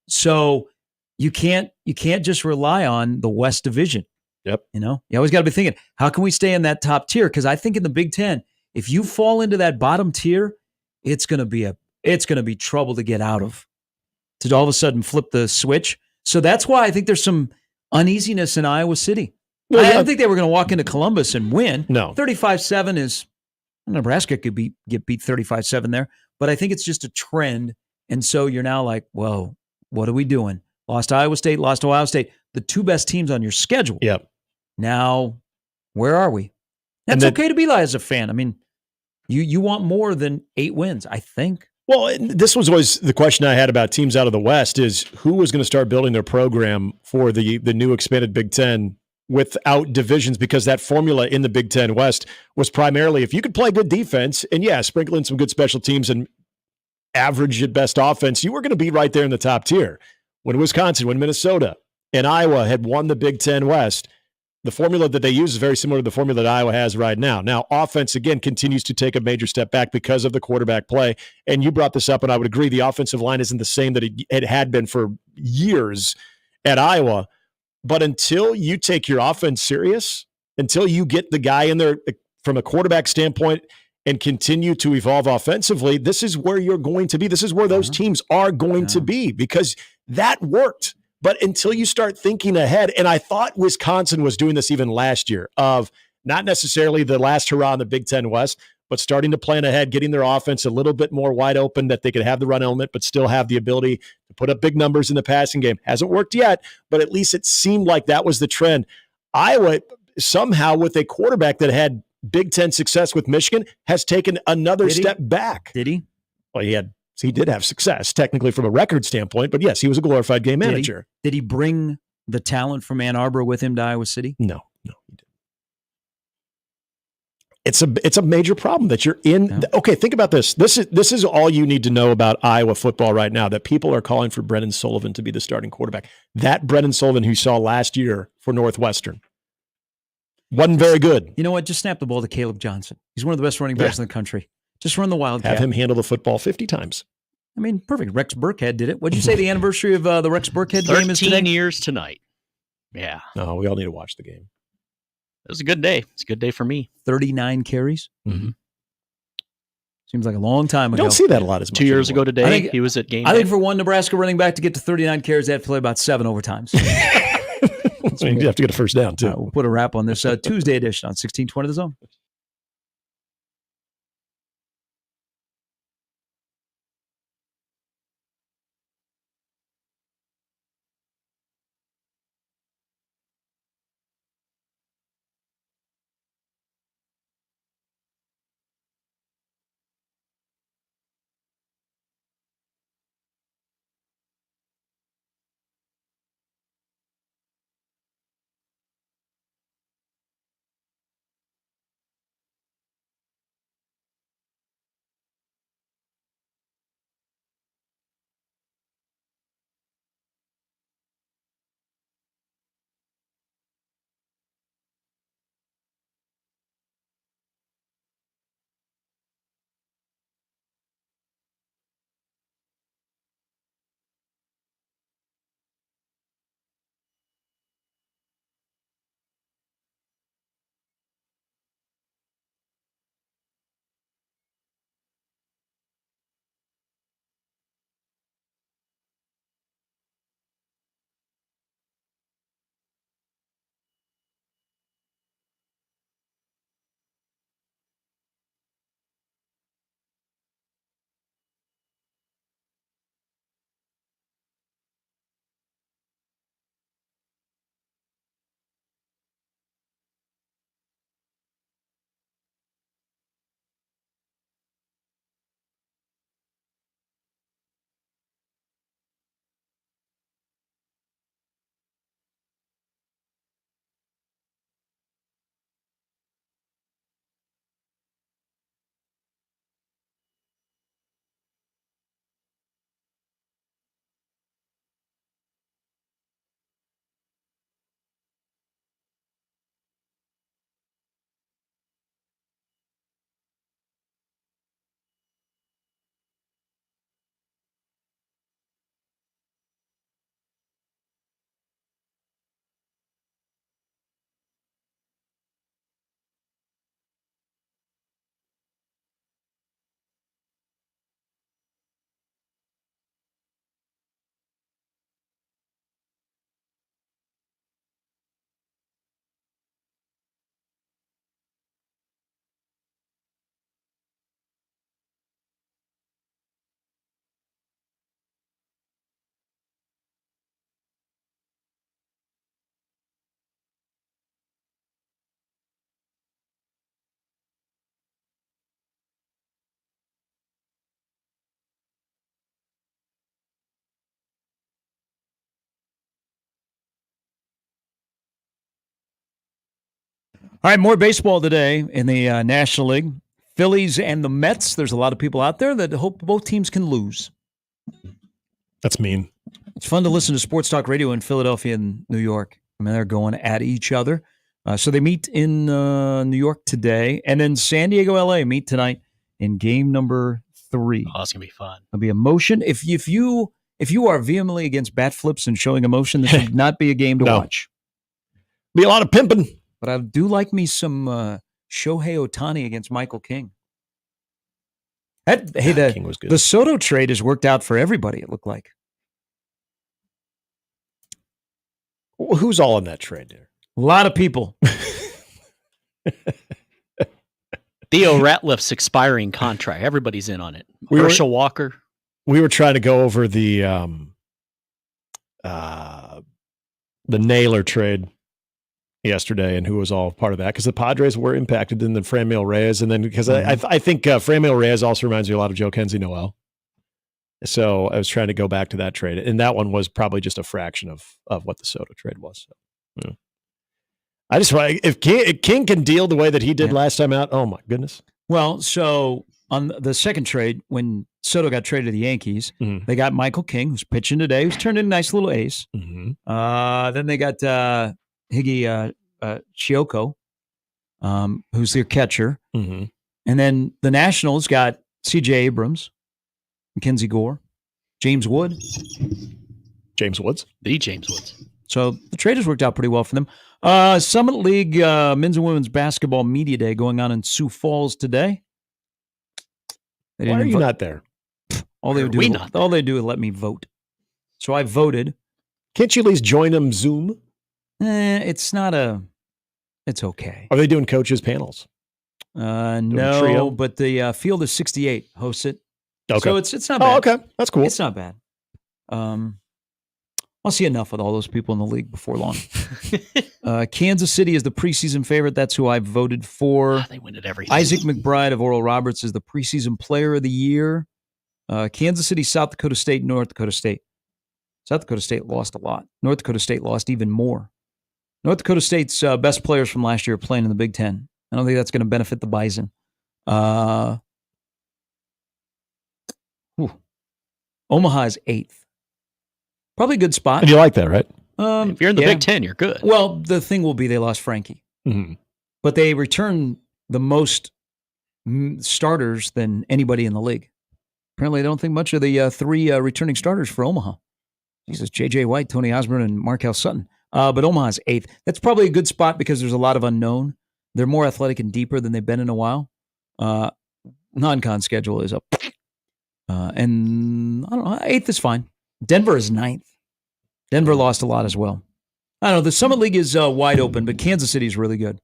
[SPEAKER 5] So you can't just rely on the West Division.
[SPEAKER 21] Yep.
[SPEAKER 5] You always got to be thinking, how can we stay in that top tier? Because I think in the Big Ten, if you fall into that bottom tier, it's going to be trouble to get out of. To all of a sudden flip the switch. So that's why I think there's some uneasiness in Iowa City.
[SPEAKER 21] Well,
[SPEAKER 5] I didn't think they were going to walk into Columbus and win.
[SPEAKER 21] No.
[SPEAKER 5] 35-7 is Nebraska could get beat 35-7 there, but I think it's just a trend. And so you're now like, whoa, what are we doing? Lost to Iowa State, lost to Ohio State, the two best teams on your schedule.
[SPEAKER 21] Yep.
[SPEAKER 5] Now, where are we? That's okay to be like as a fan. I mean, you want more than 8 wins, I think.
[SPEAKER 21] Well, this was always the question I had about teams out of the West is who was going to start building their program for the new expanded Big Ten without divisions, because that formula in the Big Ten West was primarily if you could play good defense and, sprinkle in some good special teams and average at best offense, you were going to be right there in the top tier. When Wisconsin, when Minnesota and Iowa had won the Big Ten West, the formula that they use is very similar to the formula that Iowa has right now. Now, offense, again, continues to take a major step back because of the quarterback play. And you brought this up, and I would agree the offensive line isn't the same that it had been for years at Iowa. But until you take your offense serious, until you get the guy in there from a quarterback standpoint and continue to evolve offensively, this is where you're going to be. This is where those teams are going to be because that worked. But until you start thinking ahead, and I thought Wisconsin was doing this even last year, of not necessarily the last hurrah in the Big Ten West, but starting to plan ahead, getting their offense a little bit more wide open, that they could have the run element, but still have the ability to put up big numbers in the passing game. Hasn't worked yet, but at least it seemed like that was the trend. Iowa, somehow with a quarterback that had Big Ten success with Michigan, has taken another step back.
[SPEAKER 5] Did he?
[SPEAKER 21] Well, he did have success, technically from a record standpoint, but yes, he was a glorified game manager.
[SPEAKER 5] Did he bring the talent from Ann Arbor with him to Iowa City?
[SPEAKER 21] No, he didn't. It's a major problem that you're in. Yeah. Okay, think about this. This is all you need to know about Iowa football right now, that people are calling for Brennan Sullivan to be the starting quarterback. That Brennan Sullivan who you saw last year for Northwestern wasn't very good.
[SPEAKER 5] You know what? Just snap the ball to Caleb Johnson. He's one of the best running backs in the country. Just run the Wildcat.
[SPEAKER 21] Have him handle the football 50 times.
[SPEAKER 5] I mean, perfect. Rex Burkhead did it. What'd you say the anniversary of the Rex Burkhead game is today?
[SPEAKER 3] 13 years tonight. Yeah.
[SPEAKER 21] No, we all need to watch the game.
[SPEAKER 3] It was a good day. It's a good day for me.
[SPEAKER 5] 39 carries.
[SPEAKER 21] Mm-hmm.
[SPEAKER 5] Seems like a long time ago.
[SPEAKER 21] Don't see that a lot as much
[SPEAKER 3] 2 years
[SPEAKER 21] anymore.
[SPEAKER 3] ago today, he was at game
[SPEAKER 5] I
[SPEAKER 3] day.
[SPEAKER 5] think for one Nebraska running back to get to 39 carries, they have to play about 7 overtimes.
[SPEAKER 21] So you have to get a first down, too.
[SPEAKER 5] We'll put a wrap on this Tuesday edition on 1620 The Zone. All right, more baseball today in the National League. Phillies and the Mets. There's a lot of people out there that hope both teams can lose.
[SPEAKER 21] That's mean.
[SPEAKER 5] It's fun to listen to sports talk radio in Philadelphia and New York. I mean, they're going at each other. So they meet in New York today, and then San Diego, LA meet tonight in game number 3.
[SPEAKER 3] Oh, it's gonna be fun.
[SPEAKER 5] It'll be emotion. If you are vehemently against bat flips and showing emotion, this would not be a game to watch.
[SPEAKER 21] Be a lot of pimping.
[SPEAKER 5] But I do like me some Shohei Ohtani against Michael King.
[SPEAKER 21] King was good.
[SPEAKER 5] The Soto trade has worked out for everybody, it looked like.
[SPEAKER 21] Well, who's all in that trade there?
[SPEAKER 5] A lot of people.
[SPEAKER 3] Theo Ratliff's expiring contract. Everybody's in on it.
[SPEAKER 21] We
[SPEAKER 3] Herschel Walker.
[SPEAKER 21] We were trying to go over the Naylor trade yesterday and who was all part of that, because the Padres were impacted in the Franmil Reyes, and then because I think Franmil Reyes also reminds me a lot of Joe Kenzie Noel. So I was trying to go back to that trade, and that one was probably just a fraction of what the Soto trade was. So, yeah. I just if King can deal the way that he did last time out, oh my goodness.
[SPEAKER 5] Well, so on the second trade, when Soto got traded to the Yankees, they got Michael King, who's pitching today, who's turned into a nice little ace. Then they got Higgy Chioko, who's their catcher. And then the Nationals got C.J. Abrams, Mackenzie Gore, James Wood.
[SPEAKER 21] James Woods.
[SPEAKER 3] The James Woods.
[SPEAKER 5] So the trade has worked out pretty well for them. Summit League men's and women's basketball media day going on in Sioux Falls today.
[SPEAKER 21] Why are you not there?
[SPEAKER 5] All they do is let me vote. So I voted.
[SPEAKER 21] Can't you at least join them Zoom?
[SPEAKER 5] It's okay.
[SPEAKER 21] Are they doing coaches panels?
[SPEAKER 5] No,
[SPEAKER 21] trio?
[SPEAKER 5] but the Field of 68 hosts it.
[SPEAKER 21] Okay.
[SPEAKER 5] So it's not bad.
[SPEAKER 21] Oh, okay. That's cool.
[SPEAKER 5] It's not bad. I'll see enough with all those people in the league before long. Kansas City is the preseason favorite. That's who I voted for.
[SPEAKER 3] They win at everything.
[SPEAKER 5] Isaac McBride of Oral Roberts is the preseason player of the year. Kansas City, South Dakota State, North Dakota State. South Dakota State lost a lot. North Dakota State lost even more. North Dakota State's best players from last year are playing in the Big Ten. I don't think that's going to benefit the Bison. Omaha is 8th. Probably a good spot.
[SPEAKER 21] And you like that, right?
[SPEAKER 3] If you're in the Big Ten, you're good.
[SPEAKER 5] Well, the thing will be they lost Frankie. But they returned the most starters than anybody in the league. Apparently, they don't think much of the 3 returning starters for Omaha. Jesus, J.J. White, Tony Osborne, and Markel Sutton. But Omaha's 8th. That's probably a good spot because there's a lot of unknown. They're more athletic and deeper than they've been in a while. Non-con schedule is up. And I don't know, 8th is fine. Denver is 9th. Denver lost a lot as well. I don't know. The Summit League is wide open, but Kansas City is really good.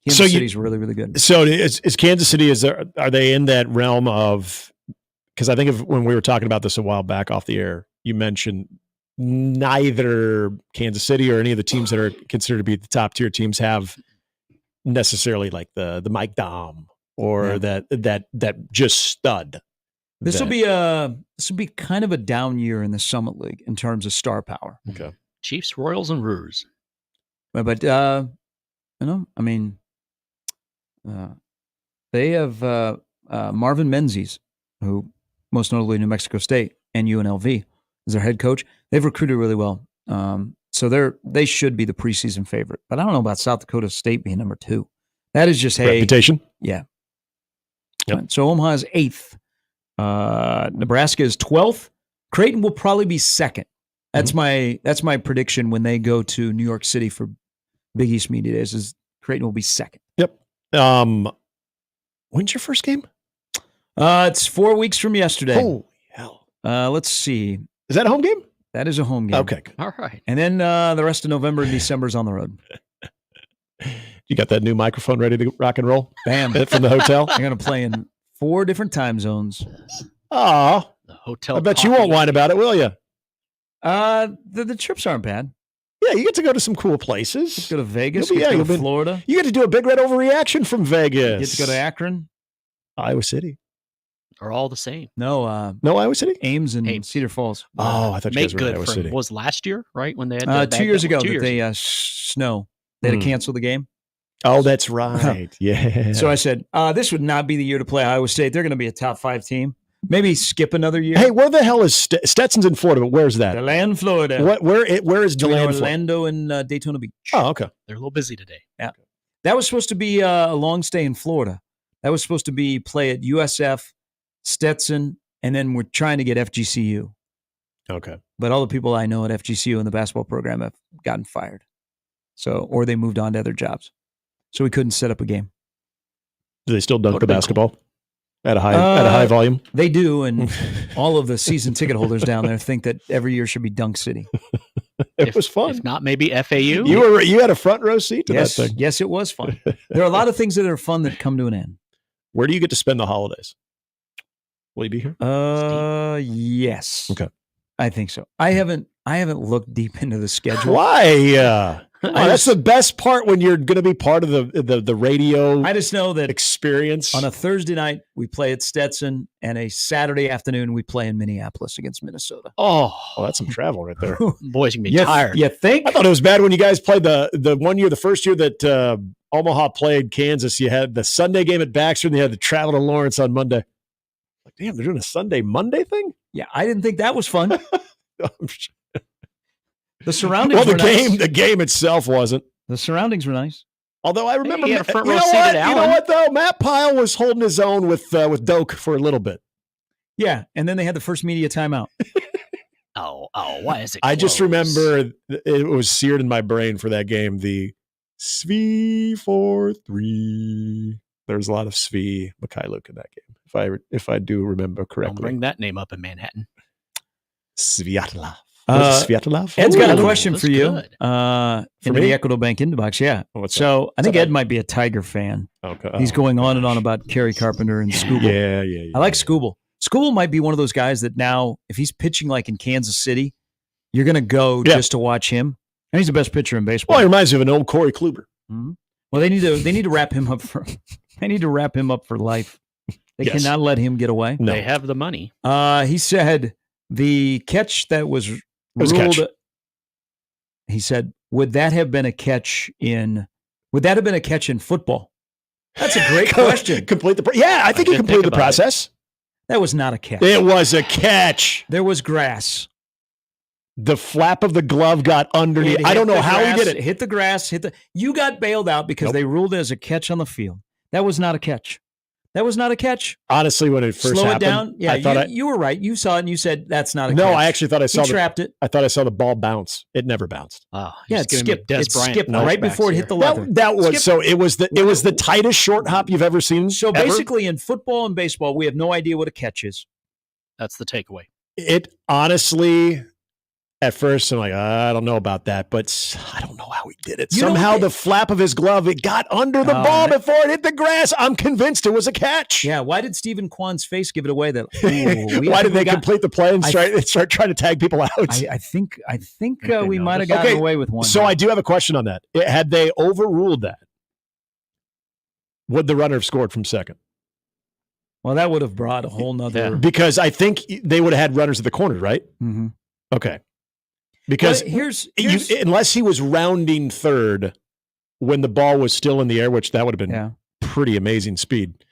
[SPEAKER 5] Kansas City's really, really good.
[SPEAKER 21] So is Kansas City, are they in that realm of, because I think when we were talking about this a while back off the air, you mentioned neither Kansas City or any of the teams that are considered to be the top tier teams have necessarily like the Mike Dom or that just stud.
[SPEAKER 5] This will be kind of a down year in the Summit League in terms of star power.
[SPEAKER 21] Okay.
[SPEAKER 3] Chiefs, Royals, and Roos.
[SPEAKER 5] But they have Marvin Menzies, who most notably New Mexico State and UNLV is their head coach. They've recruited really well. So they should be the preseason favorite. But I don't know about South Dakota State being number 2. That is just
[SPEAKER 21] reputation.
[SPEAKER 5] Yeah.
[SPEAKER 21] Yep.
[SPEAKER 5] So Omaha is 8th. Nebraska is 12th. Creighton will probably be 2nd. That's my prediction when they go to New York City for Big East Media Days. Is Creighton will be 2nd.
[SPEAKER 21] Yep. When's your first game?
[SPEAKER 5] It's 4 weeks from yesterday.
[SPEAKER 21] Holy hell!
[SPEAKER 5] Let's see.
[SPEAKER 21] Is that a home game?
[SPEAKER 5] That is a home game.
[SPEAKER 21] Okay.
[SPEAKER 3] All right.
[SPEAKER 5] And then the rest of November and December is on the road.
[SPEAKER 21] You got that new microphone ready to rock and roll?
[SPEAKER 5] Bam!
[SPEAKER 21] From the hotel.
[SPEAKER 5] I'm going to play in 4 different time zones.
[SPEAKER 21] Oh,
[SPEAKER 3] the hotel.
[SPEAKER 21] I bet you won't whine about it, will you?
[SPEAKER 5] The trips aren't bad.
[SPEAKER 21] Yeah, you get to go to some cool places.
[SPEAKER 5] Go to Vegas. Go to Florida.
[SPEAKER 21] You get to do a big red overreaction from Vegas.
[SPEAKER 5] You get to go to Akron,
[SPEAKER 21] Iowa City.
[SPEAKER 3] Are all the same?
[SPEAKER 5] No,
[SPEAKER 21] no Iowa City.
[SPEAKER 5] Ames and Cedar Falls.
[SPEAKER 21] Oh, I thought you guys were in Iowa City.
[SPEAKER 3] Was last year right when they had
[SPEAKER 5] 2 years ago that they snow. They had to cancel the game.
[SPEAKER 21] Oh, that's right. Yeah.
[SPEAKER 5] So I said, this would not be the year to play Iowa State. They're going to be a top 5 team. Maybe skip another year.
[SPEAKER 21] Hey, where the hell is Stetson's in Florida? But where's that?
[SPEAKER 5] DeLand, Florida.
[SPEAKER 21] Where is DeLand?
[SPEAKER 5] Orlando and Daytona Beach.
[SPEAKER 21] Oh, okay.
[SPEAKER 3] They're a little busy today.
[SPEAKER 5] Yeah. That was supposed to be a long stay in Florida. That was supposed to be play at USF, Stetson, and then we're trying to get FGCU.
[SPEAKER 21] Okay.
[SPEAKER 5] But all the people I know at FGCU in the basketball program have gotten fired. Or they moved on to other jobs. So we couldn't set up a game.
[SPEAKER 21] Do they still dunk the basketball at a high volume?
[SPEAKER 5] They do, and all of the season ticket holders down there think that every year should be Dunk City.
[SPEAKER 21] It was fun.
[SPEAKER 3] If not, maybe FAU.
[SPEAKER 21] You had a front row seat to that thing.
[SPEAKER 5] Yes, it was fun. There are a lot of things that are fun that come to an end.
[SPEAKER 21] Where do you get to spend the holidays? Will you be here?
[SPEAKER 5] Yes.
[SPEAKER 21] Okay.
[SPEAKER 5] I think so. I haven't looked deep into the schedule.
[SPEAKER 21] Why? That's the best part when you're going to be part of the radio.
[SPEAKER 5] I just know that
[SPEAKER 21] experience.
[SPEAKER 5] On a Thursday night, we play at Stetson, and a Saturday afternoon, we play in Minneapolis against Minnesota.
[SPEAKER 21] Oh, that's some travel right there.
[SPEAKER 3] Boys can be tired.
[SPEAKER 5] You think?
[SPEAKER 21] I thought it was bad when you guys played the first year that Omaha played Kansas. You had the Sunday game at Baxter, and you had the travel to Lawrence on Monday. Like, damn, they're doing a Sunday-Monday thing?
[SPEAKER 5] Yeah, I didn't think that was fun. The surroundings were
[SPEAKER 21] nice. The game itself wasn't.
[SPEAKER 5] The surroundings were nice.
[SPEAKER 21] Although I remember,
[SPEAKER 3] he had a front row
[SPEAKER 21] you know
[SPEAKER 3] seat
[SPEAKER 21] what?
[SPEAKER 3] at Allen.
[SPEAKER 21] You know what though? Matt Pyle was holding his own with Doak for a little bit.
[SPEAKER 5] Yeah, and then they had the first media timeout.
[SPEAKER 3] Oh, why is it?
[SPEAKER 21] I just remember it was seared in my brain for that game. The Svi 4-3. There's a lot of Svi Mikhailuk in that game, if I do remember correctly.
[SPEAKER 3] Don't bring that name up in Manhattan.
[SPEAKER 21] Sviatlav.
[SPEAKER 5] Sviatlav. Ed's got a question for you.
[SPEAKER 3] Good.
[SPEAKER 5] Into the Equitable Bank inbox, yeah. So I think Ed might be a Tiger fan.
[SPEAKER 21] Okay.
[SPEAKER 5] He's going on and on about Kerry Carpenter and Scooble.
[SPEAKER 21] Yeah.
[SPEAKER 5] I like Scooble. Scooble might be one of those guys that now, if he's pitching like in Kansas City, you're going to go just to watch him. And he's the best pitcher in baseball.
[SPEAKER 21] Well, he reminds me of an old Corey Kluber.
[SPEAKER 5] Mm-hmm. Well, they need to wrap him up for life. They cannot let him get away.
[SPEAKER 3] No. They have the money.
[SPEAKER 5] He said the catch that was ruled. He said, would that have been a catch in football? That's a great question.
[SPEAKER 21] I think he completed the process.
[SPEAKER 5] That was not a catch.
[SPEAKER 21] It was a catch.
[SPEAKER 5] There was grass.
[SPEAKER 21] The flap of the glove got underneath. I don't know how he did it.
[SPEAKER 5] Hit the grass. You got bailed out because they ruled it as a catch on the field. That was not a catch. That was not a catch.
[SPEAKER 21] Honestly, when it first
[SPEAKER 5] happened. Slow it down. Yeah, you were right. You saw it and you said that's not a catch.
[SPEAKER 21] No, I actually thought I saw
[SPEAKER 5] trapped it.
[SPEAKER 21] I thought I saw the ball bounce. It never bounced.
[SPEAKER 3] Oh,
[SPEAKER 5] yeah, it skipped. It skipped right before it hit the leather.
[SPEAKER 21] That was so. It was the tightest short hop you've ever seen.
[SPEAKER 5] So basically, in football and baseball, we have no idea what a catch is.
[SPEAKER 3] That's the takeaway.
[SPEAKER 21] It honestly, at first, I'm like, I don't know about that, but I don't know how he did it. Somehow the flap of his glove, it got under the ball before it hit the grass. I'm convinced it was a catch.
[SPEAKER 5] Yeah, why did Stephen Kwan's face give it away?
[SPEAKER 21] Why did they complete the play and start trying to tag people out?
[SPEAKER 5] I think we might have gotten away with one.
[SPEAKER 21] So I do have a question on that. Had they overruled that, would the runner have scored from second?
[SPEAKER 5] Well, that would have brought a whole nother...
[SPEAKER 21] Because I think they would have had runners at the corner, right?
[SPEAKER 5] Mm-hmm.
[SPEAKER 21] Okay. Because unless he was rounding third when the ball was still in the air, which that would have been pretty amazing speed,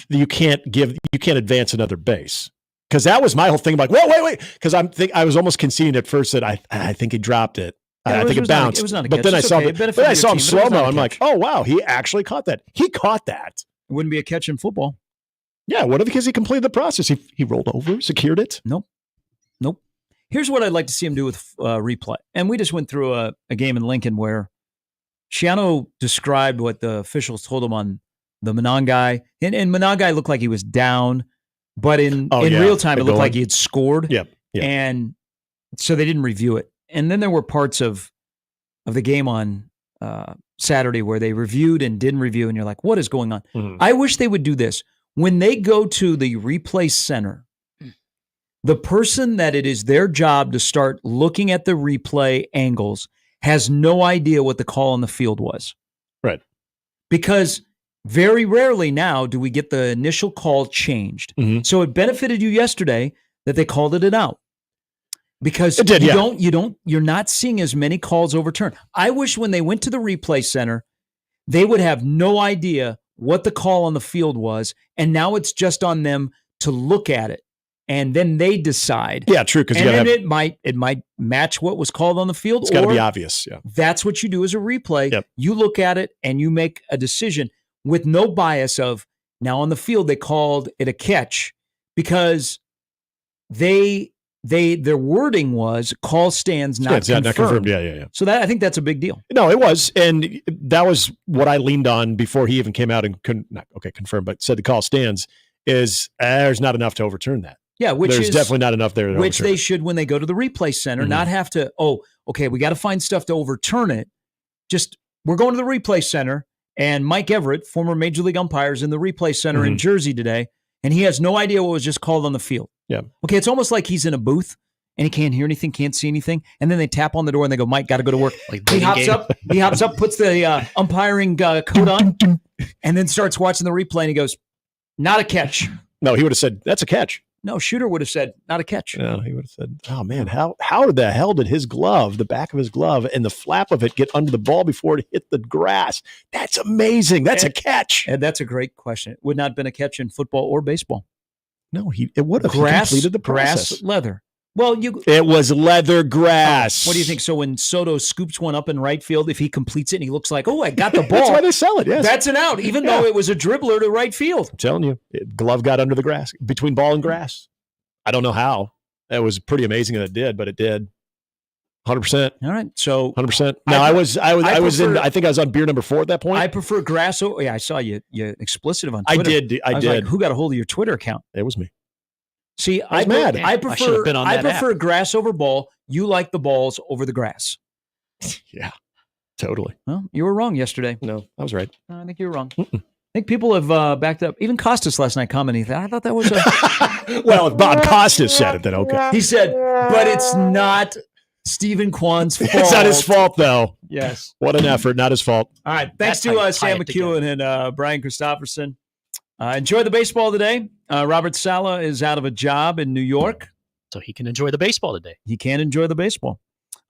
[SPEAKER 21] you can't advance another base. Because that was my whole thing. I'm like, wait. Because I was almost conceding at first that I think he dropped it. I think it bounced.
[SPEAKER 5] It was not a
[SPEAKER 21] but
[SPEAKER 5] catch.
[SPEAKER 21] then I saw him slow mo. I'm like, oh wow, he actually caught that. He caught that.
[SPEAKER 5] It wouldn't be a catch in football.
[SPEAKER 21] Yeah, what if because he completed the process? He rolled over, secured it?
[SPEAKER 5] Nope. Here's what I'd like to see him do with replay. And we just went through a game in Lincoln where Shiano described what the officials told him on the Manningcast. And Manningcast looked like he was down, but in real time, it looked like he had scored.
[SPEAKER 21] Yep.
[SPEAKER 5] And so they didn't review it. And then there were parts of the game on Saturday where they reviewed and didn't review, and you're like, what is going on? Mm-hmm. I wish they would do this. When they go to the replay center, the person that it is their job to start looking at the replay angles has no idea what the call on the field was.
[SPEAKER 21] Right.
[SPEAKER 5] Because very rarely now do we get the initial call changed. Mm-hmm. So it benefited you yesterday that they called it an out. Because you're not seeing as many calls overturned. I wish when they went to the replay center, they would have no idea what the call on the field was, and now it's just on them to look at it, and then they decide.
[SPEAKER 21] Yeah, true. Because
[SPEAKER 5] it might match what was called on the field.
[SPEAKER 21] It's got to be obvious. Yeah,
[SPEAKER 5] that's what you do as a replay.
[SPEAKER 21] Yep.
[SPEAKER 5] You look at it and you make a decision with no bias of now on the field they called it a catch because their wording was call stands not confirmed.
[SPEAKER 21] Yeah.
[SPEAKER 5] So I think that's a big deal.
[SPEAKER 21] No, it was, and that was what I leaned on before he even came out and confirmed, but said the call stands. Is there's not enough to overturn that?
[SPEAKER 5] Yeah,
[SPEAKER 21] there's definitely not enough there.
[SPEAKER 5] Which they should when they go to the replay center, not have to. Oh, okay, we got to find stuff to overturn it. Just we're going to the replay center, and Mike Everett, former Major League umpire, is in the replay center in Jersey today, and he has no idea what was just called on the field.
[SPEAKER 21] Yeah.
[SPEAKER 5] Okay, it's almost like he's in a booth and he can't hear anything, can't see anything, and then they tap on the door and they go, "Mike, got to go to work." He hops up, puts the umpiring coat on, and then starts watching the replay. And he goes, "Not a catch."
[SPEAKER 21] No, he would have said, "That's a catch."
[SPEAKER 5] No, Shooter would have said, "Not a catch."
[SPEAKER 21] No, he would have said, "Oh man, how the hell did his glove, the back of his glove, and the flap of it get under the ball before it hit the grass? That's amazing. That's a catch."
[SPEAKER 5] And that's a great question. It would not have been a catch in football or baseball.
[SPEAKER 21] No, it would have.
[SPEAKER 5] Grass,
[SPEAKER 21] completed the process.
[SPEAKER 5] Grass, leather. Well,
[SPEAKER 21] it was leather grass.
[SPEAKER 5] What do you think? So when Soto scoops one up in right field, if he completes it and he looks like, "Oh, I got the ball,"
[SPEAKER 21] that's why they sell it. Yes,
[SPEAKER 5] that's an out, even though it was a dribbler to right field.
[SPEAKER 21] I'm telling you, glove got under the grass, between ball and grass. I don't know how. It was pretty amazing that it did, but it did. 100%.
[SPEAKER 5] All right, so
[SPEAKER 21] 100%. Now I was in. I think I was on beer number 4 at that point.
[SPEAKER 5] I prefer grass. Oh, yeah, I saw you explicit on
[SPEAKER 21] I
[SPEAKER 5] Twitter.
[SPEAKER 21] did.
[SPEAKER 5] I was like, who got a hold of your Twitter account?
[SPEAKER 21] It was me.
[SPEAKER 5] See,
[SPEAKER 21] I was mad.
[SPEAKER 5] I prefer grass over ball. You like the balls over the grass.
[SPEAKER 21] Yeah, totally.
[SPEAKER 5] Well, you were wrong yesterday.
[SPEAKER 21] No, I was right.
[SPEAKER 5] No, I think you were wrong. I think people have backed up. Even Costas last night commenting that. I thought that was a...
[SPEAKER 21] Well, if Bob Costas said it, then okay.
[SPEAKER 5] He said, but it's not Stephen Kwan's fault.
[SPEAKER 21] It's not his fault, though.
[SPEAKER 5] Yes.
[SPEAKER 21] What an effort. Not his fault.
[SPEAKER 5] All right. Thanks to Sam McKewon and Brian Christopherson. Enjoy the baseball today. Robert Saleh is out of a job in New York.
[SPEAKER 3] So he can enjoy the baseball today.
[SPEAKER 5] He can enjoy the baseball.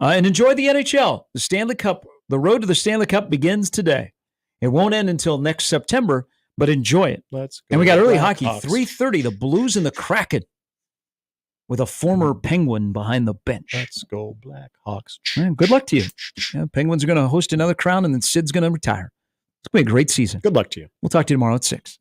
[SPEAKER 5] And enjoy the NHL. The Stanley Cup. The road to the Stanley Cup begins today. It won't end until next September, but enjoy it.
[SPEAKER 21] Let's go.
[SPEAKER 5] And we got early hockey,
[SPEAKER 21] Hawks.
[SPEAKER 5] 3:30, the Blues and the Kraken, with a former Penguin behind the bench.
[SPEAKER 21] Let's go Black Hawks.
[SPEAKER 5] Good luck to you. Yeah, Penguins are going to host another crown, and then Sid's going to retire. It's going to be a great season.
[SPEAKER 21] Good luck to you.
[SPEAKER 5] We'll talk to you tomorrow at 6.